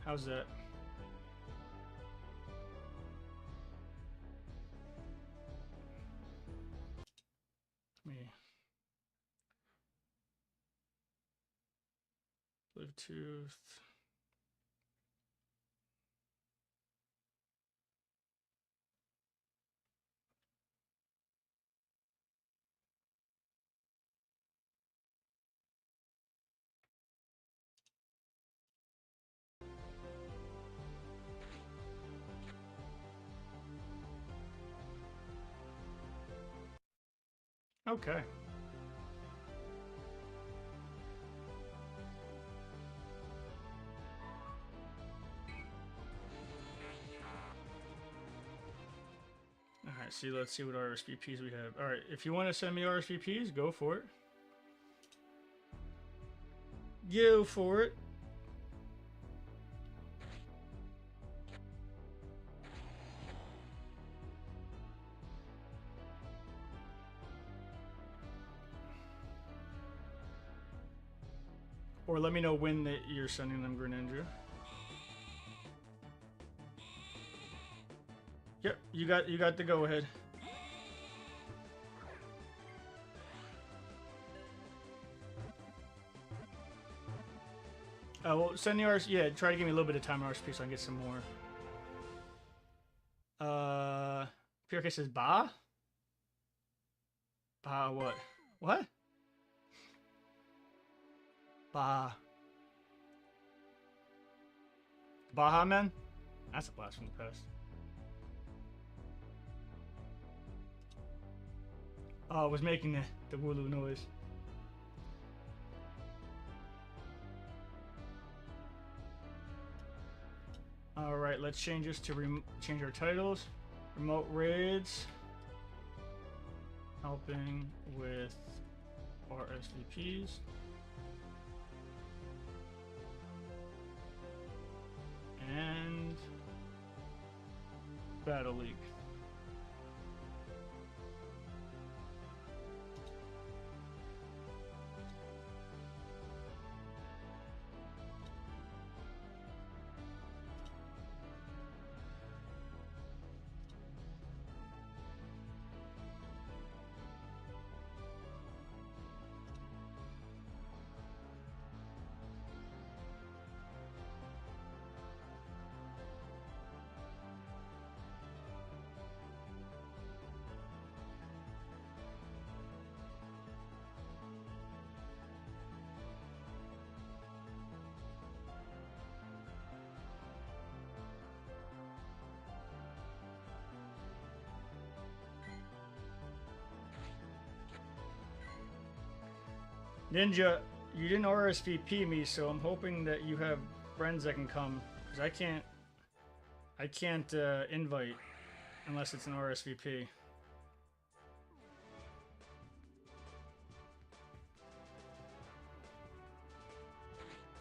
How's that? Me. Bluetooth. Okay. All right, see, let's see what RSVPs we have. All right, if you want to send me RSVPs, go for it. Go for it. Or let me know when that you're sending them, Greninja. Yep, you got the go ahead. Well, send the RS. Yeah, try to give me a little bit of time on RSP so I can get some more. PRK says Ba. Ba what? What? Ba. Baha Man? That's a blast from the past. Oh, I was making the Wooloo noise. Alright, let's change this to change our titles. Remote raids. Helping with RSVPs. And Battle League. Ninja, you didn't RSVP me, so I'm hoping that you have friends that can come, because I can't invite unless it's an RSVP.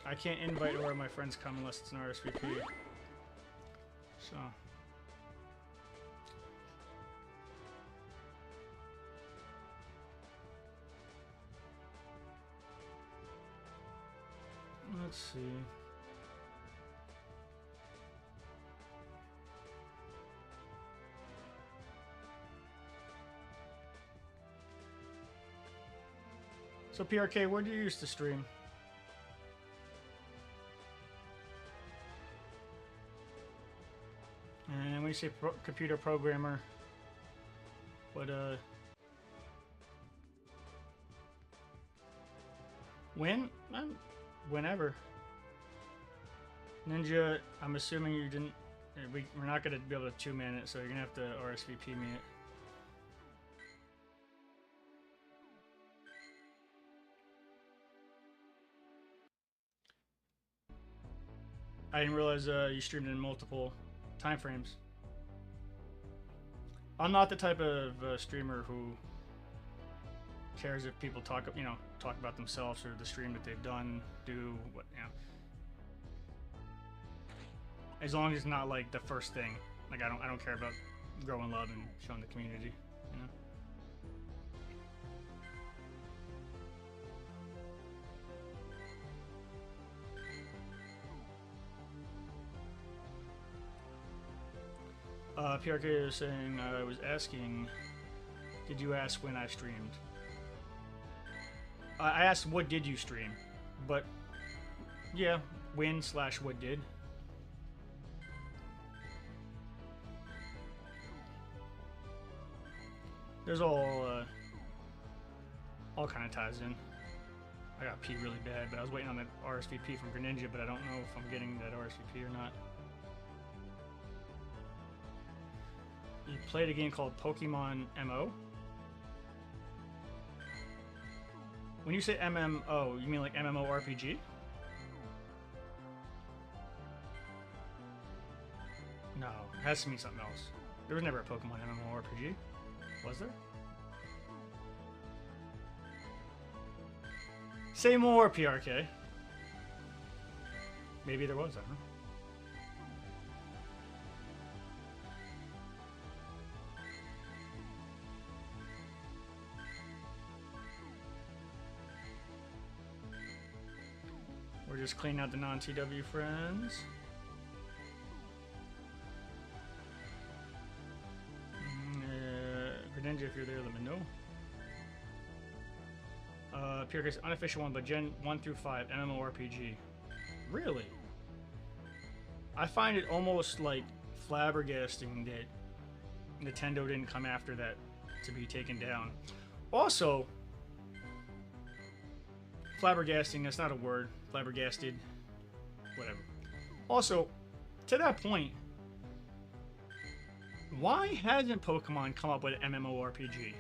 I can't invite or my friends come unless it's an RSVP. So. Let's see. So PRK, where do you used to stream? And when you say computer programmer, what when? Whenever. Ninja, I'm assuming you didn't. We're not gonna be able to 2-man it, so you're gonna have to RSVP me it. I didn't realize you streamed in multiple time frames. I'm not the type of streamer who cares if people talk about themselves or the stream that they've done, do what, you know. As long as it's not like the first thing. Like I don't care about growing love and showing the community, you know. PRK is saying, I was asking, did you ask when I streamed? I asked what did you stream, but yeah, when/what did. There's all kind of ties in. I got pee really bad, but I was waiting on that RSVP from Greninja, but I don't know if I'm getting that RSVP or not. You played a game called Pokemon MO? When you say MMO, you mean like MMORPG? No, it has to mean something else. There was never a Pokemon MMORPG, was there? Say more, PRK. Maybe there was, I don't know. We're just cleaning out the non-TW friends. Greninja, if you're there, let me know. Pure Case, unofficial one, but Gen 1 through 5, MMORPG. Really? I find it almost like flabbergasting that Nintendo didn't come after that to be taken down. Also, flabbergasting, that's not a word. Flabbergasted. Whatever. Also, to that point, why hasn't Pokemon come up with an MMORPG?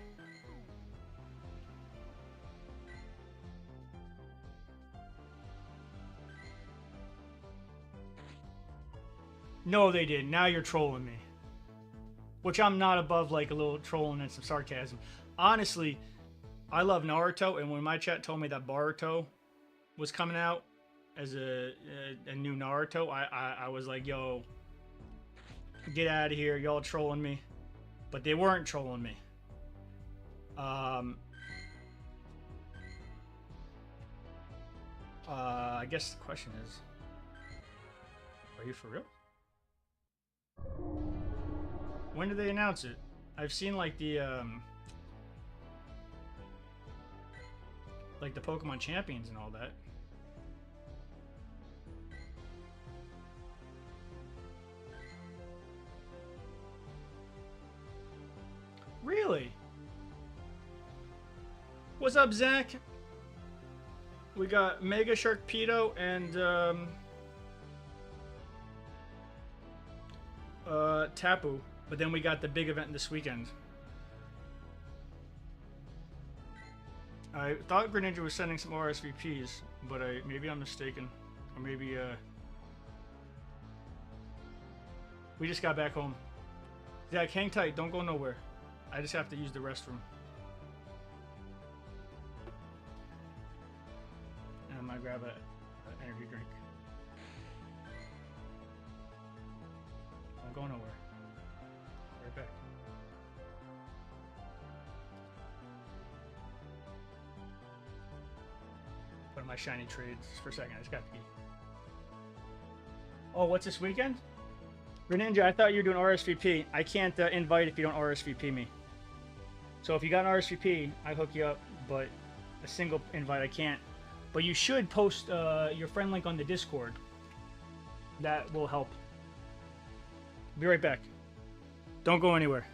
No, they did. Now you're trolling me. Which I'm not above, like, a little trolling and some sarcasm. Honestly, I love Naruto, and when my chat told me that Boruto was coming out as a new Naruto, I was like, yo, get out of here, y'all trolling me. But they weren't trolling me. I guess the question is, are you for real? When did they announce it? I've seen like the Pokemon Champions and all that. Really? What's up, Zach? We got Mega Sharkpedo and Tapu, but then we got the big event this weekend. I thought Greninja was sending some RSVPs, but maybe I'm mistaken, or maybe we just got back home. Zach, hang tight, don't go nowhere. I just have to use the restroom. And I'm gonna grab an energy drink. Don't go nowhere. Right back. Put in my shiny trades for a second. I just got to pee. Oh, what's this weekend? Greninja, I thought you were doing RSVP. I can't invite if you don't RSVP me. So if you got an RSVP, I hook you up, but a single invite I can't. But you should post your friend link on the Discord. That will help. Be right back. Don't go anywhere.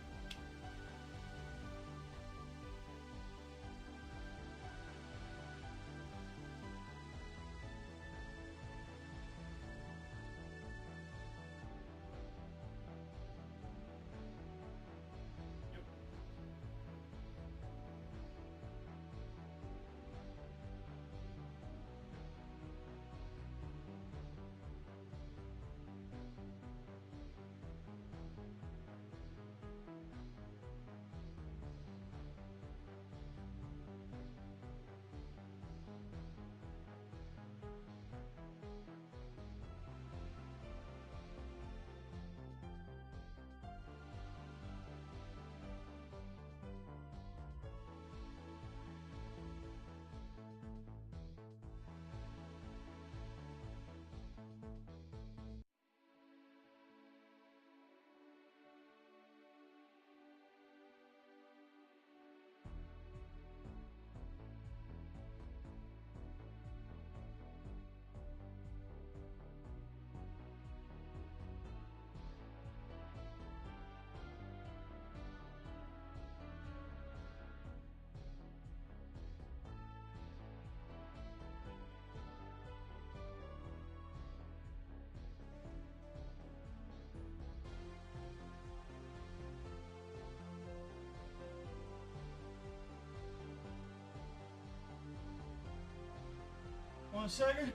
One second.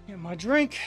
Get my drink.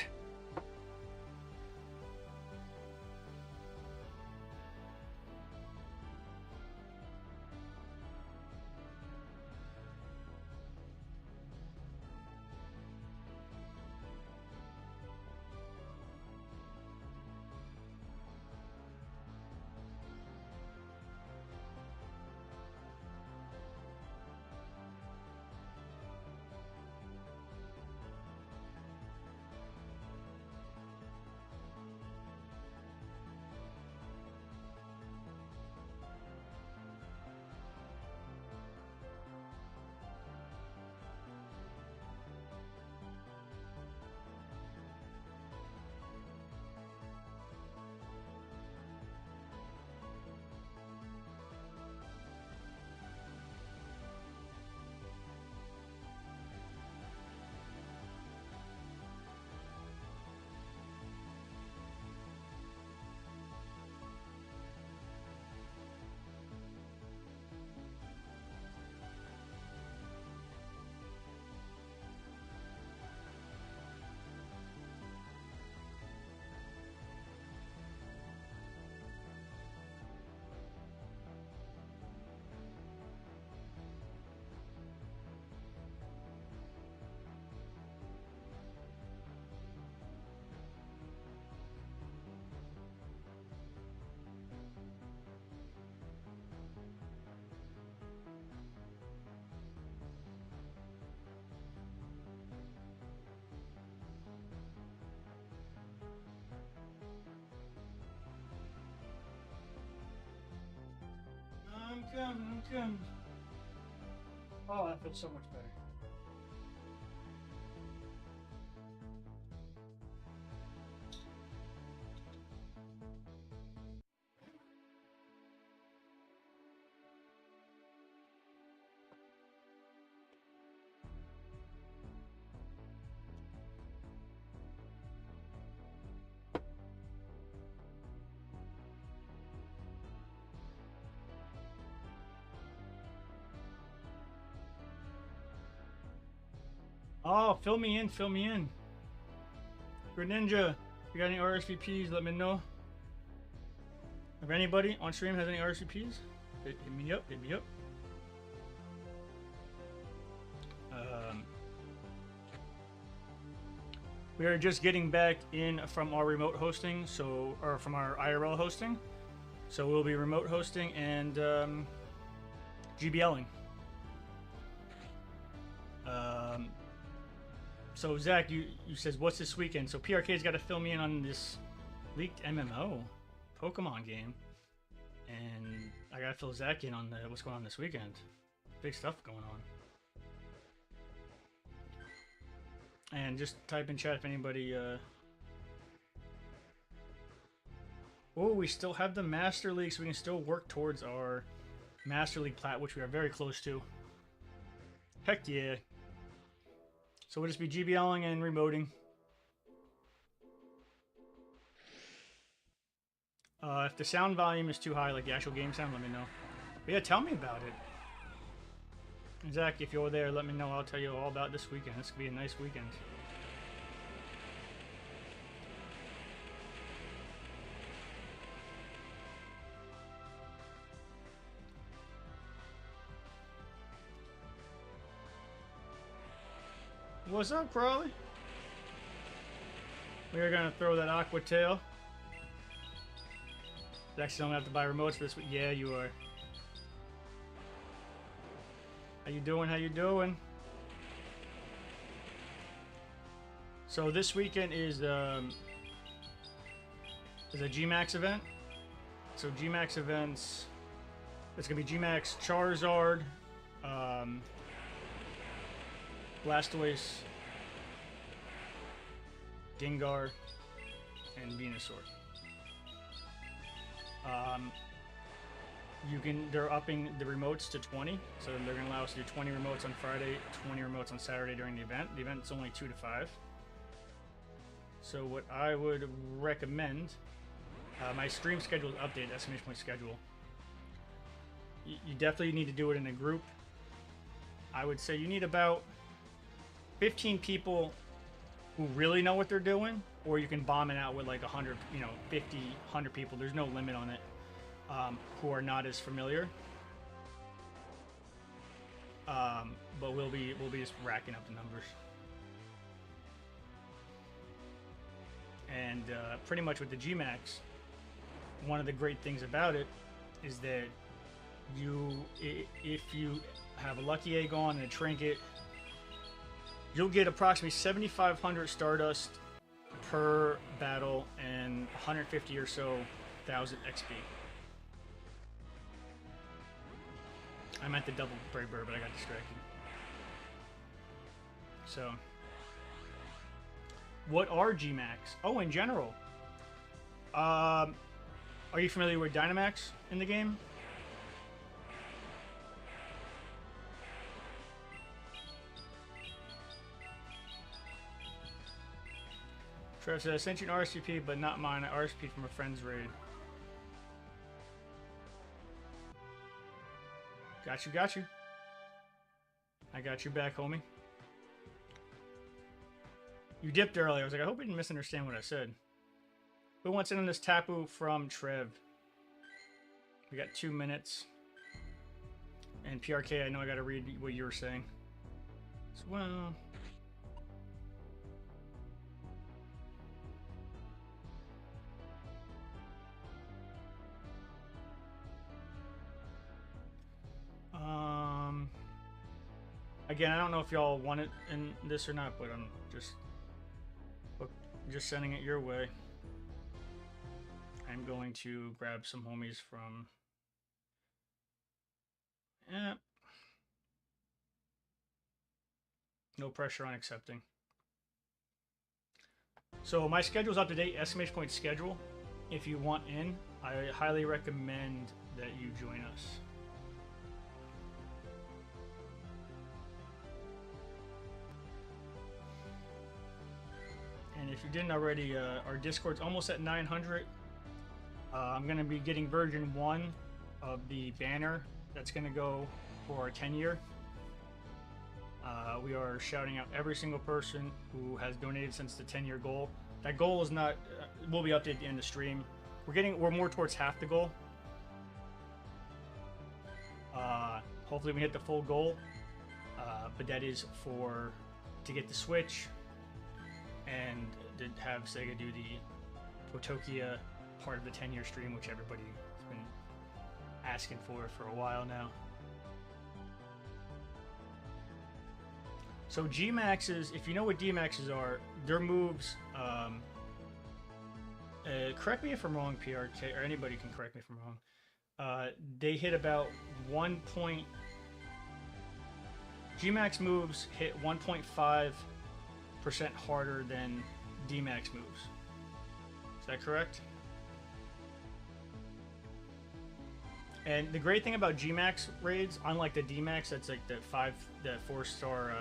come. Oh, that feels so much better. Oh, fill me in, fill me in. Greninja, if you got any RSVPs, let me know. If anybody on stream has any RSVPs, hit me up, hit me up. We are just getting back in from our remote hosting, or from our IRL hosting. So we'll be remote hosting and GBLing. So Zach, you says what's this weekend? So PRK's got to fill me in on this leaked MMO Pokemon game, and I got to fill Zach in on what's going on this weekend. Big stuff going on. And just type in chat if anybody. Oh, we still have the Master League, so we can still work towards our Master League plat, which we are very close to. Heck yeah. So we'll just be GBLing and remoting. If the sound volume is too high, like the actual game sound, let me know. But yeah, tell me about it. And Zach, if you're there, let me know. I'll tell you all about this weekend. This could be a nice weekend. What's up, Crawley? We are gonna throw that Aqua Tail. Actually, I'm gonna have to buy remotes for this week. Yeah, you are. How you doing? How you doing? So this weekend is a GMAX event. So GMAX events. It's gonna be GMAX Charizard, Blastoise, Gengar, and Venusaur. They're upping the remotes to 20, so they're gonna allow us to do 20 remotes on Friday, 20 remotes on Saturday during the event. The event's only 2 to 5. So what I would recommend, my stream schedule is updated, exclamation point schedule. You definitely need to do it in a group. I would say you need about 15 people who really know what they're doing, or you can bomb it out with like 100, 50, 100 people. There's no limit on it, who are not as familiar. But we'll be just racking up the numbers. And pretty much with the GMAX, one of the great things about it is that if you have a Lucky Egg on and a Trinket, you'll get approximately 7,500 Stardust per battle and 150 or so thousand XP. I meant the double Brave Bird, but I got distracted. So, what are GMAX? Oh, in general. Are you familiar with Dynamax in the game? Trev said, I sent you an RSVP, but not mine. I RSVP'd from a friend's raid. Got you, got you. I got you back, homie. You dipped earlier. I was like, I hope you didn't misunderstand what I said. Who wants in on this Tapu from Trev? We got 2 minutes. And PRK, I know I gotta read what you were saying. So, well... Again, I don't know if y'all want it in this or not, but I'm just sending it your way. I'm going to grab some homies from No pressure on accepting. So my schedule's up to date, exclamation point schedule. If you want in, I highly recommend that you join us. And if you didn't already, our Discord's almost at 900. I'm going to be getting version 1 of the banner that's going to go for our 10-year. We are shouting out every single person who has donated since the 10-year goal. That goal is not, will be updated at the end of the stream. We're more towards half the goal. Hopefully we hit the full goal. But that is to get the Switch and to have Sega do the Potokia part of the 10-year stream, which everybody has been asking for a while now. So G-Maxes, if you know what D-Maxes are, their moves, correct me if I'm wrong, PRK, or anybody can correct me if I'm wrong, they hit about G-Max moves hit 1.5% harder than D-Max moves. Is that correct? And the great thing about G-Max raids, unlike the D-Max, that's like the 4-star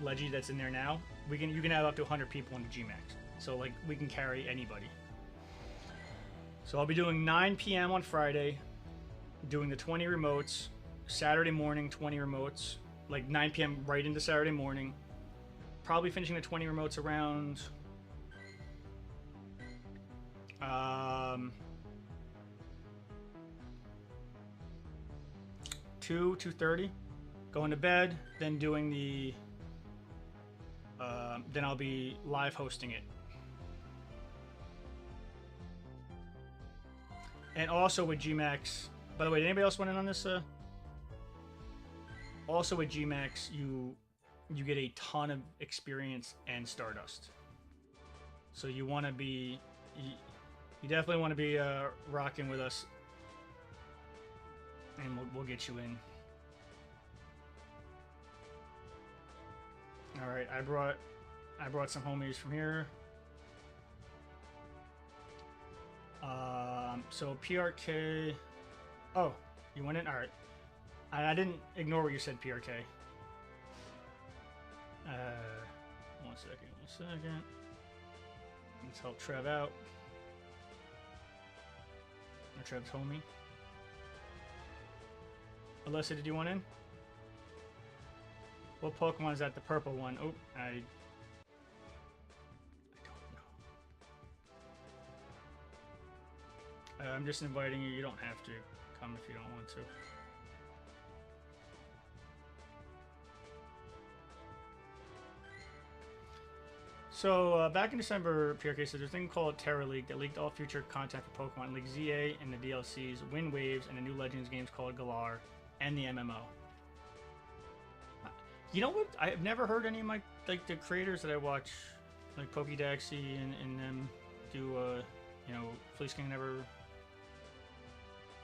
Leggy that's in there now, you can have up to 100 people in the G-Max. So like we can carry anybody. So I'll be doing 9 p.m. on Friday, doing the 20 remotes. Saturday morning, 20 remotes, like 9 p.m. right into Saturday morning. Probably finishing the 20 remotes around 2:30. Going to bed, then doing the then I'll be live hosting it. And also with G-Max, by the way, did anybody else want in on this? Also with G-Max, you get a ton of experience and Stardust. So you want to be, you definitely want to be rocking with us, and we'll get you in. All right, I brought some homies from here. So PRK. Oh, you went in. All right. I didn't ignore what you said, PRK. One second. Let's help Trev out. Trev's homie. Alyssa, did you want in? What Pokemon is that? The purple one. Oh, I don't know. I'm just inviting you. You don't have to come if you don't want to. So, back in December, PRK said there's a thing called Terra Leak that leaked all future content for Pokemon. Leaked ZA and the DLCs, Wind Waves, and the new Legends games called Galar, and the MMO. You know what? I've never heard any of my, like, the creators that I watch, like Pokédaxy and them do, you know, Fleece King, never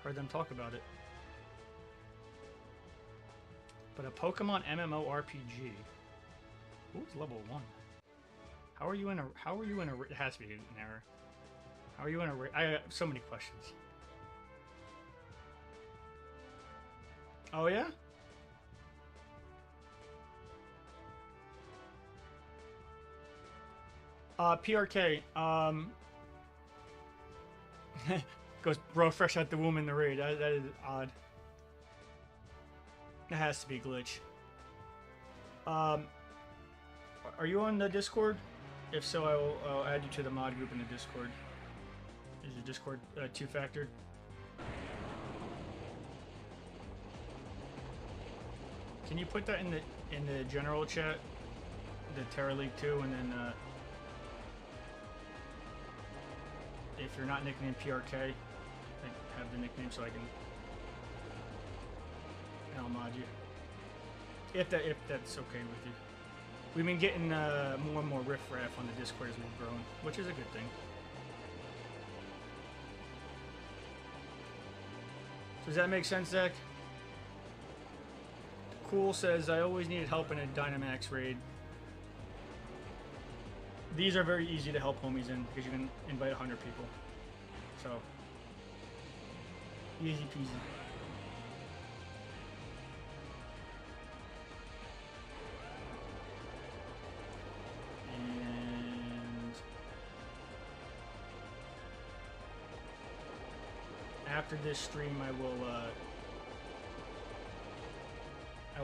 heard them talk about it. But a Pokemon MMORPG. Who's level 1? How are you in a? It has to be an error. How are you in a? I have so many questions. Oh yeah. PRK. Goes bro fresh out the womb in the raid. That is odd. That has to be a glitch. Are you on the Discord? If so, I'll add you to the mod group in the Discord. Is your Discord 2-factored? Can you put that in the general chat? The Terra League 2, and then if you're not nicknamed PRK, have the nickname so I can I'll mod you. If that's okay with you. We've been getting more and more riffraff on the Discord as we've grown, which is a good thing. Does that make sense, Zach? Cool says, I always needed help in a Dynamax raid. These are very easy to help homies in because you can invite 100 people. So, easy peasy. And after this stream, I will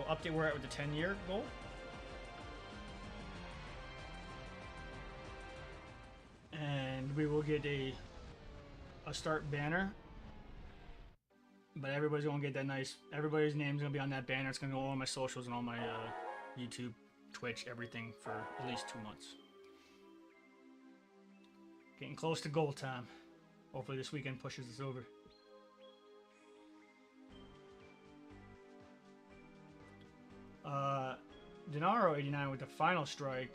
update where we're at with the 10-year goal. And we will get a start banner. But everybody's gonna get that nice. Everybody's name's gonna be on that banner. It's gonna go on all my socials and all my YouTube, Twitch, everything for at least 2 months. Getting close to goal time. Hopefully this weekend pushes us over. Denaro 89 with the final strike.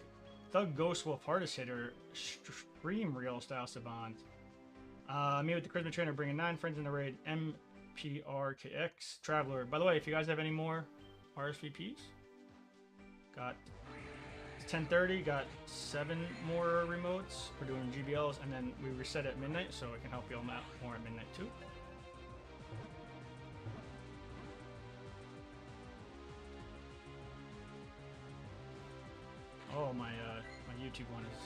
Thug Ghost Wolf hardest hitter. Stream real style savant. Me with the Charisma Trainer bringing 9 friends in the raid. MPRKX Traveler. By the way, if you guys have any more RSVPs, got 10:30. Got 7 more remotes. We're doing GBLs, and then we reset at midnight, so I can help you all out more at midnight too. Oh, my YouTube one is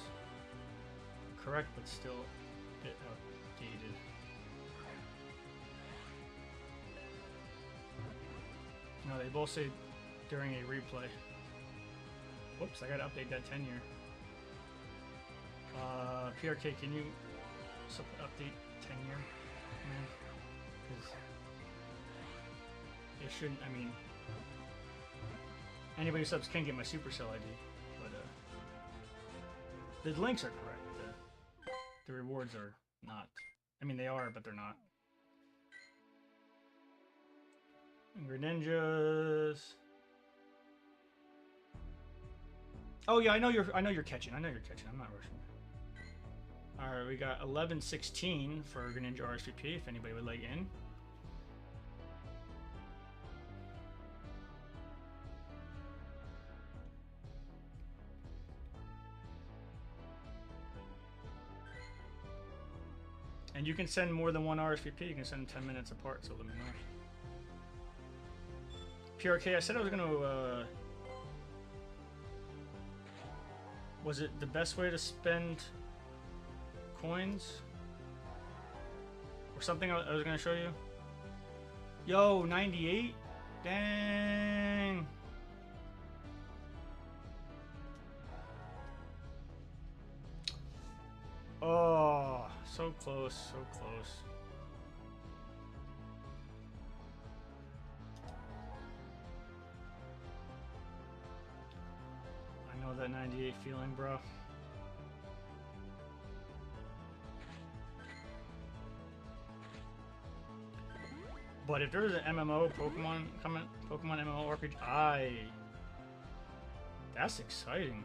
correct, but still a bit outdated. No, they both say during a replay. Whoops, I gotta update that 10-year. PRK, can you update 10-year, man? Because it shouldn't, I mean, anybody who subs can get my Supercell ID. The links are correct. The rewards are not. I mean, they are, but they're not. Greninjas. Oh yeah, I know you're catching. I'm not rushing. All right, we got 1116 for Greninja RSVP. If anybody would like in. And you can send more than one RSVP. You can send 10 minutes apart, so let me know. PRK, I said I was gonna, was it the best way to spend coins? Or something I was gonna show you? Yo, 98? Dang! Oh, so close, so close. I know that 98 feeling, bro. But if there's an MMO Pokemon coming, Pokemon MMO RPG, that's exciting.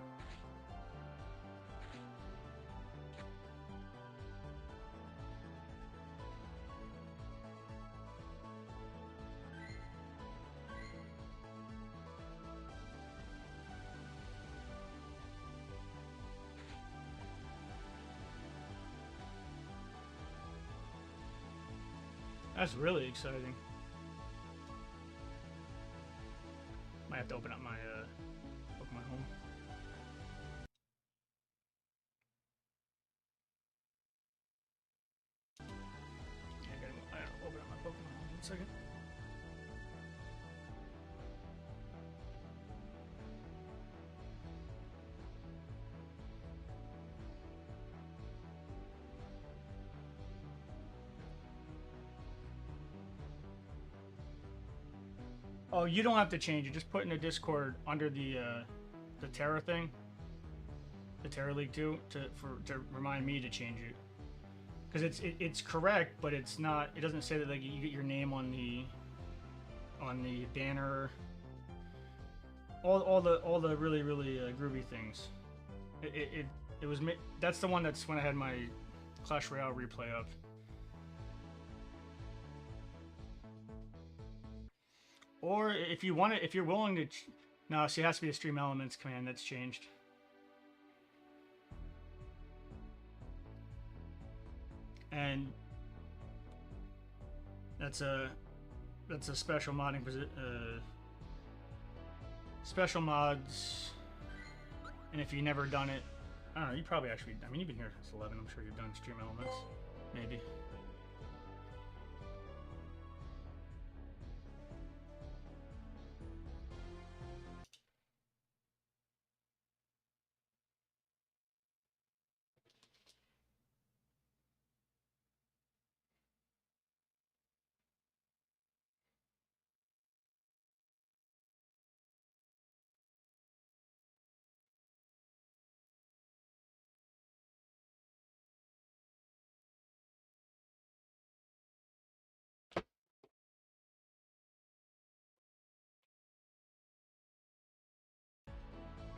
That's really exciting. Might have to open up my Pokemon Home. Yeah, I gotta open up my Pokemon Home. 1 second. Oh, you don't have to change it. Just put in the Discord under the Terra thing, the Terra League 2, to remind me to change it. Because it's correct, but it's not. It doesn't say that like you get your name on the banner. All the really groovy things. It was that's the one that's when I had my Clash Royale replay up. Or if you want it, if you're willing to, no, see, it has to be a stream elements command that's changed. And that's a special modding special mods. And if you've never done it, I don't know, you probably actually, I mean, you've been here since 11, I'm sure you've done stream elements, maybe.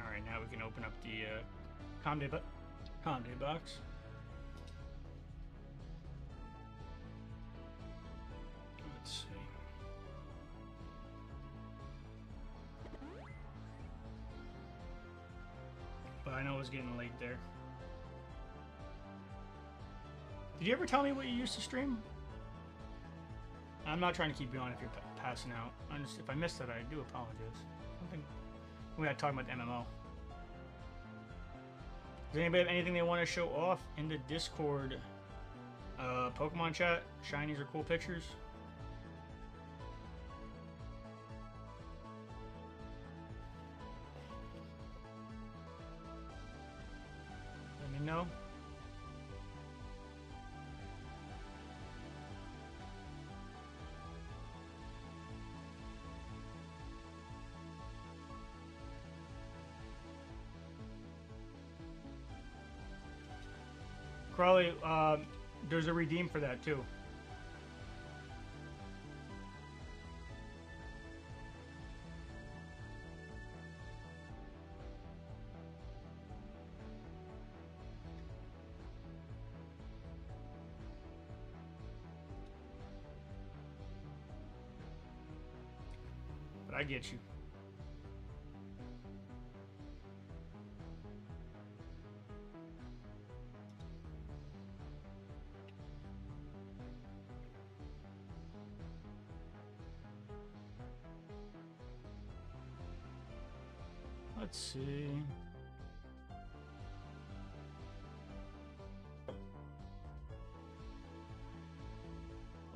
Alright, now we can open up the Comday box. Let's see. But I know it was getting late there. Did you ever tell me what you used to stream? I'm not trying to keep you on if you're passing out. If I missed that, I do apologize. Something we had talking about the MMO. Does anybody have anything they want to show off in the Discord? Pokemon chat, shinies or cool pictures? Let me know. Crawley, there's a redeem for that too. But I get you. Let's see.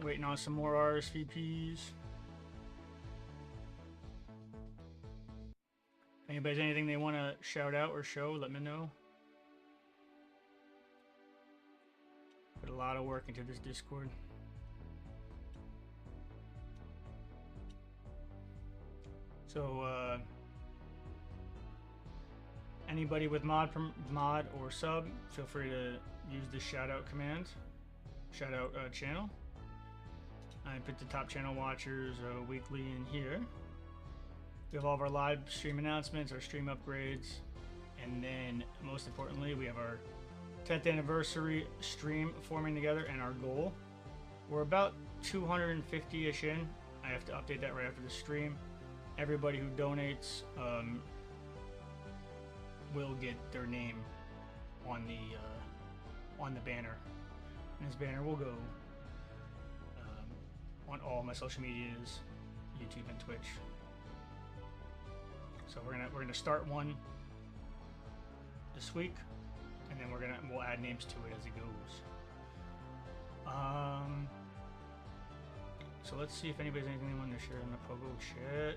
Waiting on some more RSVPs. If anybody's anything they want to shout out or show, let me know. Put a lot of work into this Discord. So, anybody with mod or sub, feel free to use the shoutout command, shoutout channel. I put the top channel watchers weekly in here. We have all of our live stream announcements, our stream upgrades, and then most importantly, we have our 10th anniversary stream forming together and our goal. We're about 250-ish in. I have to update that right after the stream. Everybody who donates will get their name on the banner, and this banner will go on all my social medias, YouTube and Twitch. So we're gonna start one this week, and then we'll add names to it as it goes. So let's see if anybody's anything they want to share in the Pogo chat.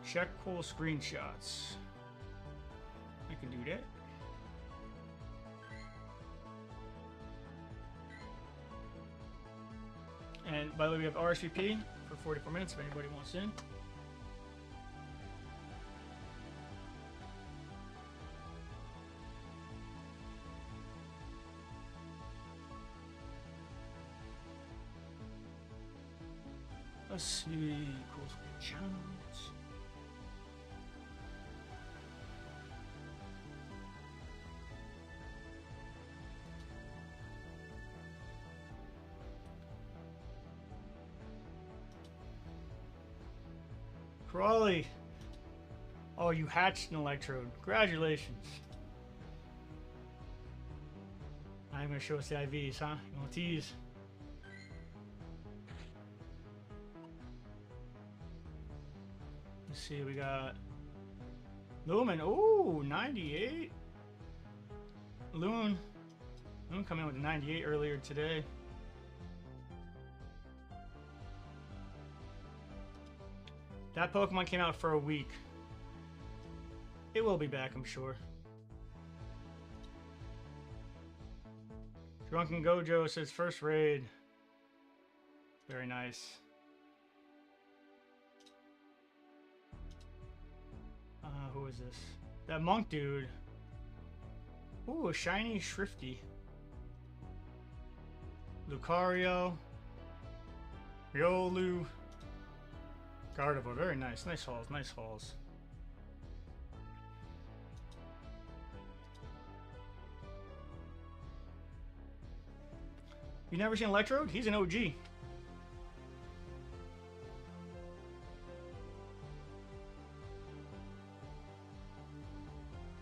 Check cool screenshots. I can do that. And by the way, we have RSVP for 44 minutes if anybody wants in. Let's see, cool screenshots. Crawley. Oh, you hatched an electrode. Congratulations. I'm going to show us the IVs, huh? You want to tease? Let's see, we got Lumen. Ooh, 98. Loon coming in with a 98 earlier today. That Pokemon came out for a week. It will be back, I'm sure. Drunken Gojo says first raid. Very nice. Who is this? That monk dude. Ooh, a shiny Shrifty. Lucario. Riolu. Gardevoir. Very nice. Nice hauls. Nice hauls. You never seen Electrode? He's an OG.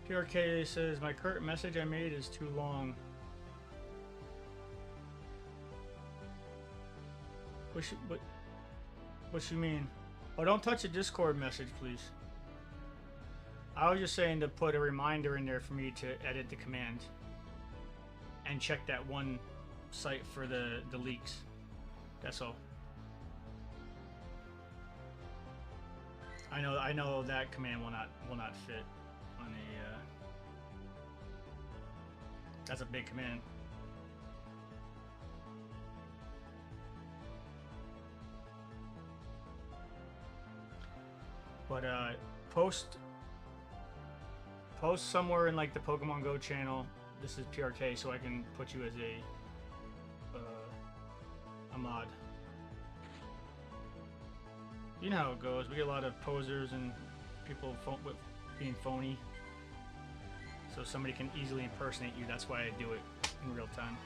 PRK says, my current message I made is too long. What you mean? Oh, don't touch the Discord message, please. I was just saying to put a reminder in there for me to edit the command. And check that one site for the leaks. That's all. I know that command will not fit on a that's a big command. But post somewhere in like the Pokemon Go channel. This is PRK, so I can put you as a mod. You know how it goes. We get a lot of posers and people being phony. So somebody can easily impersonate you. That's why I do it in real time.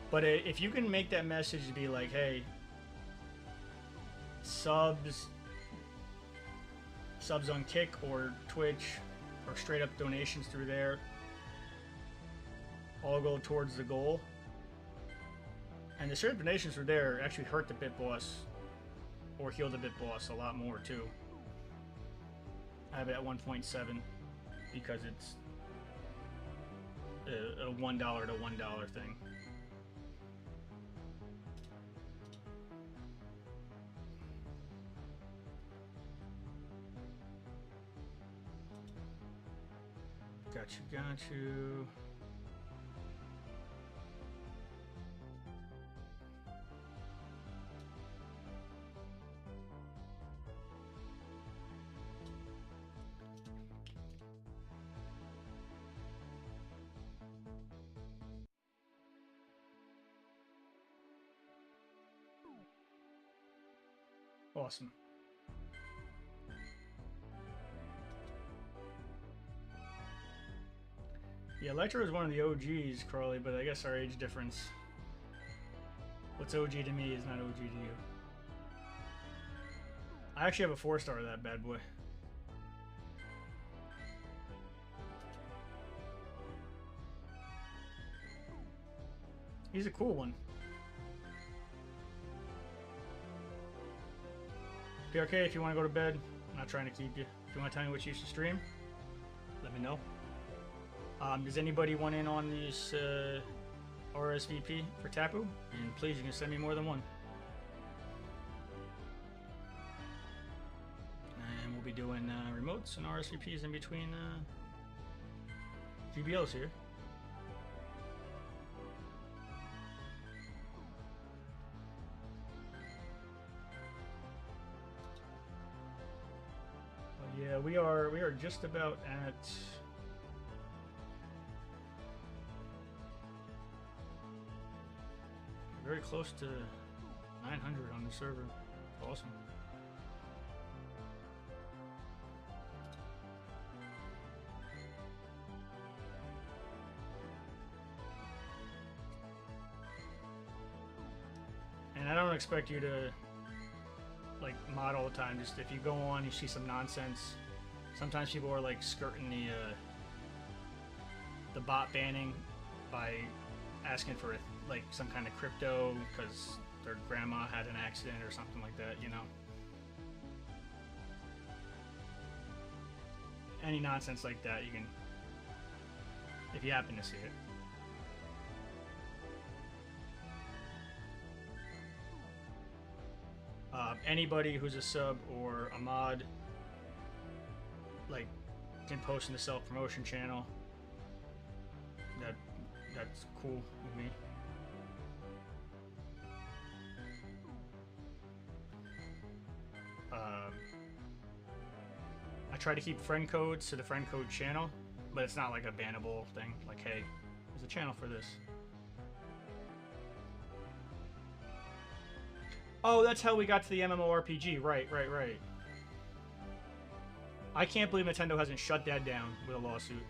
But if you can make that message to be like, hey, subs on Kick or Twitch or straight up donations through there all go towards the goal. And the straight donations through there actually hurt the Bit Boss or heal the Bit Boss a lot more too. I have it at 1.7 because it's a $1 to $1 thing. Got you. Awesome. Yeah, Electro is one of the OGs, Crawley, but I guess our age difference. What's OG to me is not OG to you. I actually have a 4-star of that bad boy. He's a cool one. PRK, if you want to go to bed, I'm not trying to keep you. If you want to tell me what you used to stream, let me know. Does anybody want in on this RSVP for Tapu? And please, you can send me more than one. And we'll be doing remotes and RSVPs in between GBLs here. But yeah, we are just about at very close to 900 on the server. Awesome. And expect you to like mod all the time. Just if you go on, you see some nonsense. Sometimes people are like skirting the bot banning by asking for like some kind of crypto because their grandma had an accident or something like that, you know. Any nonsense like that, you can, if you happen to see it. Anybody who's a sub or a mod, like, can post in the self-promotion channel. That's cool with me. I try to keep friend codes to the friend code channel, but it's not like a bannable thing. Like, hey, there's a channel for this. Oh, that's how we got to the MMORPG. Right. I can't believe Nintendo hasn't shut that down with a lawsuit.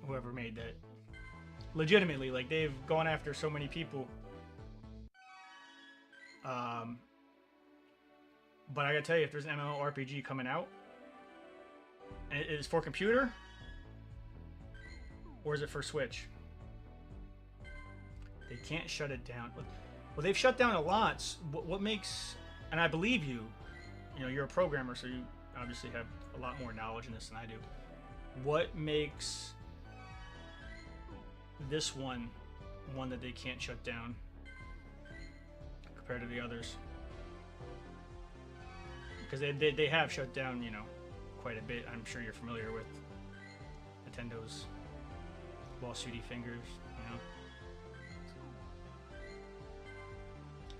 Whoever made that. Legitimately, like, they've gone after so many people. But I gotta tell you, if there's an MMORPG coming out, and it is for computer, or is it for Switch? They can't shut it down. Well, they've shut down a lot. What makes, and I believe you, you know, you're a programmer, so you obviously have a lot more knowledge in this than I do. What makes this one that they can't shut down compared to the others? Because they have shut down, you know, quite a bit. I'm sure you're familiar with Nintendo's lawsuity fingers, you know.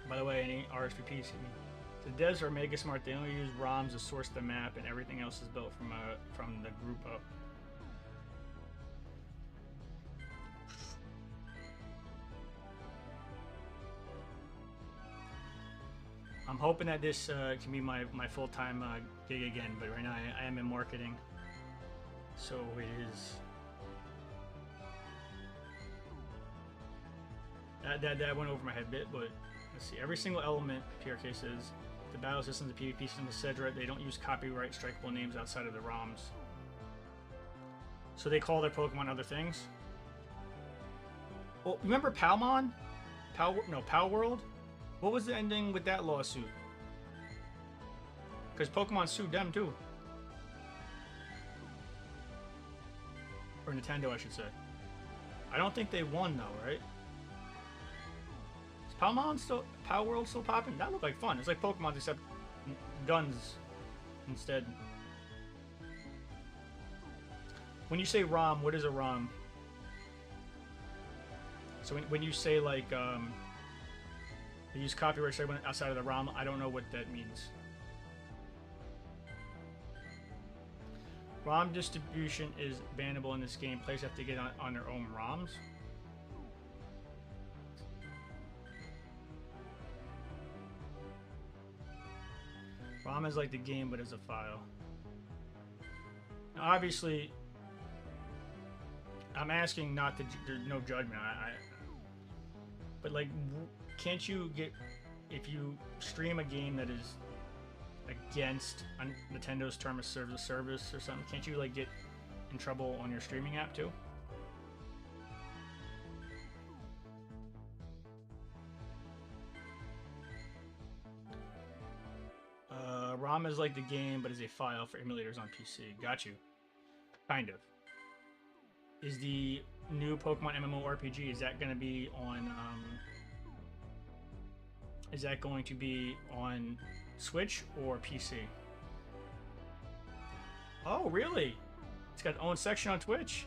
By the way, any rsvps hit me. The devs are mega smart. They only use ROMs to source the map, and everything else is built from the group up. I'm hoping that this can be my full-time gig again, but right now I am in marketing, so it is. That went over my head a bit, but let's see. Every single element, PRK says, the battle systems, the PvP system, etc., they don't use copyright strikeable names outside of the ROMs. So they call their Pokemon other things. Well, remember Palmon? Pal World? What was the ending with that lawsuit? Because Pokemon sued them too. Or Nintendo, I should say. I don't think they won though, right? Is Palmon still, Pal World still popping? That looked like fun. It's like Pokemon except guns instead. When you say ROM, what is a ROM? So when you say like they use copyright strike outside of the ROM, I don't know what that means. ROM distribution is bannable in this game. Players have to get on their own ROMs. ROM is like the game, but as a file. Now, obviously, I'm asking not to. There's no judgment. But like, can't you get, if you stream a game that is against Nintendo's term of service or something, can't you like get in trouble on your streaming app too? ROM is like the game, but is a file for emulators on PC. Got you. Kind of. Is the new Pokemon MMORPG, is that going to be on Switch or PC? Oh, really? It's got its own section on Twitch.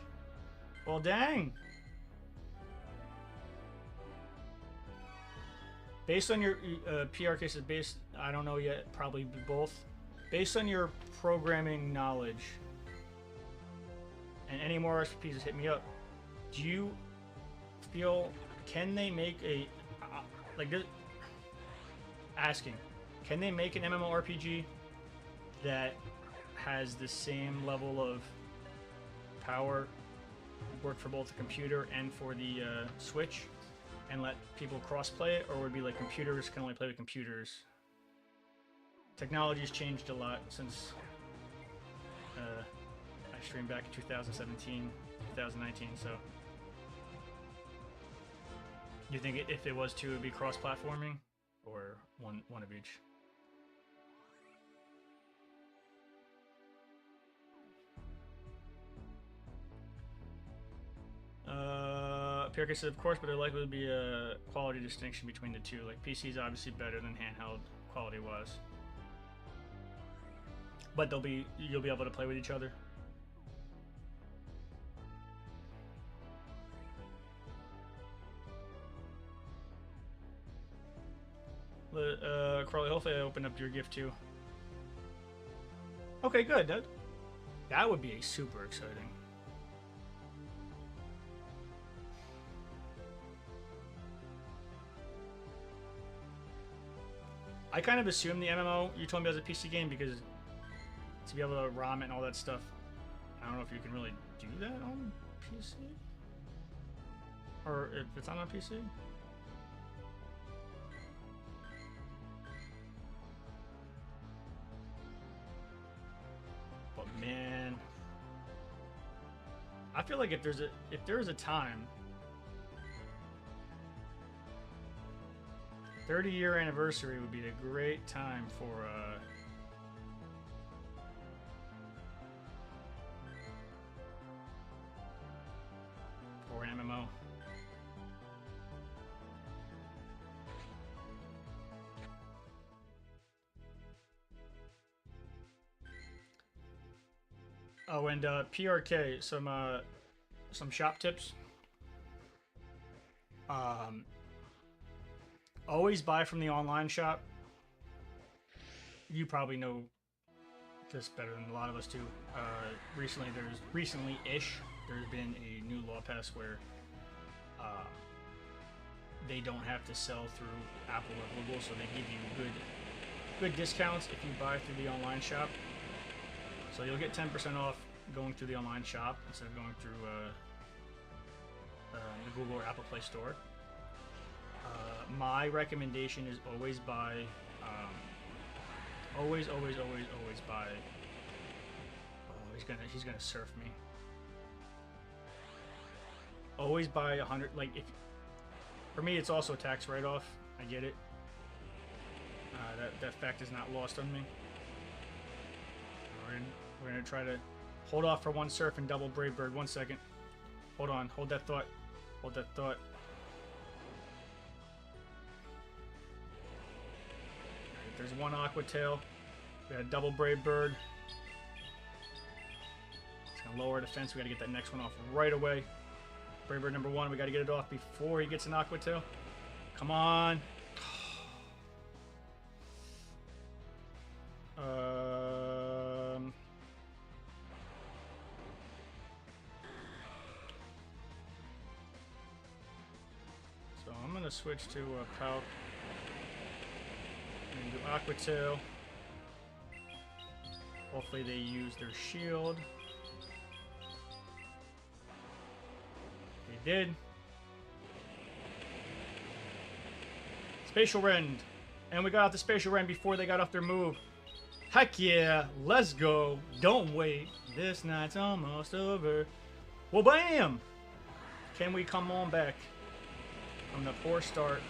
Well, dang. Based on your PR cases, based, I don't know yet, probably both. Based on your programming knowledge, and any more recipes, hit me up. Do you feel, can they make a, like this, asking, can they make an MMORPG that has the same level of power, work for both the computer and for the Switch? and let people cross-play it, or would it be like computers can only play with computers? Technology's changed a lot since I streamed back in 2017, 2019, so... You think if it was to, it would be cross-platforming? Or one of each? Pierre said, of course, but there likely would be a quality distinction between the two. Like, PC is obviously better than handheld quality-wise. But you'll be able to play with each other. Carly, hopefully I opened up your gift too. Okay, good. That would be super exciting. I kind of assumed the MMO you told me was a PC game because to be able to ROM it and all that stuff, I don't know if you can really do that on PC. Or if it's on a PC. But man, I feel like if there's a time, 30-year anniversary would be a great time for an MMO. Oh, and PRK, some shop tips. Always buy from the online shop. You probably know this better than a lot of us do. Recently-ish, there's been a new law passed where they don't have to sell through Apple or Google, so they give you good discounts if you buy through the online shop. So you'll get 10% off going through the online shop instead of going through the Google or Apple Play Store. My recommendation is always buy, always buy. Oh, he's gonna surf me. Always buy 100. Like for me, it's also a tax write-off. I get it. That fact is not lost on me. We're gonna try to hold off for one surf and double Brave Bird. 1 second. Hold on. Hold that thought. Hold that thought. There's one Aqua Tail. We got a double Brave Bird. It's gonna lower defense. We gotta get that next one off right away. Brave Bird number 1. We gotta get it off before he gets an Aqua Tail. Come on. So I'm gonna switch to Palk. And do Aqua Tail. Hopefully they use their shield. They did. Spatial Rend. And we got off the Spatial Rend before they got off their move. Heck yeah, let's go. Don't wait. This night's almost over. Well, bam! Can we come on back from the poor start?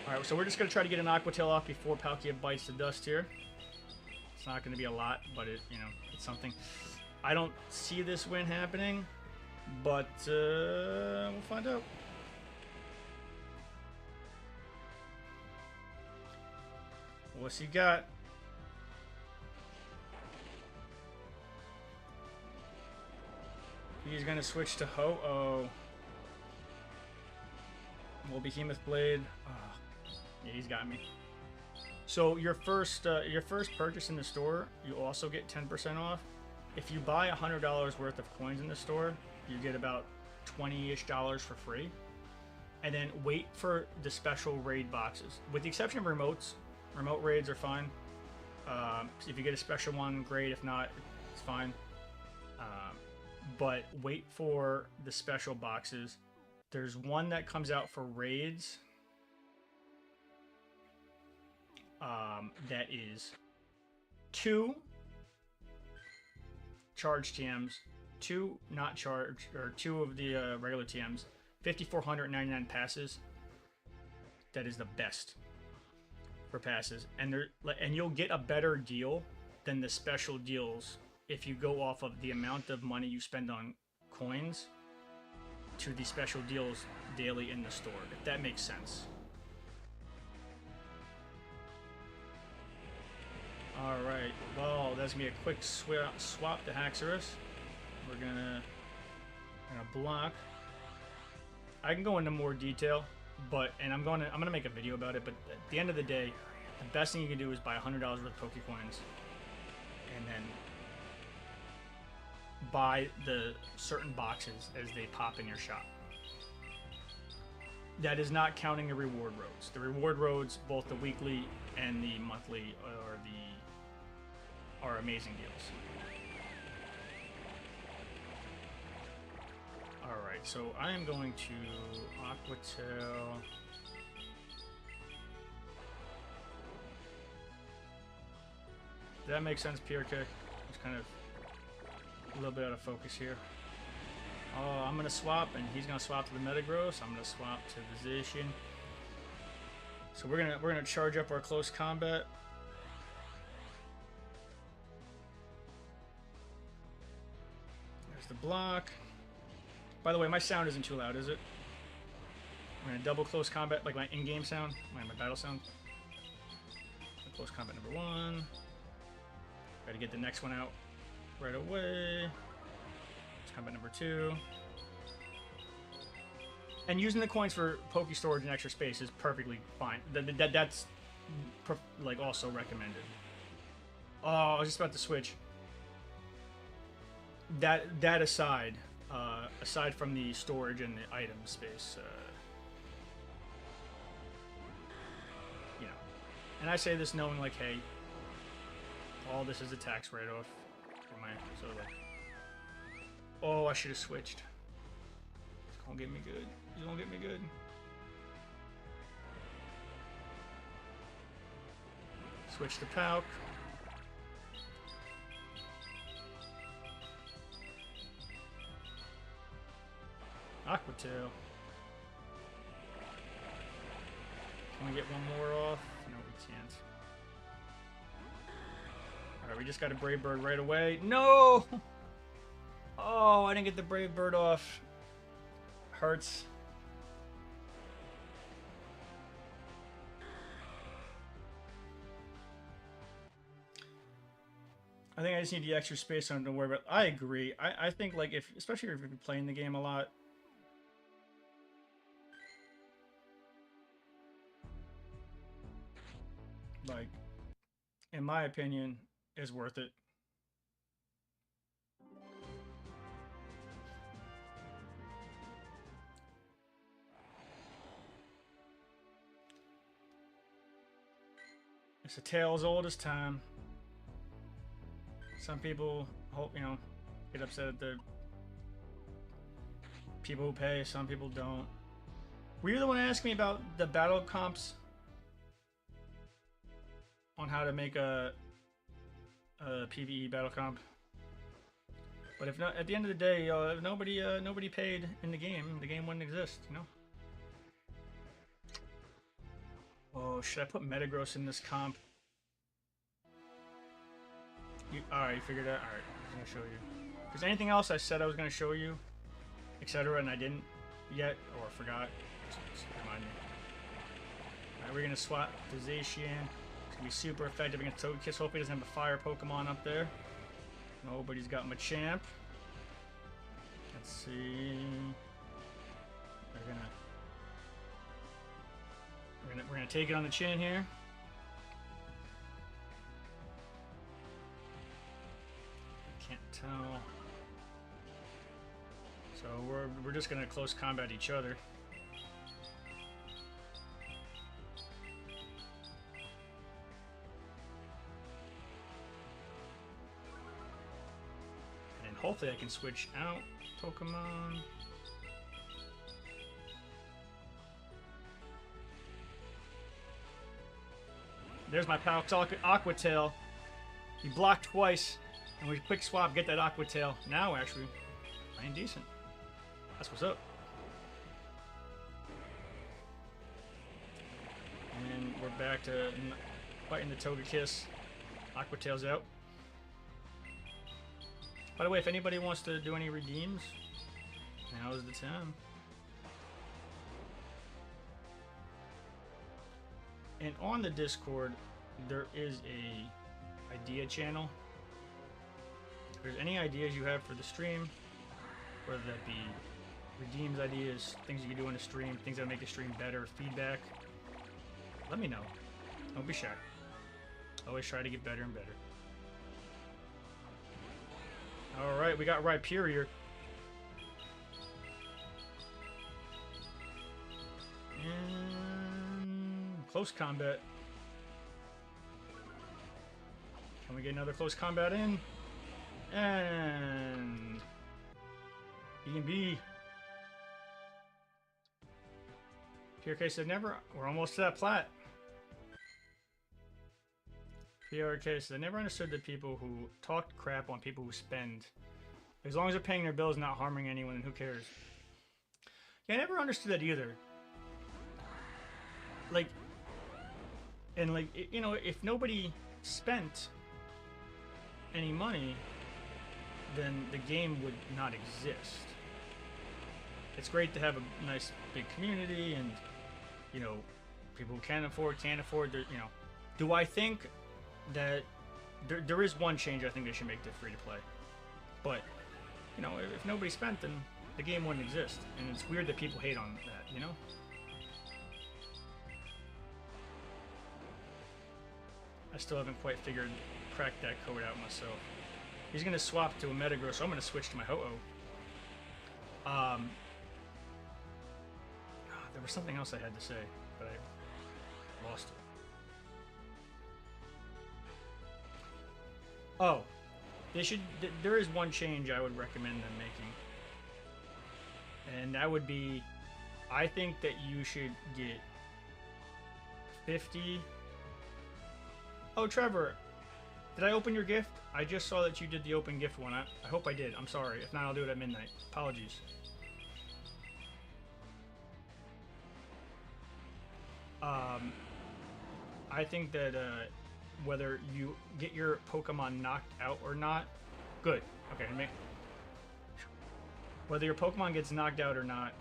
Alright, so we're just going to try to get an Aqua Tail off before Palkia bites the dust here. It's not going to be a lot, but it's something. I don't see this win happening, but we'll find out. What's he got? He's going to switch to Ho-Oh. Well, Behemoth Blade. Yeah, he's got me. So your first purchase in the store, you also get 10% off. If you buy $100 worth of coins in the store, you get about $20-ish for free. And then wait for the special raid boxes. With the exception of remotes, remote raids are fine. If you get a special one, great. If not, it's fine. But wait for the special boxes. There's one that comes out for raids. That is 2 charge TMs, 2 not charged, or 2 of the regular TMs, 5,499 passes. That is the best for passes, and you'll get a better deal than the special deals if you go off of the amount of money you spend on coins to the special deals daily in the store, if that makes sense. Alright, well, that's going to be a quick swap to Haxorus. We're gonna block. I can go into more detail, and I'm gonna make a video about it, but at the end of the day, the best thing you can do is buy $100 worth of Pokecoins, and then buy the certain boxes as they pop in your shop. That is not counting the reward roads. The reward roads, both the weekly and the monthly, are amazing deals. Alright, so I am going to Aqua Tail. Does that make sense, PRK? It's kind of a little bit out of focus here. Oh, I'm gonna swap, and he's gonna swap to the Metagross. I'm gonna swap to the Zacian. So we're gonna charge up our close combat. There's the block. By the way, my sound isn't too loud, is it? I'm gonna double close combat, like my in-game sound, my battle sound. Close combat number 1. Gotta get the next one out right away. Combat number 2. And using the coins for Poke Storage and extra space is perfectly fine. That's like also recommended. Oh, I was just about to switch. That aside, aside from the storage and the item space, you know, and I say this knowing like, hey, all this is a tax write-off for my like. Oh, I should have switched. It's gonna get me good. It's gonna get me good. Switch to Pauk. Aqua Tail. Can we get one more off? No, we can't. Alright, we just got a Brave Bird right away. No! Oh, I didn't get the Brave Bird off. Hurts. I think I just need the extra space on to worry about. I agree. I think like especially if you're playing the game a lot. Like, in my opinion, is worth it. It's a tale as old as time. Some people hope, get upset at the people who pay. Some people don't. Were you the one asking me about the battle comps on how to make a PvE battle comp? But if not, at the end of the day, if nobody paid in the game wouldn't exist, Oh, should I put Metagross in this comp? Alright, you figured out? Alright, I'm going to show you. If there's anything else I said I was going to show you, etc., and I didn't yet, or forgot, just remind me. Alright, we're going to swap to Zacian. It's going to be super effective against Togekiss. Hopefully he doesn't have a fire Pokemon up there. Nobody's got Machamp. Let's see. We're gonna take it on the chin here. Can't tell. So we're just gonna close combat each other. And hopefully I can switch out Pokemon. There's my Palx Aqua Tail. He blocked twice, and we quick swap, get that Aqua Tail. Now, actually, playing decent. That's what's up. And we're back to fighting the Togekiss. Aqua Tail's out. By the way, if anybody wants to do any redeems, now is the time. And on the Discord, there is a idea channel. If there's any ideas you have for the stream, whether that be redeems ideas, things you can do on the stream, things that make the stream better, feedback, let me know. Don't be shy. Always try to get better and better. Alright, we got Rhyperior. And close combat. Can we get another close combat in? And E&B. PRK said never. We're almost to that plat. PRK said I never understood the people who talk crap on people who spend. As long as they're paying their bills, not harming anyone, and who cares? Yeah, I never understood that either. Like, and like, you know, if nobody spent any money, then the game would not exist. It's great to have a nice big community, and you know, people who can afford, can't afford. You know, do I think that there is one change I think they should make to free to play? But you know, if nobody spent, then the game wouldn't exist, and it's weird that people hate on that. You know. I still haven't quite cracked that code out myself. He's gonna swap to a Metagross, so I'm gonna switch to my Ho-Oh. There was something else I had to say, but I lost it. Oh, they should. There is one change I would recommend them making, and that would be, I think that you should get 50. Oh, Trevor, did I open your gift? I just saw that you did the open gift one. I hope I did. I'm sorry. If not, I'll do it at midnight. Apologies. I think that whether you get your Pokemon knocked out or not, good. Okay, whether your Pokemon gets knocked out or not,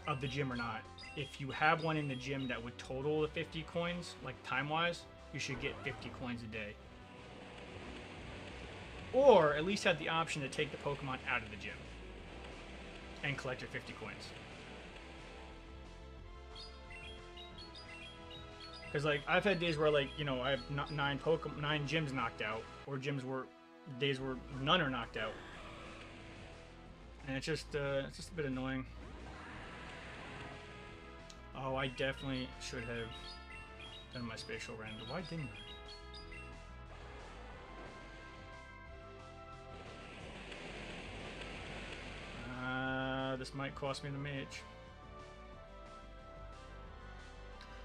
of the gym or not, if you have one in the gym that would total the 50 coins, like time-wise, you should get 50 coins a day. Or at least have the option to take the Pokemon out of the gym and collect your 50 coins. Because like I've had days where like, you know, I have 9 gyms knocked out, or days where none are knocked out, and it's just a bit annoying. Oh, I definitely should have done my spatial render. Why didn't I? This might cost me the mage.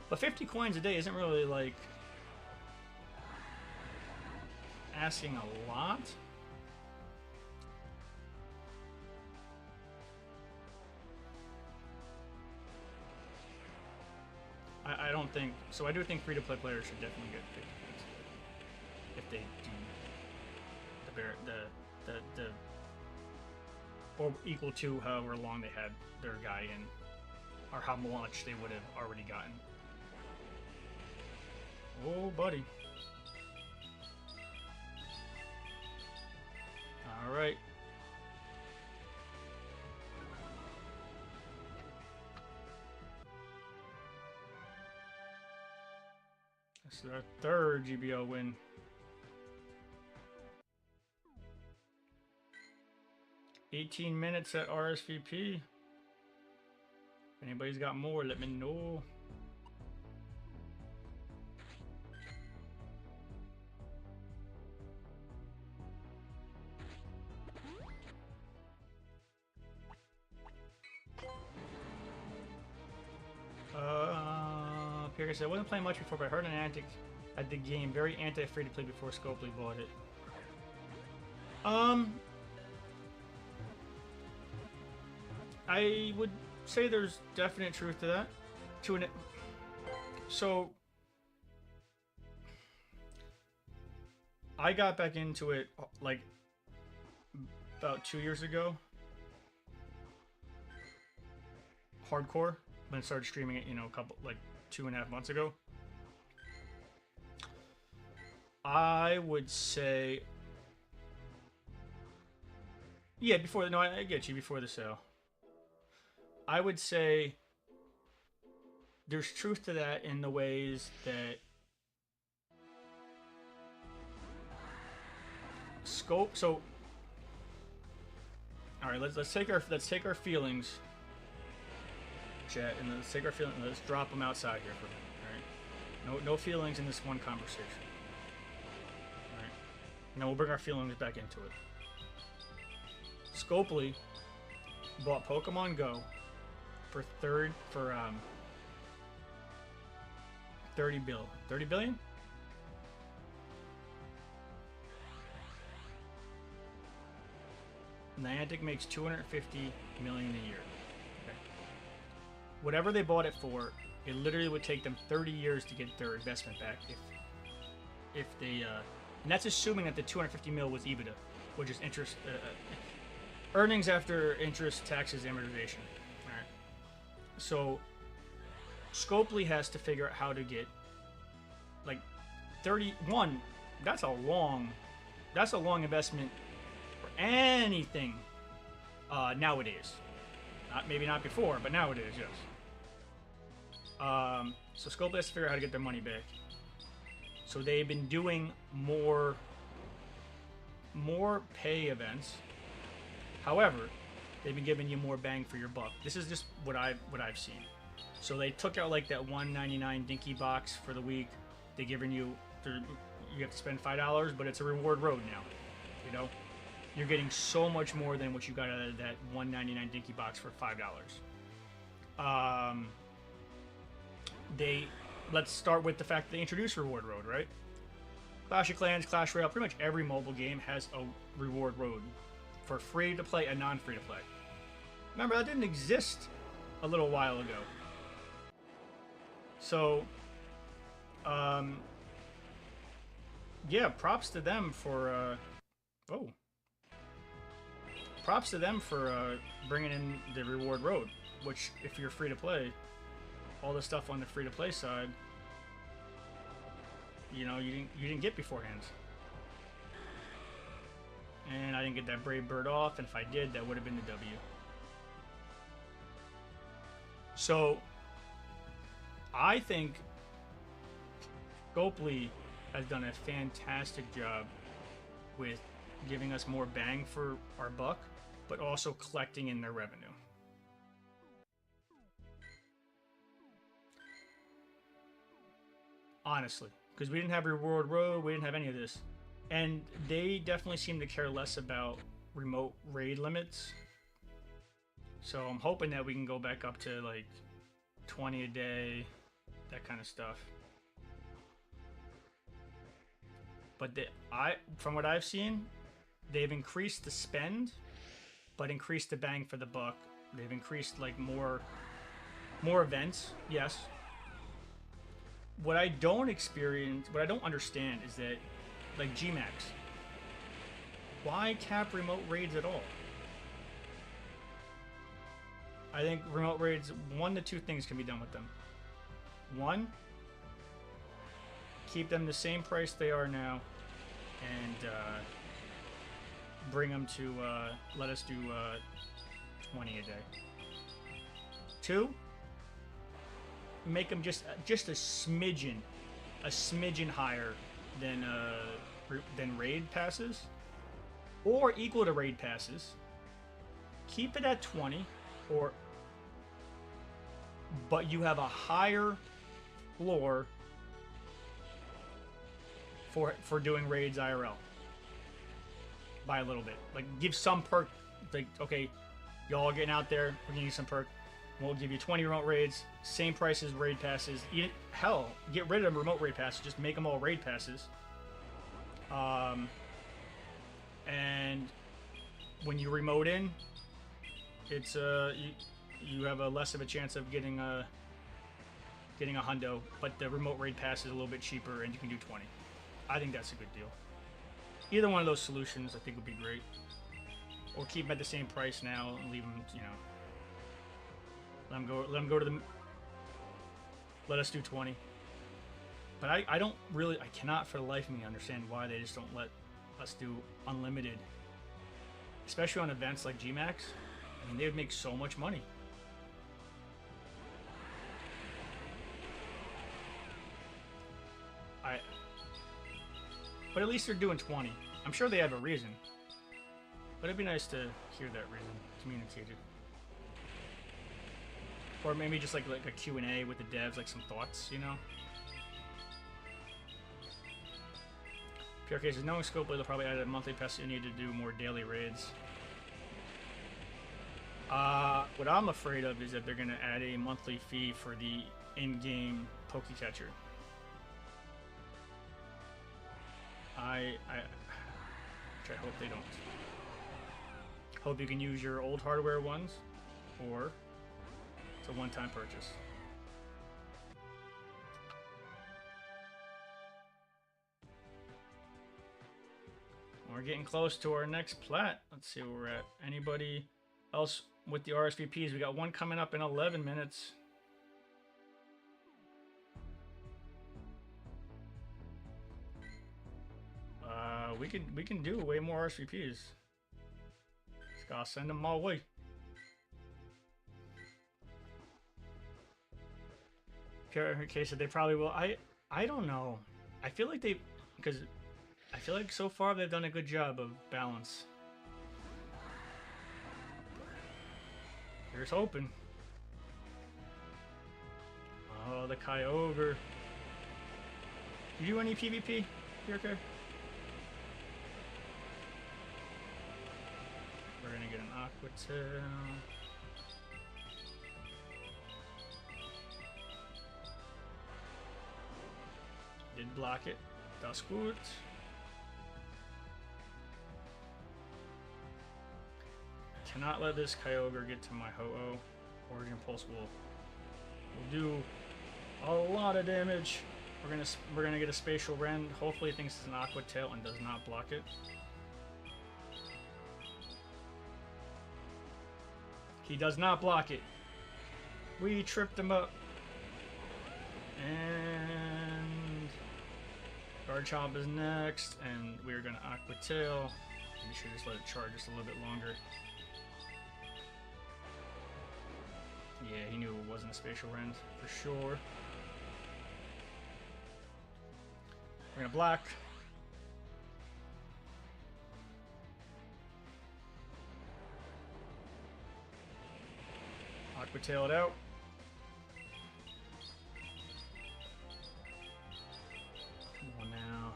But 50 coins a day isn't really, like, asking a lot. I don't think... So I do think free-to-play players should definitely get 50 coins if they do the or equal to however long they had their guy in, or how much they would have already gotten. Oh, buddy. All right. This is our third GBL win. $18 minutes at RSVP. If anybody's got more, let me know. Here I said, I wasn't playing much before, but I heard an antic at the game. Very anti-free to play before Scopely bought it. I would say there's definite truth to that. So I got back into it like about 2 years ago. Hardcore, when I started streaming it, you know, a couple, like 2.5 months ago. I would say, yeah, before, no, I get you, before the sale. I would say there's truth to that in the ways that scope. So, all right, let's take our feelings, chat, and let's take our feelings. Let's drop them outside here for a minute. All right, no feelings in this one conversation. All right, and then we'll bring our feelings back into it. Scopely bought Pokemon Go for 30 billion. Niantic makes 250 million a year. Okay. Whatever they bought it for, it literally would take them 30 years to get their investment back if they and that's assuming that the 250 mil was EBITDA, which is interest earnings after interest, taxes, amortization. All right. So Scopely has to figure out how to get like 31. That's a long investment for anything nowadays. Maybe not before, but nowadays, yes. So Scopely has to figure out how to get their money back. So they've been doing more pay events. However, they've been giving you more bang for your buck. This is just what I've seen. So they took out like that $1.99 dinky box for the week. They're giving you have to spend $5, but it's a reward road now. You know, you're getting so much more than what you got out of that $1.99 dinky box for $5. Let's start with the fact that they introduced reward road, right? Clash of Clans, Clash Royale, pretty much every mobile game has a reward road for free to play and non-free to play. Remember, that didn't exist a little while ago. So, yeah, props to them for bringing in the reward road, which if you're free to play, all the stuff on the free to play side, you know, you didn't get beforehand. And I didn't get that Brave Bird off, and if I did, that would have been the W. So I think Scopely has done a fantastic job with giving us more bang for our buck, but also collecting in their revenue. Honestly, because we didn't have Reward Road, we didn't have any of this. And they definitely seem to care less about remote raid limits. So I'm hoping that we can go back up to like 20 a day, that kind of stuff. But from what I've seen, they've increased the spend, but increased the bang for the buck. They've increased like more events, yes. What I don't understand is that, like Gmax, why cap remote raids at all? I think remote raids, 1 to 2 things can be done with them. 1, keep them the same price they are now, and bring them to let us do 20 a day. 2, make them just a smidgen higher than raid passes, or equal to raid passes. Keep it at 20, but you have a higher floor for doing raids IRL by a little bit. Like, give some perk. Like, okay, y'all are getting out there, we're gonna use some perk. We'll give you 20 remote raids, same price as raid passes. Hell, get rid of remote raid passes, just make them all raid passes. And when you remote in, it's you have a less of a chance of getting a hundo, but the remote raid pass is a little bit cheaper, and you can do 20. I think that's a good deal. Either one of those solutions, I think, would be great. Or keep them at the same price now and leave them, you know. Let them go to the. Let us do 20. But I don't really, I cannot for the life of me understand why they just don't let us do unlimited, especially on events like GMAX. I mean, they would make so much money. But at least they're doing 20. I'm sure they have a reason. But it'd be nice to hear that reason communicated. Or maybe just like a Q&A with the devs, like some thoughts, you know? PRK says, knowing Scopely, they'll probably add a monthly pass you need to do more daily raids. What I'm afraid of is that they're going to add a monthly fee for the in-game Pokecatcher. Which I hope they don't. Hope you can use your old hardware ones, or it's a one-time purchase. We're getting close to our next plat. Let's see where we're at. Anybody else with the RSVPs? We got one coming up in 11 minutes. We can do way more RSVPs. Just gotta send them all away. Okay, so they probably will. I don't know. I feel like because I feel like so far they've done a good job of balance. Here's hoping. Oh, the Kyogre. You do any PvP? You okay? We're gonna get an Aqua Tail. Did block it. Das gut. Cannot let this Kyogre get to my Ho-Oh. Origin Pulse will do a lot of damage. We're gonna get a Spatial Rend. Hopefully it thinks it's an Aqua Tail and does not block it. He does not block it. We tripped him up. And Garchomp is next, and we're gonna Aqua Tail. We should just let it charge just a little bit longer. Yeah, he knew it wasn't a Spatial Rend for sure. We're gonna block. Aqua Tail it out. Come on now.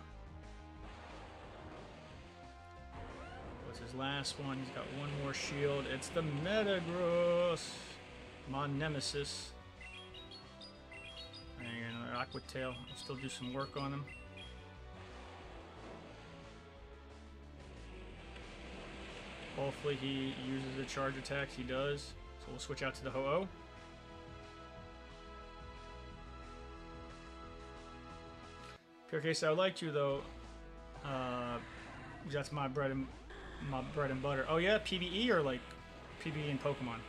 What's his last one? He's got one more shield. It's the Metagross. My nemesis. And another Aqua Tail. I'll still do some work on him. Hopefully he uses the charge attacks. He does. So we'll switch out to the Ho-Oh. PRK, so I liked you though. That's my bread and butter. Oh yeah, PvE or like PvE in Pokemon?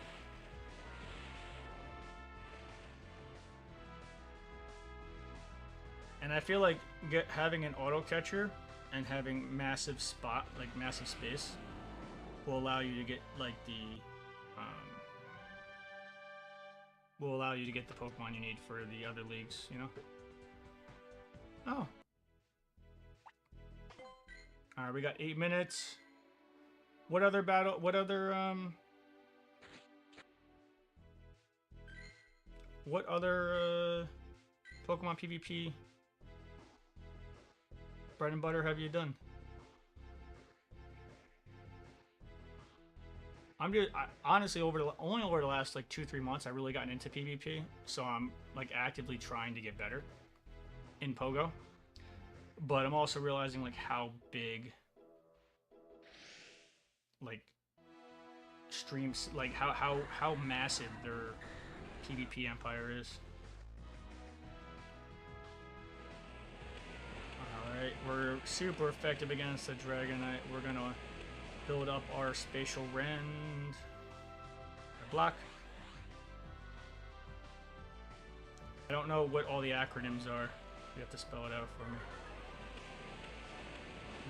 And I feel like having an auto catcher and having massive space will allow you to get like the Pokemon you need for the other leagues, you know? Oh. Alright, we got 8 minutes. What other Pokemon PvP bread and butter have you done? Honestly only over the last like 2-3 months I've really gotten into PvP, so I'm like actively trying to get better in Pogo. But I'm also realizing like how big like streams, like how massive their PvP empire is. Alright, we're super effective against the Dragonite. We're gonna build up our spatial rend. Block. I don't know what all the acronyms are. You have to spell it out for me.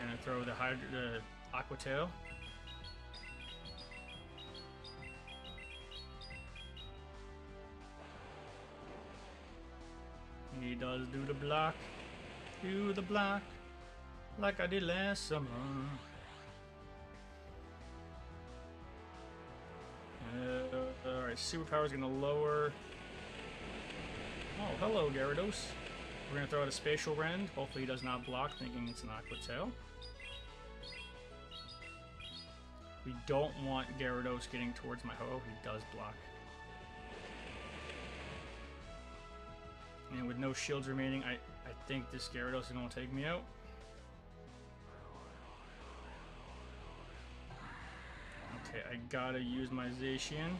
I'm gonna throw the Aqua Tail. He does do the block. Do the block. Like I did last summer. Alright, superpower is gonna lower. Oh, hello, Gyarados. We're gonna throw out a spatial rend. Hopefully he does not block, thinking it's an Aqua Tail. We don't want Gyarados getting towards my Ho-Oh. He does block. And with no shields remaining, I think this Gyarados is gonna take me out. Okay, I gotta use my Zacian.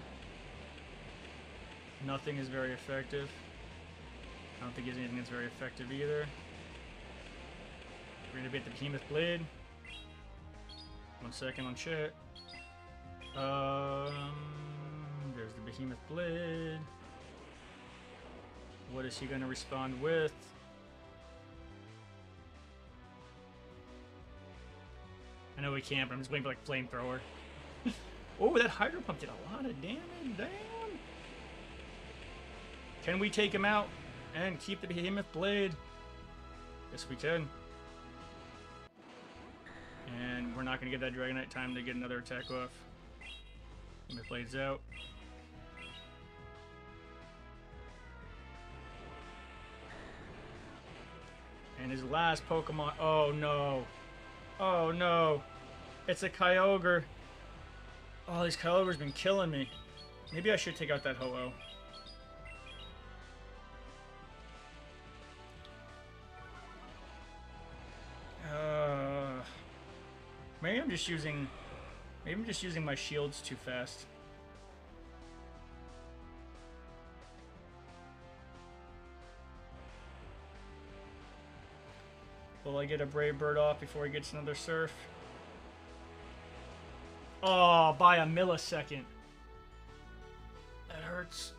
Nothing is very effective. I don't think there's anything that's very effective either. We're gonna beat the Behemoth Blade. 1 second on chat. There's the Behemoth Blade. What is he gonna respond with? I know we can't, but I'm just waiting for like Flamethrower. Oh, that Hydro Pump did a lot of damage. Damn. Can we take him out and keep the Behemoth Blade? Yes, we can. And we're not going to get that Dragonite time to get another attack off. Behemoth Blade's out. And his last Pokemon. Oh no. Oh no. It's a Kyogre. Oh, these Kyogre's been killing me. Maybe I should take out that Ho-Oh. Maybe I'm just using my shields too fast. Will I get a Brave Bird off before he gets another Surf? Oh, by a millisecond. That hurts.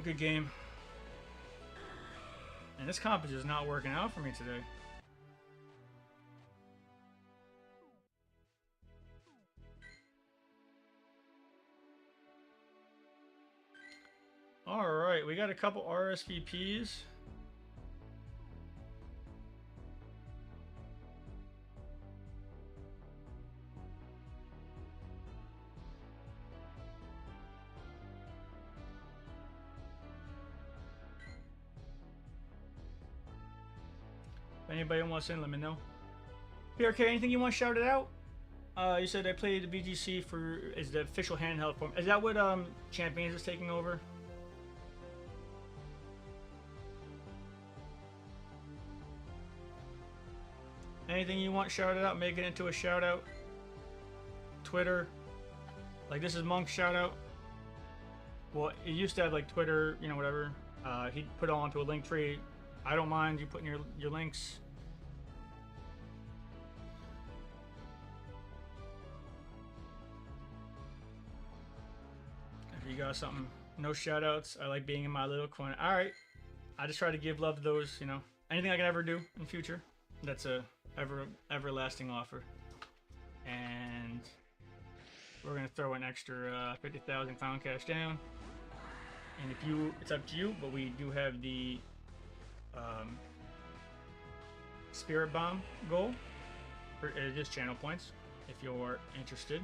Good game. And this comp is just not working out for me today. Alright, we got a couple RSVPs. If anybody wants in, let me know. PRK, anything you want shouted out? You said I played the VGC for is the official handheld form. Is that what Champions is taking over? Anything you want shouted out, make it into a shout out. Twitter. Like this is Monk's shout out. Well, it used to have like Twitter, you know, whatever. He put it all onto a link tree. I don't mind you putting your links. If you got something, no shout outs. I like being in my little corner. Alright. I just try to give love to those, you know. Anything I can ever do in the future. That's a everlasting offer. And we're gonna throw an extra 50,000 pound cash down. And if you, it's up to you, but we do have the Spirit Bomb goal. It is channel points if you're interested.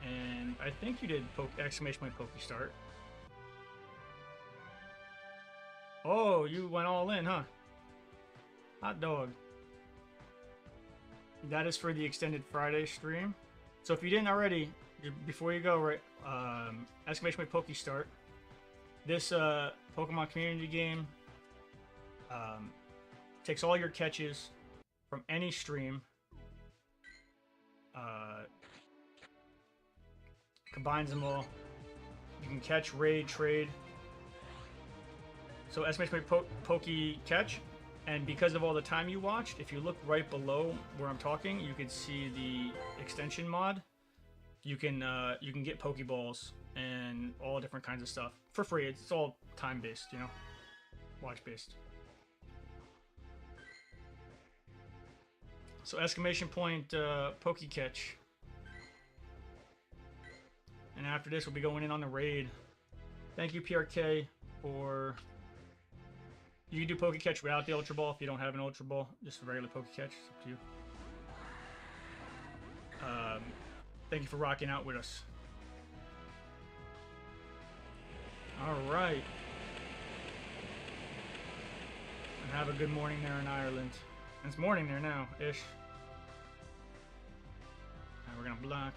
And I think you did exclamation point Pokestart. Oh, you went all in, huh? Hot dog. That is for the extended Friday stream. So if you didn't already, before you go, right, exclamation point Poke Start. This Pokemon community game takes all your catches from any stream, combines them all. You can catch, raid, trade. So exclamation point Poke Catch. And because of all the time you watched, if you look right below where I'm talking, you can see the extension mod. You can get Pokeballs and all different kinds of stuff for free. It's all time based, you know, watch based. So exclamation point Poke Catch. And after this, we'll be going in on the raid. Thank you, PRK, for. You can do Poke Catch without the Ultra Ball if you don't have an Ultra Ball. Just a regular Poke Catch. It's up to you. Thank you for rocking out with us. Alright. And have a good morning there in Ireland. And it's morning there now, ish. And we're gonna block.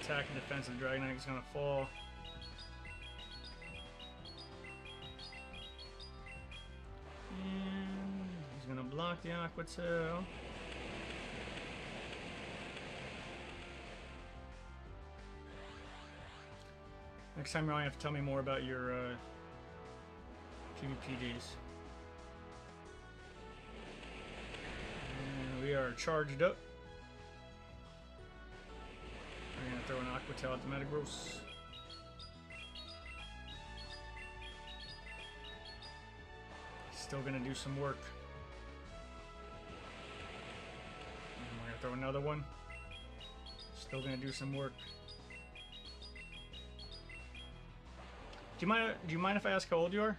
Attack and defense of the Dragonite is gonna fall. And he's gonna block the Aqua Tail. Next time you only have to tell me more about your PvP days. And we are charged up. I'm gonna throw an Aqua Tail at the Metagross. Still gonna do some work. And we're gonna throw another one. Still gonna do some work. Do you mind if I ask how old you are?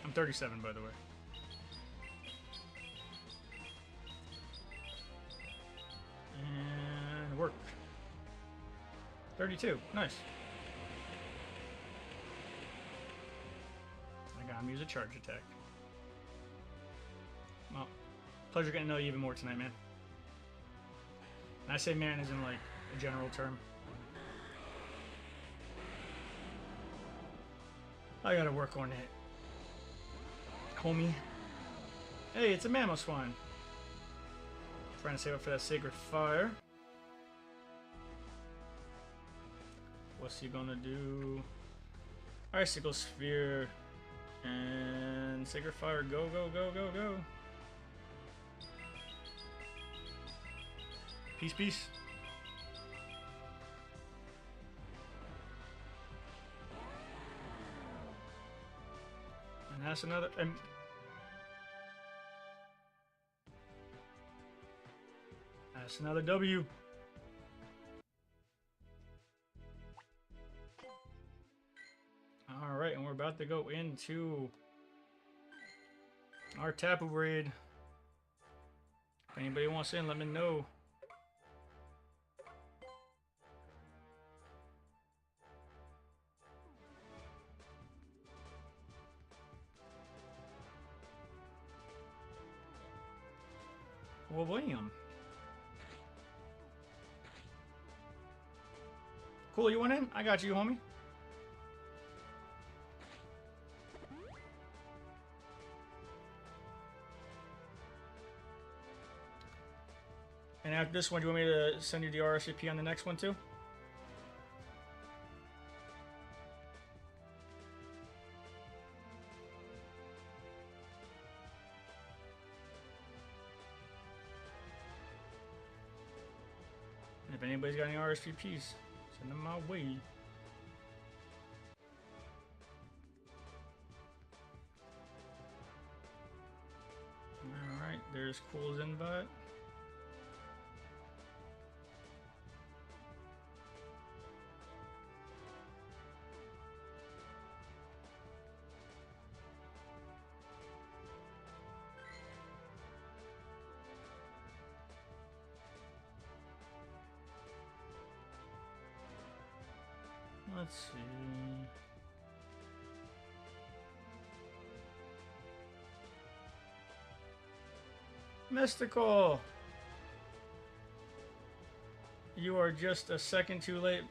I'm 37, by the way. And work. 32. Nice. I got him use a charge attack. Well, pleasure getting to know you even more tonight, man. And I say man as in like a general term. I gotta work on it. Homie. Hey, it's a Mamoswine. Trying to save up for that Sacred Fire. What's he gonna do? Icicle Sphere. And Sacred Fire. Go, go, go, go, go. Peace, peace. And that's another. That's another W. Alright, and we're about to go into our Tapu raid. If anybody wants in, let me know. Well, William. Cool, you want in? I got you, homie. And after this one, do you want me to send you the rsvsp on the next one too? And if anybody's got any RSVPs, send them my way. Alright, there's Cool's invite. Let's see. Mystical! You are just a second too late.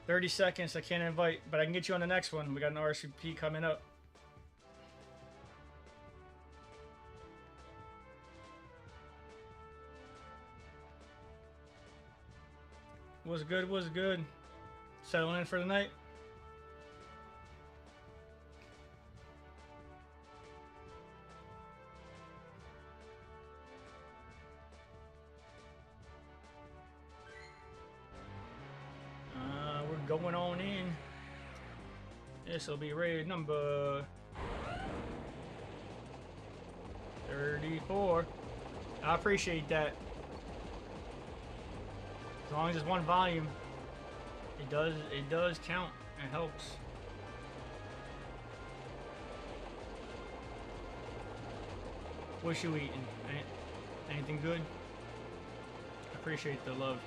30 seconds, I can't invite, but I can get you on the next one. We got an RSVP coming up. Was good, was good. Settling in for the night. We're going on in. This will be raid number 34. I appreciate that. As long as it's one volume, it does count. It helps. What you eating? Anything good? Appreciate the love.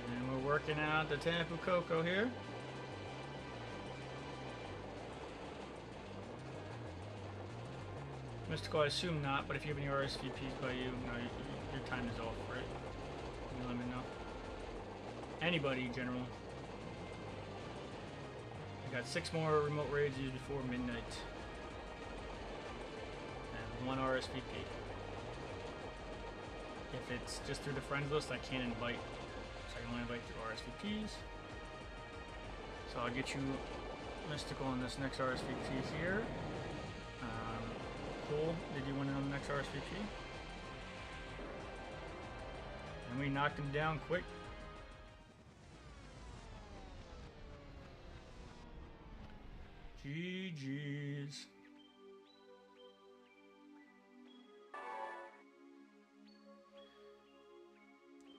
And we're working out the Tapu Koko here. Mystical, I assume not, but if you have any RSVPs by you, no, your time is off, right? You let me know. Anybody in general. I got 6 more remote raids used before midnight. And 1 RSVP. If it's just through the friends list, I can't invite. So I can only invite through RSVPs. So I'll get you Mystical on this next RSVP here. Cool. Did you win it on the next RSVP? And we knocked him down quick. GG's.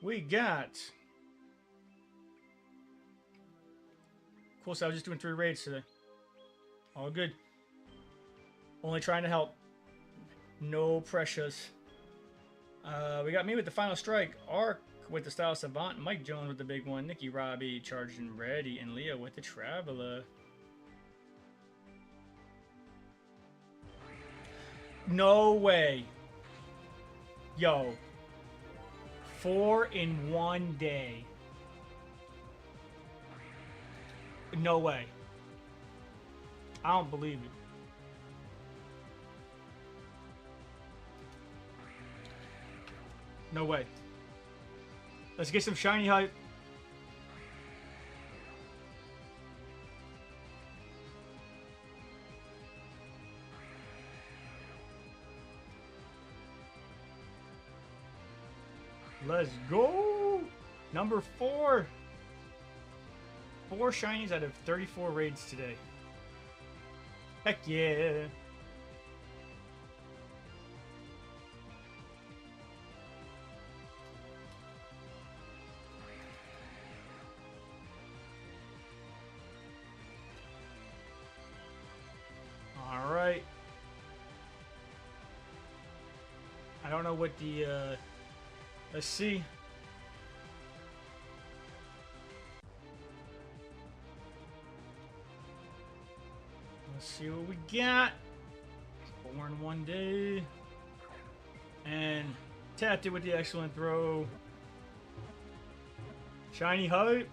We got... Cool, so I was just doing 3 raids today. All good. Only trying to help. No pressures. We got me with the final strike. Ark with the Style Savant. Mike Jones with the big one. Nikki Robbie charging ready. And Leo with the Traveler. No way. Yo. 4 in 1 day. No way. I don't believe it. No way. Let's get some shiny hype. Let's go. Number 4. 4 shinies out of 34 raids today. Heck yeah. Alright. I don't know what the, let's see. Let's see what we got. 4 in 1 day. And tapped it with the excellent throw. Shiny hype.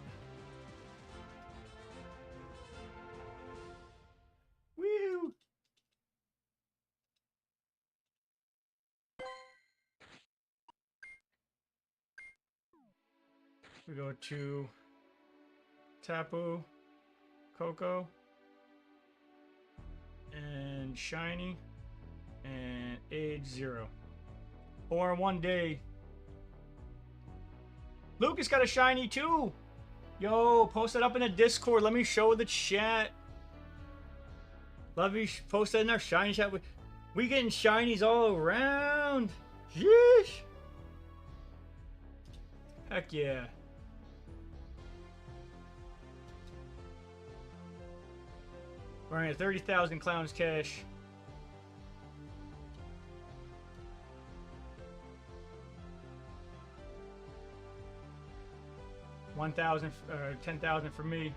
Woo! We go to Tapu Koko. And shiny and age 0. 4 in 1 day. Lucas got a shiny too. Yo, post it up in the Discord. Let me show the chat. Let me post that in our shiny chat. We getting shinies all around. Yeesh. Heck yeah. We're at 30,000 clowns cash. 1,000 or 10,000 for me.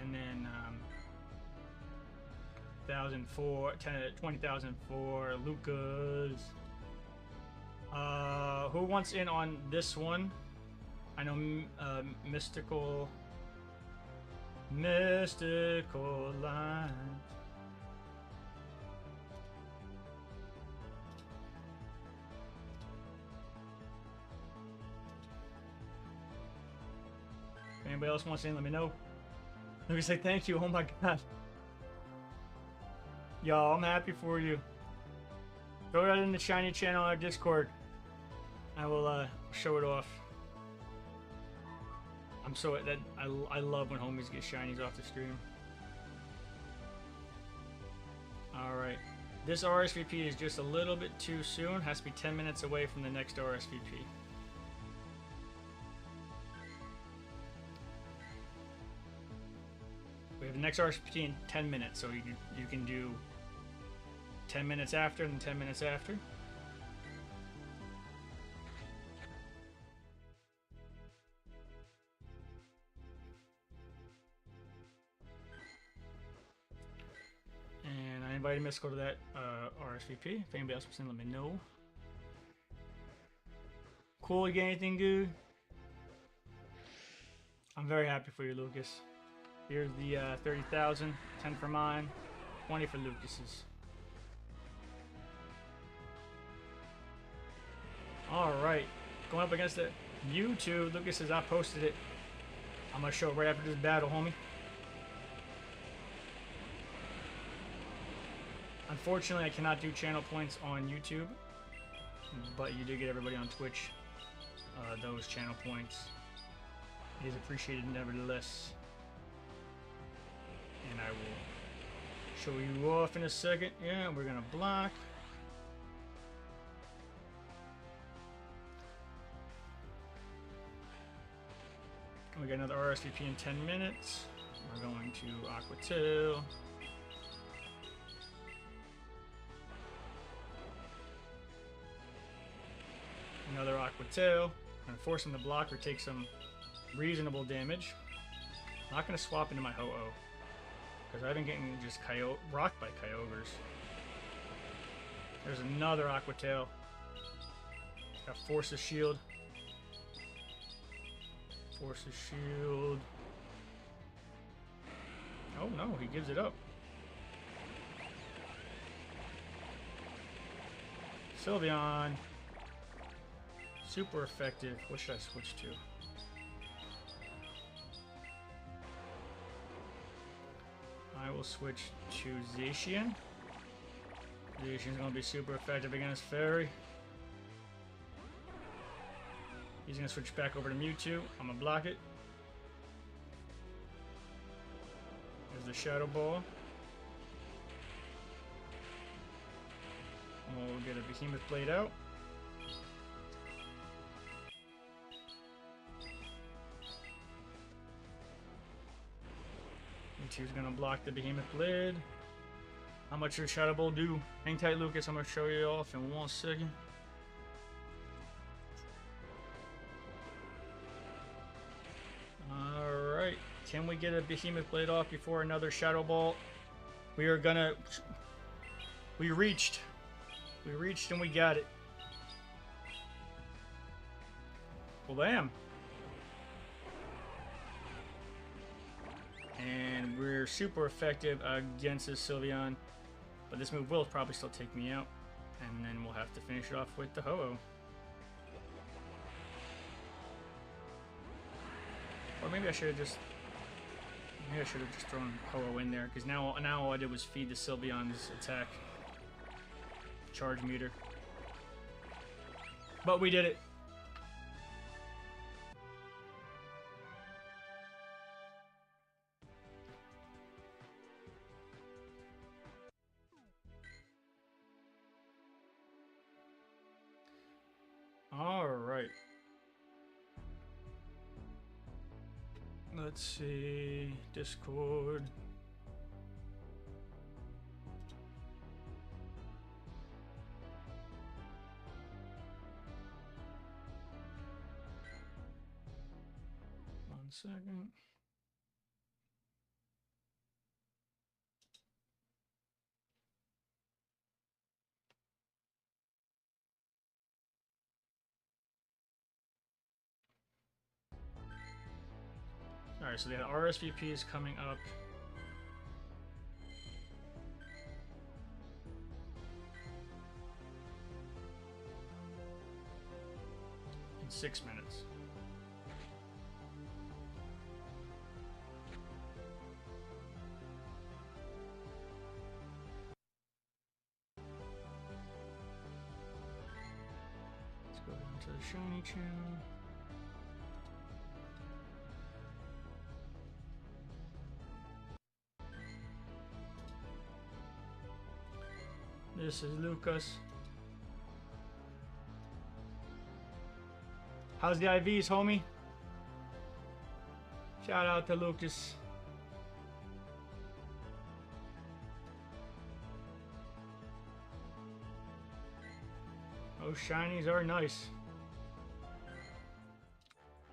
And then 20,000 for Lucas. Who wants in on this one? I know mystical line. If anybody else wants in, let me know. Let me say thank you. Oh my god. Y'all, I'm happy for you. Throw that in the shiny channel on our Discord. I will show it off. I'm so that I love when homies get shinies off the stream. Alright. This RSVP is just a little bit too soon. Has to be 10 minutes away from the next RSVP. We have the next RSVP in 10 minutes, so you can do 10 minutes after and 10 minutes after. And I invited Mystical to that RSVP. If anybody else wants to let me know. Cool, you get anything good? I'm very happy for you, Lucas. Here's the 30,000, 10 for mine, 20 for Lucas's. Alright, going up against the YouTube. Lucas says I posted it. I'm gonna show it right after this battle, homie. Unfortunately, I cannot do channel points on YouTube, but you do get everybody on Twitch those channel points. It is appreciated nevertheless. And I will show you off in a second. Yeah, we're gonna block. We got another RSVP in 10 minutes. We're going to Aquatail. Another Aquatail. Gonna force him to block or take some reasonable damage. Not gonna swap into my Ho-Oh, because I've been getting just rocked by Kyogres. There's another Aquatail. Got Force's Shield. Force's Shield. Oh no, he gives it up. Sylveon. Super effective. What should I switch to? I will switch to Zacian. Zacian's going to be super effective against Fairy. He's going to switch back over to Mewtwo. I'm going to block it. There's the Shadow Ball. We'll get a Behemoth Blade out. Mewtwo's going to block the Behemoth Blade. How much your Shadow Ball do? Hang tight, Lucas. I'm going to show you off in 1 second. Alright. Can we get a Behemoth Blade off before another Shadow Ball? We are gonna... We reached. We reached and we got it. Well, bam. And we're super effective against this Sylveon. But this move will probably still take me out. And then we'll have to finish it off with the Ho-Oh. Or maybe I should have just... Maybe I should have just thrown Ho-Oh in there, because now all I did was feed the Sylveon's attack. Charge meter. But we did it. Alright. Let's see. Discord. 1 second. Alright, so the RSVP is coming up. In 6 minutes. Let's go down to the Shiny channel. This is Lucas. How's the IVs, homie? Shout out to Lucas. Those shinies are nice.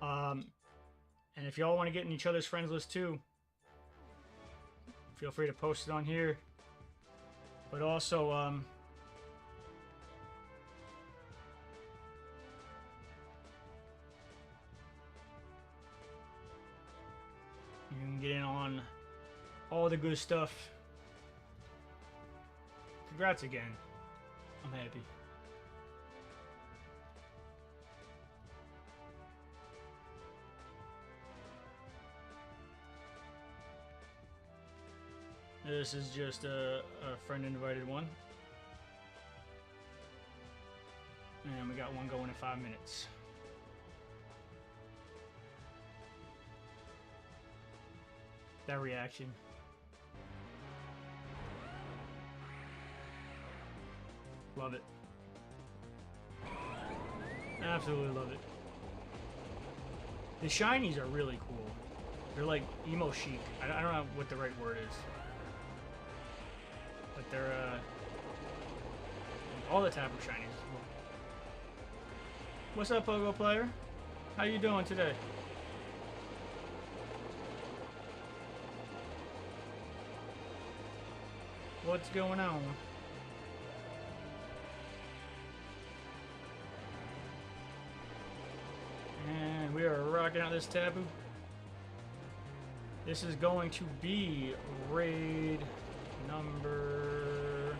And if y'all want to get in each other's friends list too, feel free to post it on here. But also, you can get in on all the good stuff. Congrats again. I'm happy. This is just a friend invited one. And we got one going in 5 minutes. That reaction. Love it. Absolutely love it. The shinies are really cool. They're like emo chic. I don't know what the right word is. But they're all the Tapu shinies. What's up, Pogo player? How you doing today? What's going on? And we are rocking out this Tapu. This is going to be raid number...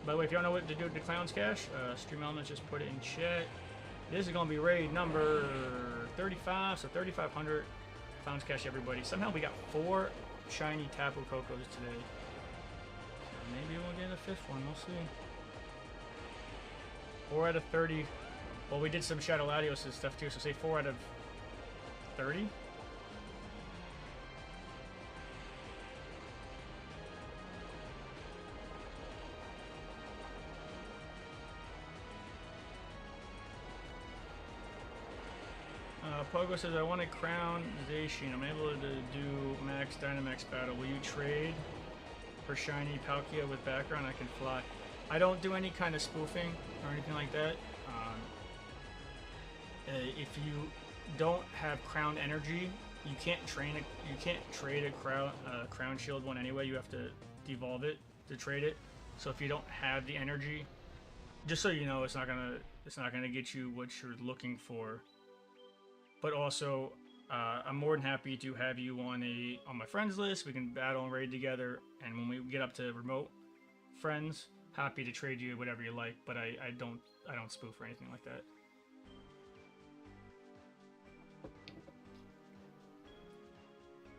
By the way, if you don't know what to do with the Clown's Cash, Stream Elements just put it in chat. This is going to be raid number 35, so 3,500 Clown's Cash, everybody. Somehow we got 4 shiny Tapu Kokos today. So maybe we'll get a 5th one, we'll see. 4 out of 30. Well, we did some Shadow Latios and stuff too, so say 4 out of 30. Pogo says, I want a Crown Zacian. I'm able to do Max Dynamax battle. Will you trade for shiny Palkia with background? I can fly. I don't do any kind of spoofing or anything like that. If you don't have Crown Energy, you can't trade a Crown Shield one anyway. You have to devolve it to trade it. So if you don't have the energy, just so you know, it's not gonna get you what you're looking for. But also, I'm more than happy to have you on my friends list. We can battle and raid together, and when we get up to remote friends, happy to trade you whatever you like. But I don't spoof or anything like that.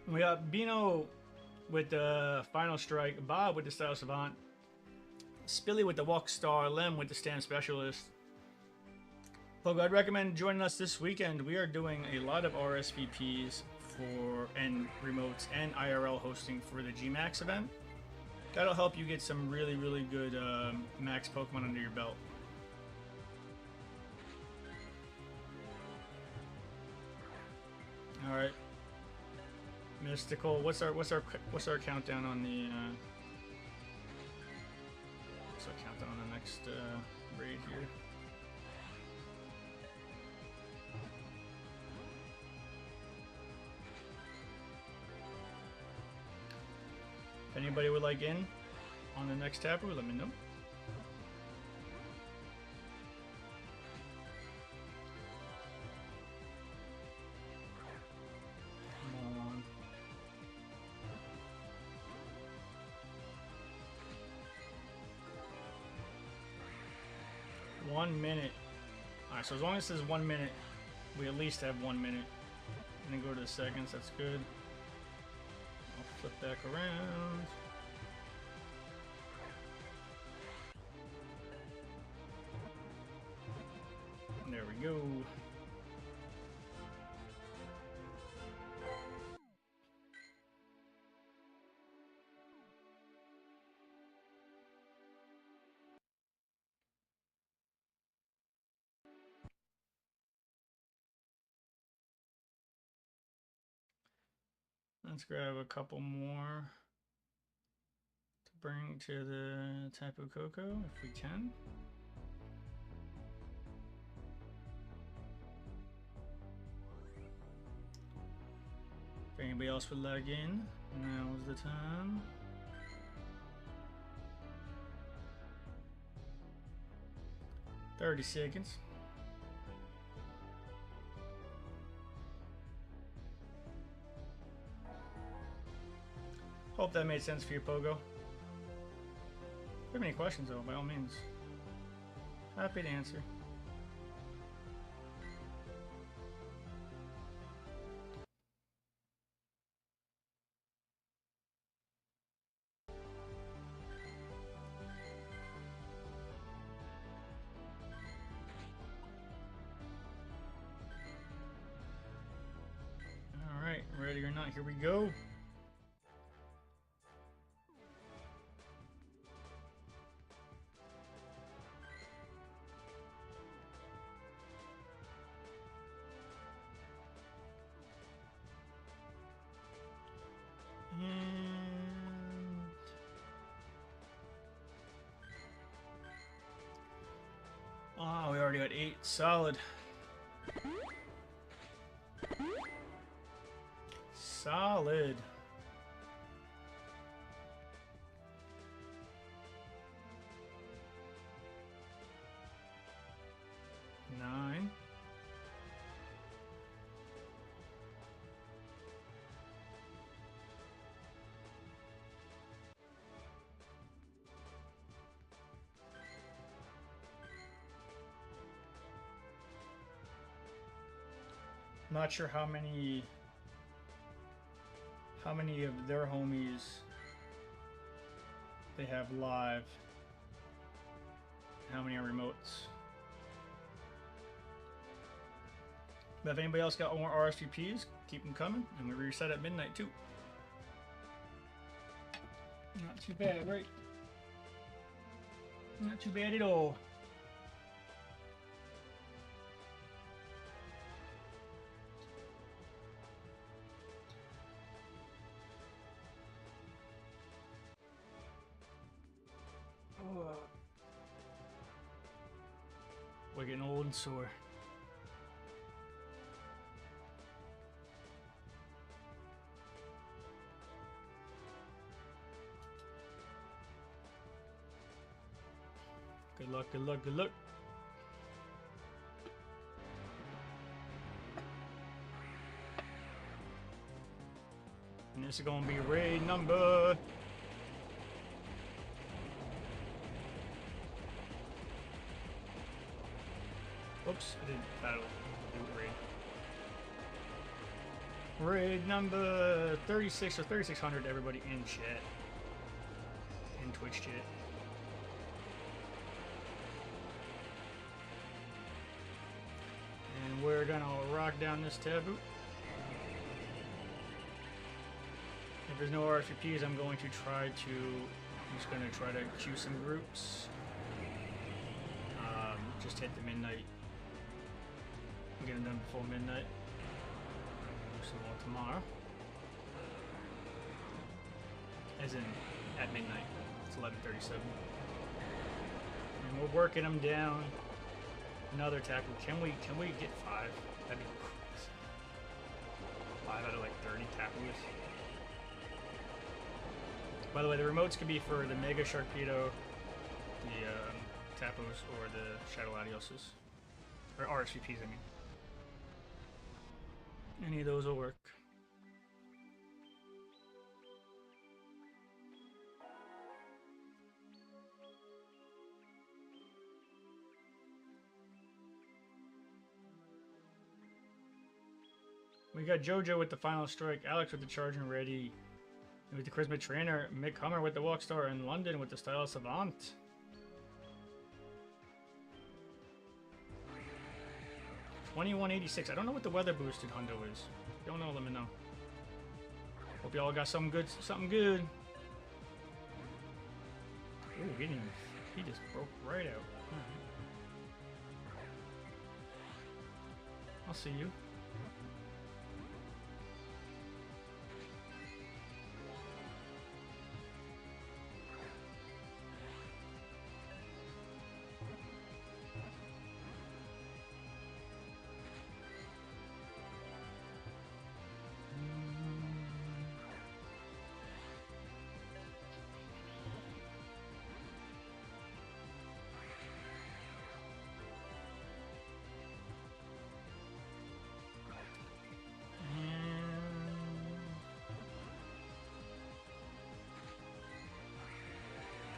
We got Bino with the Final Strike, Bob with the Style Savant, Spilly with the Walk Star, Lem with the Stand Specialist. Pogo, I'd recommend joining us this weekend. We are doing a lot of RSVPs and remotes and IRL hosting for the GMAX event. That'll help you get some really, really good max Pokemon under your belt. All right, Mystical. What's our countdown on the? What's our countdown on the next raid here? anybody would like in on the next taproot, let me know. Come on. One minute. Alright, so as long as this is 1 minute, we at least have 1 minute. And then go to the seconds, that's good. I'll flip back around. And there we go. Let's grab a couple more to bring to the Tapu Koko if we can. If anybody else would lag in, now's the time. $30 seconds. Hope that made sense for you, Pogo. If you have any questions, though, by all means, happy to answer. All right, ready or not, here we go. Oh, we already got 8. Solid. Solid. Nine. Not sure how many of their homies they have live. How many are remotes? But if anybody else got more RSVPs, keep them coming, and we reset at midnight too. Not too bad, right? Not too bad at all. We're getting old and sore. Good luck, good luck, good luck. And this is gonna be raid number. Oops, I didn't battle. Raid number 36 or 3600, everybody in chat. In Twitch chat. And we're gonna rock down this taboo. If there's no RSVPs, I'm going to try to, I'm just gonna try to queue some groups. Just hit the midnight. Get them done before midnight. Do some more tomorrow. As in, at midnight. It's 11:37. And we're working them down. Another tackle. Can we get 5? That'd be crazy. 5 out of like 30 tackles. By the way, the remotes can be for the Mega Sharpedo, the Tapos, or the Shadow Latioses. Or RSVPs, I mean. Any of those will work. We got JoJo with the final strike, Alex with the charging ready, and with the charisma trainer, Mick Hummer with the walk star, and London with the style savant. $21.86. I don't know what the weather boosted hundo is. If you don't know, let me know. Hope y'all got something good. Something good. Ooh, he just broke right out. Right. I'll see you.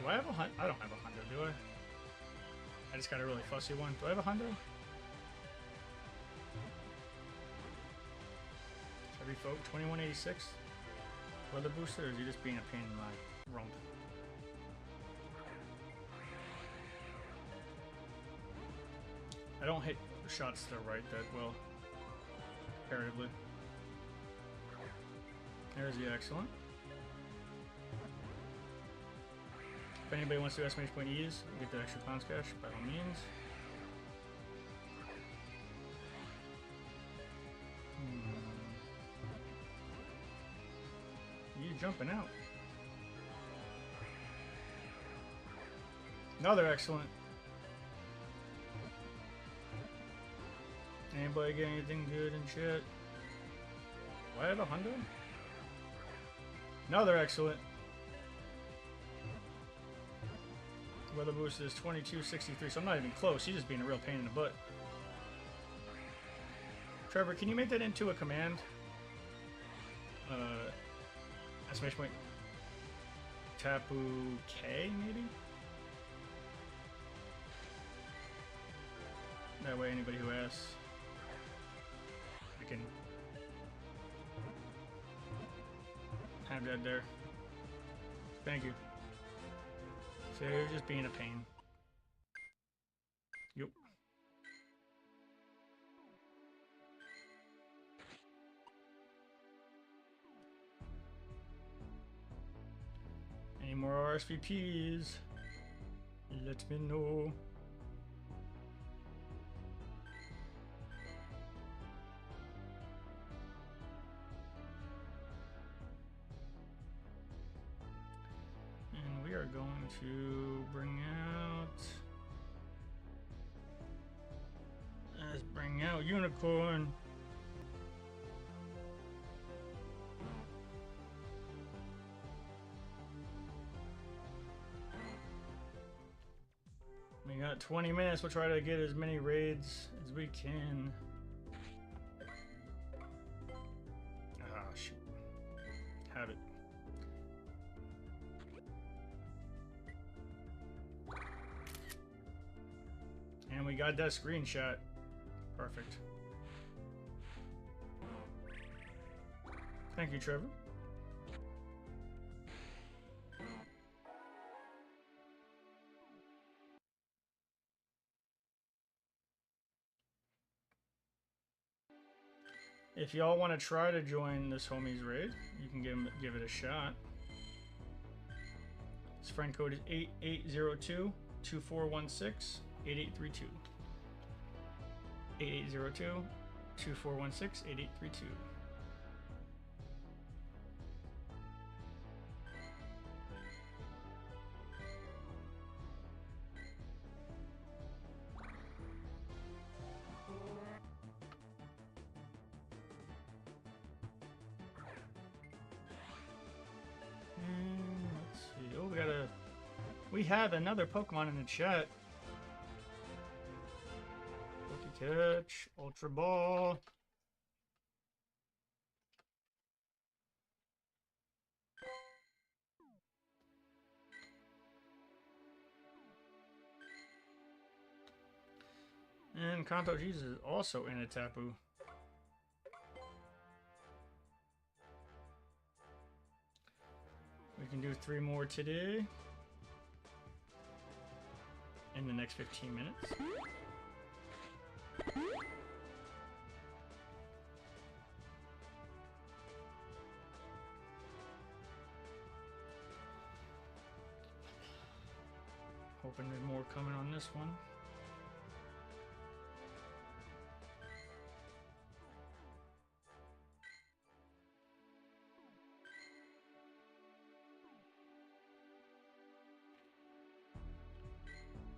Do I have a hundo? I don't have a hundo, do I? I just got a really fussy one. Do I have a hundo? Should I revoke 2186? Weather booster, or is he just being a pain in my rump? I don't hit shots to the right that well, comparatively. There's the excellent. If anybody wants to do estimation point E's, get that extra clowns cash, by all means. You jumping out. Another excellent. Anybody get anything good in chat? Do I have a hundo? Another excellent. Weather boost is 2263, so I'm not even close. He's just being a real pain in the butt. Trevor, can you make that into a command? Estimation point. Tapu K, maybe? That way, anybody who asks, I can have that there. Thank you. So you're just being a pain. Yep. Any more RSVPs? Let me know. And we are going to bring out... Let's bring out Unicorn. We got 20 minutes. We'll try to get as many raids as we can. Ah, shoot. Have it. And we got that screenshot. Perfect. Thank you, Trevor. If y'all want to try to join this homie's raid, you can give it a shot. His friend code is 8802-2416-8832. 8802-2416-8832. we have another Pokemon in the chat. Catch, Ultra Ball. And Kanto Jesus is also in a Tapu. We can do 3 more today. In the next 15 minutes. Hoping there's more coming on this one.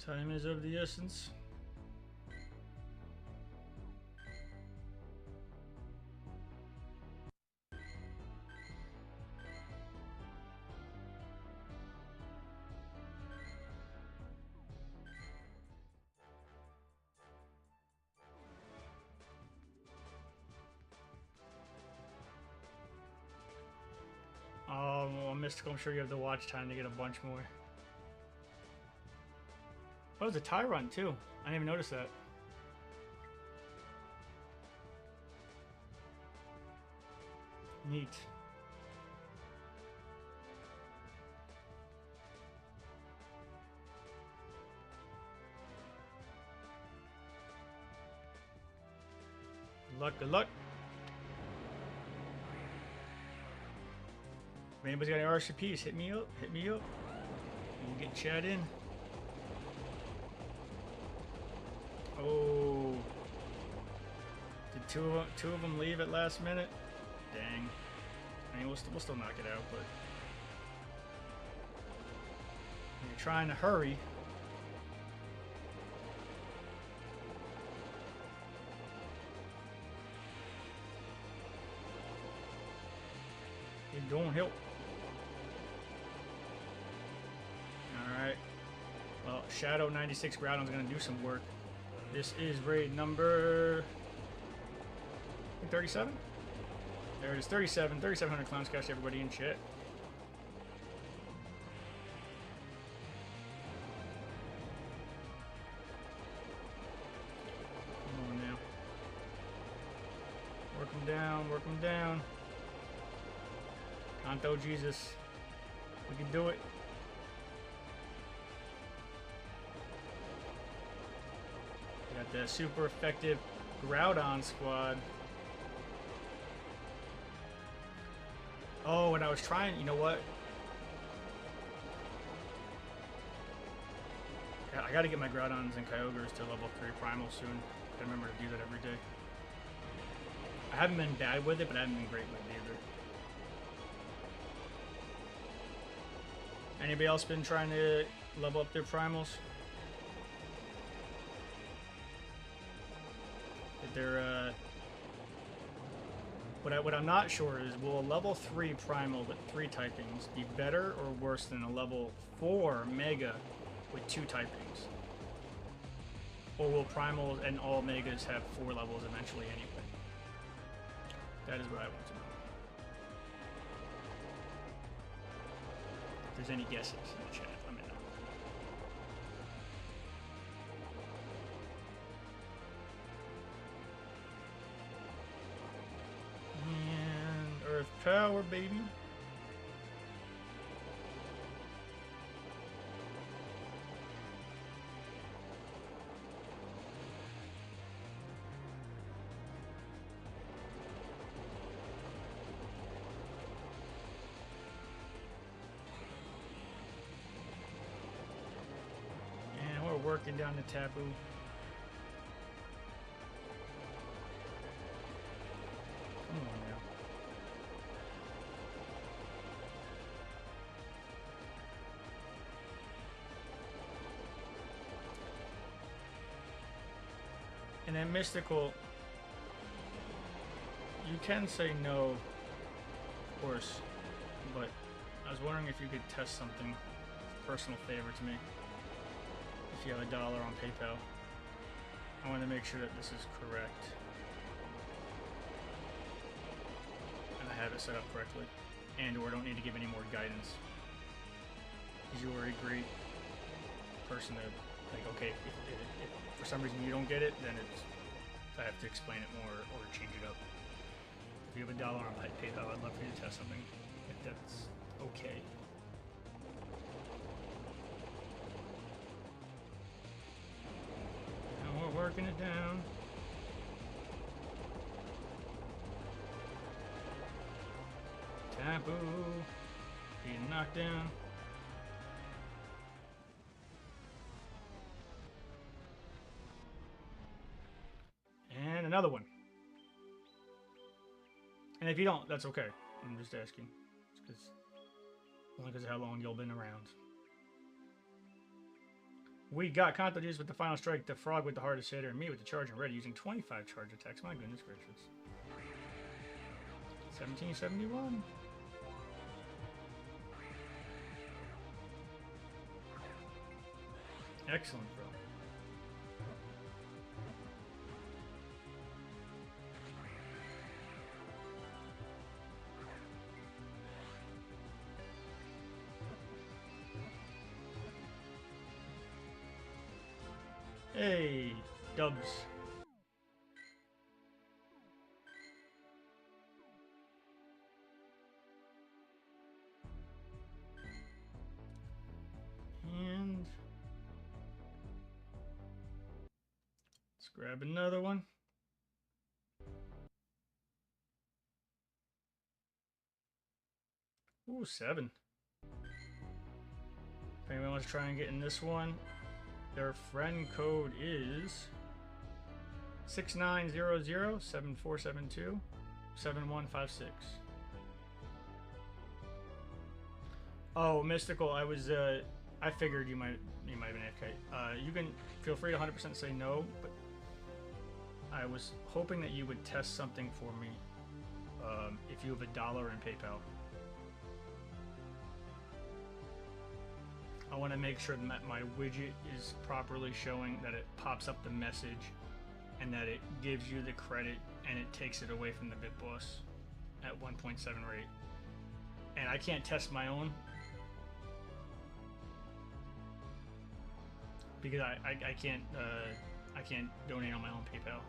Time is of the essence. Well, Mystical, I'm sure you have the watch time to get a bunch more. Oh, it's a Tyron too. I didn't even notice that. Neat. Good luck, good luck. If anybody's got any RSVPs, hit me up, hit me up. We'll get chat in. Oh. Did two of them leave at last minute? Dang. I mean, we'll still knock it out, but when you're trying to hurry. It don't help. Alright. Well, Shadow 96 Groudon's gonna do some work. This is raid number 37? There it is, 37. 3,700 clowns. Cash everybody in chat. Come on now. Work them down, work them down. Kanto Jesus. We can do it. Got the super effective Groudon squad. Oh, and I was trying, you know what? I gotta get my Groudons and Kyogres to level 3 primal soon. I remember to do that every day. I haven't been bad with it, but I haven't been great with it either. Anybody else been trying to level up their primals? They're what I'm not sure is, will a level 3 primal with 3 typings be better or worse than a level 4 mega with 2 typings? Or will primals and all megas have 4 levels eventually anyway? That is what I want to know. If there's any guesses in the chat, let me know. Earth power, baby. And we're working down the Tapu. Come on now. And then Mystical, you can say no, of course, but I was wondering if you could test something. personal favor to me. If you have $1 on PayPal, I want to make sure that this is correct. And I have it set up correctly. And or don't need to give any more guidance. Because you are a great person to, like, okay, if for some reason you don't get it, then it's, I have to explain it more or change it up. If you have $1 on PayPal, I'd love for you to test something, if that's okay. And we're working it down. Taboo. Being knocked down. And another one. And if you don't, that's okay. I'm just asking. It's only because of how long you've been around. We got Contagious with the final strike, the Frog with the hardest hitter, and me with the charge and ready using 25 charge attacks. My goodness gracious. 1771. Excellent, bro. Hey, dubs. And let's grab another one. Ooh, 7. If anyone wants to try and get in this one, their friend code is 6900-7472-7156. Oh, Mystical, I figured you might have been AFK. You can feel free to 100% say no, but I was hoping that you would test something for me if you have $1 in PayPal. I want to make sure that my widget is properly showing, that it pops up the message, and that it gives you the credit and it takes it away from the BitBoss at 1.7 rate. And I can't test my own because I can't donate on my own PayPal.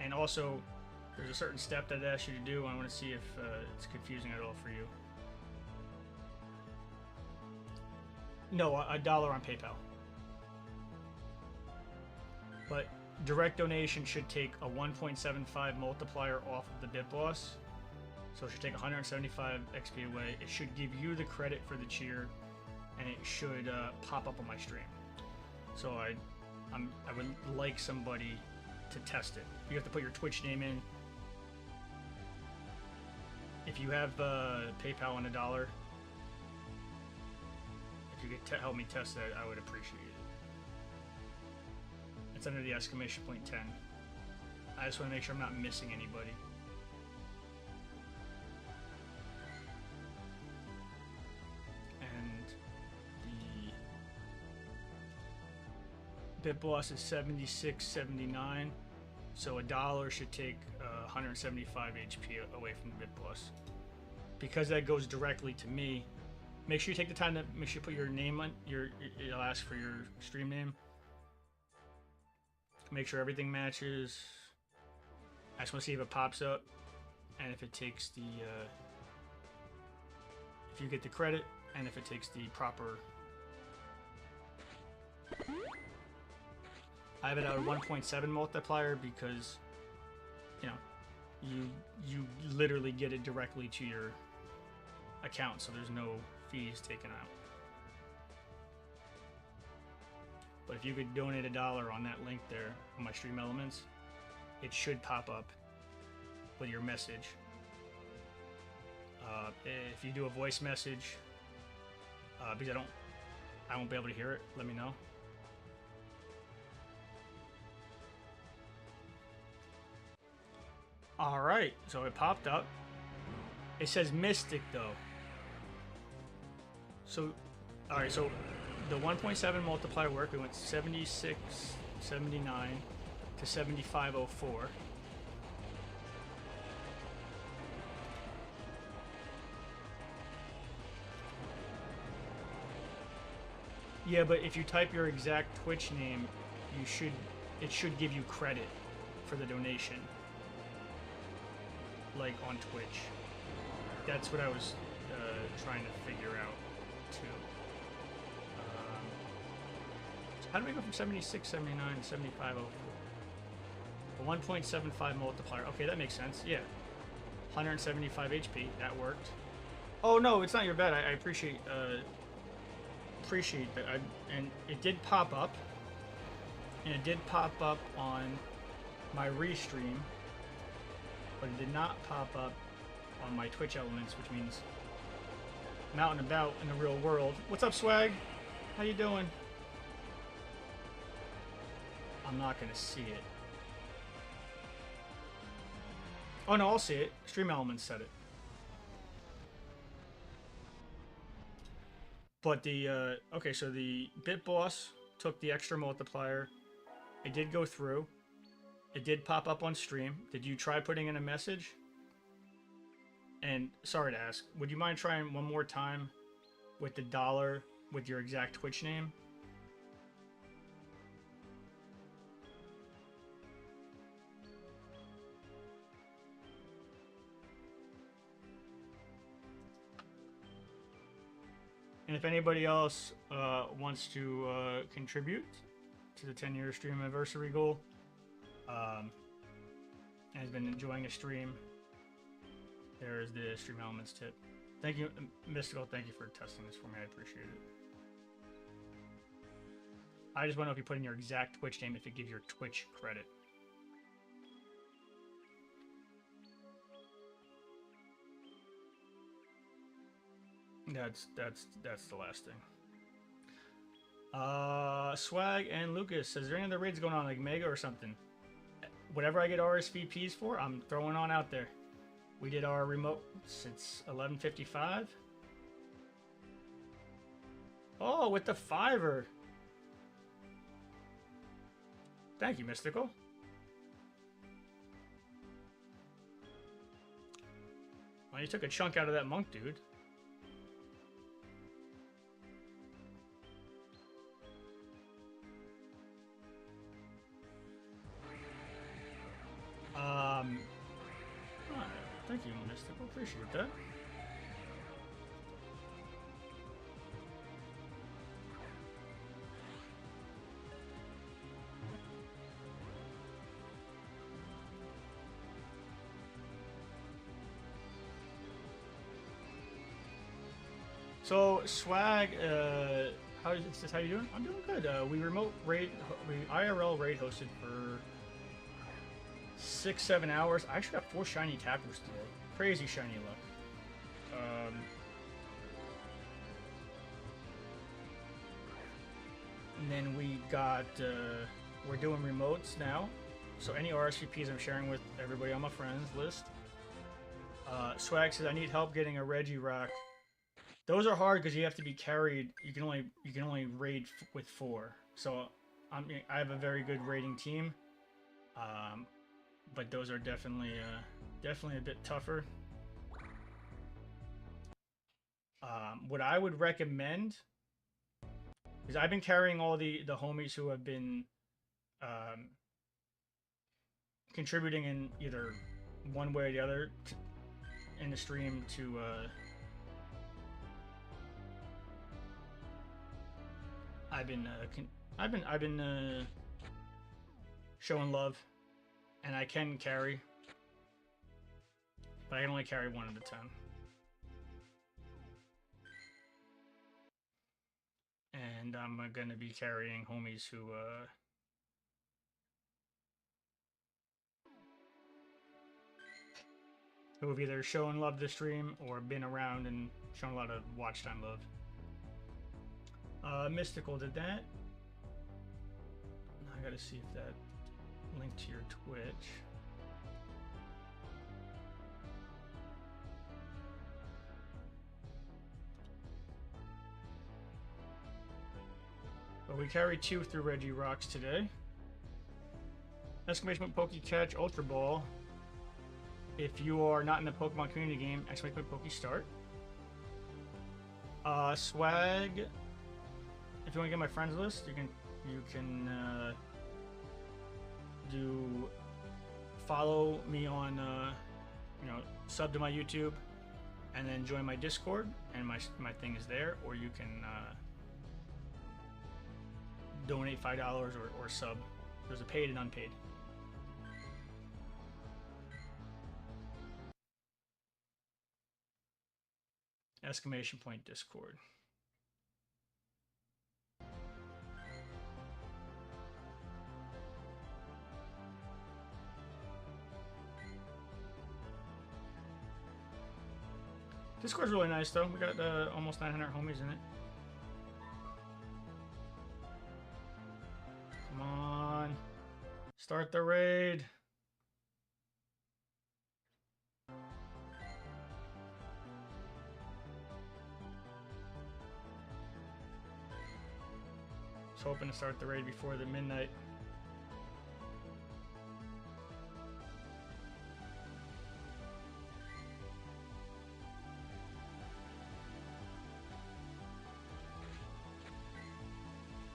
And also, there's a certain step that it asks you to do. I want to see if it's confusing at all for you. No, $1 on PayPal. But direct donation should take a 1.75 multiplier off of the BitBoss. So it should take 175 XP away. It should give you the credit for the cheer, and it should pop up on my stream. So I would like somebody to test it. You have to put your Twitch name in. If you have PayPal on $1, if you could help me test that, I would appreciate it. It's under the exclamation point 10. I just want to make sure I'm not missing anybody. And the BitBoss is 76.79, so $1 should take 175 HP away from the BitBoss. Because that goes directly to me, make sure you take the time to make sure you put your name on it'll ask for your stream name. Make sure everything matches. I just want to see if it pops up and if it takes the if you get the credit and if it takes the proper. I have it at a 1.7 multiplier because you literally get it directly to your account, so there's no fees taken out. But if you could donate $1 on that link there on my stream elements, it should pop up with your message. If you do a voice message, because I won't be able to hear it, let me know. All right, so it popped up. It says Mystic though. So, all right. So, the 1.7 multiplier worked. We went 76.79 to 75.04. Yeah, but if you type your exact Twitch name, it should give you credit for the donation. Like on Twitch. That's what I was trying to figure out too. So how do we go from 76.79 to 75.04? A 1.75 multiplier. Okay, that makes sense. Yeah. 175 HP. That worked. Oh no, it's not your bad. I appreciate that. And it did pop up. And it did pop up on my restream, but it did not pop up on my Twitch elements, which means I'm out and about in the real world. What's up, Swag? How you doing? I'm not gonna see it. Oh no, I'll see it. Stream elements said it. But the okay, so the bit boss took the extra multiplier. It did go through. It did pop up on stream. Did you try putting in a message? And sorry to ask, would you mind trying one more time with the dollar with your exact Twitch name? And if anybody else wants to contribute to the 10-year stream anniversary goal, and has been enjoying a stream, there is the stream elements tip. Thank you, Mystical. Thank you for testing this for me. I appreciate it. I just want to know if you put in your exact Twitch name, if it gives your Twitch credit. That's the last thing. Swag and Lucas, is there any other raids going on, like Mega or something? Whatever I get RSVPs for, I'm throwing on out there. We did our remote since 11:55. Oh, with the $5. Thank you, Mystical. Well, you took a chunk out of that monk, dude. Thank you, Mystical. Appreciate that. So Swag, how you doing? I'm doing good. We IRL raid hosted for 6-7 hours. I actually got 4 shiny tappers today. Crazy shiny luck. And then we got we're doing remotes now. So any RSVPs I'm sharing with everybody on my friends list. Swag says I need help getting a Regirock. Those are hard because you have to be carried. You can only raid with 4. So I have a very good raiding team, but those are definitely a bit tougher. What I would recommend, because I've been carrying all the homies who have been contributing in either one way or the other in the stream to. I've been showing love, and I can carry, but I can only carry 1 at a time. And I'm gonna be carrying homies who have either shown love to stream or been around and shown a lot of watch time love. Mystical did that. I gotta see if that linked to your Twitch. But we carry 2 through Reggie Rocks today. Exclamation point Poke Catch Ultra Ball. If you are not in the Pokemon community game, exclamation point Poke Start. Swag. If you want to get my friends list, you can do follow me on sub to my YouTube, and then join my Discord, and my thing is there, or you can donate $5 or sub. There's a paid and unpaid. Exclamation point Discord. Discord's really nice though. We got almost 900 homies in it. Come on. Start the raid. Just hoping to start the raid before the midnight.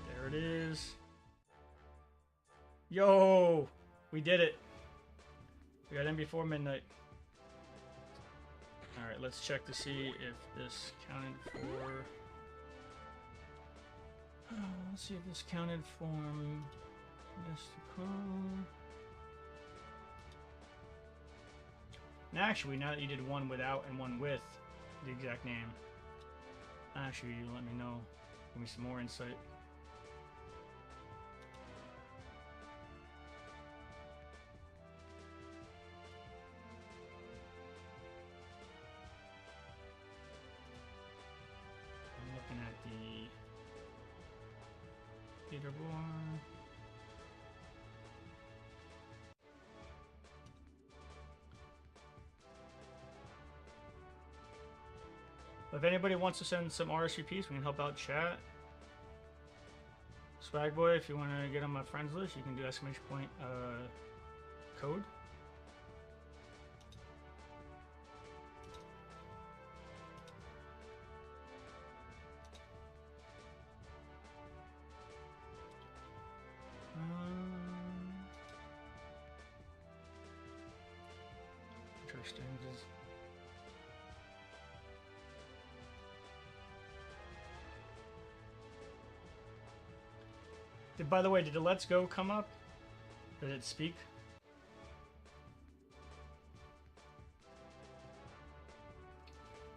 There it is. Yo! We did it. We got in before midnight. Alright, let's check to see if this counted for... let's see if this counted for mystical. And actually, now that you did one without and one with the exact name, actually, you let me know. Give me some more insight. I'm looking at the leaderboard. If anybody wants to send some RSVPs, we can help out chat. Swag Boy, if you want to get on my friends list, you can do exclamation point code. Interesting. By the way, did the Let's Go come up? Did it speak?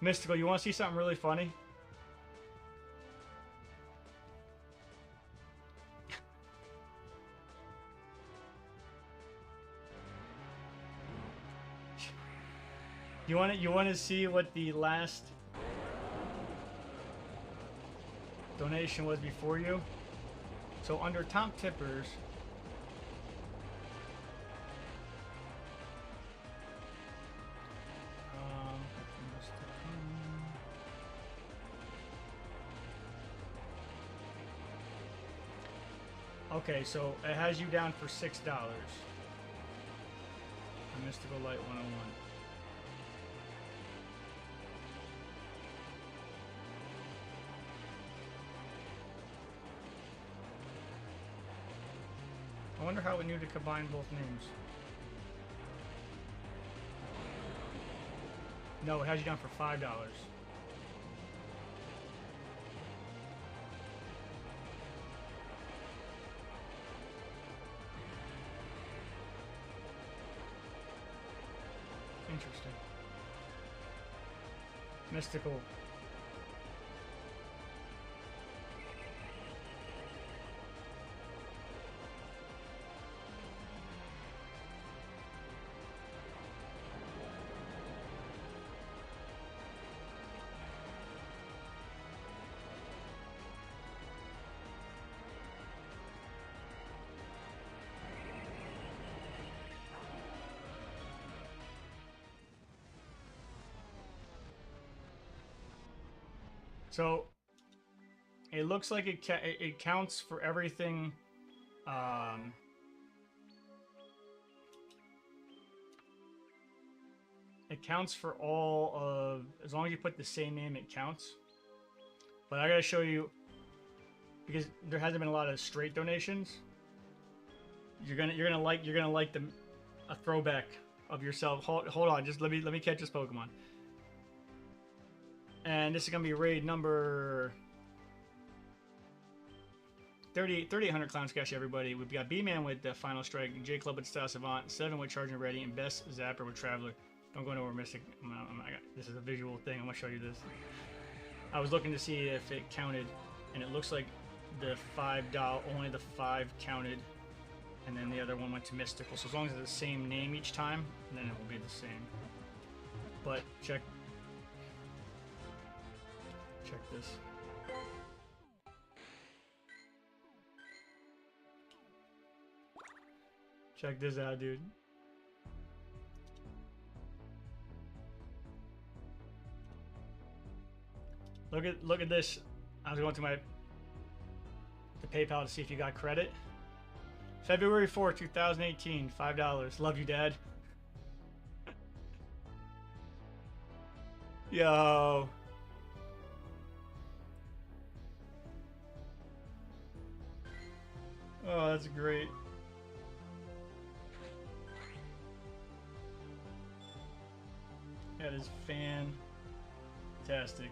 Mystical, you want to see something really funny? You want to see what the last donation was before you? So under top tippers, okay, so it has you down for $6. Mystical Light 101. I wonder how it knew to combine both names. No, it has you down for $5. Interesting. Mystical. So, It looks like it counts for everything. It counts for all of, as long as you put the same name, it counts. But I gotta show you, because there hasn't been a lot of straight donations. You're gonna like a throwback of yourself. Hold on, just let me catch this Pokemon. And this is gonna be raid number 3,800 Clown Sketch, everybody. We've got B-Man with the Final Strike, J Club with Style Savant, 7 with Charging Ready, and Best Zapper with Traveler. Don't go nowhere, Mystic. This is a visual thing. I'm gonna show you this. I was looking to see if it counted, and it looks like the $5, only the 5 counted, and then the other one went to Mystical. So as long as it's the same name each time, then it will be the same. But check this. Check this out, dude. Look at this. I was going to PayPal to see if you got credit. February 4th, 2018, $5. Love you, Dad. Yo. Oh, that's great. That is fantastic.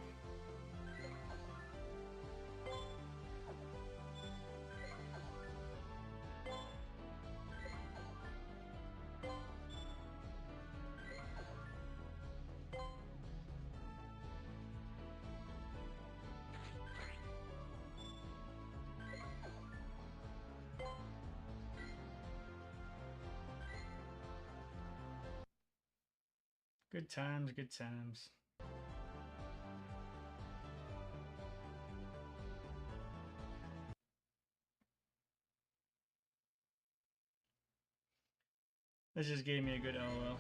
Good times, good times. This just gave me a good LOL.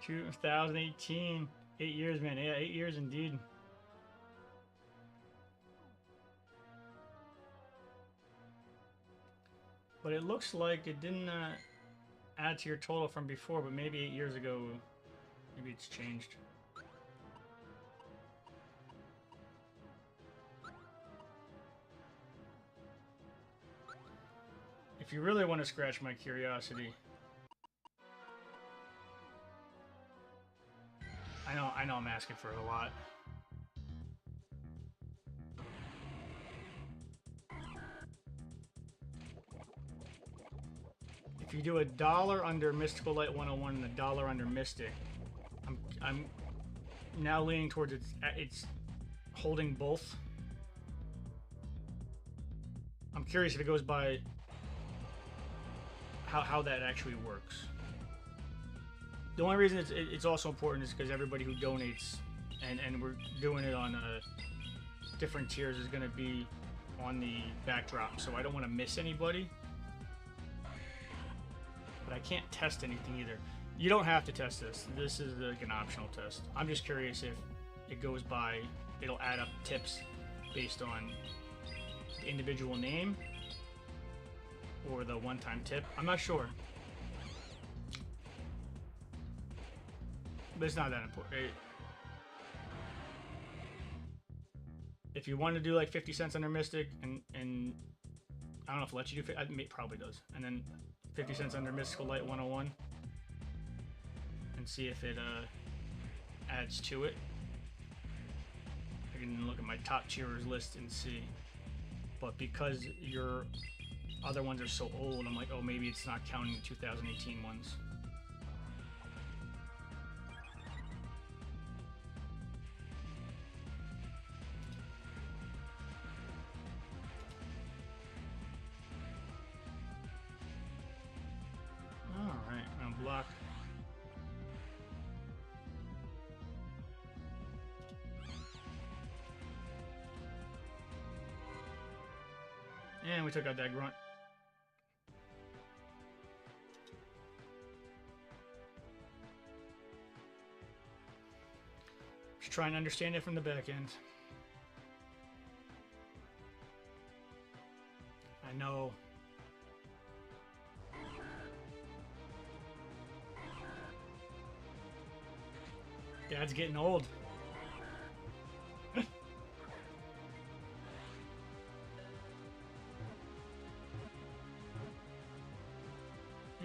$2018. 8 years, man. Yeah, 8 years indeed. But it looks like it didn't add to your total from before, but maybe 8 years ago, maybe it's changed. If you really want to scratch my curiosity, I know I'm asking for a lot. If you do $1 under Mystical Light 101 and $1 under Mystic, I'm now leaning towards it's holding both. I'm curious if it goes by how that actually works. The only reason it's also important is because everybody who donates, and we're doing it on different tiers, is going to be on the backdrop, so I don't want to miss anybody. But I can't test anything either. You don't have to test this. This is like an optional test. I'm just curious if it goes by, it'll add up tips based on the individual name or the one-time tip. I'm not sure. But it's not that important. If you want to do like 50 cents under Mystic, and I don't know if it lets you do it, it probably does. And then 50 cents under Mystical Light 101, and see if it adds to it. I can look at my top tiers list and see. But because your other ones are so old, I'm like, oh, maybe it's not counting the 2018 ones. Alright, I'm gonna block. And we took out that grunt. Just trying to understand it from the back end. I know. Dad's getting old.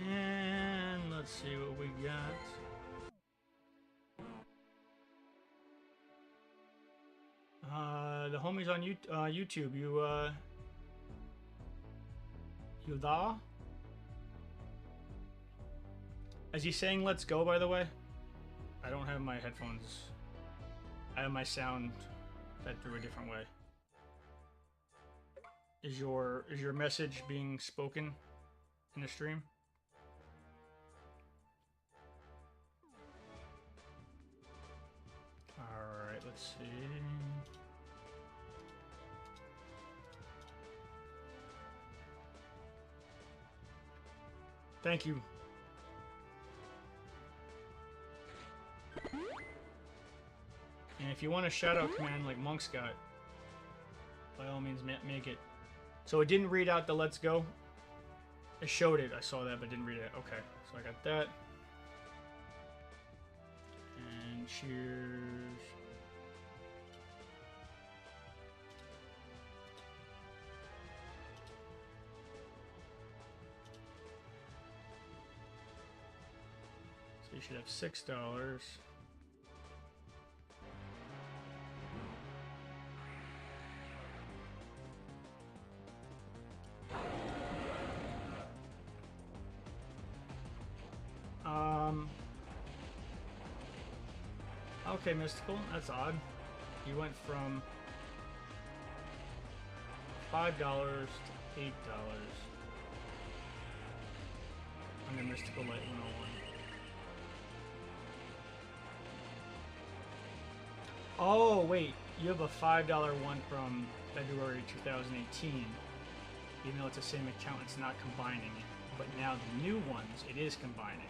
And let's see what we got. The homies on YouTube, you da? Is he saying let's go, by the way? I don't have my headphones. I have my sound fed through a different way. Is your message being spoken in the stream? Alright, let's see. Thank you. And if you want a shout-out command like Monk's got, by all means, make it. So it didn't read out the let's go. It showed it. I saw that, but didn't read it. Okay, so I got that. And cheers. So you should have $6. Okay, Mystical, that's odd. You went from $5 to $8 under Mystical Light 101. Oh, wait, you have a $5 one from February 2018. Even though it's the same account, it's not combining it. But now the new ones, it is combining.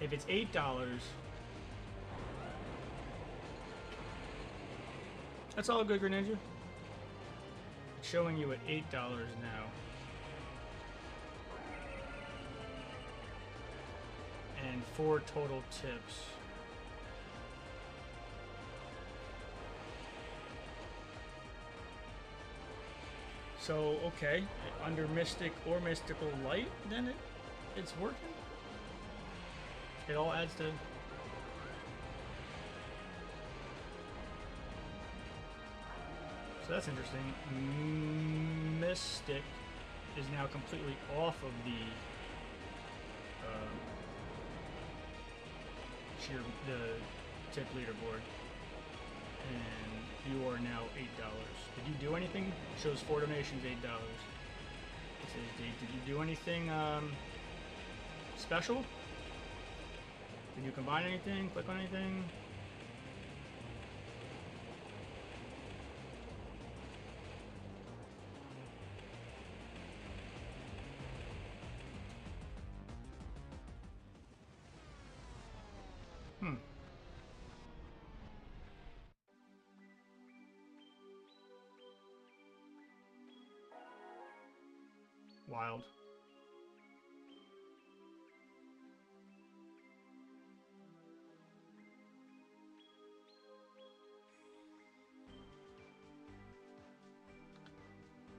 If it's $8, that's all good, Greninja. It's showing you at $8 now. And 4 total tips. So, okay, under Mystic or Mystical Light, then it's working. It all adds to... So that's interesting. Mystic is now completely off of the tip leaderboard, and you are now $8. Did you do anything? It shows 4 donations, $8. It says date. Did you do anything special? Did you combine anything? Click on anything? Wild.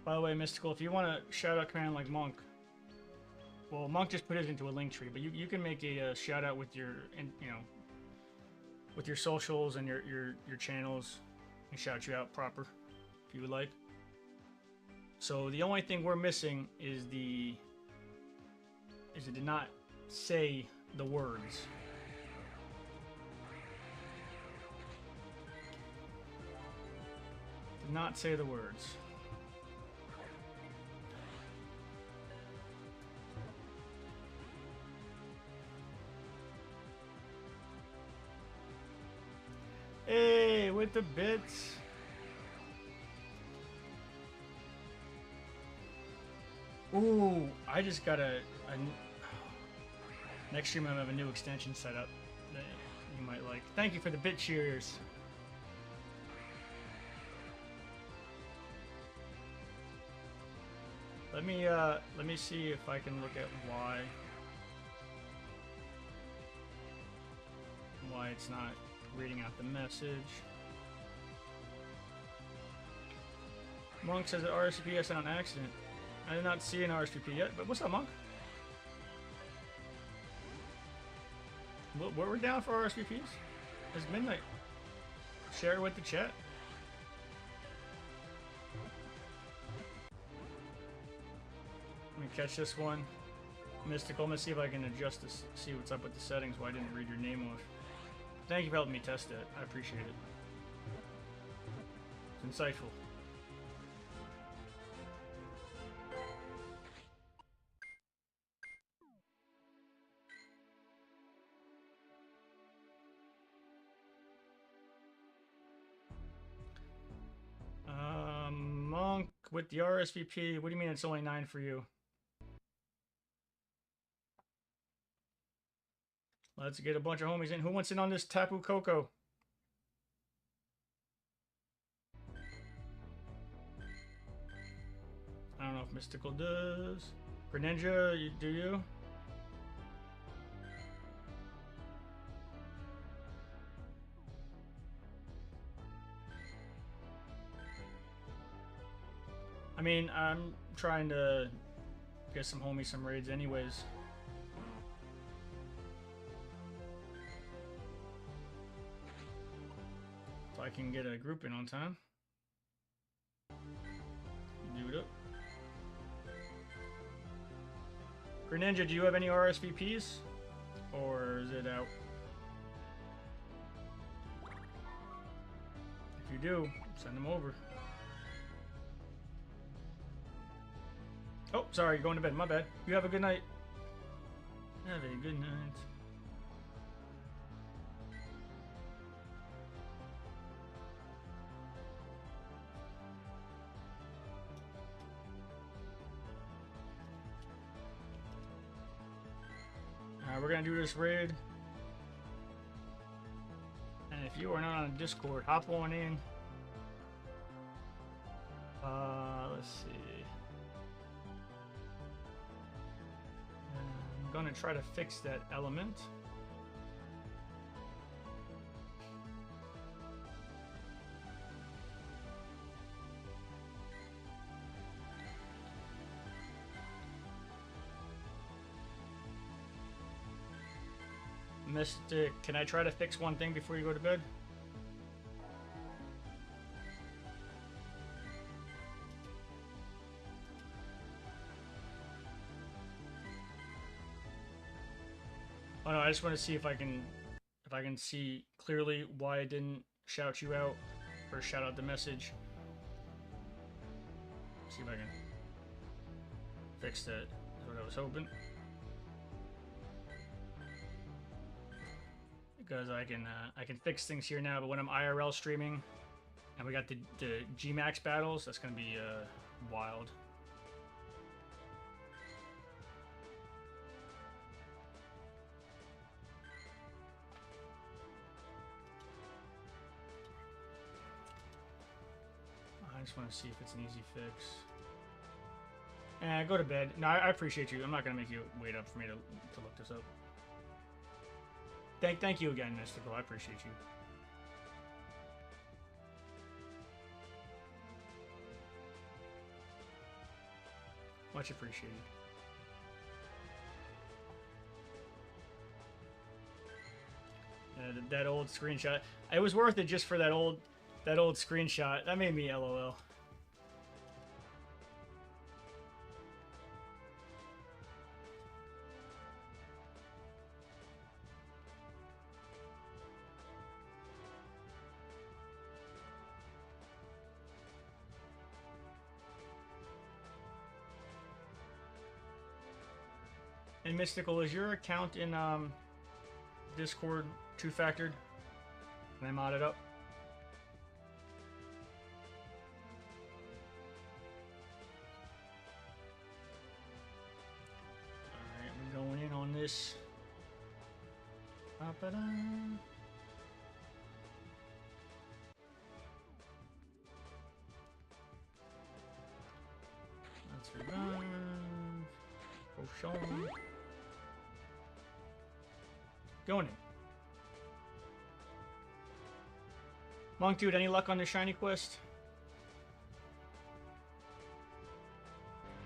By the way, Mystical, if you want to shout out command like Monk, well, Monk just put it into a link tree, but you can make a shout out with your, with your socials and your channels, and shout you out proper, if you would like. So the only thing we're missing is it did not say the words. Did not say the words. Hey, with the bits. Ooh, I just got a next stream I have a new extension set up that you might like. Thank you for the bit cheers. Let me see if I can look at why it's not reading out the message. Monk says that RSVP I sent on accident. I did not see an RSVP yet, but what's up, Monk? What we're down for RSVPs? It's midnight. Share it with the chat. Let me catch this one. Mystical, I'm gonna see if I can adjust this, see what's up with the settings, why I didn't read your name off. Thank you for helping me test it. I appreciate it. It's insightful. Monk with the RSVP. What do you mean it's only 9 for you? Let's get a bunch of homies in. Who wants in on this Tapu Koko? I don't know if Mystical does. Greninja, do you? I mean, I'm trying to get some homies some raids anyways. If I can get a group in on time. Do it up. Greninja, do you have any RSVPs? Or is it out? If you do, send them over. Oh, sorry, you're going to bed. My bad. You have a good night. Have a good night. Alright, we're gonna do this raid. And if you are not on Discord, hop on in. Let's see. I'm gonna try to fix that element. Mystic, can I try to fix one thing before you go to bed? Oh no, I just want to see if I can see clearly why I didn't shout you out or shout out the message. See if I can fix that. That's what I was hoping. Because I can fix things here now, but when I'm IRL streaming and we got the Gmax battles, that's gonna be wild. I just want to see if it's an easy fix. Go to bed. No, I appreciate you. I'm not gonna make you wait up for me to look this up. Thank you again, Mystical. I appreciate you. Much appreciated. That old screenshot. It was worth it just for that old screenshot. That made me LOL. And Mystical, is your account in Discord two-factored? Can I mod it up? this. Ba-ba-da. Let's revive. Potion. Going in. Monk dude, any luck on the shiny quest?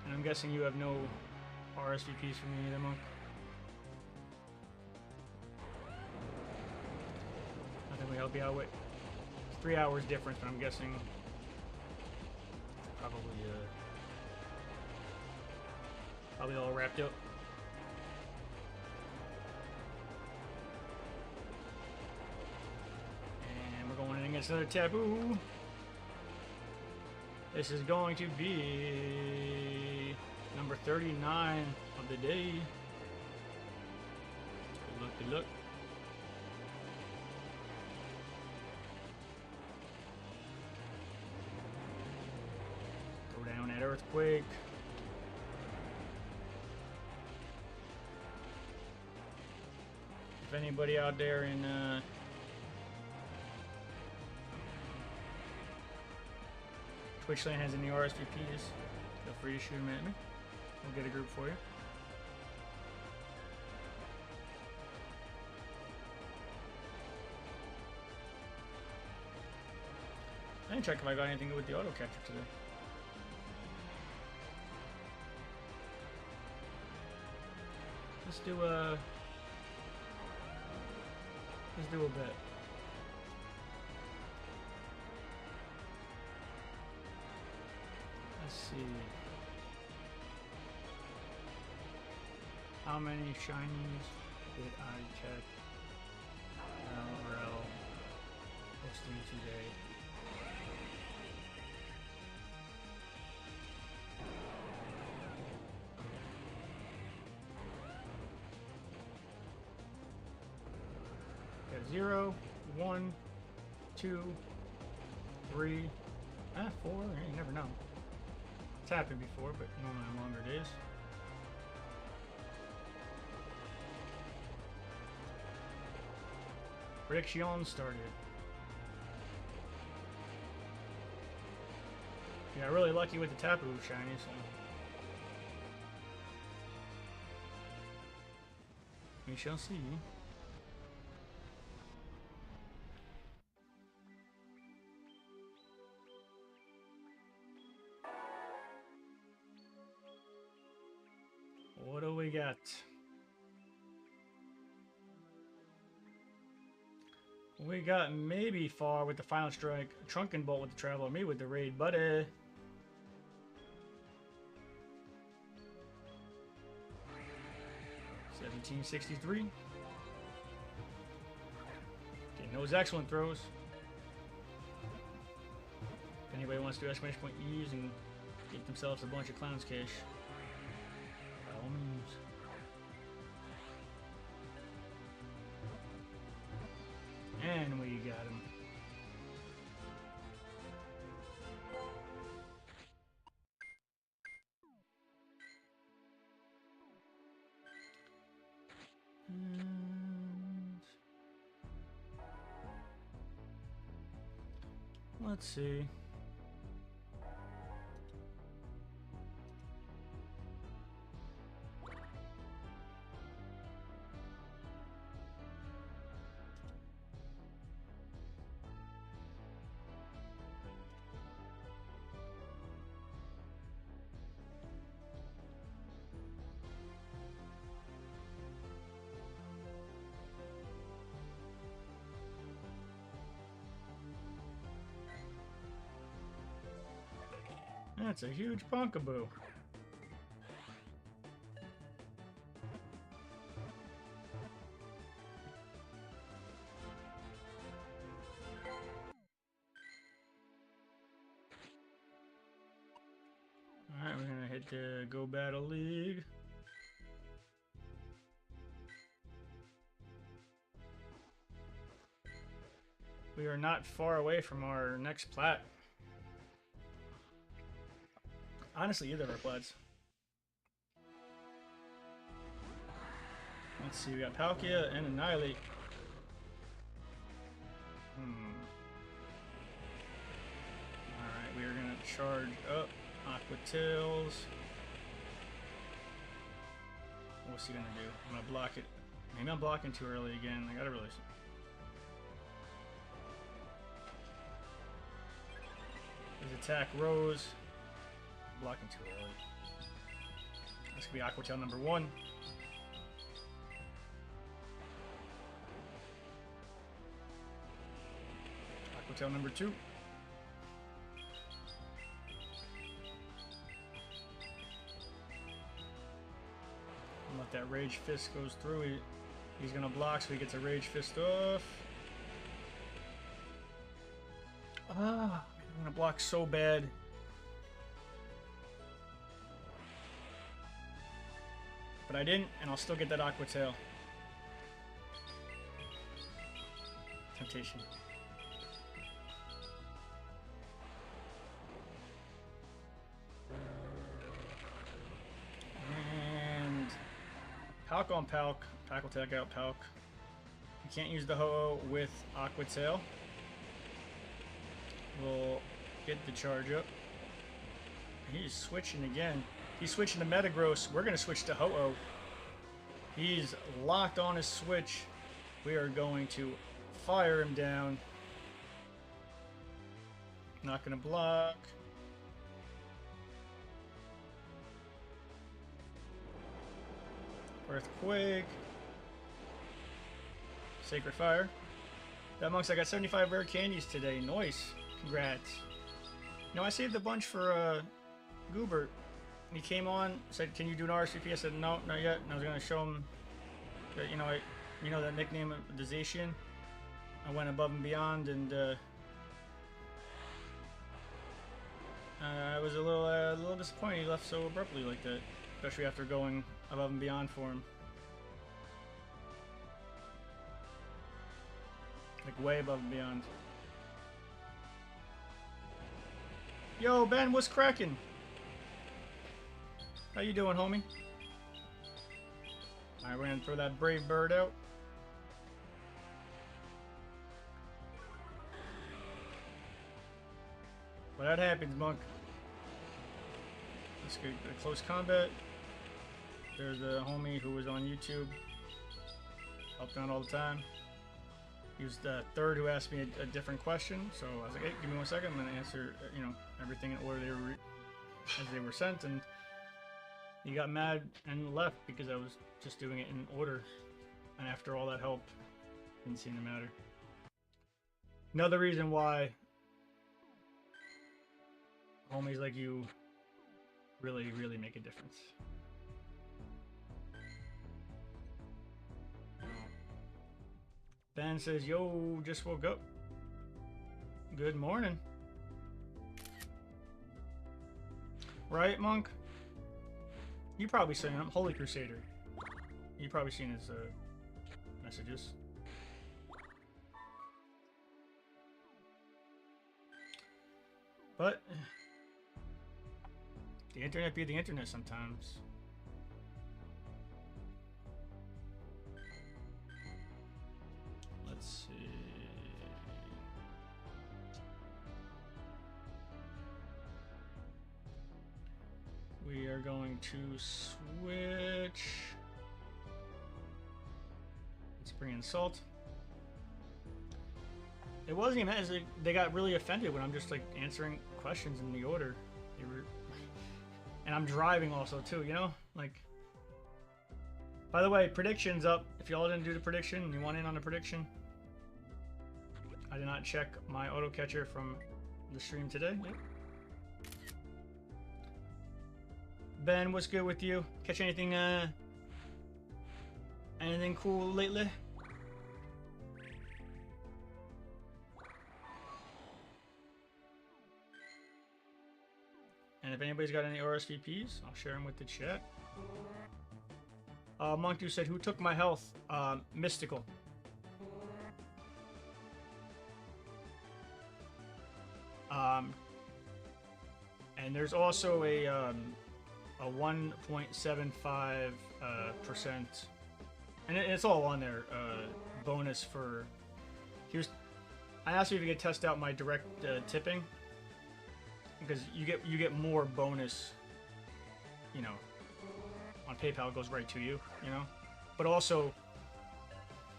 And I'm guessing you have no RSVPs for me either, Monk. Nothing we help you out with. It's 3 hours difference, but I'm guessing probably all wrapped up. And we're going in against another taboo. This is going to be number 39 of the day. Good luck, good luck. Throw down that earthquake. If anybody out there in Twitchland has any RSVPs, feel free to shoot them at me. We'll get a group for you. I didn't check if I got anything with the auto capture today. Let's do a bet. Let's see. How many shinies did I check LRL posting today? Got 0, 1, 2, 3, 4. You never know. It's happened before, but you don't know how longer it is. Prediction started. Yeah, really lucky with the Tapu shiny, so we shall see. What do we got? We got maybe far with the final strike, Trunken Bolt with the Traveler, me with the raid, buddy. $17.63. Getting those excellent throws. If anybody wants to do exclamation point E's and get themselves a bunch of clowns cash, by all means. And we got him. And let's see. That's a huge Bonkaboo. Alright, we're gonna hit the Go Battle League. We are not far away from our next plat. Honestly, either of our plats. Let's see, we got Palkia and Annihilate. Alright, we are gonna charge up Aqua Tails. What's he gonna do? I'm gonna block it. Maybe I'm blocking too early again. I gotta really... His attack rose. Blocking too early. This could be Aqua Tail number 1. Aqua Tail number 2. And let that Rage Fist goes through. He's gonna block, so he gets a Rage Fist off. Ah, I'm gonna block so bad. But I didn't, and I'll still get that Aqua Tail. Temptation. And Palk on Palk. Palk will take out Palk. You can't use the Ho-Oh with Aqua Tail. We'll get the charge up. He's switching again. He's switching to Metagross. We're going to switch to Ho-Oh. He's locked on his switch. We are going to fire him down. Not going to block. Earthquake. Sacred Fire. That monks, I got 75 rare candies today. Nice. Congrats. No, I saved a bunch for Goobert. He came on, said, "Can you do an RSVP?" I said, "No, not yet." And I was gonna show him that, you know that nickname, the Zacian. I went above and beyond, and I was a little disappointed he left so abruptly like that, especially after going above and beyond for him, like way above and beyond. Yo, Ben, what's cracking? How you doing, homie? Alright, we're gonna throw that Brave Bird out. But that happens, Monk. Let's get a close combat. There's a homie who was on YouTube. Helped out all the time. He was the third who asked me a different question. So I was like, hey, give me 1 second. I'm gonna answer, everything in order as they were sent. And he got mad and left because I was just doing it in order. And after all that help, didn't seem to matter. Another reason why homies like you really, really make a difference. Ben says, yo, just woke up. Good morning. Right, Monk? You probably seen him, Holy Crusader. You probably seen his messages. But the internet be the internet sometimes. Let's see. We are going to switch. Let's bring in Salt. It wasn't even as they got really offended when I'm just like answering questions in the order. They were, and I'm driving also too, like. By the way, predictions up. If y'all didn't do the prediction and you want in on the prediction, I did not check my auto catcher from the stream today. Yep. Ben, what's good with you? Catch anything cool lately? And if anybody's got any RSVPs, I'll share them with the chat. Monk said, who took my health? Mystical. And there's also a 1.75% and it's all on there. Bonus for I asked you if you could test out my direct tipping, because you get more bonus. You know, on PayPal it goes right to you. You know, but also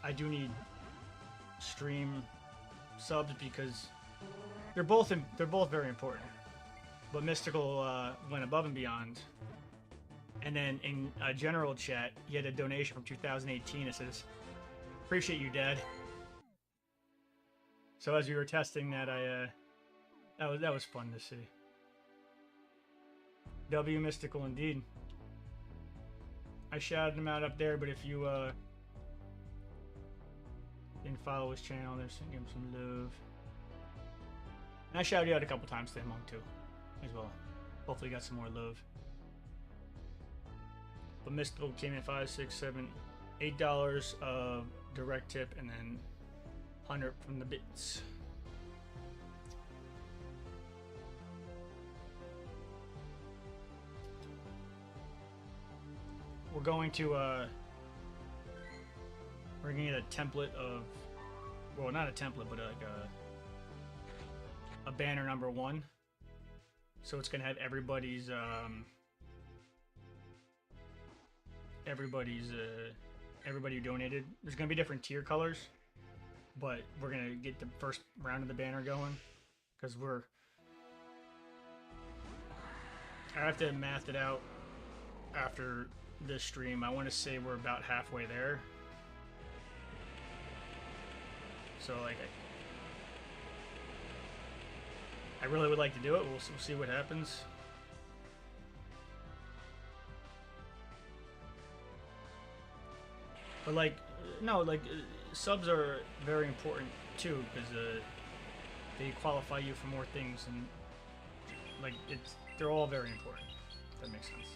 I do need stream subs because they're both very important. But Mystical went above and beyond. And then in a general chat, he had a donation from 2018 that says, "Appreciate you, Dad." So as we were testing that, that was fun to see. W Mystical indeed. I shouted him out up there, but if you didn't follow his channel, there's give him some love. And I shouted you out a couple times to him too, as well. Hopefully, got some more love. But Mystical came in $5, $6, $7, $8 of direct tip, and then 100 from the bits. We're going to we're gonna get a template of, well, not a template, but like a banner number 1. So it's gonna have everybody who donated. There's gonna be different tier colors, but we're gonna get the first round of the banner going because I have to math it out after this stream. I want to say we're about halfway there. So like I really would like to do it. We'll see what happens. But like, no, like subs are very important too because they qualify you for more things, and like they're all very important. If that makes sense.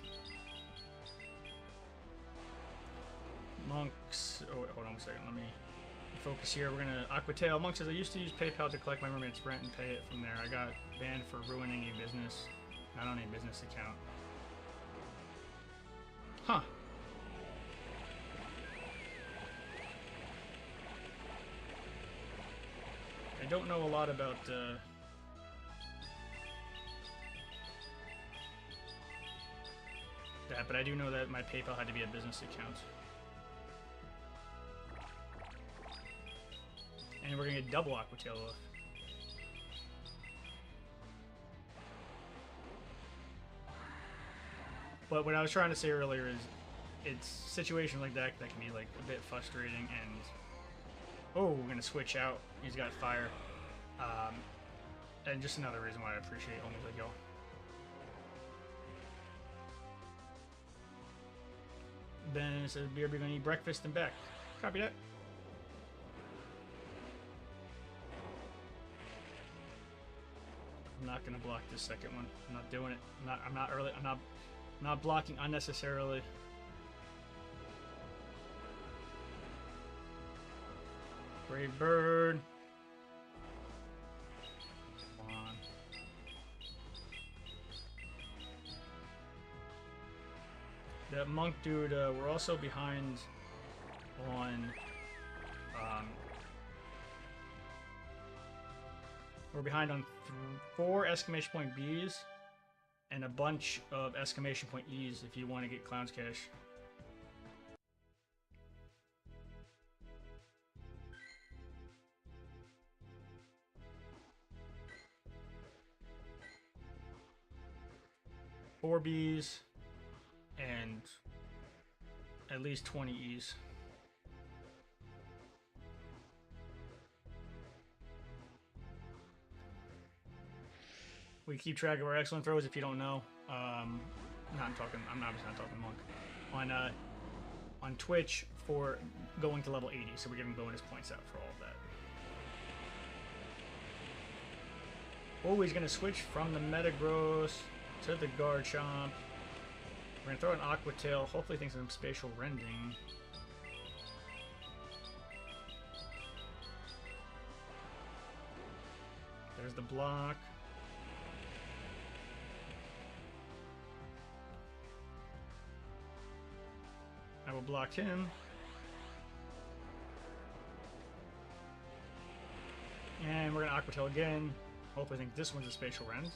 Monks. Oh, wait, hold on a second. Let me focus here. We're gonna Aquatail. Monk says, I used to use PayPal to collect my roommate's rent and pay it from there. I got banned for ruining a business. Not on a business account. Huh. I don't know a lot about that, but I do know that my PayPal had to be a business account. And we're gonna get double Aquatail off. But what I was trying to say earlier is, it's situations like that that can be like a bit frustrating, and oh, we're gonna switch out. He's got fire, and just another reason why I appreciate only like y'all. Ben says, "BRB gonna eat breakfast and back." Copy that. I'm not gonna block this second one. I'm not doing it. I'm not blocking unnecessarily. Brave bird. Come on. That monk dude, we're also behind on we're behind on 4 exclamation point Bs and a bunch of exclamation point Es if you want to get Clown's Cash. Four Bs and at least 20 Es. We keep track of our excellent throws. If you don't know, I'm obviously not talking Monk. On Twitch for going to level 80, so we're giving bonus points out for all of that. Oh, he's gonna switch from the Metagross to the Garchomp. We're gonna throw an Aquatail. Hopefully, thinks some spatial rending. There's the block. I will block him. we're gonna Aquatail again. Hopefully, I think this one's a Spatial Rend.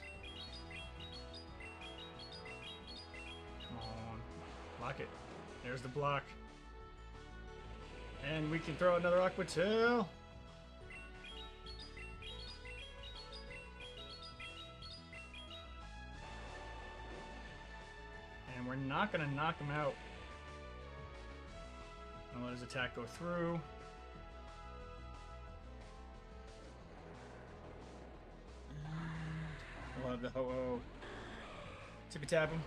Come on. Block it. There's the block. And we can throw another Aquatail. And we're not going to knock him out. And let his attack go through. We'll have the Ho-Oh. Tippy tapping.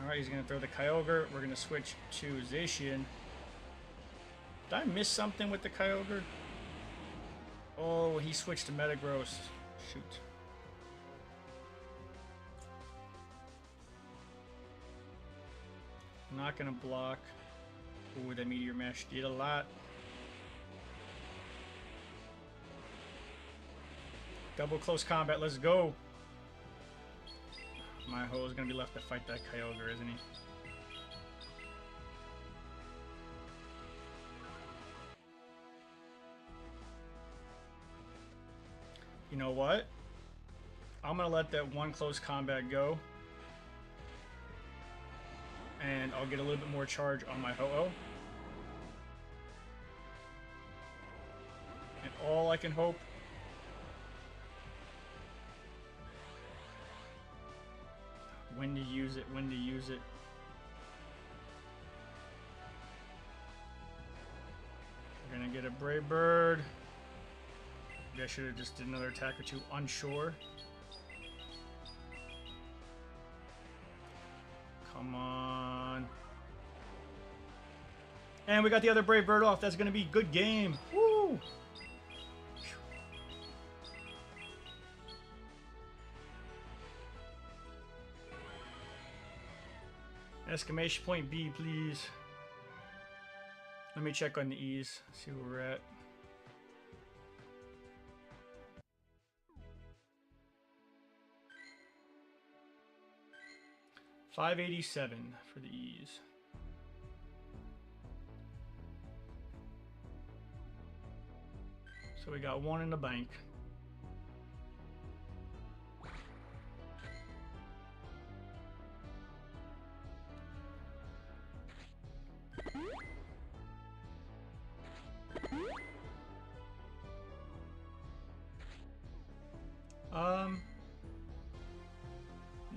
Alright, he's going to throw the Kyogre. We're going to switch to Zacian. Did I miss something with the Kyogre? Oh, he switched to Metagross. Shoot. I'm not going to block. Ooh, that Meteor Mash did a lot. Double close combat, let's go. My Ho is going to be left to fight that Kyogre, isn't he? You know what? I'm going to let that one close combat go. And I'll get a little bit more charge on my Ho-Oh. And all I can hope when to use it, when to use it. We're gonna get a Brave Bird. Maybe I should have just did another attack or two, unsure. Come on. And we got the other Brave Bird off. That's gonna be a good game. Woo! Exclamation point B, please. Let me check on the E's, see where we're at. $587 for the E's. So we got one in the bank.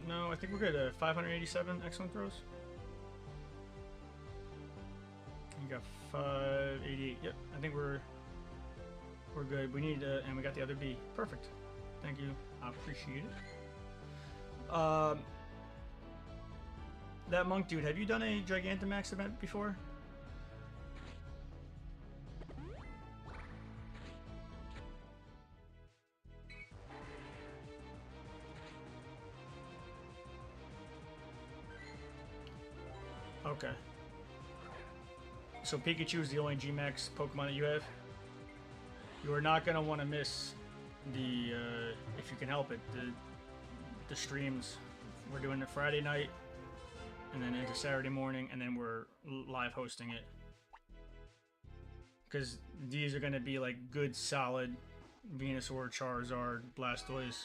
No, I think we're good. 587 excellent throws. We got 588. Yep, I think we're good. We need and we got the other B. Perfect. Thank you. I appreciate it. That monk dude, have you done a Gigantamax event before? Okay. So Pikachu is the only G-Max Pokemon that you have? You are not going to want to miss the, if you can help it, the streams. We're doing it Friday night, and then into Saturday morning, and then we're live hosting it. Because these are going to be like good, solid Venusaur, Charizard, Blastoise,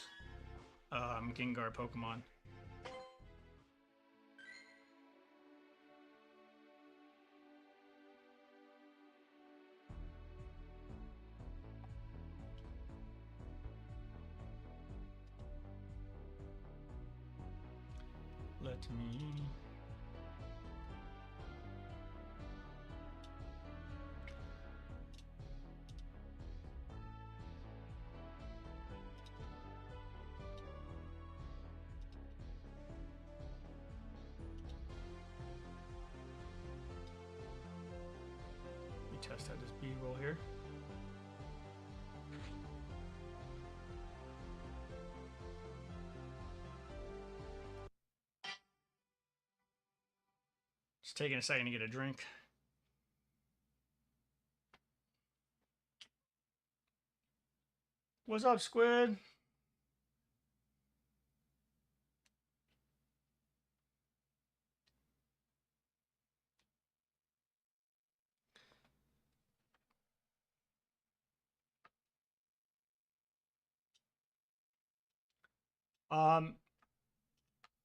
Gengar Pokemon. Let me... test out this B-roll here. Just taking a second to get a drink. What's up, Squid?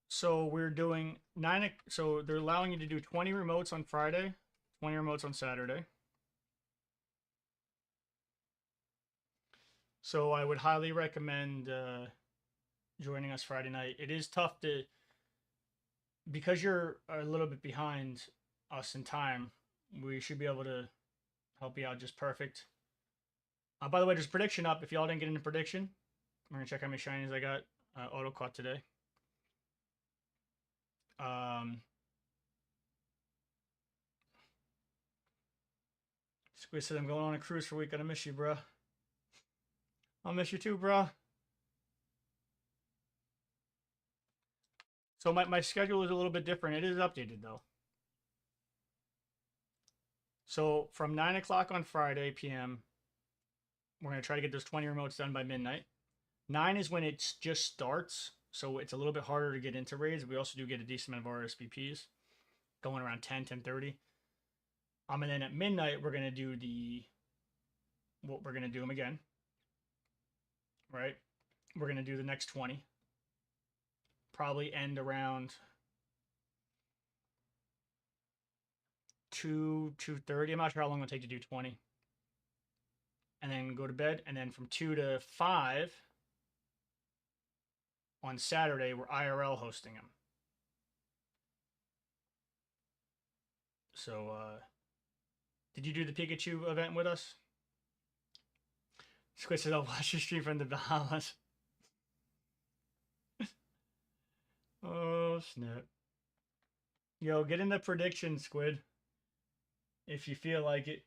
So we're doing so they're allowing you to do 20 remotes on Friday, 20 remotes on Saturday. So I would highly recommend joining us Friday night. It is tough to, because you're a little bit behind us in time. We should be able to help you out just perfect. By the way, there's prediction up. If y'all didn't get into prediction, we're gonna check how many shinies I got auto caught today. Squid said I'm going on a cruise for a week. I miss you, bro. I'll miss you too, bro. So my schedule is a little bit different. It is updated though. So from 9 o'clock on Friday p.m., we're gonna try to get those 20 remotes done by midnight. 9 is when it just starts, so it's a little bit harder to get into raids. We also do get a decent amount of RSVPs going around 10, 10:30. And then at midnight we're gonna do we're gonna do them again, right? We're gonna do the next 20. Probably end around 2:30. I'm not sure how long it'll take to do 20. And then go to bed. And then from 2 to 5 on Saturday, we're IRL hosting them. So, did you do the Pikachu event with us? Squid says, I'll watch your stream from the Bahamas. Oh, snap. Yo, get in the prediction, Squid. If you feel like it.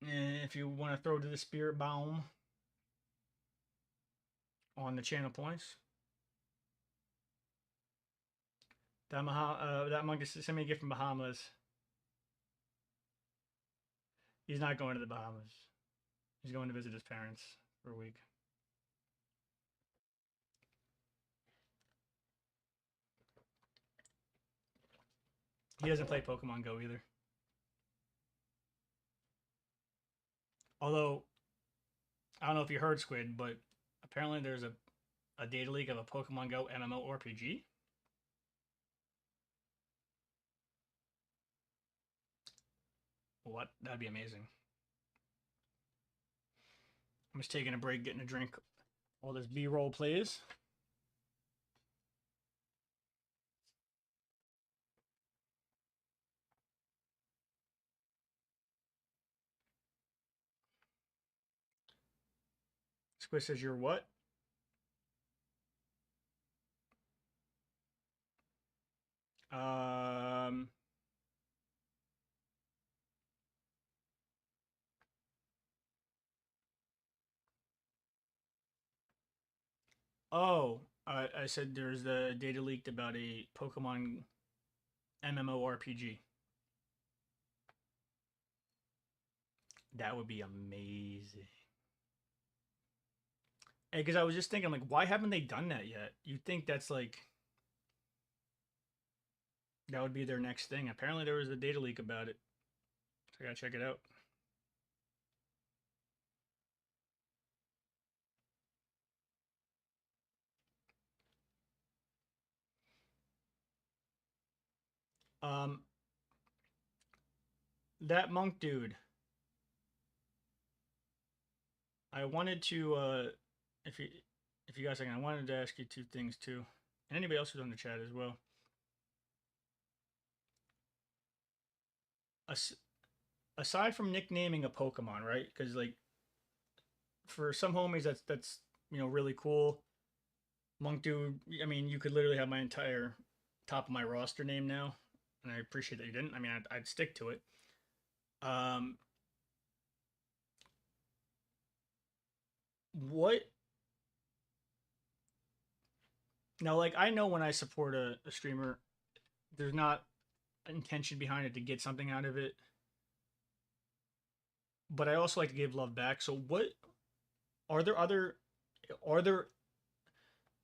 If you want to throw to the spirit bomb on the channel points. That monk just sent me a gift from Bahamas. He's not going to the Bahamas. He's going to visit his parents for a week. He doesn't play Pokemon Go either. Although, I don't know if you heard, Squid, but apparently there's a data leak of a Pokemon Go MMORPG. What? That'd be amazing. I'm just taking a break, getting a drink while this B-roll plays. Squid says, you're what? Oh, I said there's the data leaked about a Pokemon MMORPG. That would be amazing. Because I was just thinking, like, why haven't they done that yet? You'd think that's like that would be their next thing. Apparently, there was a data leak about it, so I gotta check it out. That monk dude. I wanted to, if you guys, I wanted to ask you two things too, and anybody else who's on the chat as well. Aside from nicknaming a Pokemon, right? Because like, for some homies, that's really cool. Monk dude. I mean, you could literally have my entire top of my roster name now, and I appreciate that you didn't. I mean, I'd stick to it. What now? Like, I know when I support a streamer, there's not intention behind it to get something out of it, but I also like to give love back. So, what are there other? Are there?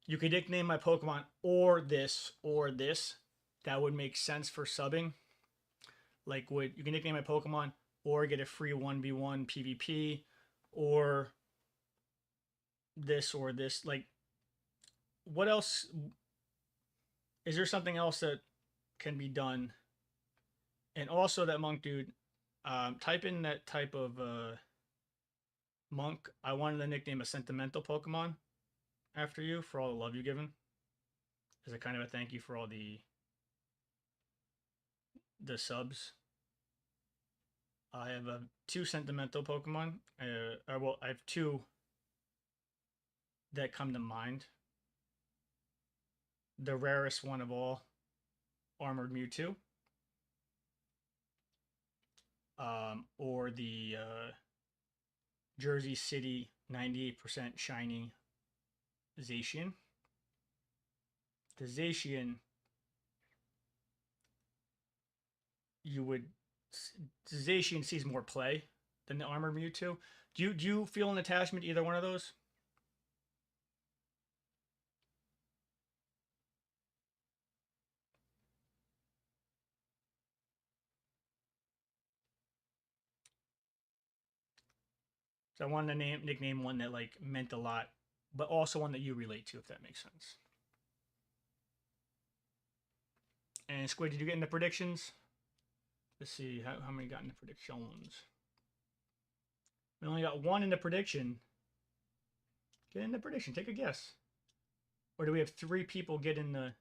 You could nickname my Pokemon or this that would make sense for subbing. Like, would you can nickname my Pokemon or get a free 1v1 PvP, or this or this. Like, what else? Is there something else that can be done? And also, that monk dude, type in that type of monk. I wanted to nickname a sentimental Pokemon after you for all the love you've given, as a kind of a thank you for all the subs. I have two sentimental Pokemon. Well, I have two that come to mind. The rarest one of all, Armored Mewtwo, or the Jersey City 98% shiny Zacian. The Zacian, you would Zacian sees more play than the Armored Mewtwo. Do you feel an attachment to either one of those? So I wanted to nickname one that like meant a lot, but also one that you relate to, if that makes sense. And Squid, did you get into predictions? Let's see how many got into predictions. We only got one in the prediction. Get in the prediction. Take a guess. Or do we have three people get in the?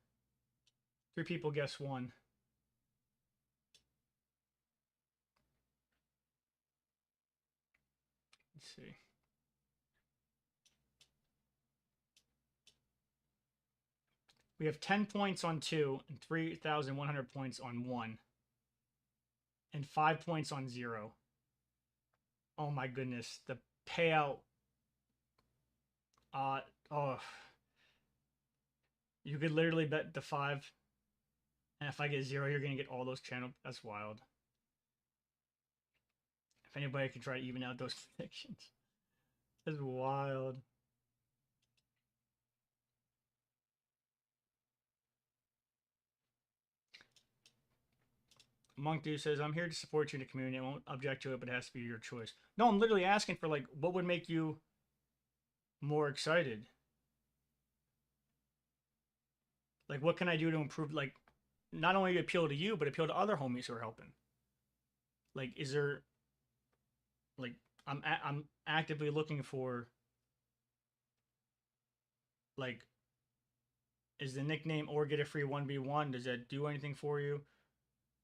Three people guess one. Let's see. We have 10 points on two and 3,100 points on one, and 5 points on zero. Oh my goodness, the payout. Oh, you could literally bet the 5, and if I get zero, you're gonna get all those channel. That's wild. If anybody could try to even out those predictions, that's wild. Monk Dude says, I'm here to support you in the community. I won't object to it, but it has to be your choice. No, I'm literally asking for, like, what would make you more excited? Like, what can I do to improve, like, not only appeal to you, but appeal to other homies who are helping? Like, is there, like, I'm actively looking for, like, is the nickname or get a free 1v1? Does that do anything for you?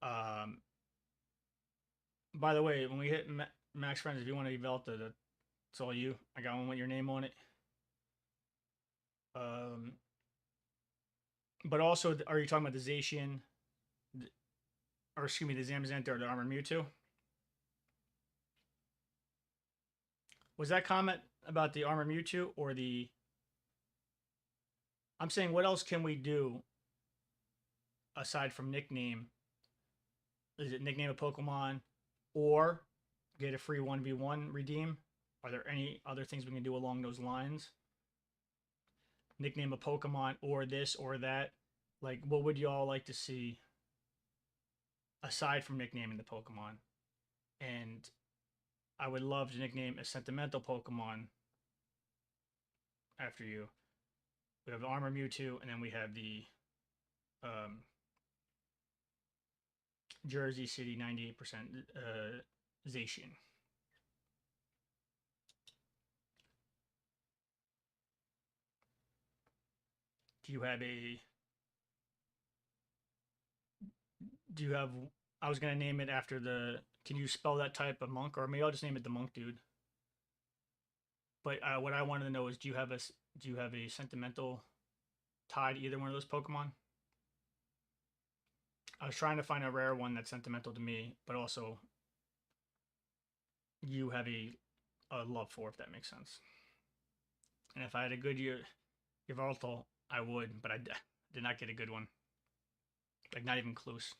Um, by the way, when we hit max friends, if you want to develop that's all you. I got one with your name on it. Um, but also, are you talking about the Zacian, or excuse me, the Zamazenta or the Armored Mewtwo? Was that comment about the Armored Mewtwo or the? I'm saying, what else can we do aside from nickname? Is it nickname a Pokemon or get a free 1v1 redeem? Are there any other things we can do along those lines? Nickname a Pokemon or this or that? Like, what would y'all like to see aside from nicknaming the Pokemon? And I would love to nickname a sentimental Pokemon after you. We have the Armor Mewtwo, and then we have the Jersey City 98% Zacian. Do you have a? Do you have? I was gonna name it after the. Can you spell that type of monk, or maybe I'll just name it the monk dude. But what I wanted to know is, do you have a sentimental tie to either one of those Pokemon? I was trying to find a rare one that's sentimental to me, but also you have a love for, if that makes sense. And if I had a good year, Yveltal, I would, but I did not get a good one. Like, not even close.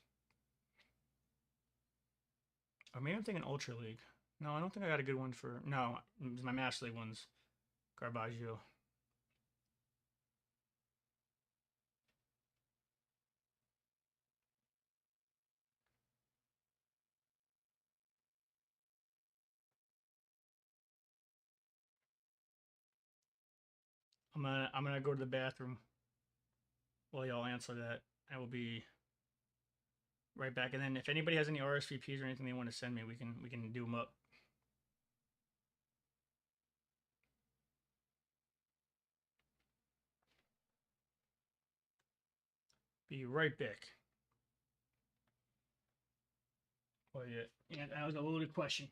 Or maybe I'm thinking Ultra League. No, I don't think I got a good one for. No, my Master League one's Garbaggio. I'm gonna go to the bathroom while y'all answer that. I will be right back. And then if anybody has any RSVPs or anything they want to send me, we can do them up. Be right back. Oh yeah, that was a loaded question.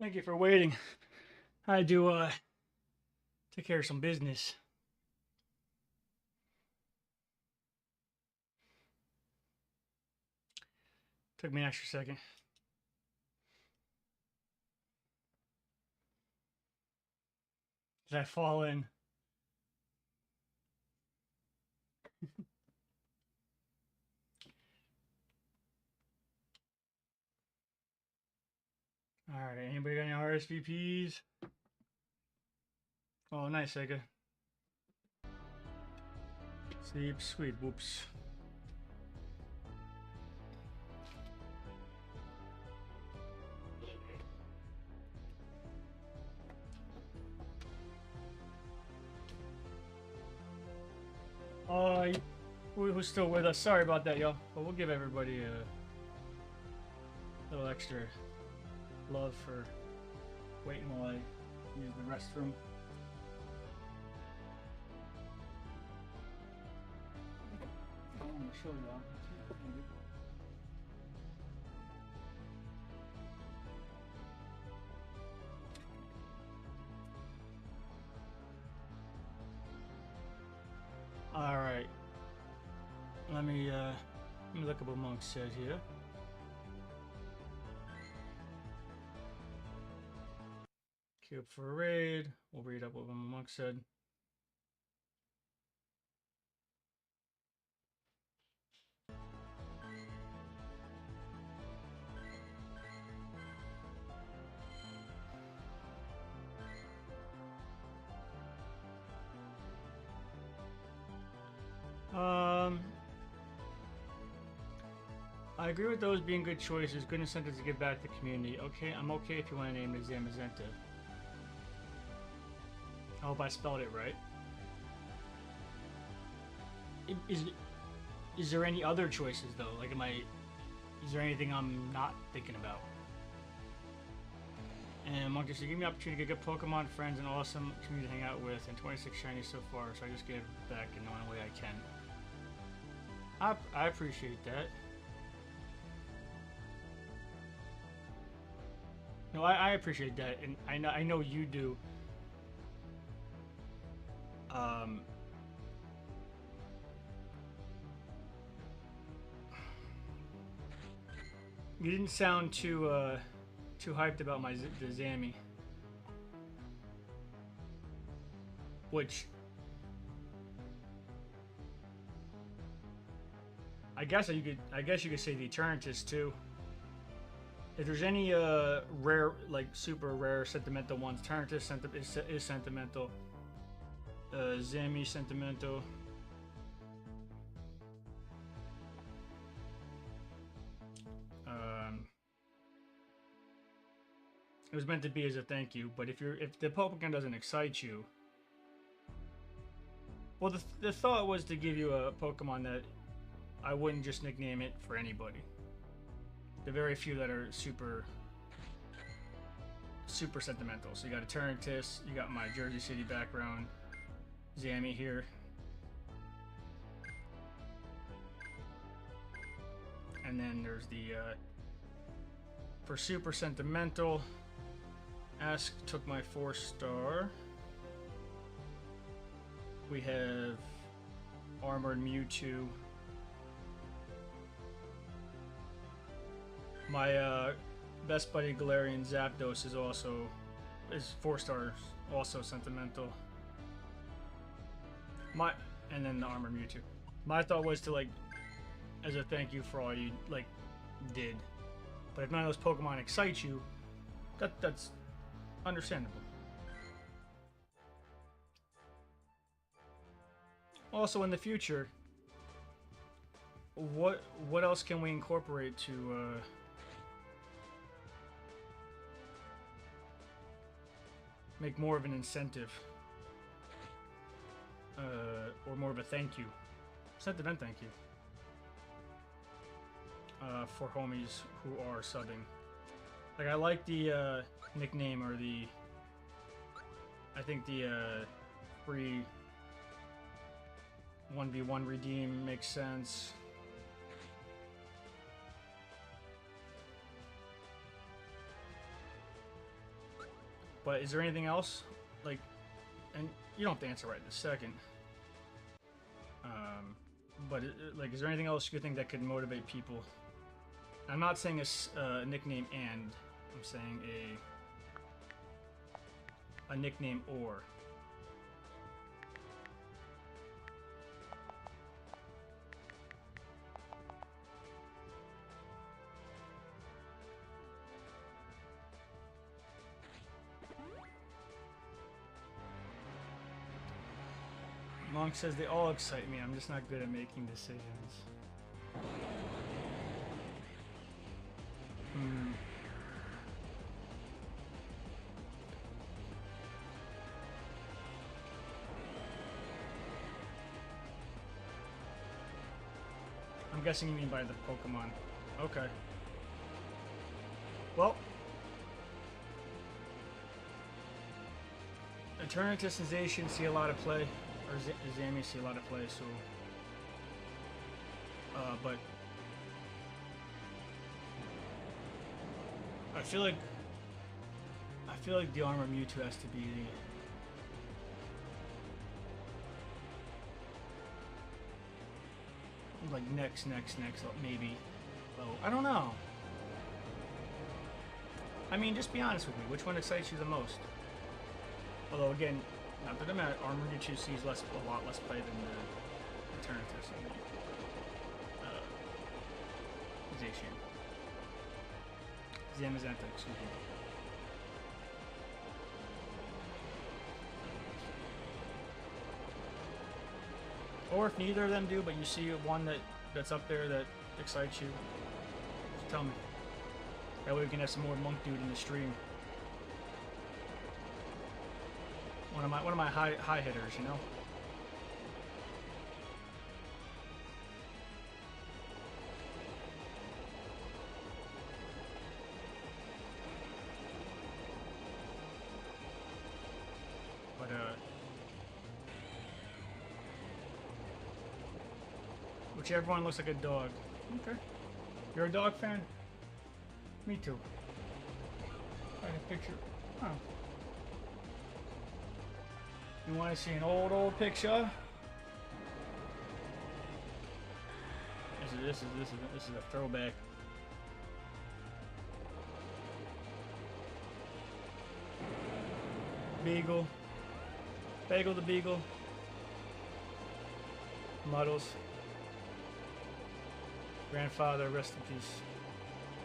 Thank you for waiting. I do take care of some business. Took me an extra second. Did I fall in? All right. Anybody got any RSVPs? Oh, nice, Sega. Sleep, sweet. Whoops. Oh, who's still with us? Sorry about that, y'all. But we'll give everybody a little extra love for waiting while I use the restroom. I want to show y'all. All right. Let me look up what Monk said here. Queue up for a raid. We'll read up what Monk said. I agree with those being good choices, good incentives to give back to the community. Okay, I'm okay if you want to name it Zamazenta. I hope I spelled it right. Is there any other choices though? Like, is there anything I'm not thinking about? And Monkey said, give me the opportunity to get good Pokemon friends and awesome community to hang out with, and 26 shinies so far, so I just gave back in the only way I can. I appreciate that. No, I appreciate that, and I know you do. You didn't sound too hyped about the Zammy, which I guess you could say the Eternatus too. If there's any rare, like super rare sentimental ones, Eternatus is sentimental. Zammy sentimental. It was meant to be as a thank you, but if the Pokemon doesn't excite you, well, the thought was to give you a Pokemon that I wouldn't just nickname it for anybody. The very few that are super sentimental. So you got Eternatus, you got my Jersey City background, Zammy here. And then there's the for super sentimental, Ask took my 4-star. We have Armored Mewtwo. My best buddy Galarian Zapdos is 4 stars, also sentimental. And then the Armored Mewtwo. My thought was to, like, as a thank you for all you did. But if none of those Pokemon excite you, that's understandable. Also, in the future, what else can we incorporate to make more of an incentive, or more of a thank you, sentiment thank you, for homies who are subbing. Like, I like the nickname, or I think the free 1v1 redeem makes sense. But is there anything else? Like, and you don't have to answer right this second. But like, is there anything else you think that could motivate people? I'm not saying a nickname and, I'm saying a nickname or. Monk says they all excite me. I'm just not good at making decisions. I'm guessing you mean by the Pokemon. Okay. Well, Eternatus and Zacian see a lot of play, or Zami see a lot of play, so... but... I feel like the armor Mewtwo has to be like next, maybe. Oh, I don't know. I mean, just be honest with me. Which one excites you the most? Although, again, not that I'm at armor Mewtwo sees a lot less play than the Eternatus and the Zacian. Zamazenta, excuse me. Or if neither of them do, but you see one that's up there that excites you, just tell me. That way we can have some more Monk Dude in the stream. One of my high hitters, you know. But whichever one looks like a dog. Okay. You're a dog fan? Me too. Find a picture. Oh. You want to see an old picture? This is a throwback. Beagle. Bagel the Beagle. Muddles. Grandfather, rest in peace.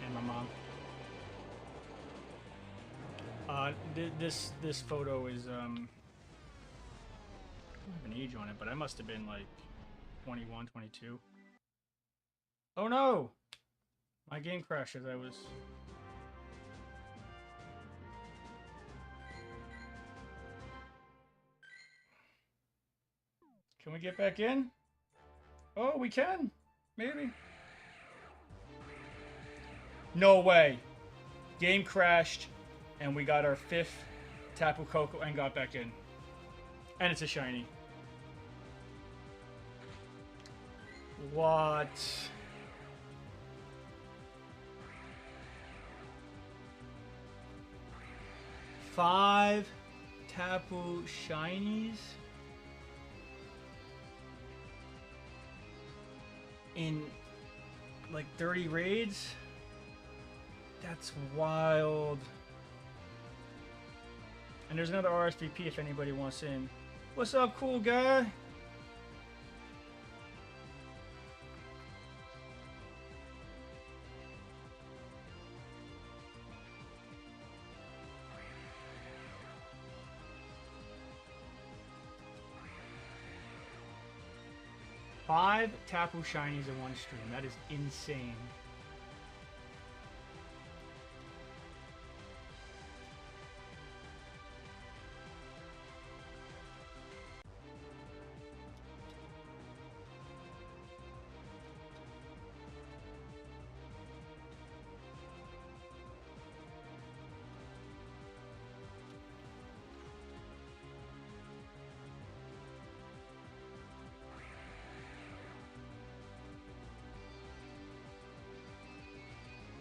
And my mom. This photo is I don't have an age on it, but I must have been like 21, 22. Oh no! My game crashed as I was... Can we get back in? Oh, we can. Maybe. No way. Game crashed, and we got our 5th Tapu Koko and got back in. And it's a shiny. What? Five Tapu shinies? In like 30 raids? That's wild. And there's another rsvsp if anybody wants in. What's up, cool guy? Five Tapu shinies in one stream. That is insane.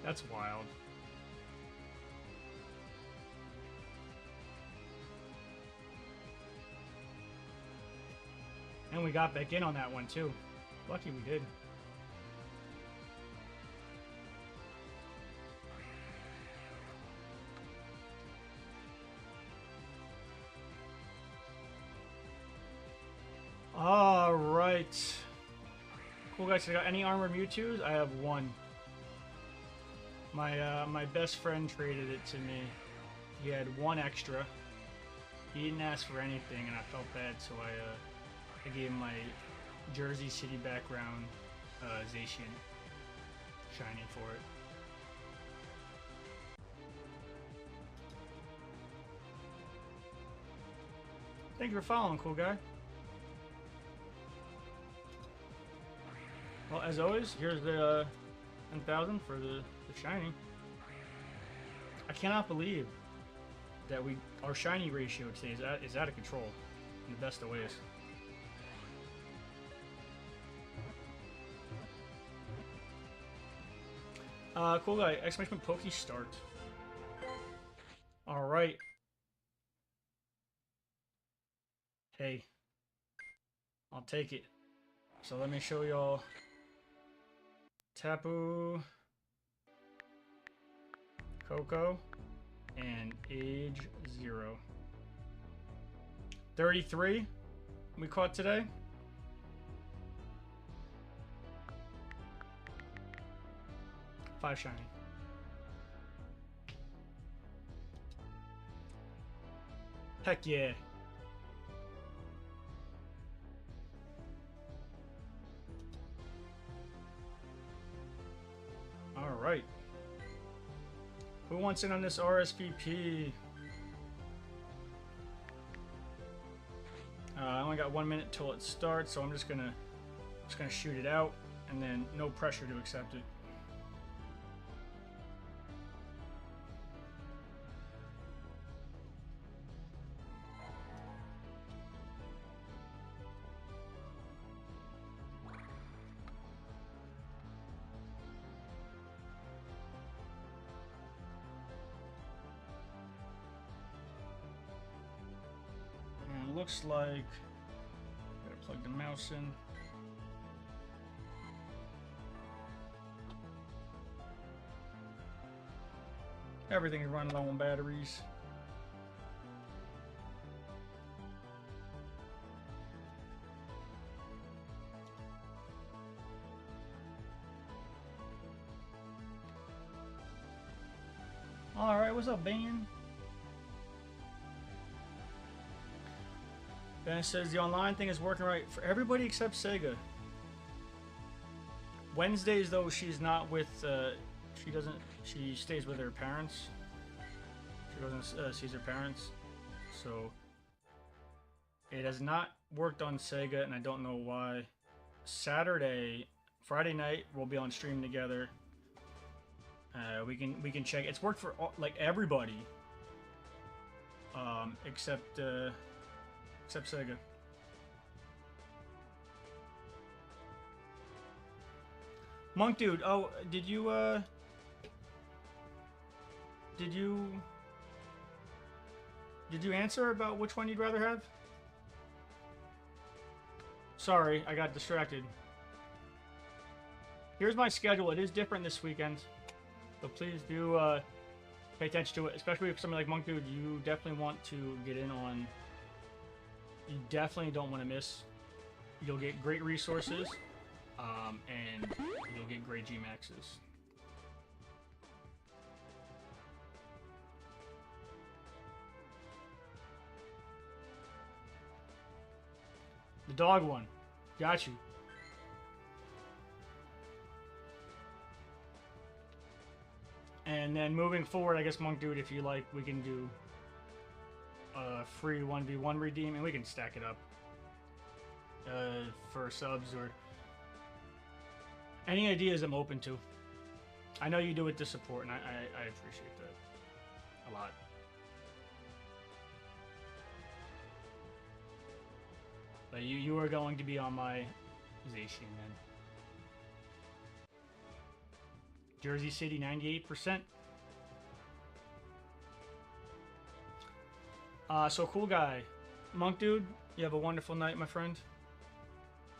That's wild. we got back in on that one too. Lucky we did. All right. Cool guys, I got any armor Mewtwo's? I have one. My best friend traded it to me. He had one extra. He didn't ask for anything, and I felt bad, so I gave him my Jersey City background Zacian shiny for it. Thank you for following, cool guy. Well, as always, here's the 10,000 for the shiny. I cannot believe that our shiny ratio today is out of control in the best of ways. Cool guy, exclamation Poke start. All right. Hey, I'll take it. So let me show y'all Tapu, Coco, and age 0. 33 we caught today. Five shiny. Heck yeah. All right. Who wants in on this RSVP? I only got 1 minute till it starts, so I'm just gonna shoot it out, and then no pressure to accept it. Looks like gotta plug the mouse in. Everything is running low on batteries. All right, what's up, Ben? Ben says the online thing is working right for everybody except Sega. Wednesdays though, she's not with. She stays with her parents. She doesn't sees her parents, so it has not worked on Sega, and I don't know why. Friday night we'll be on stream together. We can check. It's worked for all, like everybody, except Sega. Monk dude, oh, did you answer about which one you'd rather have? Sorry, I got distracted. Here's my schedule. It is different this weekend, so please do pay attention to it, especially if something like Monk dude, you definitely want to get in on. You definitely don't want to miss. You'll get great resources, and you'll get great Gmaxes. The dog one. Got you. And then moving forward, I guess, Monk Dude, if you like, we can do a free 1v1 redeem, and we can stack it up for subs or any ideas I'm open to. I know you do it to support, and I appreciate that a lot. But you are going to be on my Zacian then. Jersey City, 98%. So cool guy. Monk Dude, you have a wonderful night, my friend.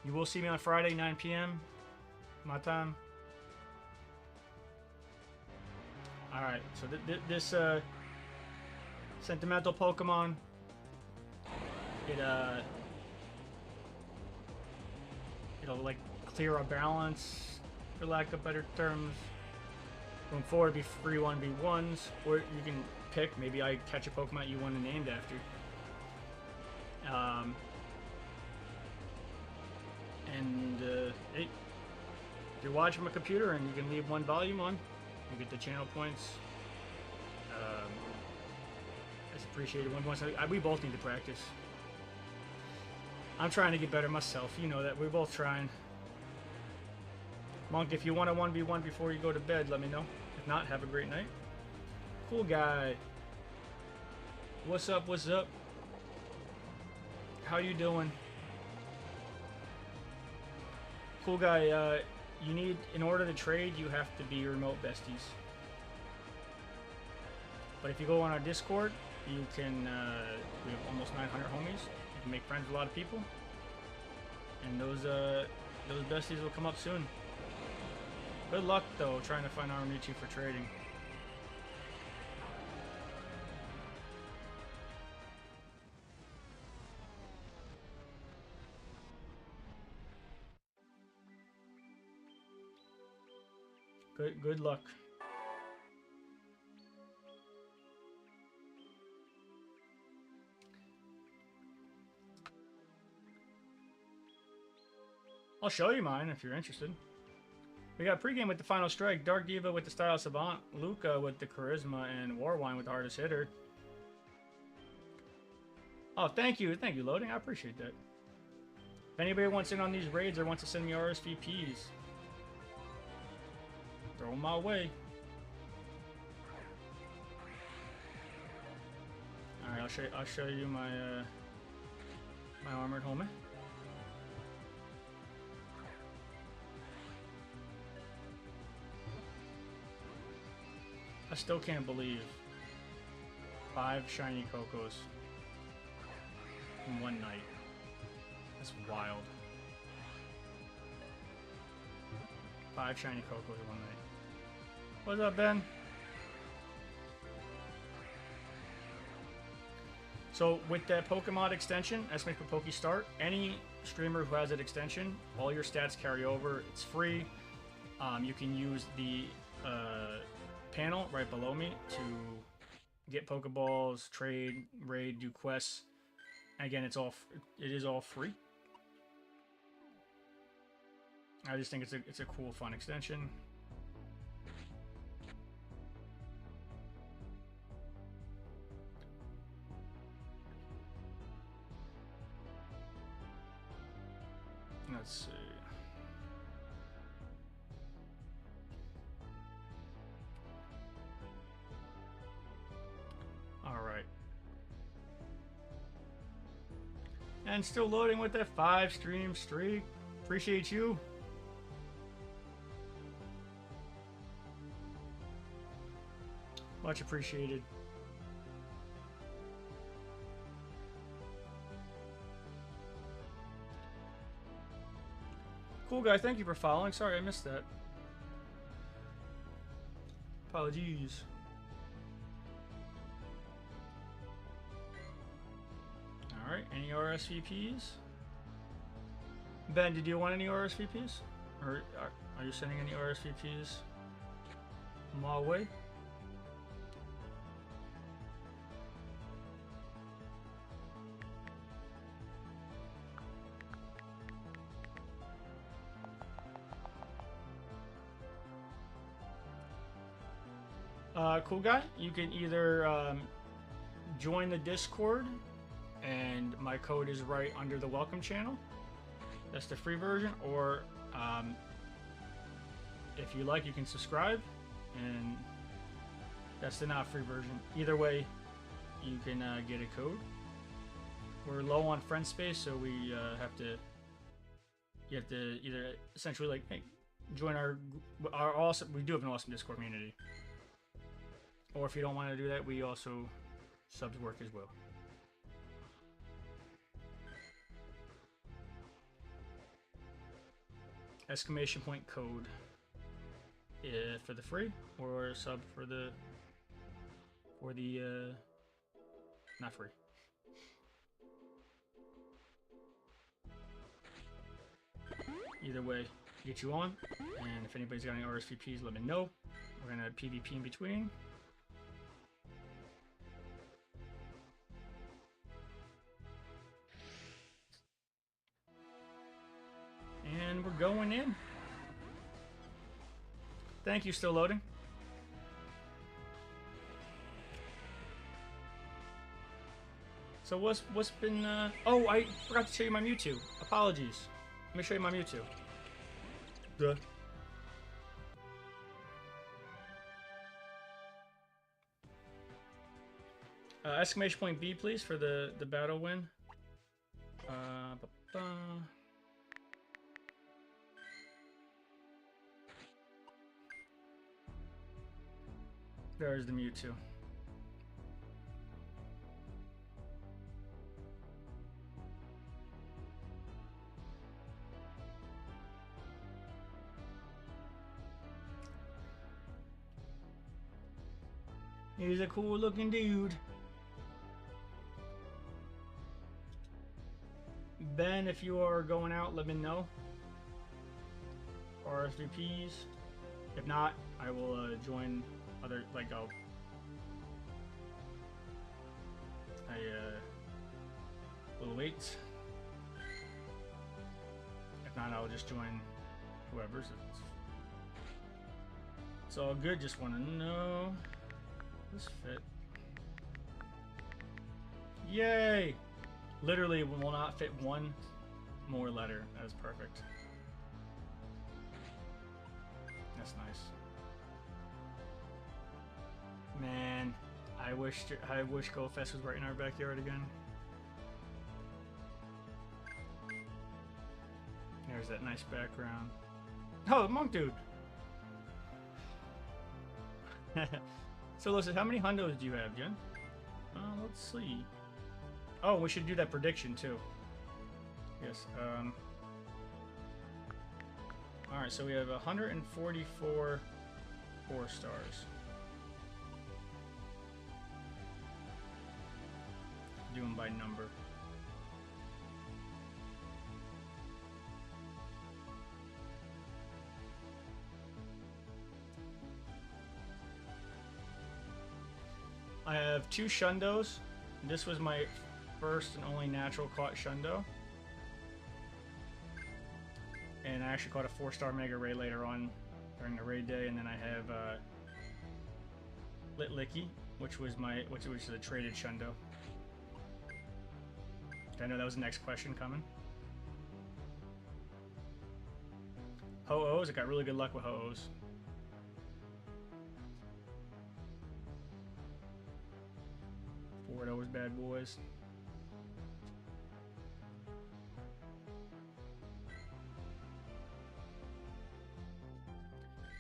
You will see me on Friday, 9 p.m. my time. Alright, so this sentimental Pokemon, it'll like clear our balance, for lack of better terms. Going forward, it'll be free 1v1s, or you can pick. Maybe I catch a Pokemon you want to named after. Hey, if you're watching from a computer and you can leave one volume on, you get the channel points. That's appreciated. We both need to practice. I'm trying to get better myself. You know that. We're both trying. Monk, if you want a 1v1 before you go to bed, let me know. If not, have a great night. Cool guy. What's up? What's up? How you doing? Cool guy. You need, in order to trade, you have to be remote besties. But if you go on our Discord, you can, we have almost 900 homies. You can make friends with a lot of people. And those besties will come up soon. Good luck, though, trying to find Aranichi for trading. Good luck. I'll show you mine if you're interested. We got pregame with the Final Strike, Dark Diva with the Style Savant, Luca with the Charisma, and Warwine with the Hardest Hitter. Oh, thank you, Loading. I appreciate that. If anybody wants in on these raids or wants to send me RSVPs, throw them my way. All right, I'll show you my my armored homie. I still can't believe 5 shiny Cocos in one night. That's wild. 5 shiny Cocos in one night. What's up, Ben? So with that Pokemon extension, Estimate for Pokestart, any streamer who has that extension, all your stats carry over. It's free. You can use the panel right below me to get Pokeballs, trade, raid, do quests. And again, it is all free. I just think it's a cool, fun extension. Let's see. All right. And still loading with that 5 stream streak. Appreciate you. Much appreciated. Cool guy, thank you for following. Sorry I missed that. Apologies. Alright, any RSVPs? Ben, did you want any RSVPs? Or are you sending any RSVPs my way? Cool guy, you can either join the Discord, and my code is right under the welcome channel. That's the free version, or if you like, you can subscribe, and that's the not free version. Either way, you can get a code. We're low on friend space, so we you have to either essentially like, hey, join our awesome. We do have an awesome Discord community. Or if you don't want to do that, we also subs work as well. exclamation point code for the free, or sub for the not free. Either way, get you on. And if anybody's got any RSVPs, let me know. We're gonna have PvP in between. And we're going in. Thank you, still loading. So what's been oh, I forgot to show you my Mewtwo. Apologies. Let me show you my Mewtwo. Duh. Exclamation point B, please, for the battle win. There's the Mewtwo. He's a cool looking dude. Ben, if you are going out, let me know. RSVPs. If not, I will join other, like, I will wait. If not, I'll just join whoever's. It's all good, just want to know. This fit. Yay! Literally will not fit one more letter. That is perfect. That's nice. Man, I wish GoFest was right in our backyard again. There's that nice background. Oh, Monk Dude! So listen, how many hundos do you have, Jen? Let's see. Oh, we should do that prediction too. Yes. All right, so we have 144 4-stars. Do them by number. I have 2 Shundos. This was my first and only natural caught Shundo. And I actually caught a 4-star Mega Ray later on during the raid day. And then I have Litlicky, which was a traded Shundo. I know that was the next question coming. Ho-Ohs, I got really good luck with Ho-Ohs. Those bad boys.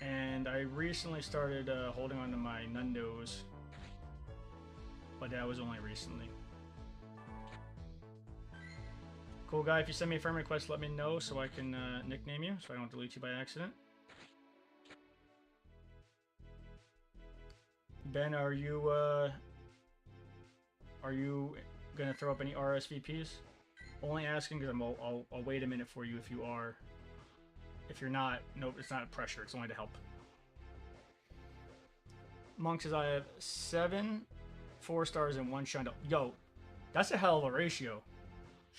And I recently started holding on to my Nundos, but that was only recently. Cool guy, if you send me a friend request, let me know so I can nickname you, so I don't delete you by accident. Ben, are you gonna throw up any RSVPs? Only asking because I'll wait a minute for you if you are. If you're not, nope, it's not pressure. It's only to help. Monk says I have 7 4-stars and 1 Shundo. Yo, that's a hell of a ratio.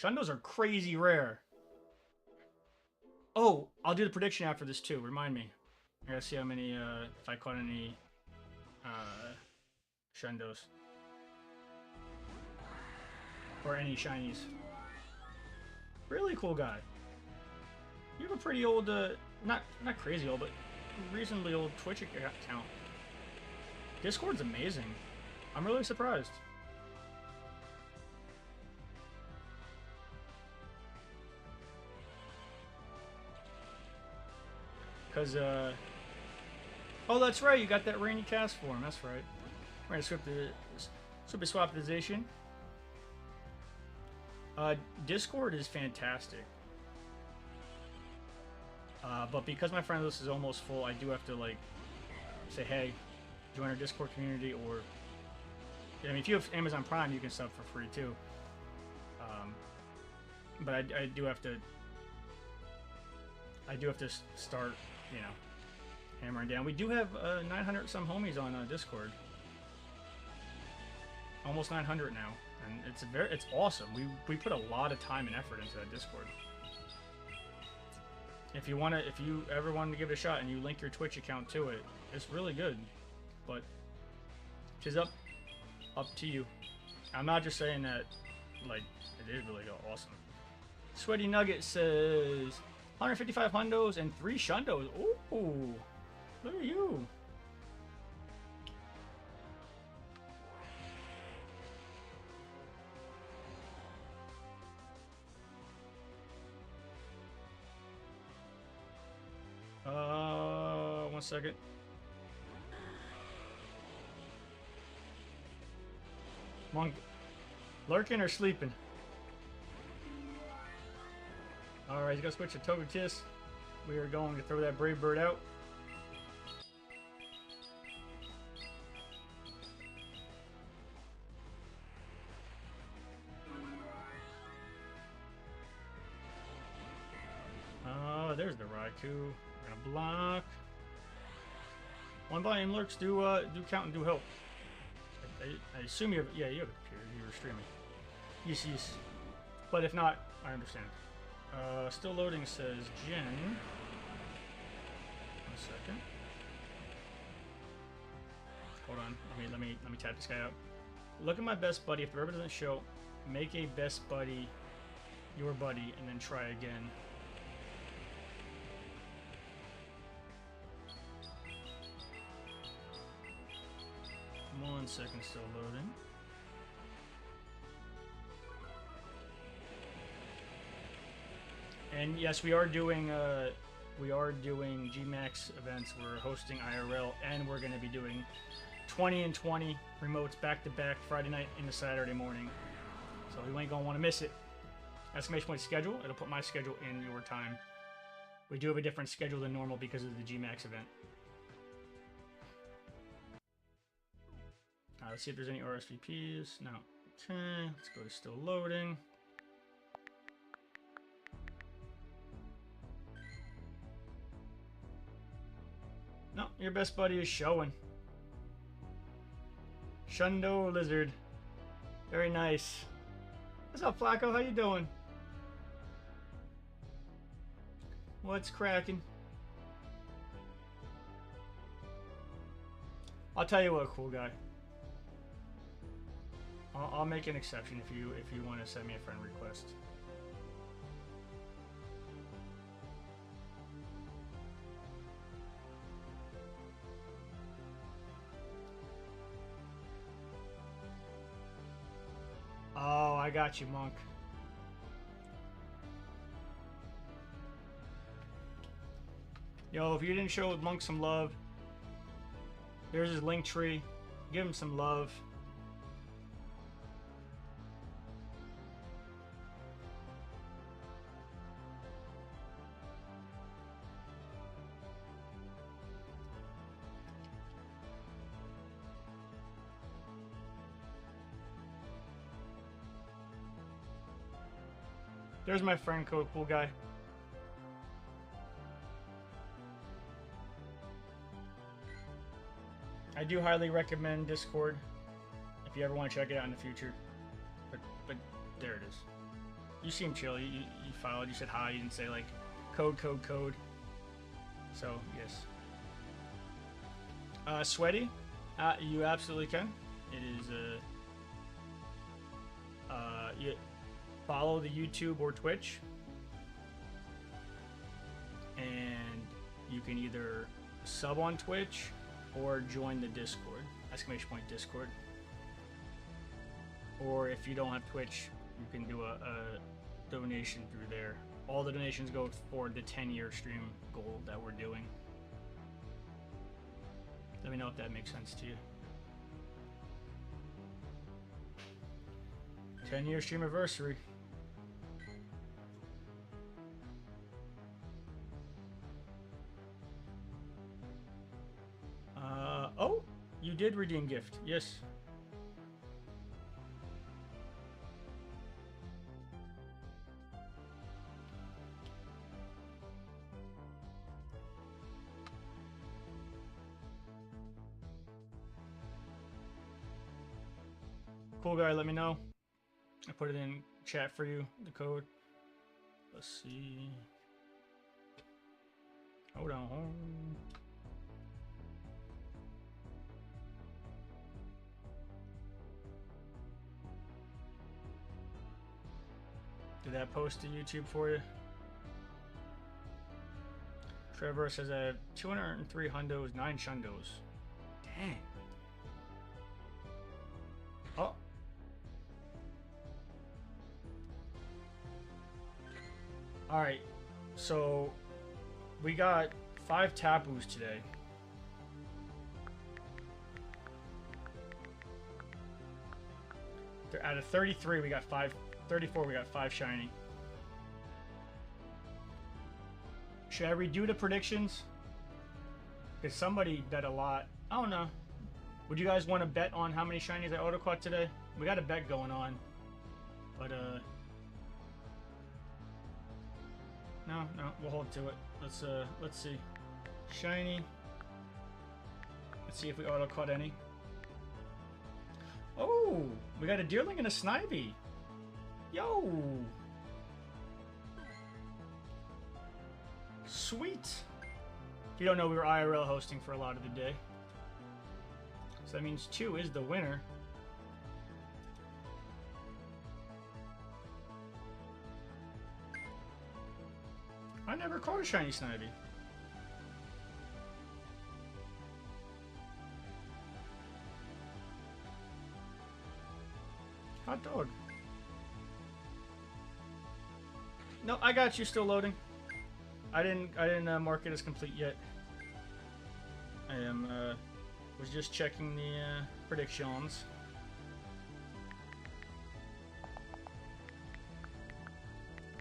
Shundos are crazy rare. Oh, I'll do the prediction after this too. Remind me. I gotta see how many. If I caught any Shundos. Or any shinies. Really cool guy. You have a pretty old, not crazy old, but reasonably old Twitch account. Discord's amazing. I'm really surprised. Because, oh, that's right, you got that rainy cast form, that's right. We're gonna swap the swapization. Discord is fantastic. But because my friend list is almost full, I do have to like say, hey, join our Discord community, or I mean, if you have Amazon Prime, you can sub for free too. But I do have to start, you know, hammering down. We do have 900 some homies on Discord. Almost 900 now, and it's awesome. We put a lot of time and effort into that Discord. If you ever wanted to give it a shot and you link your Twitch account to it, it's really good. But it's up to you. I'm not just saying that, like, it is really awesome. Sweaty Nugget says 155 hundos and 3 shundos. Ooh, look at you. One second. Monk, lurking or sleeping? Alright, he's gonna switch to Togekiss. We are going to throw that Brave Bird out. There's the Raikou. We're gonna block. One volume lurks do count and do help. I assume you have, yeah, you have a computer. You were streaming. Yes. But if not, I understand. Still loading says Jen. 1 second. Hold on. Let me tap this guy out. Look at my best buddy. If the ribbon doesn't show, make a best buddy your buddy and then try again. One second, still loading. And yes, we are doing Gmax events. We're hosting IRL, and we're going to be doing 20 and 20 remotes back to back Friday night into Saturday morning. So you ain't gonna want to miss it. Exclamation point schedule. It'll put my schedule in your time. We do have a different schedule than normal because of the Gmax event. Let's see if there's any RSVPs. No. Okay, let's go to still loading. No, your best buddy is showing. Shundo Lizard. Very nice. What's up, Flacco? How you doing? What's cracking? I'll tell you what, cool guy. I'll make an exception if you want to send me a friend request. Oh, I got you, Monk. Yo, if you didn't show Monk some love, there's his link tree. Give him some love. There's my friend code, cool guy. I do highly recommend Discord if you ever want to check it out in the future. But there it is. You seem chill. You followed. You said hi. You didn't say like code. So yes. Sweaty, you absolutely can. It is you follow the YouTube or Twitch, and you can either sub on Twitch or join the Discord, exclamation point Discord. Or if you don't have Twitch, you can do a donation through there. All the donations go for the 10-year stream goal that we're doing. Let me know if that makes sense to you. 10-year stream anniversary. you did redeem gift. Yes. Cool guy, let me know. I put it in chat for you, the code. Let's see. Hold on. Did that post to YouTube for you? Trevor says I have 203 hundos, 9 shundos. Dang. Oh. Alright, so we got 5 taboos today. Out of 33, we got 5. 34, we got 5 shiny. Should I redo the predictions? Because somebody bet a lot. I don't know. Would you guys want to bet on how many shinies I auto-caught today? We got a bet going on. But, no, we'll hold to it. Let's see. Shiny. Let's see if we auto-caught any. Oh! We got a Deerling and a Snivy. Yo! Sweet! If you don't know, we were IRL hosting for a lot of the day. So that means 2 is the winner. I never caught a shiny Snivy. Hot dog. No, I got you. Still loading. I didn't mark it as complete yet. I was just checking the predictions.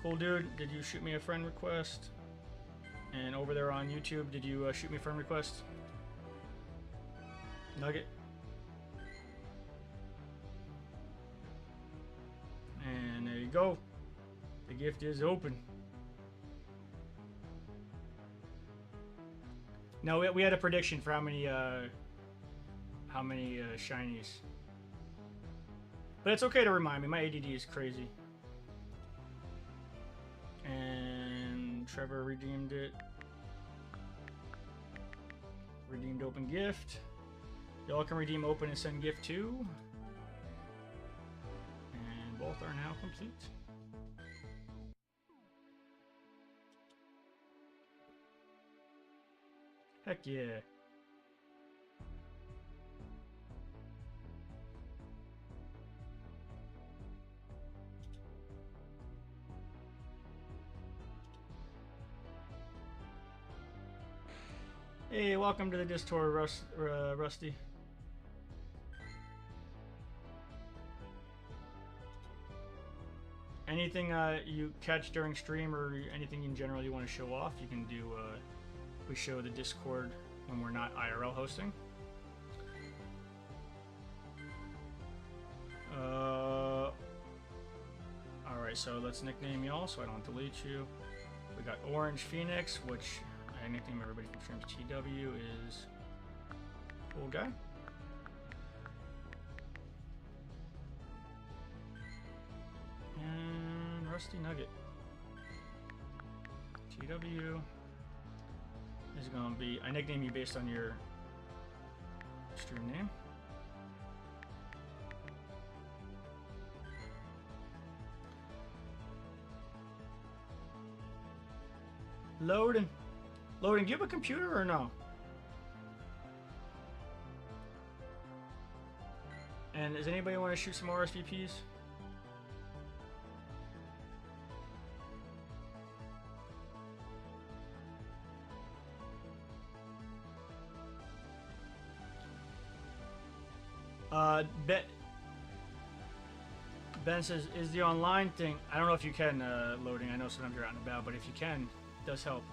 Cool dude, did you shoot me a friend request? And over there on YouTube, did you shoot me a friend request? Nugget. And there you go. The gift is open. No, we had a prediction for how many shinies. But it's okay to remind me. My ADD is crazy. And Trevor redeemed it. Redeemed open gift. Y'all can redeem open and send gift too. And both are now complete. Heck yeah. Hey, welcome to the Discord, Rusty. Anything you catch during stream or anything in general you want to show off, you can do. We show the Discord when we're not IRL hosting. Alright, so let's nickname y'all so I don't delete you. We got Orange Phoenix, which I nickname everybody from streams. TW is cool guy. And Rusty Nugget. TW is gonna be, I nickname you based on your stream name. Loading. Loading, do you have a computer or no? And does anybody want to shoot some RSVPs? Ben says, is the online thing, I don't know if you can, Loading, I know sometimes you're out and about, but if you can, it does help.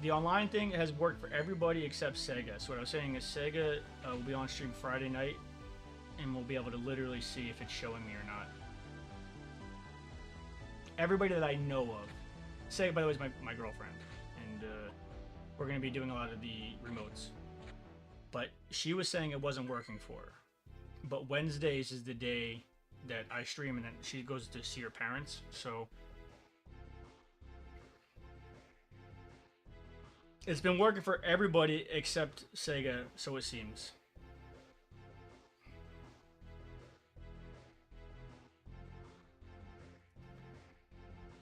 The online thing has worked for everybody except Sega. So what I was saying is Sega will be on stream Friday night, and we'll be able to literally see if it's showing me or not. Everybody that I know of. Sega, by the way, is my girlfriend, and we're going to be doing a lot of the remotes. But she was saying it wasn't working for her. But Wednesdays is the day that I stream, and then she goes to see her parents, so... It's been working for everybody except Sega, so it seems.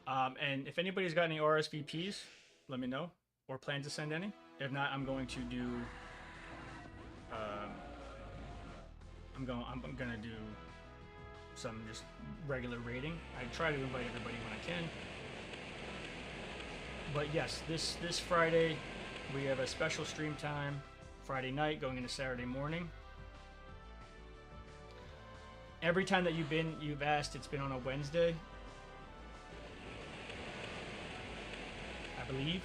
And if anybody's got any RSVPs, let me know, or plan to send any. If not, I'm going to do. I'm gonna do some just regular rating. I try to invite everybody when I can. But yes, this Friday we have a special stream time. Friday night going into Saturday morning. Every time that you've asked, it's been on a Wednesday, I believe,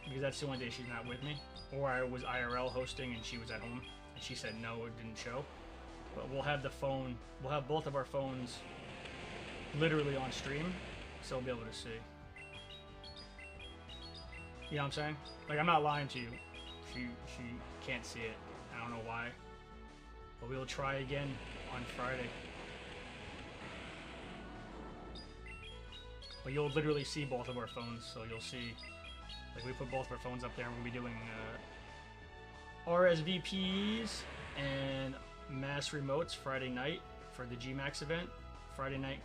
because that's the only day she's not with me. Or I was IRL hosting and she was at home, and she said no, it didn't show. But we'll have we'll have both of our phones literally on stream, so we'll be able to see. You know what I'm saying? Like, I'm not lying to you. She can't see it. I don't know why. But we'll try again on Friday. But you'll literally see both of our phones, so you'll see, like, we put both of our phones up there, and we'll be doing RSVPs and mass remotes Friday night for the GMAX event. Friday night,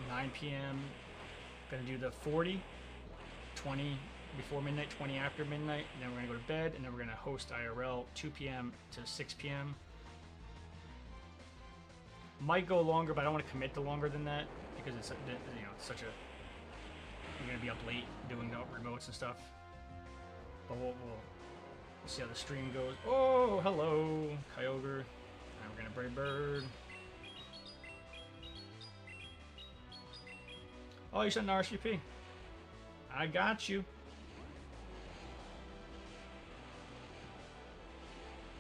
9 p.m. Gonna do the 40, 20 before midnight, 20 after midnight, and then we're gonna go to bed, and then we're gonna host IRL 2 p.m. to 6 p.m. Might go longer, but I don't want to commit to longer than that because it's, you know, it's such a, you're gonna be up late doing the remotes and stuff. But we'll see how the stream goes. Oh, hello, Kyogre. And we're gonna Brave Bird. Oh, you sent an RSVP. I got you.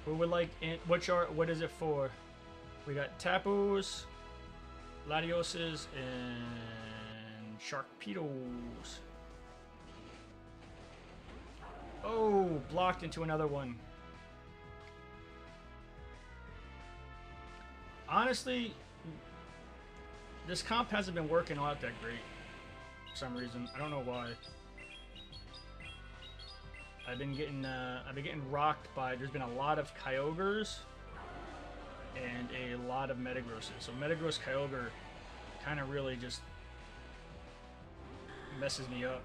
Who would like what is it for? We got Tapos, Latioses, and Sharpedos. Oh, blocked into another one. Honestly, this comp hasn't been working out that great for some reason. I don't know why. I've been getting rocked by. There's been a lot of Kyogres and a lot of Metagrosses. So Metagross Kyogre kind of really just messes me up.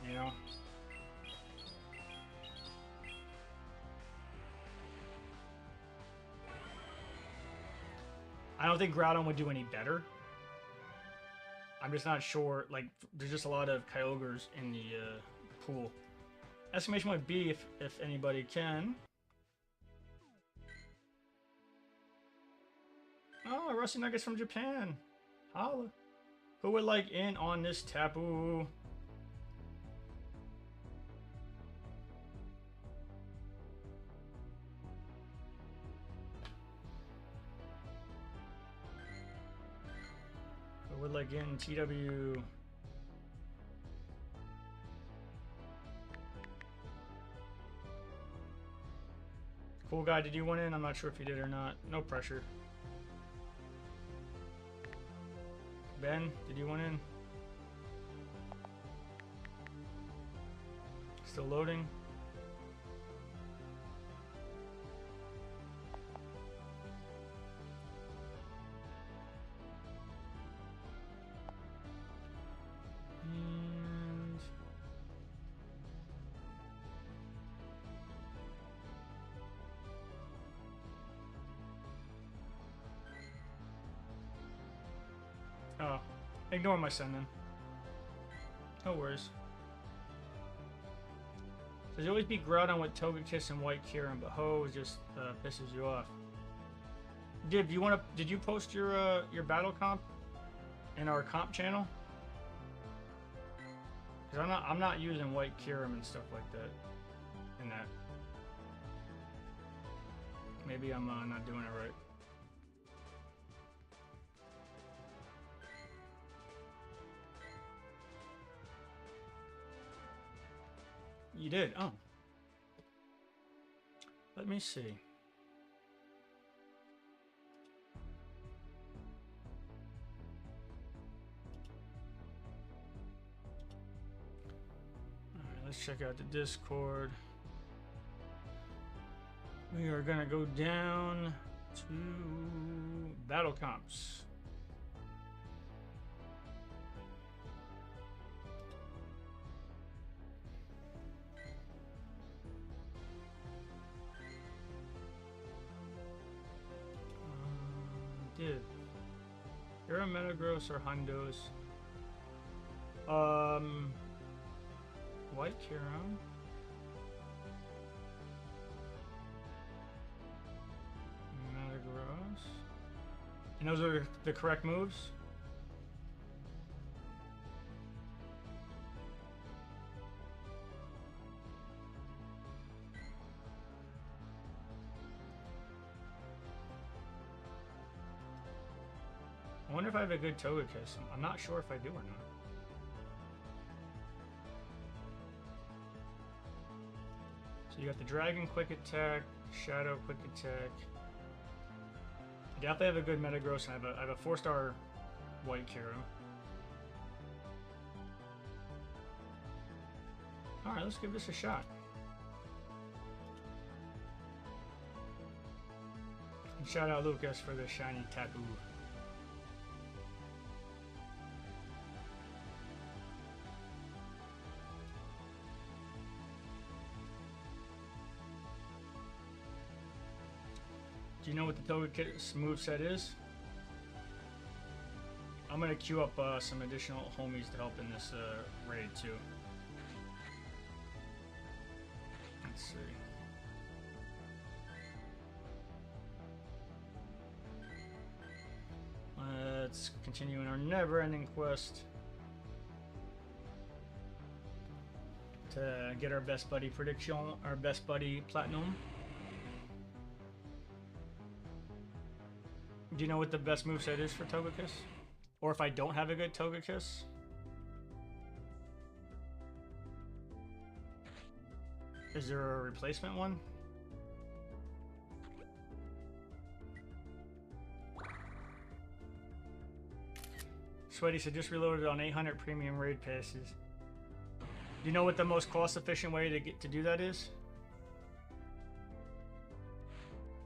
You know? I don't think Groudon would do any better. I'm just not sure. Like, there's just a lot of Kyogres in the pool. Exclamation point B if anybody can. Oh, Rusty Nuggets from Japan. Holla. Who would like in on this Tapu? Who would like in TW? Cool guy, did you want in? I'm not sure if you did or not. No pressure. Ben, did you want in? Still loading. And oh, ignore my send then. No worries. There's always be Groudon with Togekiss and White Kieran, but Ho just pisses you off. Did you post your battle comp? in our comp channel? Because I'm not using white Kyurem and stuff like that in that. Maybe I'm not doing it right. You did? Oh. Let me see. Alright, let's check out the Discord. We are gonna go down to battle comps. Dude, you're a Metagross or Hundos. White Kyurem. Metagross. And those are the correct moves? I wonder if I have a good Togekiss. I'm not sure if I do or not. So you got the Dragon Quick Attack, Shadow Quick Attack. I definitely have a good Metagross, and I have a 4-star White Kyurem. Alright, let's give this a shot. And shout out Lucas for the shiny Tapu. Do you know what the Togekiss moveset is? I'm gonna queue up some additional homies to help in this raid too. Let's see. Let's continue in our never-ending quest to get our best buddy prediction, our best buddy platinum. Do you know what the best moveset is for Togekiss? Or if I don't have a good Togekiss? Is there a replacement one? Sweaty said just reloaded on 800 premium raid passes. Do you know what the most cost-efficient way to do that is?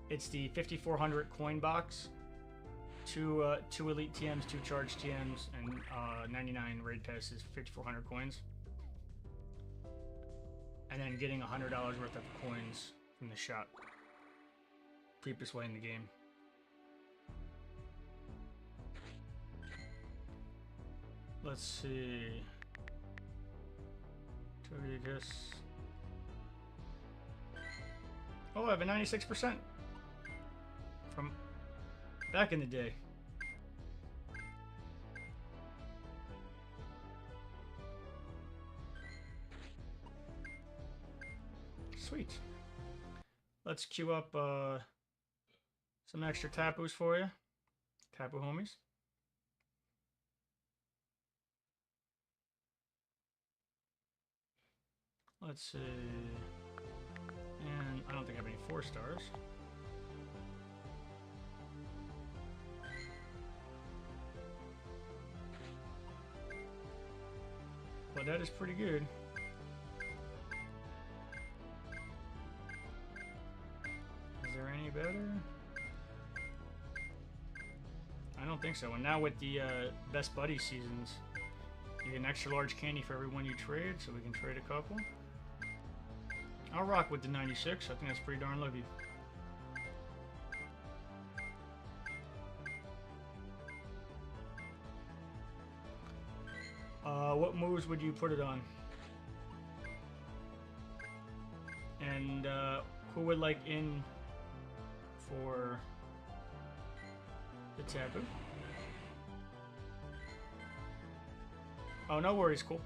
It's the 5400 coin box. Two elite TMs, 2 charged TMs, and 99 raid passes, 5,400 coins. And then getting $100 worth of coins from the shop. Cheapest way in the game. Let's see. Togekiss. Oh, I have a 96% from back in the day. Sweet. Let's queue up some extra Tapus for you. Tapu homies. Let's see. And I don't think I have any 4-stars. But that is pretty good. Is there any better? I don't think so. And now with the Best Buddy seasons, you get an extra large candy for every one you trade, so we can trade a couple. I'll rock with the 96. I think that's pretty darn lucky. What moves would you put it on? And who would like in for the Tapu? Oh, no worries, cool.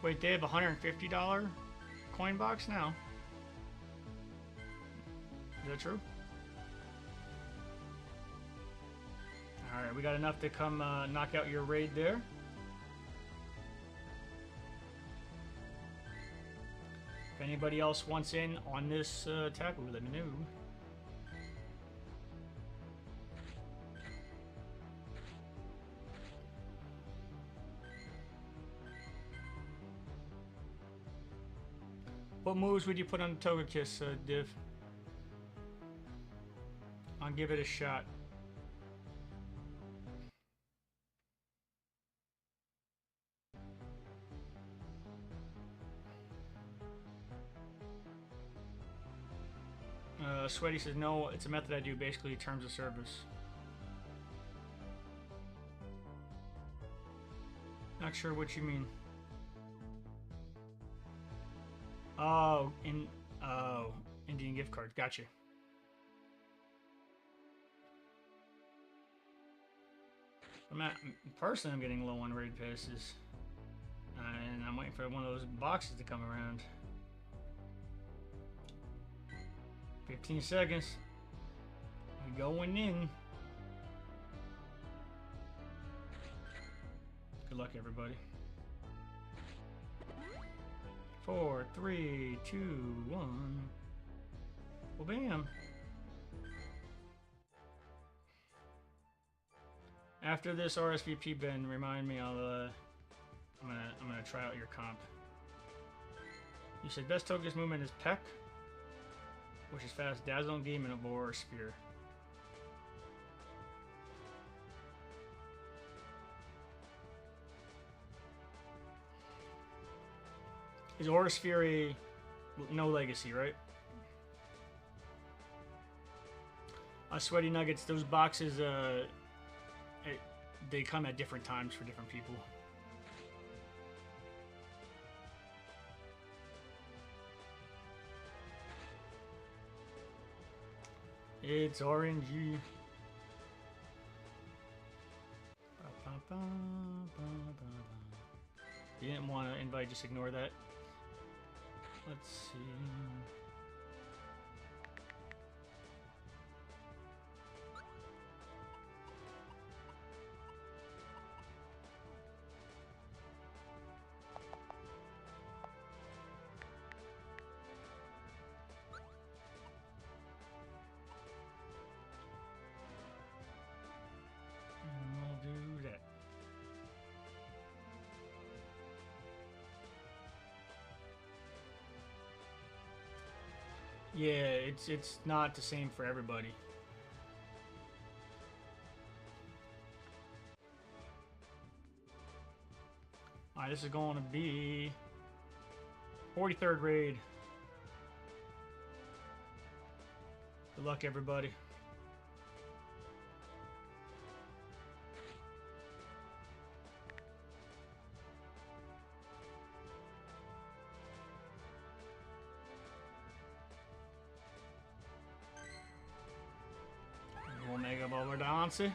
Wait, they have a $150 coin box now? Is that true? Alright, we got enough to come knock out your raid there. If anybody else wants in on this tapu, let me know. What moves would you put on the Togekiss, Div? I'll give it a shot. Sweaty says, no, it's a method I do, basically terms of service. Not sure what you mean. Oh, Indian gift card. Gotcha. Personally, I'm getting low on raid passes. And I'm waiting for one of those boxes to come around. 15 seconds. We going in. Good luck, everybody. 4, 3, 2, 1. Well, bam. After this RSVP, Ben, remind me. I'm gonna try out your comp. You said best Togekiss movement is Peck, which is fast, Dazzling Gleam, and a Boar Spear. Is Aura Sphere no legacy, right? Sweaty Nuggets, those boxes, they come at different times for different people. It's RNG. You didn't want to invite, just ignore that. Let's see. And we'll do that. Yeah, it's not the same for everybody. Alright, this is going to be 43rd raid. Good luck, everybody. Omega Bobardancy.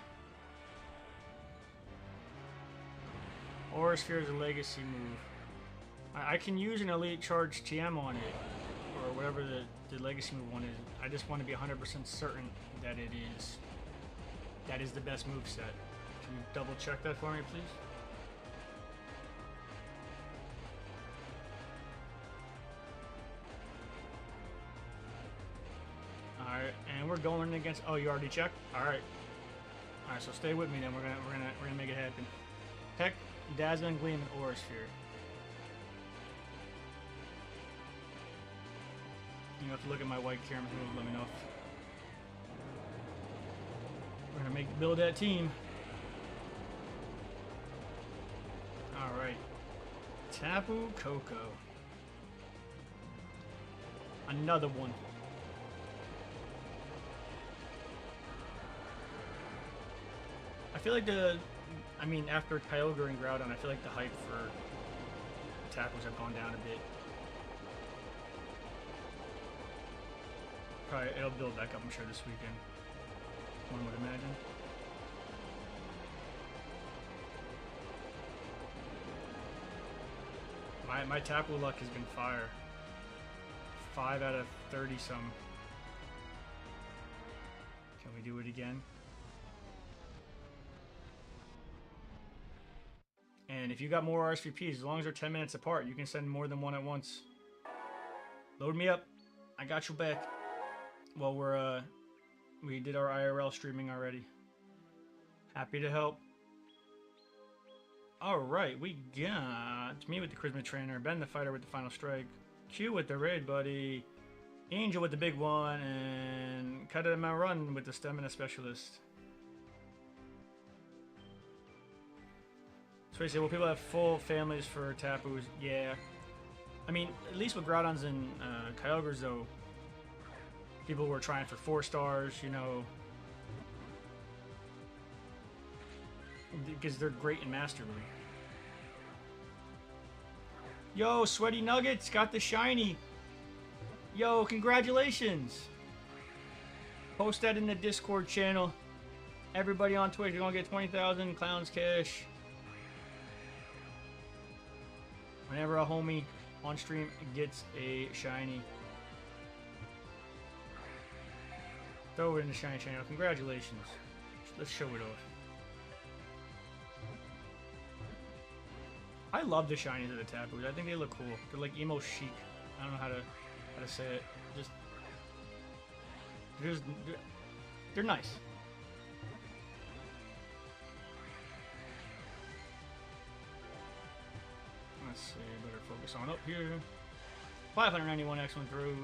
Aura Sphere is a legacy move. I can use an Elite Charge TM on it, or whatever the legacy move one is. I just want to be 100% certain that that is the best move set. Can you double check that for me, please? Alright, and we're going against. Oh, you already checked? Alright. Alright, so stay with me then. We're gonna make it happen. Peck, Dazzling Gleam, and Aura Sphere. You have to look at my white camera and let me know if we're gonna build that team. Alright. Tapu Koko. Another one. I feel like I mean, after Kyogre and Groudon, I feel like the hype for tackles have gone down a bit. Probably it'll build back up, I'm sure, this weekend. One would imagine. My tackle luck has been fire. 5 out of 30 some. Can we do it again? And if you got more RSVPs, as long as they're 10 minutes apart, you can send more than one at once. Load me up. I got you back. Well, we did our IRL streaming already. Happy to help. Alright, we got me with the Charisma Trainer, Ben the Fighter with the Final Strike, Q with the Raid Buddy, Angel with the big one, and Cut It in My Run with the Stamina Specialist. So basically, will people have full families for Tapus? Yeah. I mean, at least with Groudons and Kyogres, though, people were trying for 4 stars, you know, because they're great in Master League. Yo, Sweaty Nuggets got the shiny. Yo, congratulations. Post that in the Discord channel. Everybody on Twitch, you're gonna get 20,000 Clowns Cash. Whenever a homie on stream gets a shiny. Throw it in the shiny channel. Congratulations. Let's show it off. I love the shinies of the Tapus. I think they look cool. They're like emo chic. I don't know how to say it. They're nice. Let's see. Better focus on up here. 591 X1 throws.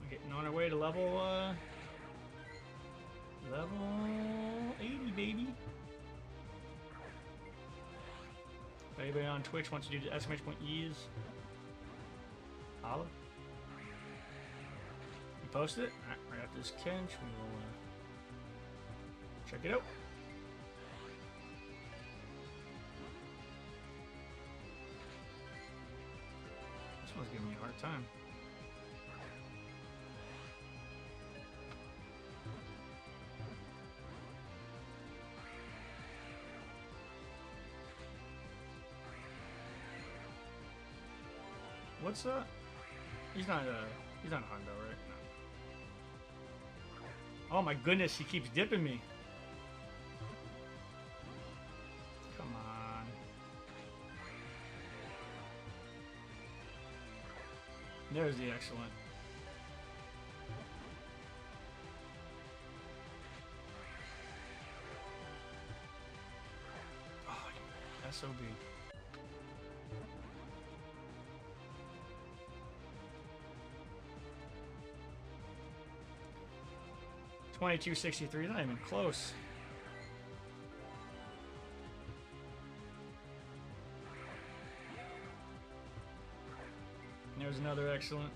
We're getting on our way to level 80, baby. If anybody on Twitch wants to do the exclamation point ease, holla. You post it? Alright, right after this Kench, we will check it out. This one's giving me a hard time. What's that? He's not a Hundo, right? No. Oh my goodness, he keeps dipping me. Come on. There's the excellent. Oh, SOB. $22.63, not even close. There's another excellent.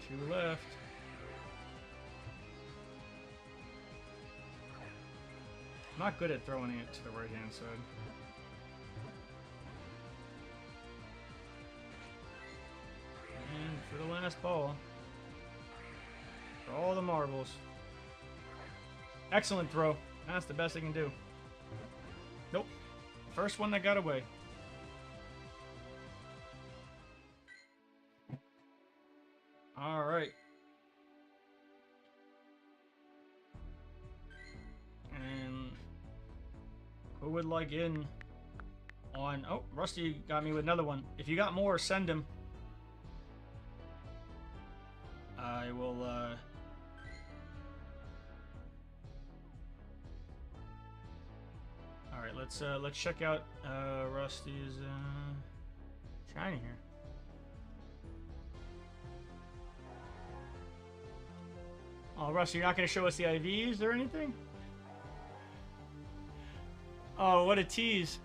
Two left. I'm not good at throwing it to the right hand side. And for the last ball, for all the marbles. Excellent throw. That's the best I can do. Nope. First one that got away. All right. And who would like in on... Oh, Rusty got me with another one. If you got more, send him. I will, Alright, let's check out, Rusty's, shiny here. Oh, Rusty, you're not going to show us the IVs or anything? Oh, what a tease.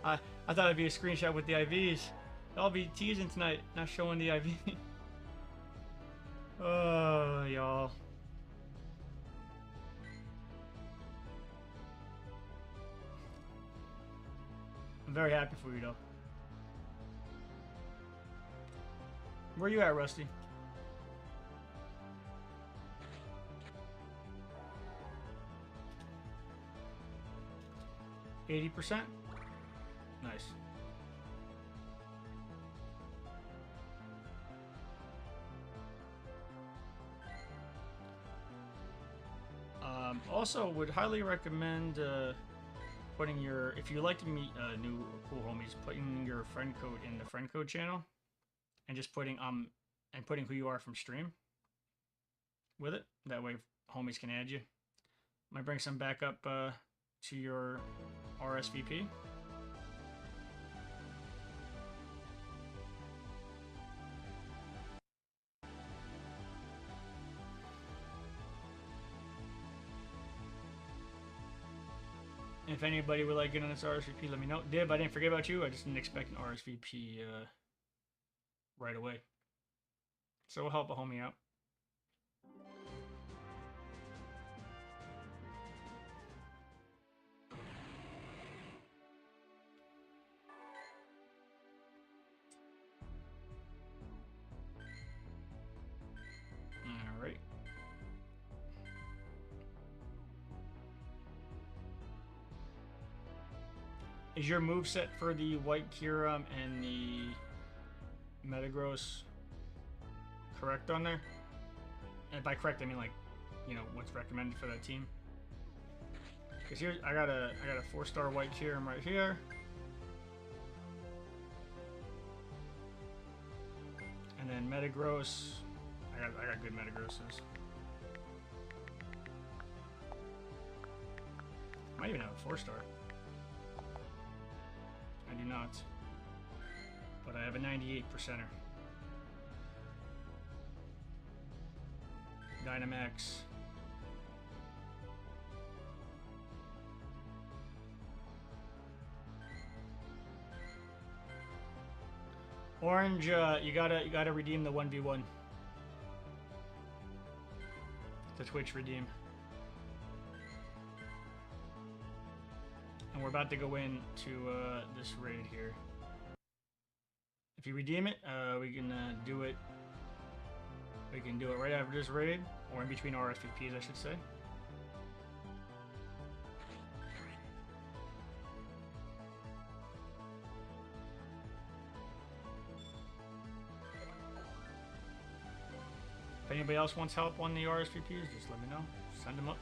I thought it'd be a screenshot with the IVs. I'll be teasing tonight, not showing the IV. Oh, y'all. I'm very happy for you, though. Where you at, Rusty? %? Nice. Also, would highly recommend putting your, if you like to meet new cool homies, putting your friend code in the friend code channel, and just putting who you are from stream with it. That way, homies can add you. Might bring some back up to your RSVP. If anybody would like to get on this RSVP, let me know. Dib, I didn't forget about you. I just didn't expect an RSVP right away. So we'll help a homie out. Alright. Is your moveset for the White Kyurem and the Metagross correct on there? And by correct, I mean like, you know, what's recommended for that team. Because here I got a 4-star White Kyurem right here. And then Metagross, I got good Metagrosses. Might even have a 4-star. I do not. But I have a 98%er. Dynamax. Orange, you gotta redeem the 1v1. The Twitch redeem. And we're about to go into this raid here. If you redeem it, we can do it. We can do it right after this raid, or in between RSVPs, I should say. If anybody else wants help on the RSVPs, just let me know. Send them up.